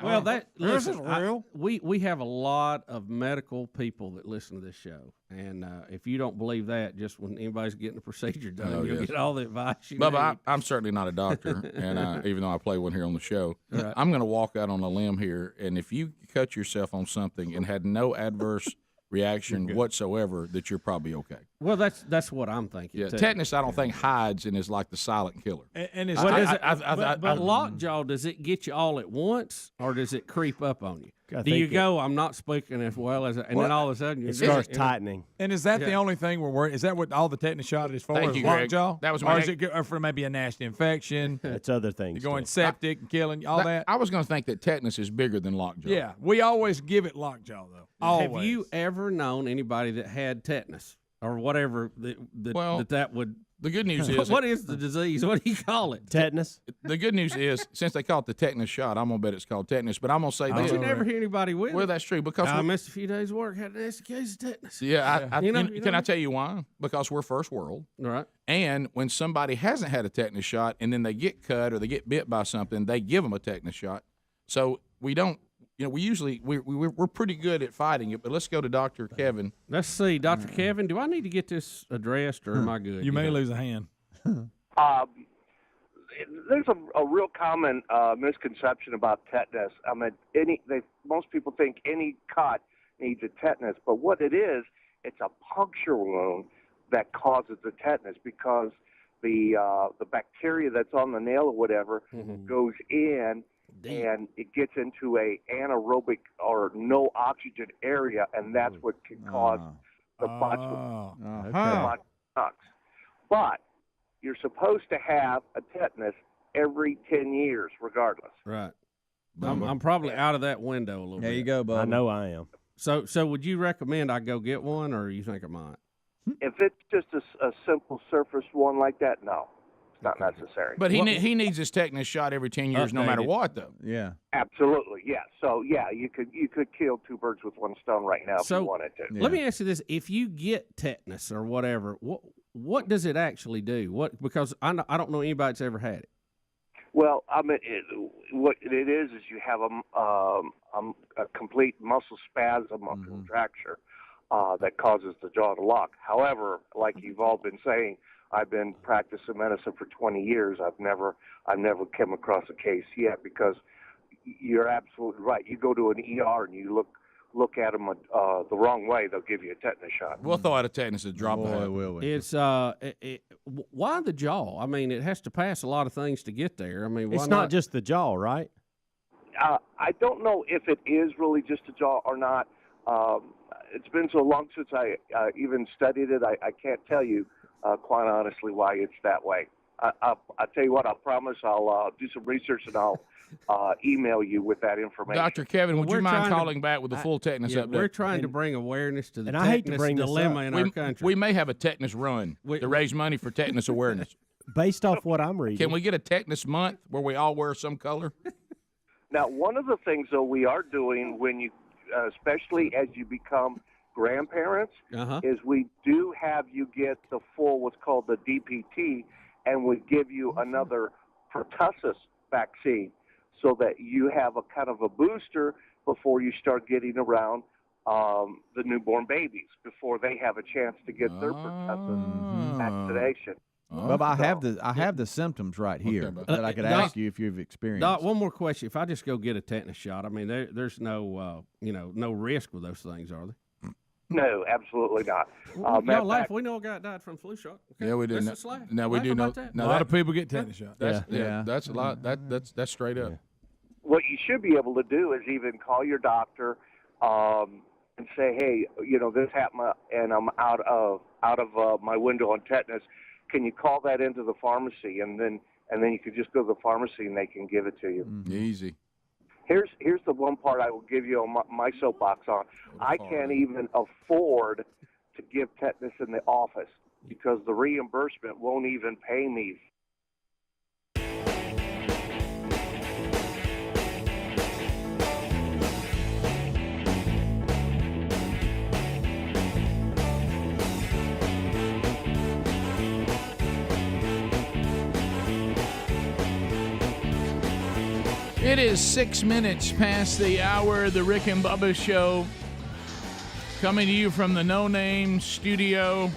Well, this is real. We have a lot of medical people that listen to this show, and if you don't believe that, just when anybody's getting a procedure done, you'll get all the advice you need. Bubba, I'm certainly not a doctor, and even though I play one here on the show, I'm going to walk out on a limb here, and if you cut yourself on something and had no adverse reaction whatsoever, that you're probably okay. Well, that's what I'm thinking. Yeah, too. tetanus I don't think hides and is like the silent killer. And it's but lockjaw, does it get you all at once, or does it creep up on you? Do you go, I'm not speaking as well as, and then all of a sudden it starts tightening. And is that the only thing we're worried? Is that what all the tetanus shot is for? Thank you, Greg. Lockjaw? That was or my is it for maybe a nasty infection? It's other things. You're going septic and killing all that. I was going to think that tetanus is bigger than lockjaw. Yeah, we always give it lockjaw though. Always. Have you ever known anybody that had tetanus or whatever that would? The good news is what is the disease? What do you call it? Tetanus. The good news is, since they call it the tetanus shot, I'm gonna bet it's called tetanus. But I'm gonna say this. You never hear anybody with Well, it. that's true because I missed a few days' work. Had an nasty case of tetanus. Yeah, Can I tell you why? Because we're first world. Right. And when somebody hasn't had a tetanus shot and then they get cut or they get bit by something, they give them a tetanus shot. So we don't. We usually we're pretty good at fighting it. But let's go to Dr. Kevin. Let's see, Dr. Kevin. Do I need to get this addressed or am I good? You may lose a hand. There's a real common misconception about tetanus. I mean, most people think any cut needs a tetanus, but what it is, it's a puncture wound that causes the tetanus because the bacteria that's on the nail or whatever goes in and it gets into a anaerobic or no oxygen area, and that's what can cause the botulinum. But you're supposed to have a tetanus every 10 years, regardless. Right. I'm probably out of that window a little bit. There you go, Bubba. I know I am. So would you recommend I go get one, or you think I might? If it's just a simple surface one like that, no, it's not necessary. But he needs his tetanus shot every 10 years, no matter what, though. Yeah. Absolutely, yeah. So yeah, you could kill two birds with one stone right now if you wanted to. Let me ask you this: if you get tetanus or whatever, what does it actually do? Because I don't know anybody that's ever had it. Well, I mean, what it is you have a complete muscle spasm, a contracture that causes the jaw to lock. However, like you've all been saying, I've been practicing medicine for 20 years. I've never come across a case yet because you're absolutely right. You go to an ER and you look at them the wrong way, they'll give you a tetanus shot. We'll throw out a tetanus and drop it. Will we? It's why the jaw? I mean, it has to pass a lot of things to get there. I mean, it's not just the jaw, right? I don't know if it is really just a jaw or not. It's been so long since I even studied it. I can't tell you quite honestly why it's that way. I'll tell you what, I promise I'll do some research and I'll email you with that information. Dr. Kevin, would you mind calling back with a full tetanus update? We're trying to bring awareness to the tetanus dilemma in our country. We may have a tetanus run to raise money for tetanus awareness. Based off what I'm reading. Can we get a tetanus month where we all wear some color? Now, one of the things, though, we are doing when you, especially as you become grandparents, is we do have you get the full, what's called the DPT, and we give you another pertussis vaccine so that you have a kind of a booster before you start getting around the newborn babies, before they have a chance to get their pertussis vaccination. But I have the symptoms right here that I could ask you if you've experienced. Doc, one more question. If I just go get a tetanus shot, I mean, there's no no risk with those things, are there? No, absolutely not. No laugh. We know a guy that died from flu shot. Okay. Yeah, we do. No, we do know. A lot of people get tetanus shots. That's a lot. That's straight up. What you should be able to do is even call your doctor and say, hey, this happened and I'm out of my window on tetanus. Can you call that into the pharmacy, and then you can just go to the pharmacy and they can give it to you. Easy. Here's the one part I will give you on my soapbox on. I can't even afford to give tetanus in the office because the reimbursement won't even pay me. It is 6 minutes past the hour of the Rick and Bubba Show, coming to you from the No Name Studio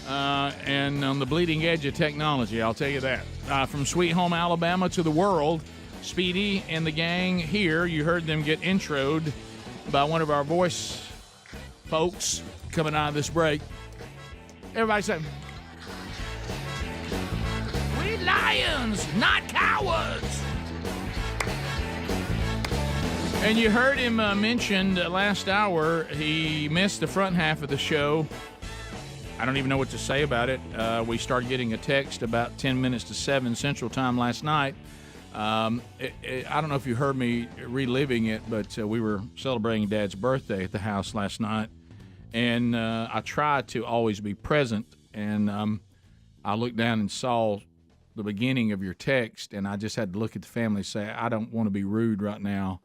and on the bleeding edge of technology, I'll tell you that. From Sweet Home Alabama to the world, Speedy and the gang here, you heard them get introed by one of our voice folks coming out of this break. Everybody say, "We lions, not cowards." And you heard him mentioned last hour, he missed the front half of the show. I don't even know what to say about it. We started getting a text about 10 minutes to 7 Central Time last night. I don't know if you heard me reliving it, but we were celebrating Dad's birthday at the house last night. And I tried to always be present. And I looked down and saw the beginning of your text, and I just had to look at the family and say, I don't want to be rude right now,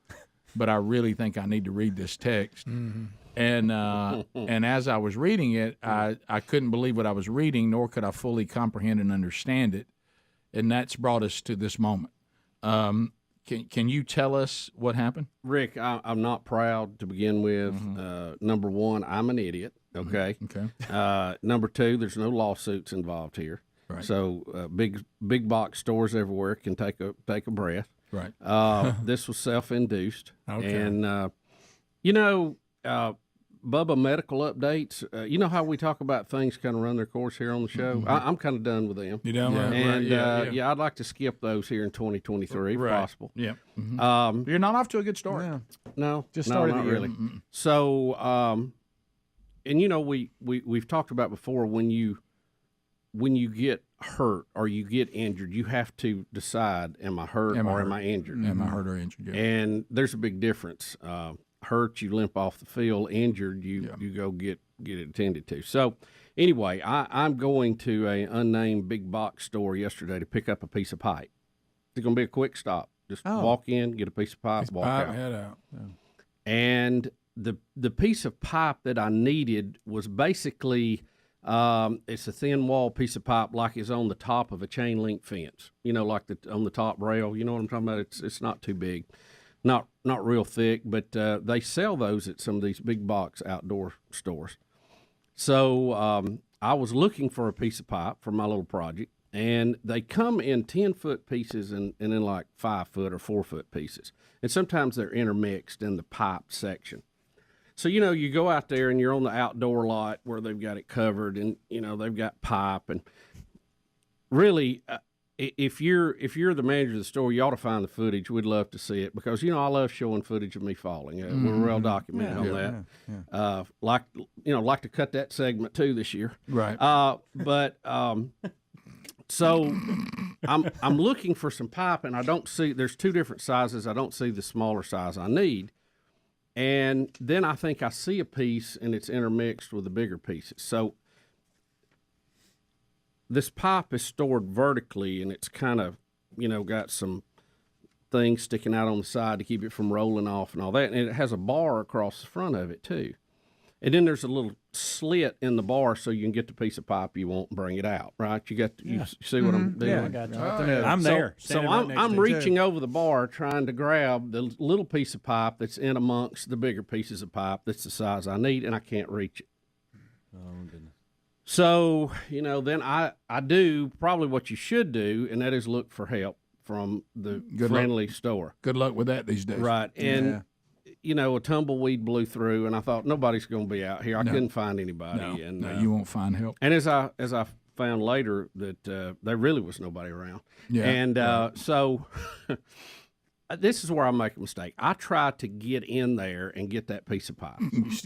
but I really think I need to read this text. Mm-hmm. And as I was reading it, I couldn't believe what I was reading, nor could I fully comprehend and understand it. And that's brought us to this moment. Can you tell us what happened? Rick, I'm not proud to begin with. Mm-hmm. Number one, I'm an idiot. Okay. Mm-hmm. Okay. Number two, there's no lawsuits involved here. Right. So big box stores everywhere can take a breath. Right. This was self-induced. Okay. And Bubba, medical updates. You know how we talk about things kind of run their course here on the show? Mm-hmm. I'm kind of done with them. You done? And I'd like to skip those here in 2023 if possible. Yeah. Mm-hmm. You're not off to a good start. Yeah. No, just started not really. Mm-hmm. So, we've talked about before when you get hurt or you get injured, you have to decide: am I hurt or am I injured? Mm-hmm. Am I hurt or injured? Yeah. And there's a big difference. Hurt, you limp off the field. Injured, you go get it attended to. So anyway, I'm going to a unnamed big box store yesterday to pick up a piece of pipe. It's going to be a quick stop. Just walk in, get a piece of pipe, walk out. Head out. Yeah. And the piece of pipe that I needed was basically it's a thin wall piece of pipe, like it's on the top of a chain link fence. You know, like on the top rail. You know what I'm talking about? It's not too big. Not real thick, but they sell those at some of these big box outdoor stores. So I was looking for a piece of pipe for my little project, and they come in 10-foot pieces and in like 5-foot or 4-foot pieces. And sometimes they're intermixed in the pipe section. So, you go out there and you're on the outdoor lot where they've got it covered and, they've got pipe. And really, if you're the manager of the store, you ought to find the footage. We'd love to see it because I love showing footage of me falling. We're well documented on that. Yeah. Like to cut that segment too this year. Right. So I'm looking for some pipe and I don't see. There's two different sizes. I don't see the smaller size I need. And then I think I see a piece and it's intermixed with the bigger pieces. So this pipe is stored vertically, and it's kind of, got some things sticking out on the side to keep it from rolling off and all that. And it has a bar across the front of it, too. And then there's a little slit in the bar so you can get the piece of pipe you want and bring it out, right? You see what I'm doing? Yeah, I got you. I'm there. So I'm reaching over the bar trying to grab the little piece of pipe that's in amongst the bigger pieces of pipe that's the size I need, and I can't reach it. Oh, goodness. So, then I do probably what you should do, and that is look for help from the friendly store. Good luck with that these days. Right. And, a tumbleweed blew through, and I thought, nobody's going to be out here. I couldn't find anybody. No, you won't find help. And as I found later that there really was nobody around. Yeah. And so this is where I make a mistake. I try to get in there and get that piece of pipe.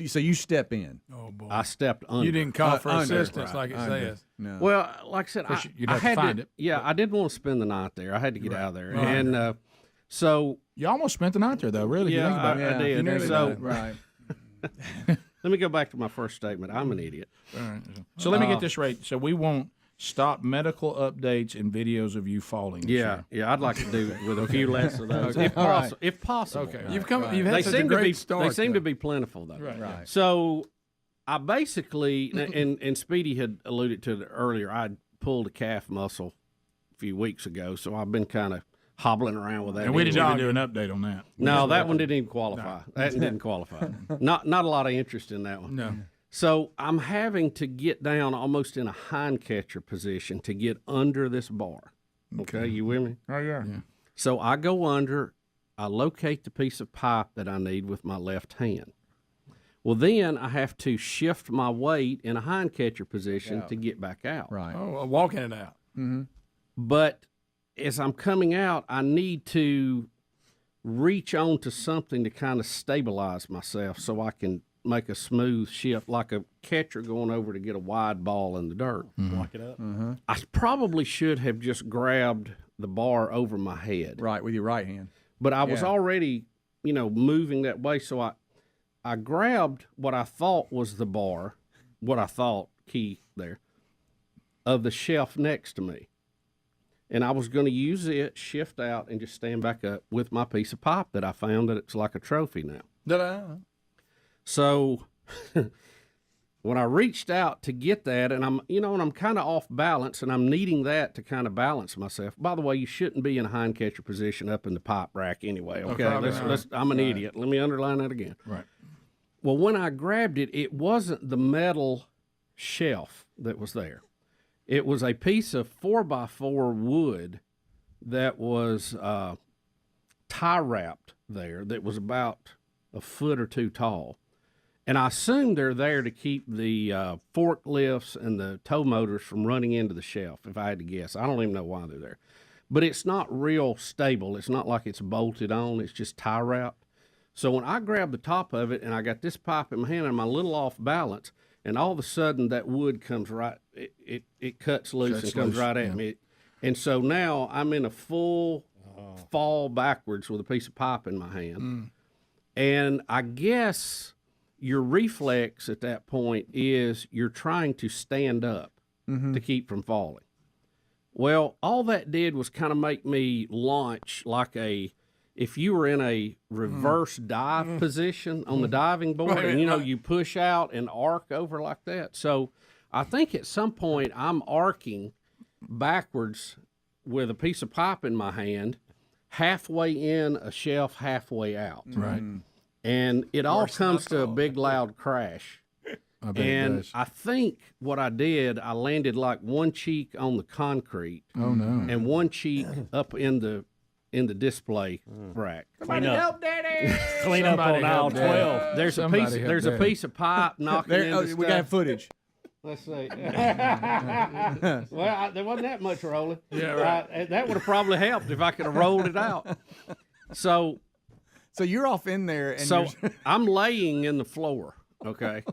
So you step in. Oh, boy. I stepped under. You didn't call for assistance right. like it says. No. Well, like I said, you'd I have had to find it. Yeah, I didn't want to spend the night there. I had to get out of there. Right. And so you almost spent the night there, though, really. Yeah, I did. You So, right. Let me go back to my first statement. I'm an idiot. All right. So let me get this right. So we won't stop medical updates and videos of you falling. Yeah, I'd like to do it with a few less of those, if possible. Okay. You've had such a great start. They seem to be plentiful, though. Right. So I basically, and Speedy had alluded to it earlier, I pulled a calf muscle a few weeks ago, so I've been kind of hobbling around with that. And we didn't even do an update on that. No, that one didn't even qualify. No. That didn't qualify. Not a lot of interest in that one. No. So I'm having to get down almost in a hind catcher position to get under this bar. Okay, you with me? Oh, yeah. So I go under, I locate the piece of pipe that I need with my left hand. Well, then I have to shift my weight in a hind catcher position to get back out. Right. Oh, walking it out. Mm-hmm. But as I'm coming out, I need to reach onto something to kind of stabilize myself so I can make a smooth shift, like a catcher going over to get a wide ball in the dirt. Block it up. I probably should have just grabbed the bar over my head. Right, with your right hand. But I was already, moving that way, so I grabbed what I thought was the bar, key there, of the shelf next to me. And I was going to use it, shift out, and just stand back up with my piece of pipe that I found that it's like a trophy now. Da-da. So when I reached out to get that, and I'm kind of off balance, and I'm needing that to kind of balance myself. By the way, you shouldn't be in a hind catcher position up in the pipe rack anyway. Okay, I'm an idiot. Let me underline that again. Right. Well, when I grabbed it, it wasn't the metal shelf that was there. It was a piece of 4x4 wood that was tie wrapped there that was about a foot or two tall. And I assume they're there to keep the forklifts and the tow motors from running into the shelf, if I had to guess. I don't even know why they're there. But it's not real stable. It's not like it's bolted on. It's just tie wrapped. So when I grabbed the top of it and I got this pipe in my hand and I'm a little off balance, and all of a sudden that wood comes right, it cuts loose and comes right at me. And so now I'm in a full fall backwards with a piece of pipe in my hand. And I guess your reflex at that point is you're trying to stand up to keep from falling. Well, all that did was kind of make me launch like if you were in a reverse dive position on the diving board, and you push out and arc over like that. So I think at some point I'm arcing backwards with a piece of pipe in my hand, halfway in a shelf, halfway out. Right. And it all comes to a big loud crash. I think what I did, I landed like one cheek on the concrete. Oh no. And one cheek up in the display rack. Somebody help Daddy! Clean up on aisle 12. There's a piece of pipe knocking into stuff. We got footage. Let's see. Well, there wasn't that much rolling. Yeah, right. That would have probably helped if I could have rolled it out. So you're off in there, and so I'm laying in the floor. Okay.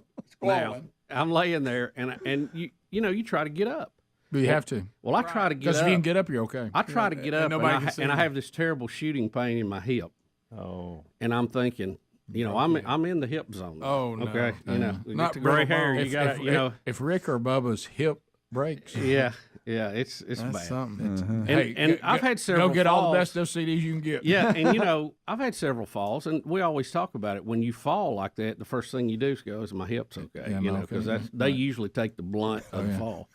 Now I'm laying there, and you try to get up. But you have to. Well, I try to get up. Because if you can get up, you're okay. I try to get up, and I have this terrible shooting pain in my hip. Oh. And I'm thinking, I'm in the hip zone. Oh no. Okay. You Not get the gray hair. You got if Rick or Bubba's hip breaks. Yeah, it's That's bad. something. And I've had several. Go get falls. all the best of those CDs you can get. Yeah, and I've had several falls, and we always talk about it. When you fall like that, the first thing you do is go, "Is my hips okay?" Because they usually take the blunt of the fall.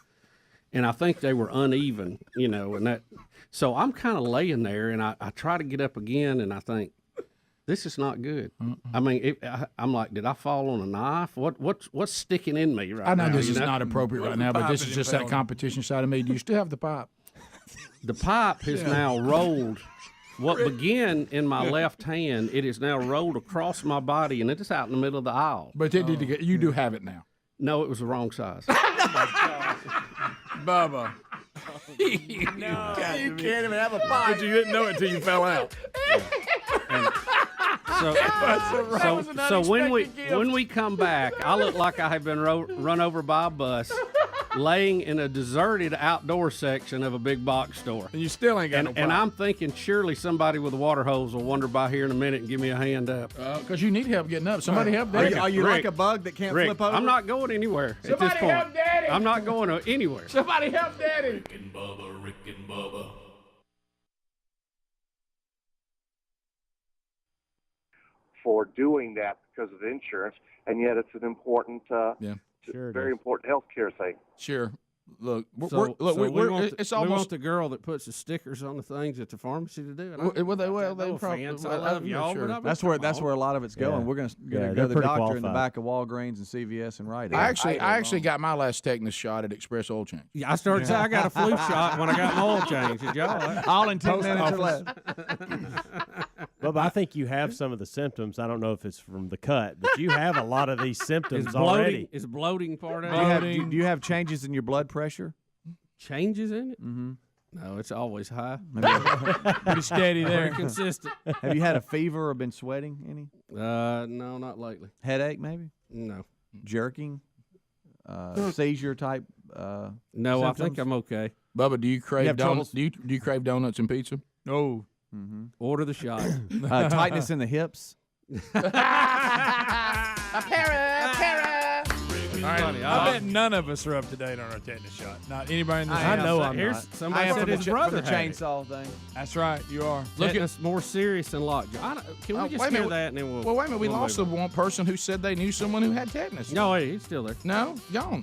And I think they were uneven, and that. So I'm kind of laying there, and I try to get up again, and I think, this is not good. I mean, I'm like, did I fall on a knife? What's sticking in me right now? I know this is not appropriate right now, but this is just that competition side of me. Do you still have the pipe? The pipe has now rolled. What began in my left hand, it is now rolled across my body, and it is out in the middle of the aisle. But you do have it now. No, it was the wrong size. Bubba. you can't even have a pipe. But you didn't know it until you fell out. So when we come back, I look like I have been run over by a bus, laying in a deserted outdoor section of a big box store. And you still ain't got no pipe. And I'm thinking surely somebody with a water hose will wander by here in a minute and give me a hand up. Because you need help getting up. Somebody help Daddy. Are you like a bug that can't flip over? I'm not going anywhere at this point. Help Daddy. I'm not going anywhere. Somebody help Daddy. Rick and Bubba. For doing that because of insurance, and yet it's an important, very important health care thing. Sure. Look, We want the girl that puts the stickers on the things at the pharmacy to do it. They probably. I love y'all, sure. but That's where a lot of it's going. We're going to go to the doctor in the back of Walgreens and CVS and write it. I actually got my last tetanus shot at Express Oil Change. Yeah, I started saying I got a flu shot when I got my oil change. Did y'all? All in 10 minutes or less. But I think you have some of the symptoms. I don't know if it's from the cut, but you have a lot of these symptoms already. Is bloating part of it? Do you have changes in your blood pressure? Changes in it? Mm-hmm. No, it's always high. Pretty steady there. Very consistent. Have you had a fever or been sweating any? No, not lately. Headache, maybe? No. Jerking? Seizure type? No, I think symptoms? I'm okay. Bubba, do you crave have donuts? Do you crave donuts and pizza? No. Order the shot. Tightness in the hips? I bet none of us are up to date on our tetanus shot. Not anybody in this I know I'm Here's not. Somebody I said am his for brother the had it. chainsaw thing. That's right, you are. Tetanus more serious than lockjaw. Can we just wait a hear minute. that and then we'll... Well, wait a minute. We we'll lost the move on. one person who said they knew someone who had tetanus. No, hey, he's still there. No, gone.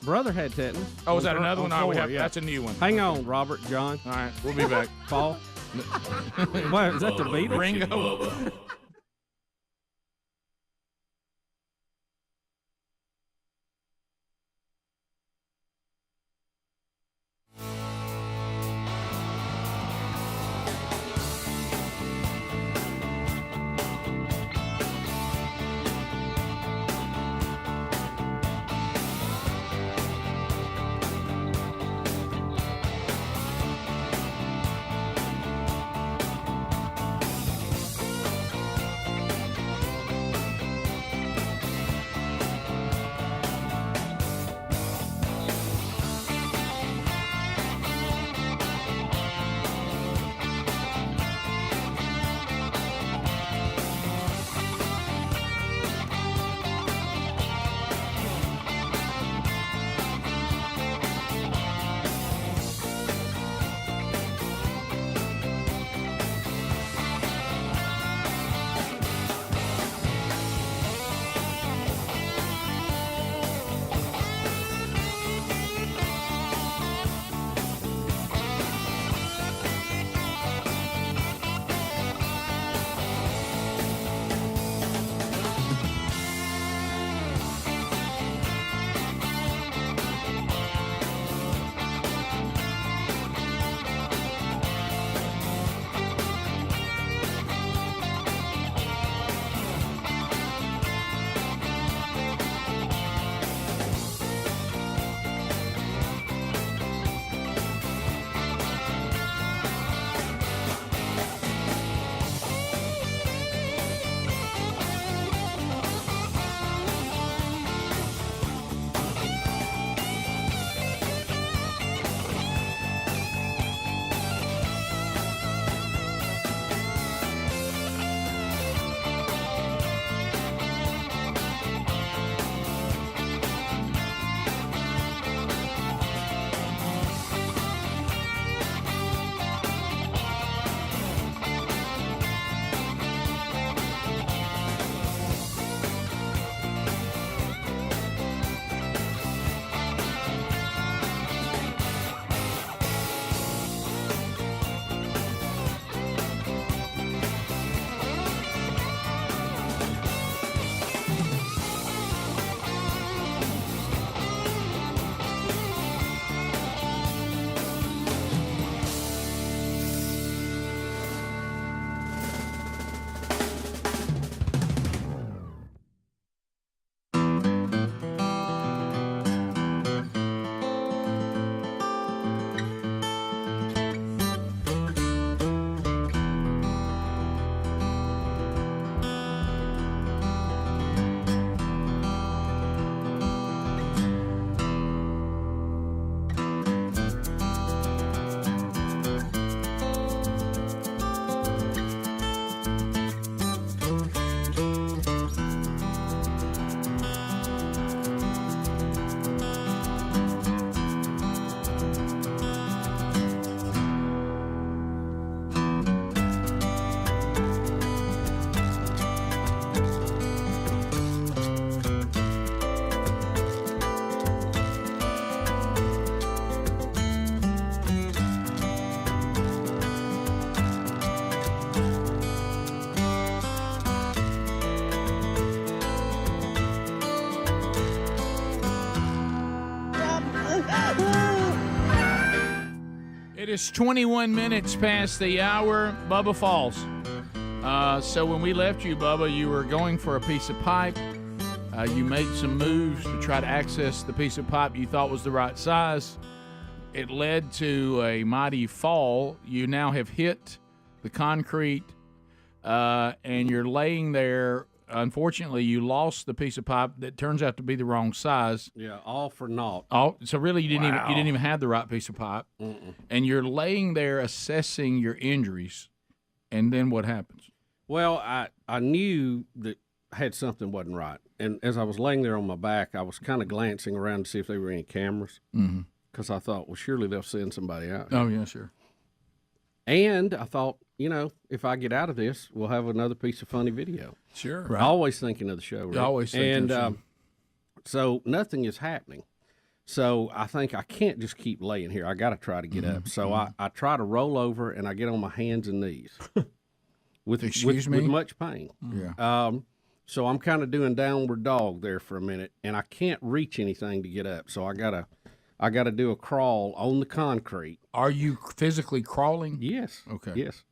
Brother had tetanus. Oh, is that On another one? on No, we four, have, yeah. that's a new one. Hang on, Robert, John. All right, we'll be back. Paul. What, is that the Beatles? Ringo. It is 21 minutes past the hour. Bubba Falls. So when we left you, Bubba, you were going for a piece of pipe. You made some moves to try to access the piece of pipe you thought was the right size. it led to a mighty fall. You now have hit the concrete, and you're laying there. Unfortunately, you lost the piece of pipe that turns out to be the wrong size. Yeah, all for naught. So really, you didn't even have the right piece of pipe, and you're laying there assessing your injuries, and then what happens? Well, I knew that I had something wasn't right, and as I was laying there on my back, I was kind of glancing around to see if there were any cameras, because I thought, well, surely they'll send somebody out. Oh yeah, sure. And I thought, if I get out of this, we'll have another piece of funny video. Sure. Right. Always thinking of the show. Right? Always thinking of the show. So nothing is happening. So I think I can't just keep laying here. I got to try to get up. So I try to roll over, and I get on my hands and knees with much pain. Yeah. So I'm kind of doing downward dog there for a minute, and I can't reach anything to get up. So I gotta do a crawl on the concrete. Are you physically crawling? Yes. Okay. Yes.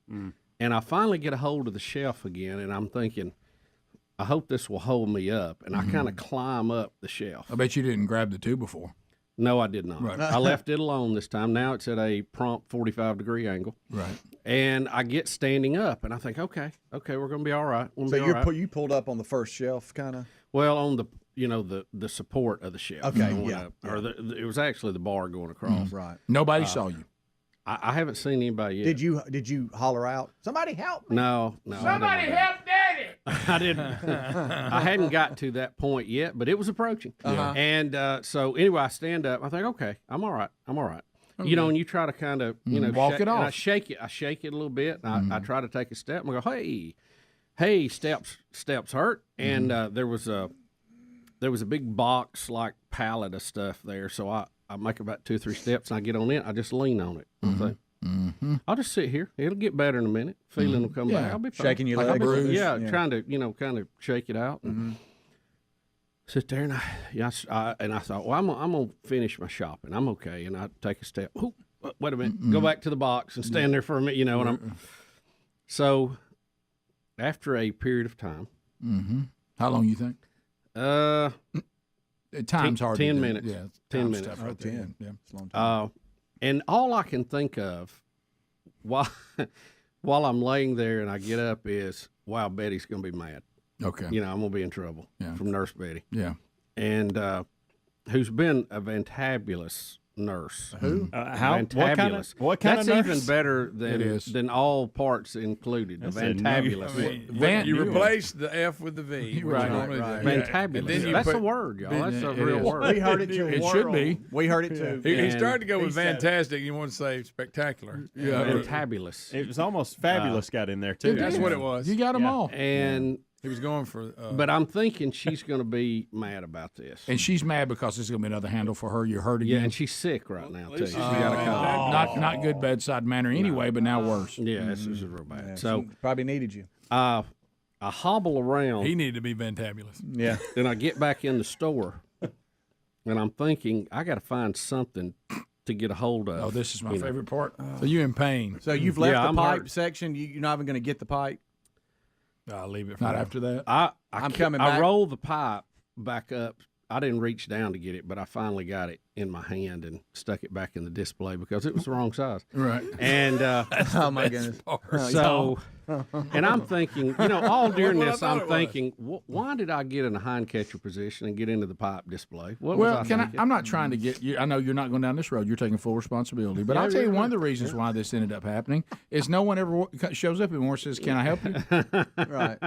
And I finally get a hold of the shelf again, and I'm thinking, I hope this will hold me up. And I kind of climb up the shelf. I bet you didn't grab the 2 before. No, I did not. Right. I left it alone this time. Now it's at a prompt 45-degree angle. Right. And I get standing up, and I think, okay, we're going to be all right. You pulled up on the first shelf, kind of? Well, on the the support of the shelf. Okay, Or it was actually the bar going across. Right. Nobody saw you. I haven't seen anybody yet. Did you holler out, somebody help me? No. Somebody help Daddy! I didn't. I hadn't got to that point yet, but it was approaching. And so anyway, I stand up. I think, okay, I'm all right. Okay. And you try to kind of walk it off. And I shake it a little bit. And I try to take a step. And I go, hey, steps hurt. And there was a big box like pallet of stuff there. So I make about 2 or 3 steps, and I get on it. I just lean on it. I think, I'll just sit here. It'll get better in a minute. Feeling will come back. I'll be fine. Shaking your legs. Trying to kind of shake it out. And sit there, and I thought, well, I'm gonna finish my shopping. I'm okay, and I take a step. Oh, wait a minute. Go back to the box and stand there for a minute. And I'm so after a period of time. How long you think? Time's hard. 10 minutes. Yeah, 10 minutes. Right 10. Yeah, it's a long time. And all I can think of while I'm laying there and I get up is, wow, Betty's going to be mad. Okay. I'm going to be in trouble from Nurse Betty. Yeah. And who's been a fantabulous nurse. Who? Fantabulous. What kind That's of nurse? even better than all parts included. Fantabulous. You replace the F with the V. Right. Fantabulous. That's a word, y'all. That's a real word. We heard it too. It should be. We heard it too. He started to go with fantastic. You want to say spectacular. Yeah. Fantabulous. It was almost fabulous got in there too. That's what it was. You got them all. And he was going for. But I'm thinking she's going to be mad about this. And she's mad because there's going to be another handle for her. You're hurt again. Yeah, and she's sick right now too. She got a cold. Not good bedside manner anyway, but now worse. Yeah, this is real bad. Yeah, So she probably needed you. I hobble around. He needed to be fantabulous. Yeah. Then I get back in the store, and I'm thinking I got to find something to get a hold of. Oh, this is my favorite part. So you're in pain. So you've left the I'm pipe hurt. section. You're not even going to get the pipe. I'll leave it for Not now. after that. I'm coming back. I roll the pipe back up. I didn't reach down to get it, but I finally got it in my hand and stuck it back in the display because it was the wrong size. Right. And Oh my goodness. so, and I'm thinking, all during this, I'm thinking, why did I get in a hind catcher position and get into the pipe display? What was I thinking? I'm not trying to get you. I know you're not going down this road. You're taking full responsibility. But I'll tell you one of the reasons why this ended up happening is no one ever shows up anymore and says, "Can I help you?" Right.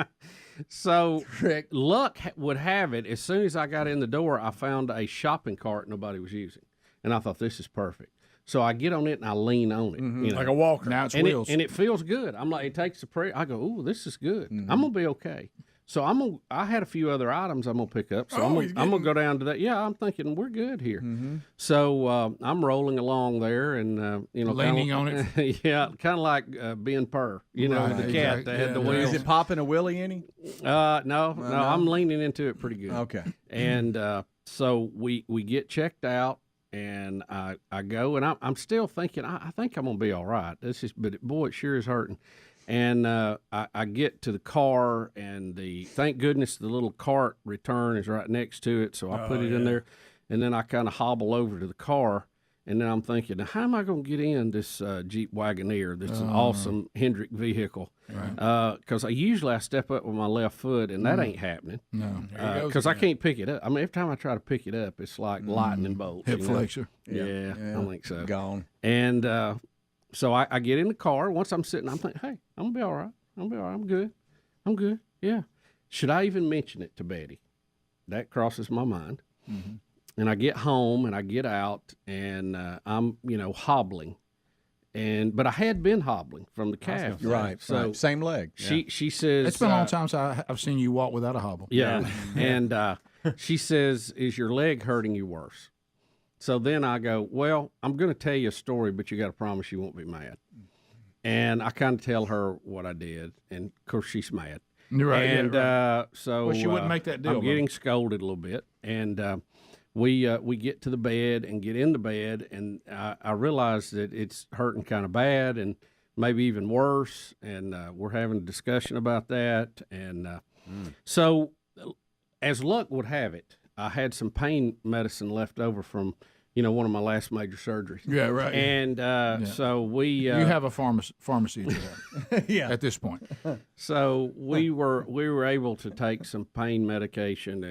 So luck would have it, as soon as I got in the door, I found a shopping cart nobody was using. And I thought, this is perfect. So I get on it and I lean on it. Like a walker. Now it's and wheels. It feels good. I'm like, it takes the pressure. I go, ooh, this is good. I'm going to be okay. So I had a few other items I'm going to pick up. So I'm going to go down to that. Yeah, I'm thinking we're good here. So I'm rolling along there and, leaning on it. Yeah, kind of like Ben Purr, the cat that had the wheels. Is it popping a willy any? No, I'm leaning into it pretty good. Okay. And so we get checked out, and I go, and I'm still thinking, I think I'm gonna be all right. But boy, it sure is hurting. And I get to the car, and thank goodness the little cart return is right next to it, so I put it in there, and then I kind of hobble over to the car, And then I'm thinking, how am I going to get in this Jeep Wagoneer that's an awesome Hendrick vehicle? Because I step up with my left foot, and that ain't happening. No. Because I can't pick it up. I mean, every time I try to pick it up, it's like lightning bolts. Hip flexor. Yeah, I think so. Gone. And so I get in the car. Once I'm sitting, I'm thinking, hey, I'm going to be all right. I'm good. I'm good. Yeah. Should I even mention it to Betty? That crosses my mind. Mm-hmm. And I get home and I get out and I'm, hobbling. But I had been hobbling from the calf. Right. So same leg. She says it's been a long time since I've seen you walk without a hobble. Yeah. And she says, is your leg hurting you worse? So then I go, well, I'm going to tell you a story, but you got to promise you won't be mad. And I kind of tell her what I did, and of course she's mad. Right. And so well, she wouldn't make that deal. I'm getting scolded a little bit, and we get to the bed and get in the bed, and I realize that it's hurting kind of bad, and maybe even worse. And we're having a discussion about that, and so as luck would have it, I had some pain medicine left over from one of my last major surgeries. Yeah, right. And so we you have a pharmacy at this point. So we were able to take some pain medication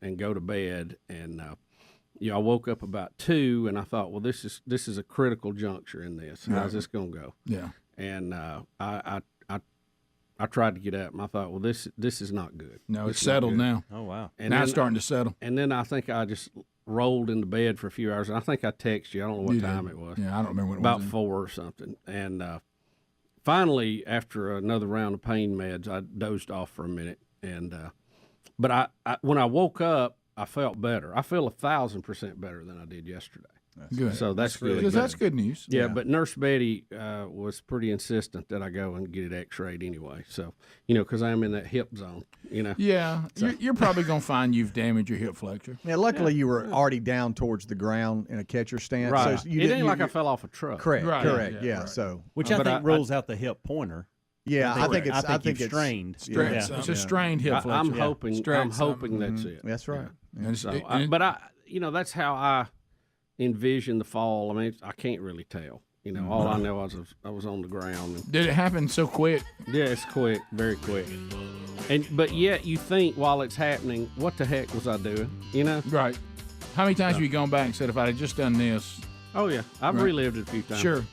and go to bed. And I woke up about 2, and I thought, well, this is a critical juncture in this. How's this going to go? Yeah. And I tried to get up, and I thought, well, this is not good. No, it's settled now. Oh wow. And now then, it's starting to settle. And then I think I just rolled into bed for a few hours. And I think I texted you. I don't know what time it was. Yeah, I don't remember what it about was. About 4 or something. And finally, after another round of pain meds, I dozed off for a minute. And but I when I woke up, I felt better. I feel 1,000% better than I did yesterday. That's good. So that's really good. That's good news. Yeah, but Nurse Betty was pretty insistent that I go and get it X-rayed anyway. So because I'm in that hip zone. Yeah, so. You're probably gonna find you've damaged your hip flexor. Yeah, luckily you were already down towards the ground in a catcher stance. Right. So it ain't like I fell off a truck. Correct. Right. Correct. Yeah. Right. So which I think rules out the hip pointer. Yeah, I think it's strained. It's a strained hip flexor. I'm hoping that's it. That's right. Yeah. So, but that's how I envision the fall. I mean, I can't really tell. All I know is I was on the ground. And, did it happen so quick? Yeah, it's quick, very quick. But yet you think while it's happening, what the heck was I doing? Right. How many times have you gone back and said, if I had just done this? Oh yeah, I've relived it a few times. Sure.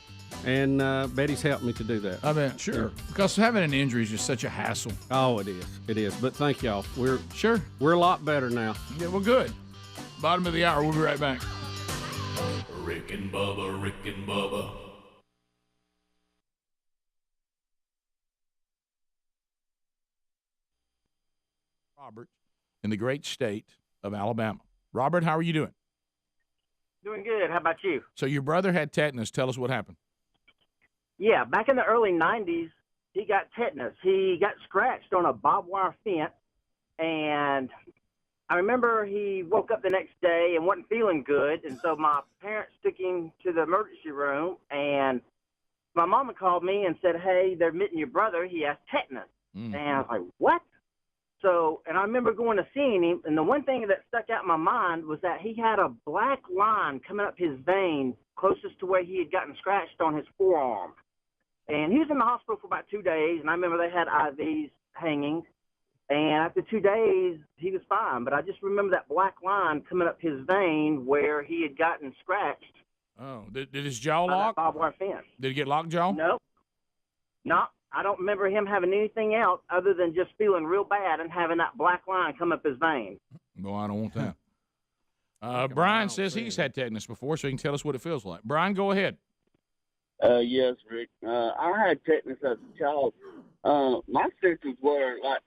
And Betty's helped me to do that. I bet. Sure. Yeah. Because having an injury is just such a hassle. Oh, it is. It is. But thank y'all. We're a lot better now. Yeah, we're good. Bottom of the hour. We'll be right back. Rick and Bubba, Rick and Bubba. Robert, in the great state of Alabama. Robert, how are you doing? Doing good. How about you? So your brother had tetanus. Tell us what happened. Yeah, back in the early 90s, he got tetanus. He got scratched on a barbed wire fence, and I remember he woke up the next day and wasn't feeling good, and so my parents took him to the emergency room, and my mama called me and said, hey, they're admitting your brother. He has tetanus. And I was like, what? So, and I remember going to seeing him, and the one thing that stuck out in my mind was that he had a black line coming up his vein closest to where he had gotten scratched on his forearm. And he was in the hospital for about 2 days, and I remember they had IVs hanging. And after 2 days, he was fine. But I just remember that black line coming up his vein where he had gotten scratched. Oh, did his jaw lock? Barbed wire fence. Did he get locked jaw? No. No. I don't remember him having anything else other than just feeling real bad and having that black line come up his vein. No, I don't want that. Brian says he's had tetanus before, so he can tell us what it feels like. Brian, go ahead. Yes, Rick. I had tetanus as a child. My symptoms were like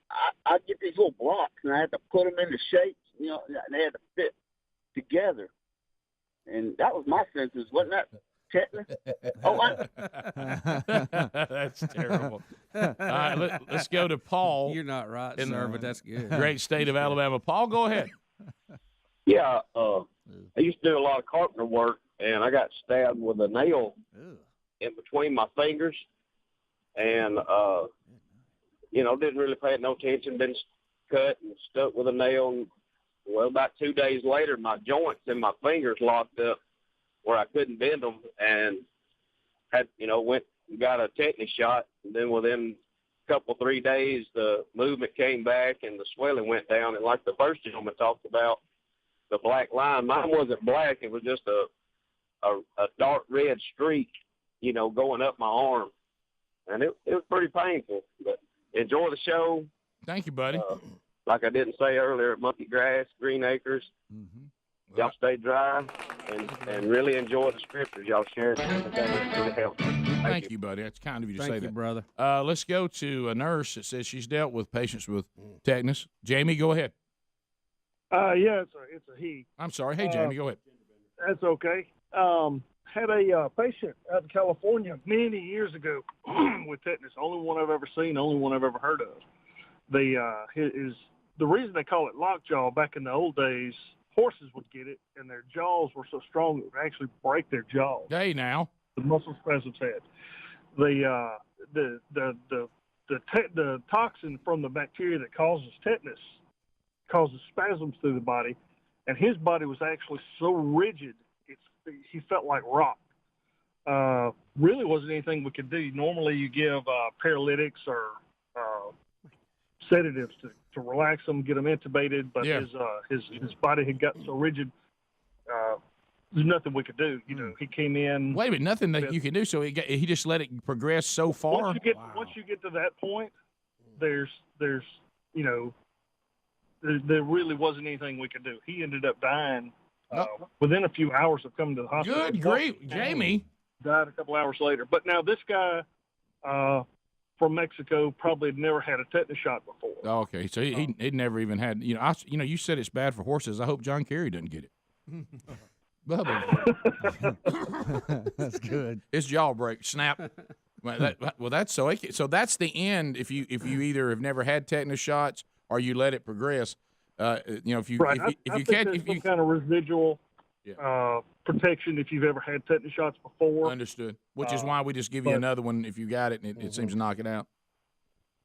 I'd get these little blocks, and I had to put them into shapes, and they had to fit together. And that was my symptoms, wasn't that? Tetanus? That's terrible. All right, let's go to Paul. You're not right, sir, but that's good. Great state of Alabama. Paul, go ahead. Yeah, I used to do a lot of carpenter work, and I got stabbed with a nail in between my fingers, and didn't really pay it no attention. Been cut and stuck with a nail. And, well, about 2 days later, my joints and my fingers locked up. where I couldn't bend them, and had went and got a tetanus shot, and then within a couple 3 days the movement came back and the swelling went down. And like the first gentleman talked about, the black line, mine wasn't black; it was just a dark red streak, going up my arm, and it was pretty painful. But enjoy the show. Thank you, buddy. Like I didn't say earlier, Monkey Grass, Green Acres. Y'all stay dry and really enjoy the scriptures y'all share. That really helps. Thank you, buddy. That's kind of you to say Thank you, that, brother. Let's go to a nurse that says she's dealt with patients with tetanus. Jamie, go ahead. Yeah, it's a he. I'm sorry. Hey, Jamie, go ahead. That's okay. Had a patient out in California many years ago with tetanus. Only one I've ever seen. Only one I've ever heard of. The reason they call it lockjaw, back in the old days, horses would get it, and their jaws were so strong it would actually break their jaws. Hey, now the muscle spasms had the toxin from the bacteria that causes tetanus causes spasms through the body, and his body was actually so rigid he felt like rock. Really wasn't anything we could do. Normally you give paralytics or sedatives to relax them, get them intubated, but his body had gotten so rigid, there's nothing we could do. He came in. Wait a minute, nothing that you can do. So he just let it progress so far. Once you get to that point, there really wasn't anything we could do. He ended up dying within a few hours of coming to the hospital. Good grief, Jamie. Died a couple hours later. But now this guy from Mexico probably had never had a tetanus shot before. Okay, so he'd never even had. You said it's bad for horses. I hope John Kerry doesn't get it. Bubba. That's good. His jaw break, snap. That's so that's the end. If you either have never had tetanus shots or you let it progress. If you catch some kind of residual protection if you've ever had tetanus shots before. Understood. Which is why we just give you another one if you got it and it seems to knock it out.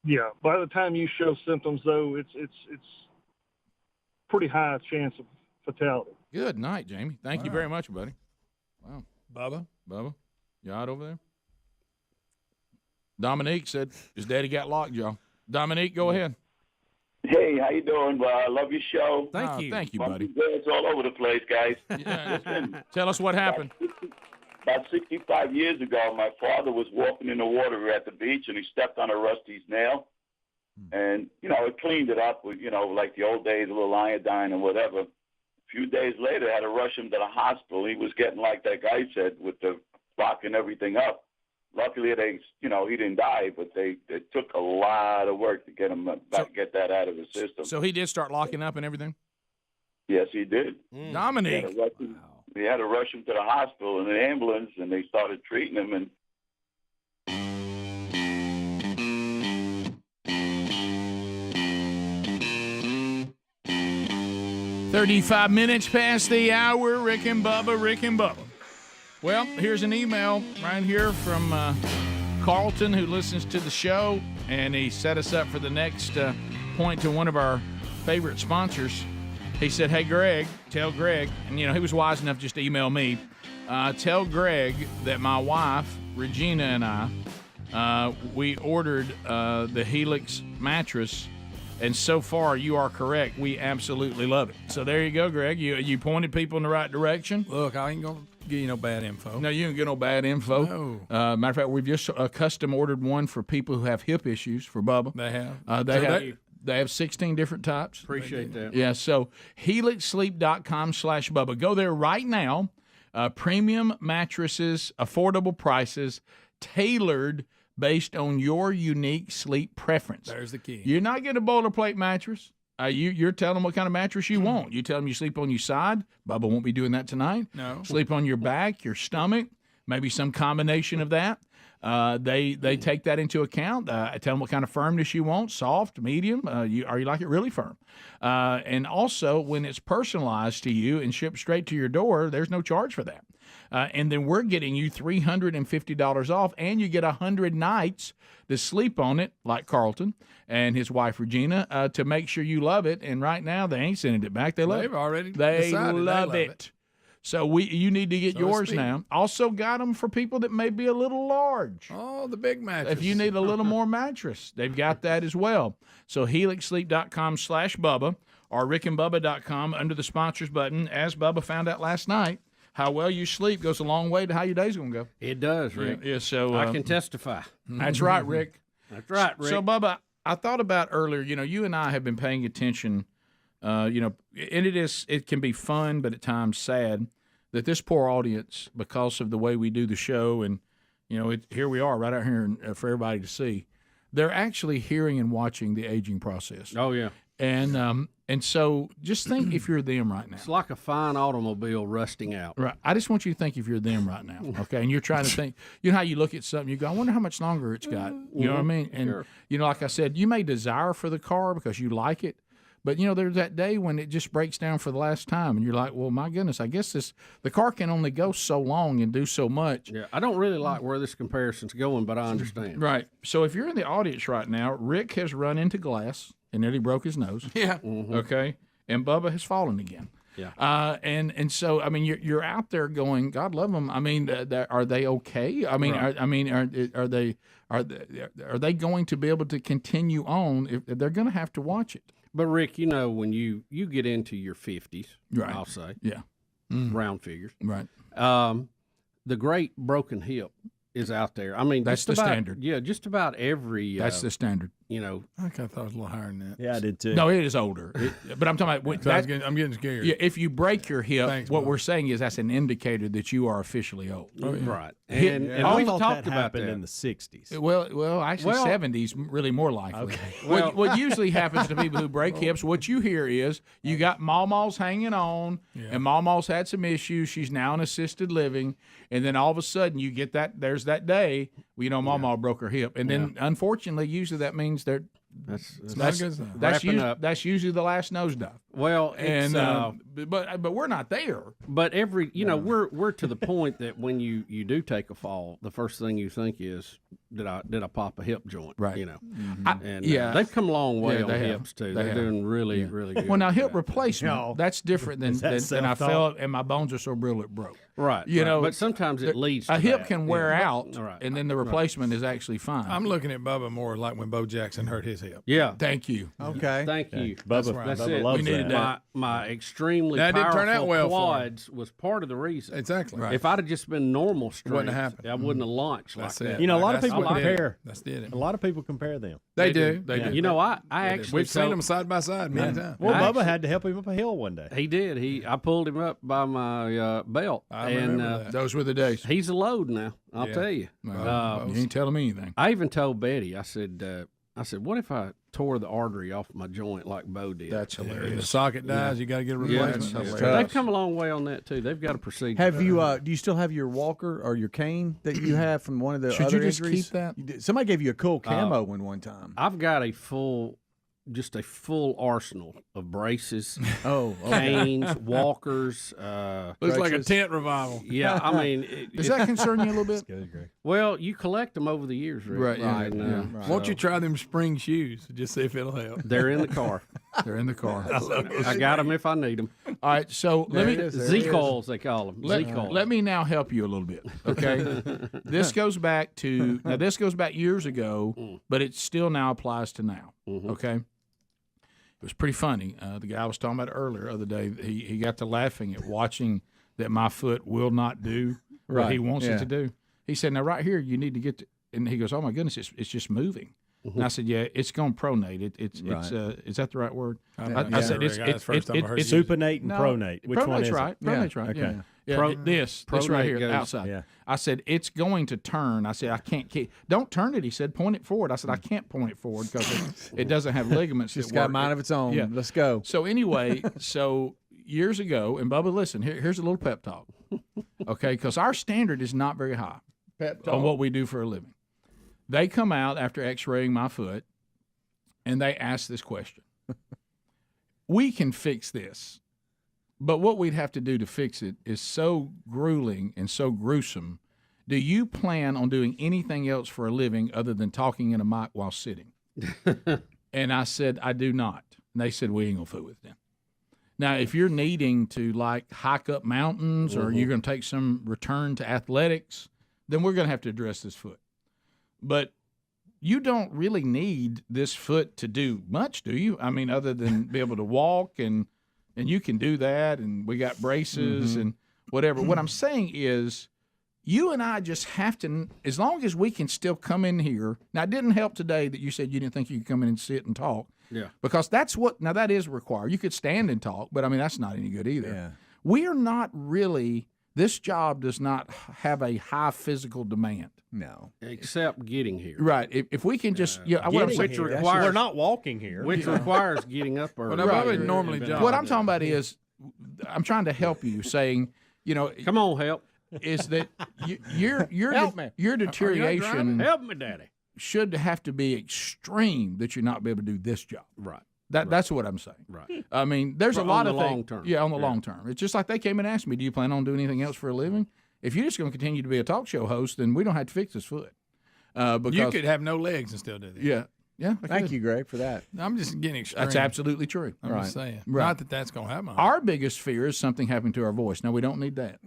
Yeah. By the time you show symptoms, though, it's pretty high chance of fatality. Good night, Jamie. Thank you very much, buddy. Wow. Bubba, you all right over there? Dominique said his daddy got lockjaw. Dominique, go ahead. Hey, how you doing? Well, I love your show. Thank you, buddy. It's all over the place, guys. Listen, tell us what happened. About 65 years ago, my father was walking in the water at the beach, and he stepped on a rusty nail. And, it cleaned it up with, like the old days, a little iodine and whatever. A few days later, I had to rush him to the hospital. He was getting, like that guy said, with the locking everything up. Luckily, he didn't die, but it took a lot of work to get him get that out of the system. So he did start locking up and everything? Yes, he did. Dominique. They had to rush him to the hospital in an ambulance, and they started treating him. And 35 minutes past the hour. Rick and Bubba. Well, here's an email right here from Carlton, who listens to the show, and he set us up for the next point to one of our favorite sponsors. He said, hey, Greg, tell Greg, and, he was wise enough just to email me, tell Greg that my wife, Regina, and I, we ordered the Helix mattress, and so far you are correct. We absolutely love it. So there you go, Greg. You pointed people in the right direction. Look, I ain't going to give you no bad info. No, you don't get no bad info. No. Matter of fact, we've just custom ordered one for people who have hip issues for Bubba. They have. They have 16 different types. Appreciate that. Yeah, so helixsleep.com/Bubba. Go there right now. Premium mattresses, affordable prices, tailored based on your unique sleep preference. There's the key. You're not getting a boilerplate mattress. You're telling them what kind of mattress you want. You tell them you sleep on your side. Bubba won't be doing that tonight. No. Sleep on your back, your stomach, maybe some combination of that. They take that into account. Tell them what kind of firmness you want, soft, medium, or you like it really firm. And also, when it's personalized to you and shipped straight to your door, there's no charge for that. And then we're getting you $350 off, and you get 100 nights to sleep on it, like Carlton and his wife Regina, to make sure you love it. And right now, they ain't sending it back. They love it. They've already They decided love it. So you need to get So yours speed. now. Also got them for people that may be a little large. Oh, the big mattress. If you need a little more mattress, they've got that as well. So helixsleep.com/Bubba or rickandbubba.com under the sponsors button. As Bubba found out last night, how well you sleep goes a long way to how your day's going to go. It does, Rick. Yeah, so I can testify. That's right, Rick. That's right, Rick. So, Bubba, I thought about earlier, you and I have been paying attention, and it can be fun, but at times sad, that this poor audience, because of the way we do the show, and, here we are right out here for everybody to see, they're actually hearing and watching the aging process. Oh, yeah. And so just think if you're them right now. It's like a fine automobile rusting out. Right. I just want you to think if you're them right now, okay? And you're trying to think, how you look at something, you go, I wonder how much longer it's got. You know what I mean? And, Sure. Like I said, you may desire for the car because you like it, but, there's that day when it just breaks down for the last time, and you're like, well, my goodness, I guess the car can only go so long and do so much. Yeah, I don't really like where this comparison's going, but I understand. Right. So if you're in the audience right now, Rick has run into glass and nearly broke his nose. Yeah. Mm-hmm. Okay. And Bubba has fallen again. Yeah. And so I mean you're out there going, God love them. I mean, are they okay? I mean, Right. are they going to be able to continue on? If they're going to have to watch it. But Rick, when you get into your 50s, Right. I'll say, Yeah. round figures, Right. The great broken hip is out there. I mean, That's just the about- standard. Yeah, just about every. That's the standard. I thought it was a little higher than that. Yeah, I did too. No, it is older. But I'm talking about So I'm getting scared. Yeah, if you break your hip, Thanks, what Bob. we're saying is that's an indicator that you are officially old. Oh, yeah. Right. Hip- And I we've thought talked that about happened that. in the 60s. Well, actually, Well- 70s really more likely. Okay. What usually happens to people who break hips, what you hear is you got Mama's hanging on, and Mama's had some issues. She's now in assisted living, and then all of a sudden you get that. There's that day, Mama broke her hip, and then unfortunately, usually that means they're. That's not good stuff. Wrapping up. That's usually the last nosedive. Well, it's, And but we're not there. but we're to the point that when you do take a fall, the first thing you think is, did I pop a hip joint? Right. And Yeah. they've come a long way Yeah, on they have. hips too. They They're have. doing really really good. Well, now hip Yeah. replacement, that's different than Is that than I self-taught? felt, and my bones are so brittle it broke. Right. You know, but sometimes it leads to a hip that. can wear Yeah. out, Right. and then the replacement is actually fine. I'm looking at Bubba more like when Bo Jackson hurt his hip. Yeah. Thank you. Okay. Thank you. Bubba, That's Bubba it. loves We needed that. My extremely That didn't powerful turn out well for him. quads was part of the reason. Exactly. Right. If I'd have just been normal strength, Wouldn't have happened. I wouldn't have launched That's like it. that. You know, a lot of That's people what did it. compare. That's did it. A lot of people compare them. They do. They do. You know, I actually We've seen told- them side by side many times. Well, I Bubba actually- had to help him up a hill one day. He did. I pulled him up by my belt, I and remember that. Those were the days. he's a load now. I'll Yeah. tell you. You ain't telling me anything. I even told Betty. I said, what if I tore the artery off my joint like Bo did? That's If the hilarious. socket dies, you got to get a Yeah, replacement. that's They've come a long way on that too. They've got a procedure. Have you? Do you still have your walker or your cane that you have from one of the Should other you just injuries? keep that? You did. Somebody gave you a cool camo one time. I've got a full arsenal of braces, Oh, okay. canes, walkers. Looks like a crutches. tent revival. Yeah, I mean, Does that concern you a little bit? well, you collect them over the years, Rick. Right, yeah, And, yeah. Right. Won't you try them spring shoes? Just see if it'll help. They're in the car. They're in the car. I got them if I need them. All right, so let me Z-coils, they call them. Z-coils. let me now help you a little bit, okay? This goes back years ago, but it still now applies to now, okay? It was pretty funny. The guy I was talking about earlier the other day, he got to laughing at watching that my foot will not do what he wants it to do. He said, now right here, you need to get to, and he goes, oh my goodness, it's just moving. And I said, yeah, it's going to pronate. It's is that the right word? I said, it's supinate and pronate. Which one is right. it? Pronate's right. Okay. Yeah. Yeah, Pro- this right here, goes- outside. yeah. I said, it's going to turn. I said, I can't keep. Don't turn it. He said, point it forward. I said, I can't point it forward because it doesn't have ligaments. It's that got a work. mind of its own. Yeah. Let's go. So anyway, years ago, and Bubba, listen, here's a little pep talk, okay? Because our standard is not very high on what we do for a living. They come out after X-raying my foot, and they ask this question: we can fix this, but what we'd have to do to fix it is so grueling and so gruesome. Do you plan on doing anything else for a living other than talking in a mic while sitting? And I said, I do not. And they said, we ain't gonna fool with them. Now, if you're needing to like hike up mountains or you're Mhm. going to take some return to athletics, then we're going to have to address this foot. But you don't really need this foot to do much, do you? I mean, other than be able to walk and you can do that, and we got braces and whatever. What I'm saying is, you and I just have to, as long as we can still come in here. Now, it didn't help today that you said you didn't think you could come in and sit and talk. Yeah. Because that's what, now that is required. You could stand and talk, but I mean, that's not any good either. Yeah. We are not really, this job does not have a high physical demand. No. Except getting here. Right. If we can just, what I'm saying, We're not walking here. Which requires getting up early. Well, I would normally jog. What I'm talking about is, I'm trying to help you, saying, come on, help. Is that your Help me. your Are you not deterioration driving? Help me, Daddy. should have to be extreme that you're not be able to do this job. Right. That's what I'm saying. Right. I mean, there's a On lot the of long things. term. Yeah, on the long term. It's just like they came and asked me, "Do you plan on doing anything else for a living?" If you're just going to continue to be a talk show host, then we don't have to fix this foot. Because You could have no legs and still do this. Yeah. Yeah. I Thank could. you, Greg, for that. I'm just getting extreme. That's absolutely true. I'm just saying. Right. Not that that's going to happen. Our biggest fear is something happening to our voice. Now, we don't need that.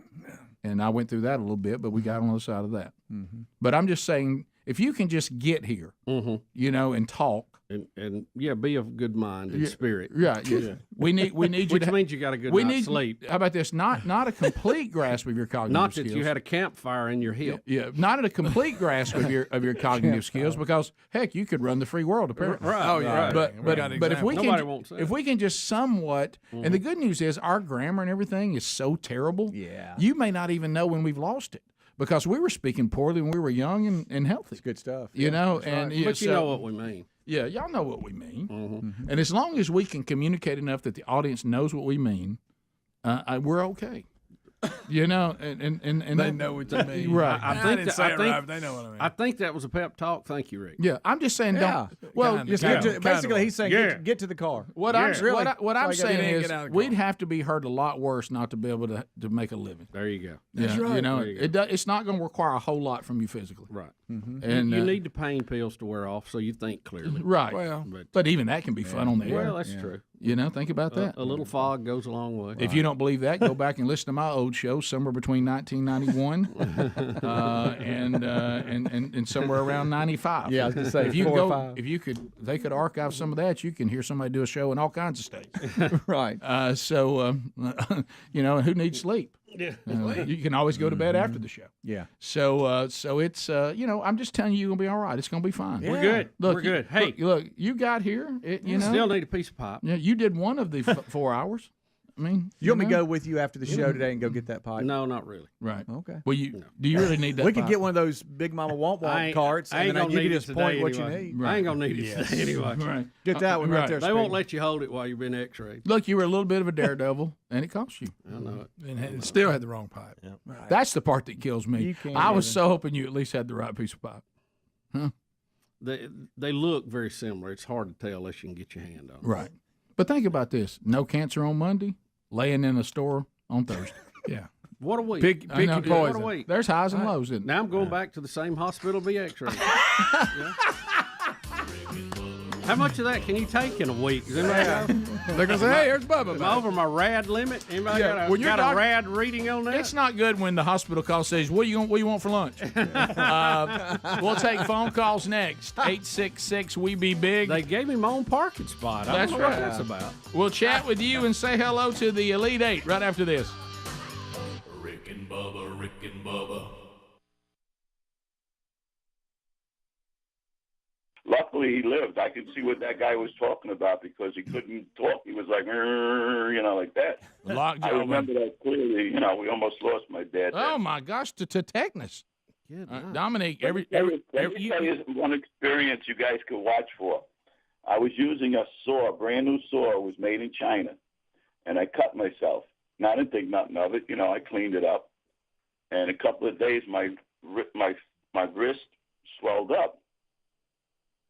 And I went through that a little bit, but we got on the other side of that. Mm-hmm. But I'm just saying, if you can just get here, and talk. And be of good mind and spirit. Yeah, yeah. We need you Which to means you got a good we night's need, sleep. How about this? Not a complete grasp of your cognitive Not skills. that you had a campfire in your hip. Yeah, not a complete grasp of your cognitive skills, because heck, you could run the free world apparently. Right. Oh, yeah. Right. But We got if we Nobody can won't say if we can just somewhat, and the good news is our grammar and everything is so terrible. Yeah. You may not even know when we've lost it, because we were speaking poorly when we were young and healthy. It's good stuff. You know, and But you know what we mean. Yeah, y'all know what we mean. And as long as we can communicate enough that the audience knows what we mean, we're okay. You know, and They know what you mean. Right. I didn't say it right, but they know what I mean. I think that was a pep talk. Thank you, Rick. Yeah, I'm just saying, Yeah. don't. Well, Kinda, Just kinda, get to, kinda basically, way. he's saying get to the car. what Yeah. I'm Really? what I'm That's all you gotta saying do. is Get out of the we'd car. have to be hurt a lot worse not to be able to make a living. There you go. Yeah, right. you know, There you go. it's not going to require a whole lot from you physically. Right. And you need the pain pills to wear off so you think clearly. right. Well, but even that can be fun on the air. Well, that's true. You know, think about that. A little fog goes a long way. If you don't believe that, go back and listen to my old show somewhere between 1991 and somewhere around 95. Yeah, I was gonna say if you 4 or go, 5. if you could, they could archive some of that. You can hear somebody do a show in all kinds of states. Right. You know, who needs sleep? Yeah. You can always go to bed after the show. Yeah. So it's I'm just telling you, you're gonna be all right. It's gonna be fine. We're good. Look, We're good. Hey, look, you got here. You know, still need a piece of pipe. yeah, you did one of the 4 hours. I mean, You want me to know? go with you after the show today and go get that pipe? No, not really. Right. Okay. Well, do you really need that? We could pipe? get one of those Big Mama Womp I Womp ain't- carts, I and ain't then gonna you can need it just point today what you anyway. need. I ain't gonna need it today anyway. Right. Get that one right there. They won't Speedy. let you hold it while you've been X-rayed. Look, you were a little bit of a daredevil, and it cost you. I know it. and it still had the wrong pipe. That's the part that kills me. You can't I was even- so hoping you at least had the right piece of pipe. They look very similar. It's hard to tell unless you can get your hand on them. Right. But think about this: no cancer on Monday, laying in a store on Thursday. Yeah. What a week. Picky know, yeah. poison. What a week. There's highs and lows, isn't Now I'm going back to the same hospital to be X-rayed. Yeah. How much of that can you take in a week? Does anybody know? They're going to say, hey, here's Bubba. Am I over my RAD limit? Anybody got when your a doc- RAD reading on that? It's not good when the hospital call says, what do you want for lunch? We'll take phone calls next. 866-WE-BE-BIG. They gave me my own parking spot. I That's don't know right. what that's about. We'll chat with you and say hello to the Elite Eight right after this. Rick and Bubba, Rick and Bubba. Luckily, he lived. I could see what that guy was talking about because he couldn't talk. He was like, like that. Lockjaw. I remember that clearly. We almost lost my dad. Oh my gosh, to tetanus. Dominic, Let me tell you one experience you guys could watch for. I was using a saw, a brand new saw. It was made in China, and I cut myself. Now, I didn't think nothing of it. I cleaned it up, and a couple of days, my wrist swelled up.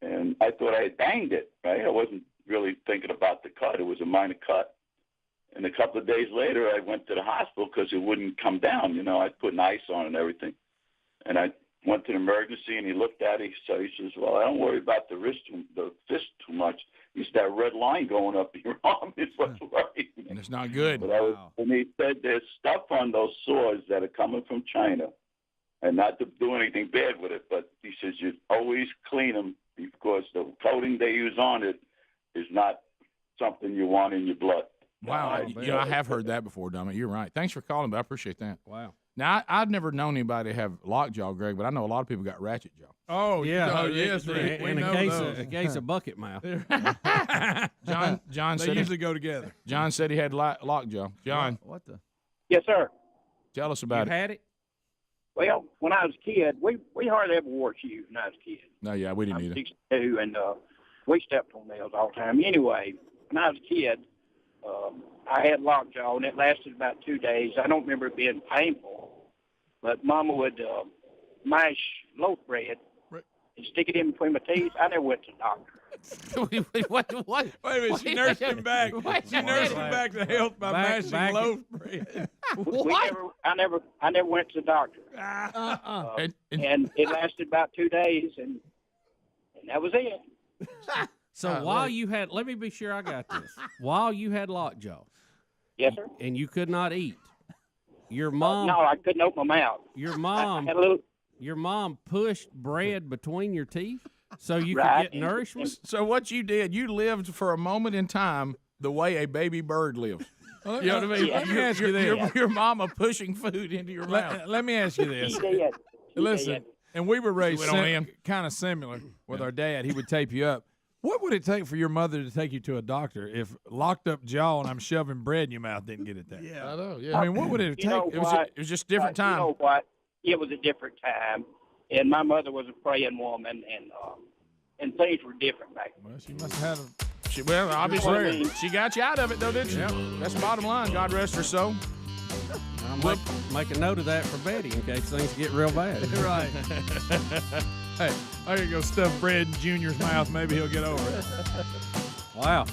And I thought I had banged it, right? I wasn't really thinking about the cut. It was a minor cut. And a couple of days later, I went to the hospital because it wouldn't come down. I put an ice on and everything. And I went to the emergency, and he looked at it. So he says, well, I don't worry about the fist too much. used to have a red line going up your arm. Is what's right. And it's not good. But and he said there's stuff on those swords that are coming from China, and not to do anything bad with it, but he says you always clean them because the coating they use on it is not something you want in your blood. Wow. I have heard that before, Dummy. You're right. Thanks for calling, but I appreciate that. Wow. Now, I've never known anybody to have lockjaw, Greg, but I know a lot of people got ratchet jaw. Oh, yeah. Oh, yes, Rick. And a case of bucket mouth. John they said usually go together. John said he had lockjaw. John. What the? Yes, sir. Tell us about You had it? Well, when I was a kid, we hardly ever wore shoes when I was a kid. No, yeah, we didn't I'm either. 62, and we stepped on nails all the time. Anyway, when I was a kid, I had lockjaw, and it lasted about 2 days. I don't remember it being painful, but Mama would mash loaf bread and stick it in between my teeth. I never went to the doctor. What? Wait a minute, she nursed him back. She nursed him back to health by mashing loaf bread. I never went to the doctor. And it lasted about 2 days, and that was it. So while you had, let me be sure I got this. While you had lockjaw, yes, sir, and you could not eat, your mom. No, I couldn't open my mouth. Your mom. I had a little. Your mom pushed bread between your teeth so you Right. could get nourishment. So what you did, you lived for a moment in time the way a baby bird lives. You know what I mean? Let me ask you this. Your mama pushing food into your mouth. Let me ask you this. He did. Listen, and we were raised went on in. kind of similar with our dad. He would tape you up. What would it take for your mother to take you to a doctor if locked up jaw and I'm shoving bread in your mouth didn't get it there? Yeah, I know. Yeah, I mean, what would it take? It was just different time. You know what? It was a different time, and my mother was a praying woman, and things were different back then. Well, she must have had a. Well, obviously, Prayer. she got you out of it, though, didn't she? Yep. That's the bottom line. God rest her soul. I'll make a note of that for Betty in case things get real bad. Right. Hey, I can go stuff bread in Junior's mouth. Maybe he'll get over it. Wow.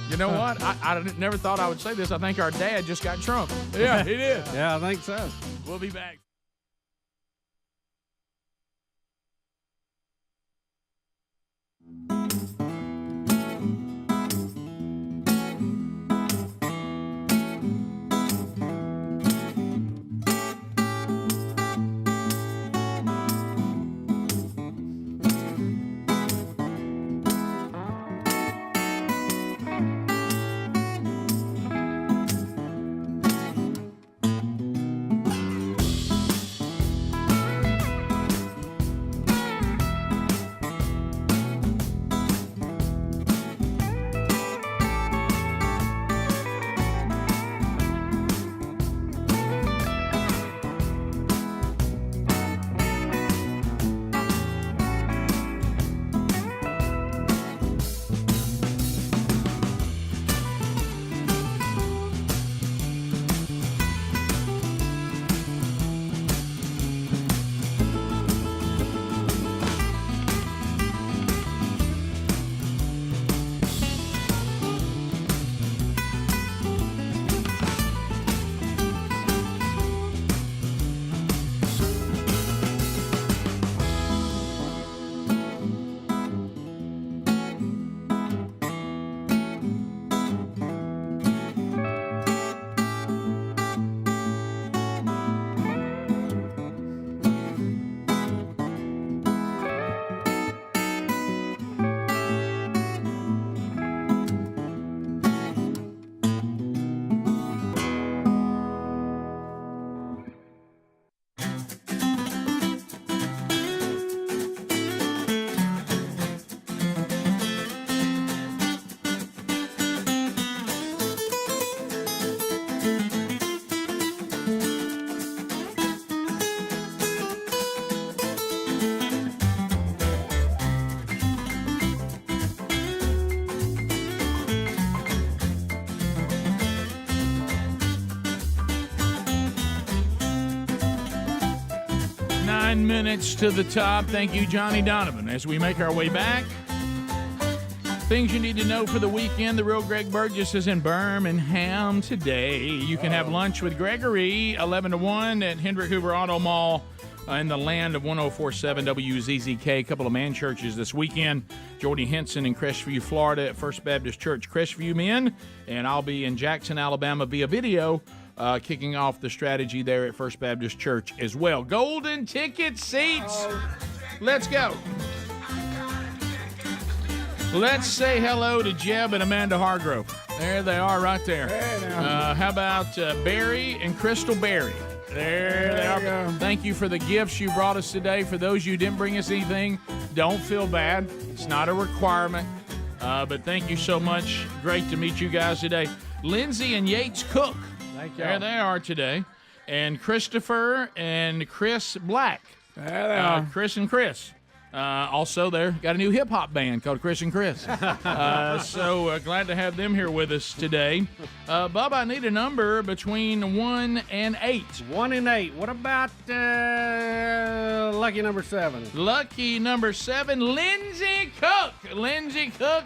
You know what? I never thought I would say this. I think our dad just got Trump. Yeah, he did. Yeah, I think so. We'll be back. Minutes to the top. Thank you, Johnny Donovan. As we make our way back, things you need to know for the weekend. The real Greg Burgess is in Birmingham today. You can have lunch with Gregory 11 to 1 at Hendrick Hoover Auto Mall in the land of 104.7 WZZK. A couple of man churches this weekend. Jordy Henson in Crestview, Florida at First Baptist Church, Crestview Men. And I'll be in Jackson, Alabama via video, kicking off the strategy there at First Baptist Church as well. Golden ticket seats. Let's go. Let's say hello to Jeb and Amanda Hargrove. There they are right there. How about Barry and Crystal Berry? There they are. Thank you for the gifts you brought us today. For those you didn't bring us anything, don't feel bad. It's not a requirement. But thank you so much. Great to meet you guys today. Lindsay and Yates Cook. Thank you. There they are today. And Christopher and Chris Black. There they are. Chris and Chris. Also, there got a new hip hop band called Chris and Chris. So glad to have them here with us today. Bubba, I need a number between 1 and 8. 1 and 8. What about lucky number 7? Lucky number 7, Lindsay Cook. Lindsay Cook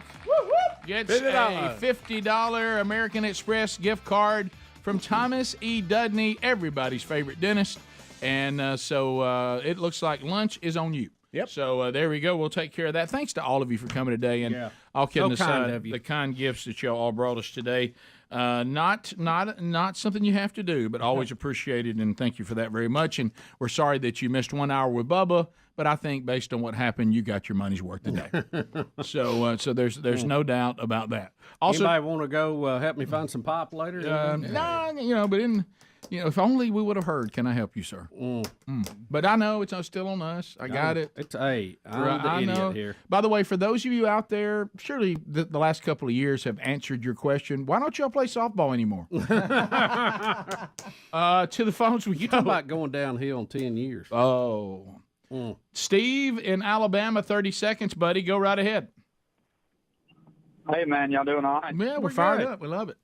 gets a $50 American Express gift card from Thomas E. Dudney, everybody's favorite dentist. And so it looks like lunch is on you. Yep. So there we go. We'll take care of that. Thanks to all of you for coming today. And all kidding aside, the kind gifts that you all brought us today. Not something you have to do, but always appreciated, and thank you for that very much. And we're sorry that you missed 1 hour with Bubba, but I think based on what happened, you got your money's worth today. So there's no doubt about that. Also, anybody want to go help me find some pop later? No, but if only we would have heard. Can I help you, sir? But I know it's still on us. I got it. I'm the idiot here. By the way, for those of you out there, surely the last couple of years have answered your question. Why don't y'all play softball anymore? To the phones we go. Talk about going downhill in 10 years. Oh. Steve in Alabama, 30 seconds, buddy. Go right ahead. Hey, man, y'all doing all right? Yeah, we're fired up. We love it.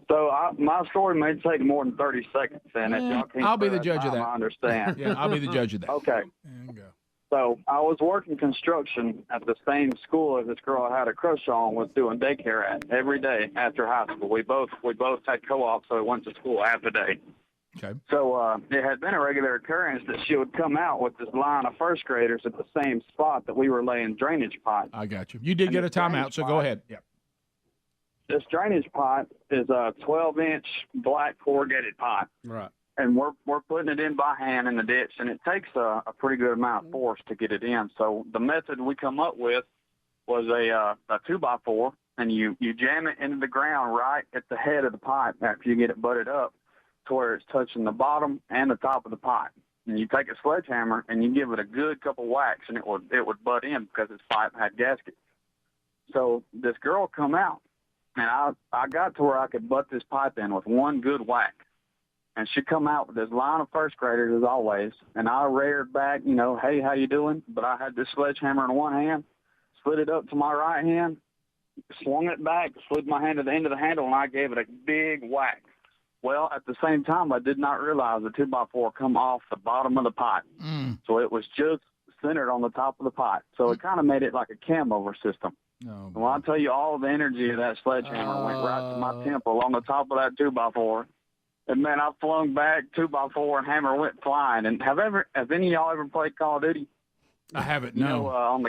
So my story may take more than 30 seconds, and if y'all can't I'll be the spare judge of time, that. I understand. Yeah, I'll be the judge of that. Okay. So I was working construction at the same school as this girl I had a crush on was doing daycare at every day after high school. We both had co-op, so we went to school half a day. Okay. So it had been a regular occurrence that she would come out with this line of first graders at the same spot that we were laying drainage pipe. I got you. You did get a timeout, so go ahead. Yeah. This drainage pipe is a 12-inch black corrugated pipe. Right. And we're putting it in by hand in the ditch, and it takes a pretty good amount of force to get it in. So the method we come up with was a 2x4, and you jam it into the ground right at the head of the pipe after you get it butted up to where it's touching the bottom and the top of the pipe. And you take a sledgehammer and you give it a good couple whacks, and it would butt in because this pipe had gaskets. So this girl come out, and I got to where I could butt this pipe in with one good whack. And she come out with this line of first graders as always, and I reared back, hey, how you doing? But I had this sledgehammer in one hand, slid it up to my right hand, swung it back, slid my hand to the end of the handle, and I gave it a big whack. Well, at the same time, I did not realize the 2x4 come off the bottom of the pipe. So it was just centered on the top of the pipe. So it kind of made it like a cam over system. No, well, I'll tell you, all the energy of that sledgehammer went right to my temple on the top of that 2x4. And, man, I flung back 2x4 and hammer went flying. And have any of y'all ever played Call of Duty? I haven't, no. On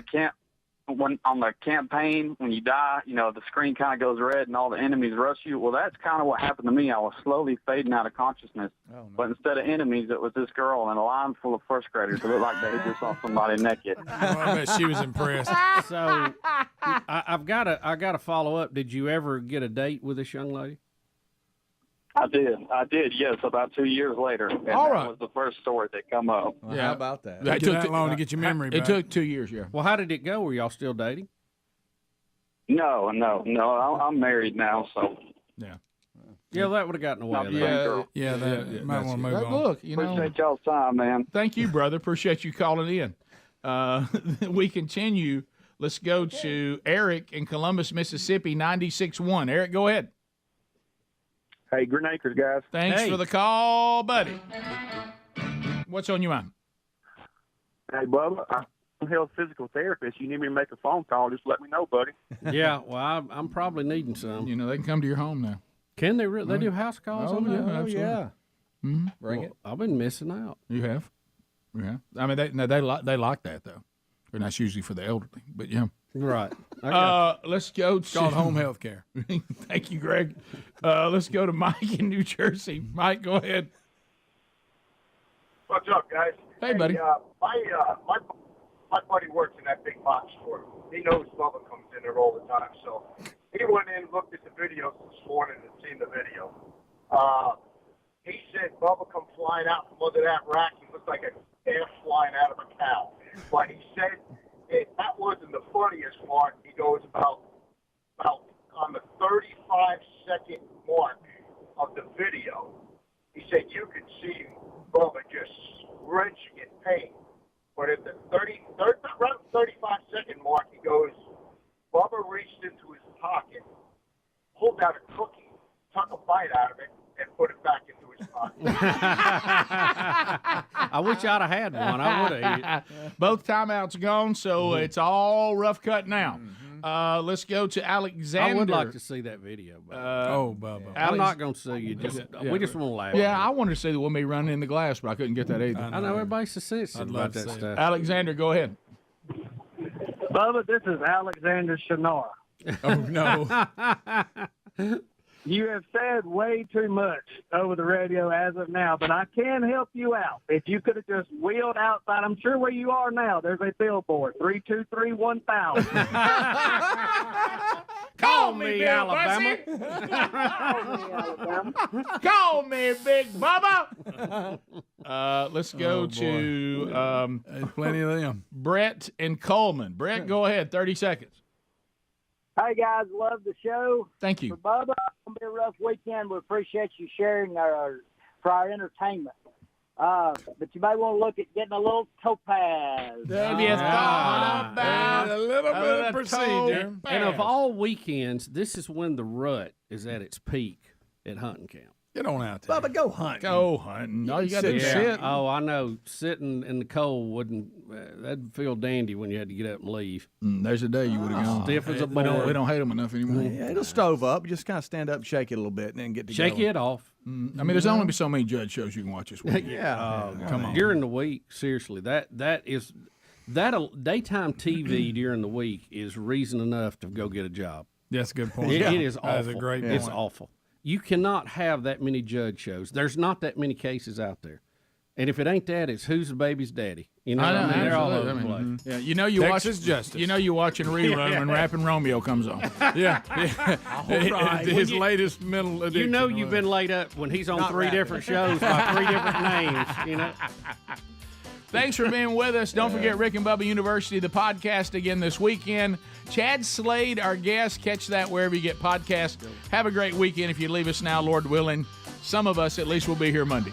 the campaign, when you die, the screen kind of goes red and all the enemies rush you. Well, that's kind of what happened to me. I was slowly fading out of consciousness. But instead of enemies, it was this girl and a line full of first graders. It looked like they just saw somebody naked. I bet she was impressed. So I got to follow up. Did you ever get a date with this young lady? I did, yes, about 2 years later. And all right. That was the first story that come up. Well, how about that? It took that long to get your memory back. It took 2 years, yeah. Well, how did it go? Were y'all still dating? No. I'm married now, so. Yeah, that would have gotten away. That might want to move on. Look, appreciate y'all's time, man. Thank you, brother. Appreciate you calling in. We continue. Let's go to Eric in Columbus, Mississippi, 96.1. Eric, go ahead. Hey, Green Acres, guys. Thanks for the call, buddy. What's on your mind? Hey, Bubba, I'm a health physical therapist. You need me to make a phone call, just let me know, buddy. Yeah, well, I'm probably needing some. They can come to your home now. Can they really? They do house calls on that? Absolutely. Yeah. Mm-hmm. Bring it. I've been missing out. You have? Yeah, I mean they like that though, and that's usually for the elderly. But yeah, right. Let's go. It's called home health care. Thank you, Greg. Let's go to Mike in New Jersey. Mike, go ahead. What's up, guys? Hey, buddy. My buddy works in that big box store. He knows Bubba comes in there all the time, so he went in, looked at the videos this morning, and seen the video. He said Bubba come flying out from under that rack. He looked like a air flying out of a cow. But he said that wasn't the funniest part. He goes about on the 35-second mark of the video. He said you could see Bubba just wrenching in pain. But at the 35-second mark, he goes, Bubba reached into his pocket, pulled out a cookie, took a bite out of it, and put it back into his pocket. I wish I'd have had one. I would have. Both timeouts gone, so it's all rough cut now. Let's go to Alexander. I would like to see that video. Bubba. I'm not going to see you. We just want to laugh. Yeah, I wanted to see the woman running in the glass, but I couldn't get that either. I know everybody's so sensitive about that stuff. Alexander, go ahead. Bubba, this is Alexander Shinar. Oh, no. You have said way too much over the radio as of now, but I can help you out. If you could have just wheeled outside, I'm sure where you are now, there's a billboard, 323-1000. Call me, Alabama. Call me, Big Bubba. Let's go to There's plenty of them. Brett and Coleman. Brett, go ahead. 30 seconds. Hey, guys, love the show. Thank you. For Bubba, it's going to be a rough weekend. We appreciate you sharing for our entertainment. But you may want to look at getting a little topaz. Have you thought about a little bit of procedure? And of all weekends, this is when the rut is at its peak at hunting camp. Get on out there. Bubba, go hunt. Go hunting. All you got to do is sit. Oh, I know. Sitting in the cold that'd feel dandy when you had to get up and leave. There's a day you would have gone. Stiff as a board. We don't hate them enough anymore. Yeah, it'll stove up. Just kind of stand up, shake it a little bit, and then get to Shake it off. I mean, there's only so many judge shows you can watch this week. Come on. During the week, seriously, that daytime TV during the week is reason enough to go get a job. That's a good point. It is awful. That's a great point. It's awful. You cannot have that many judge shows. There's not that many cases out there. And if it ain't that, it's who's the baby's daddy. You know, I know, they're all over absolutely. the place. Yeah, you know you watch Justice. You know you watching rerun when Rappin' Romeo comes on. Yeah. His latest middle addiction. You know you've been laid up when he's on three different shows by three different names. You know. Thanks for being with us. Don't forget Rick and Bubba University, the podcast again this weekend. Chad Slade, our guest. Catch that wherever you get podcasts. Have a great weekend. If you leave us now, Lord willing, some of us at least will be here Monday.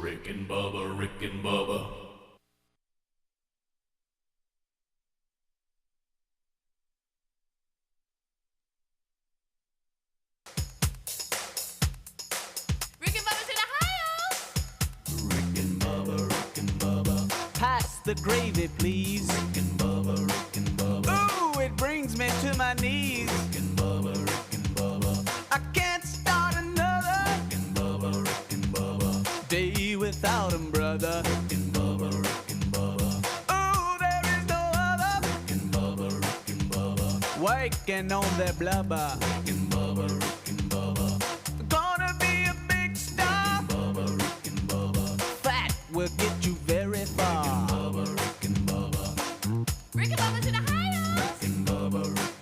Rick and Bubba, Rick and Bubba. Pass the gravy, please. Rick and Bubba, Rick and Bubba. Ooh, it brings me to my knees. Rick and Bubba, Rick and Bubba. I can't start another Rick and Bubba, Rick and Bubba. day without 'em, brother. Rick and Bubba, Rick and Bubba. Ooh, there is no other. Rick and Bubba, Rick and Bubba. Working on their blubber. Rick and Bubba, Rick and Bubba. Gonna be a big star. Rick and Bubba, Rick and Bubba. Fat will get you very far. Rick and Bubba, Rick and Bubba. Rick and Bubba's in Ohio. Rick and Bubba, Rick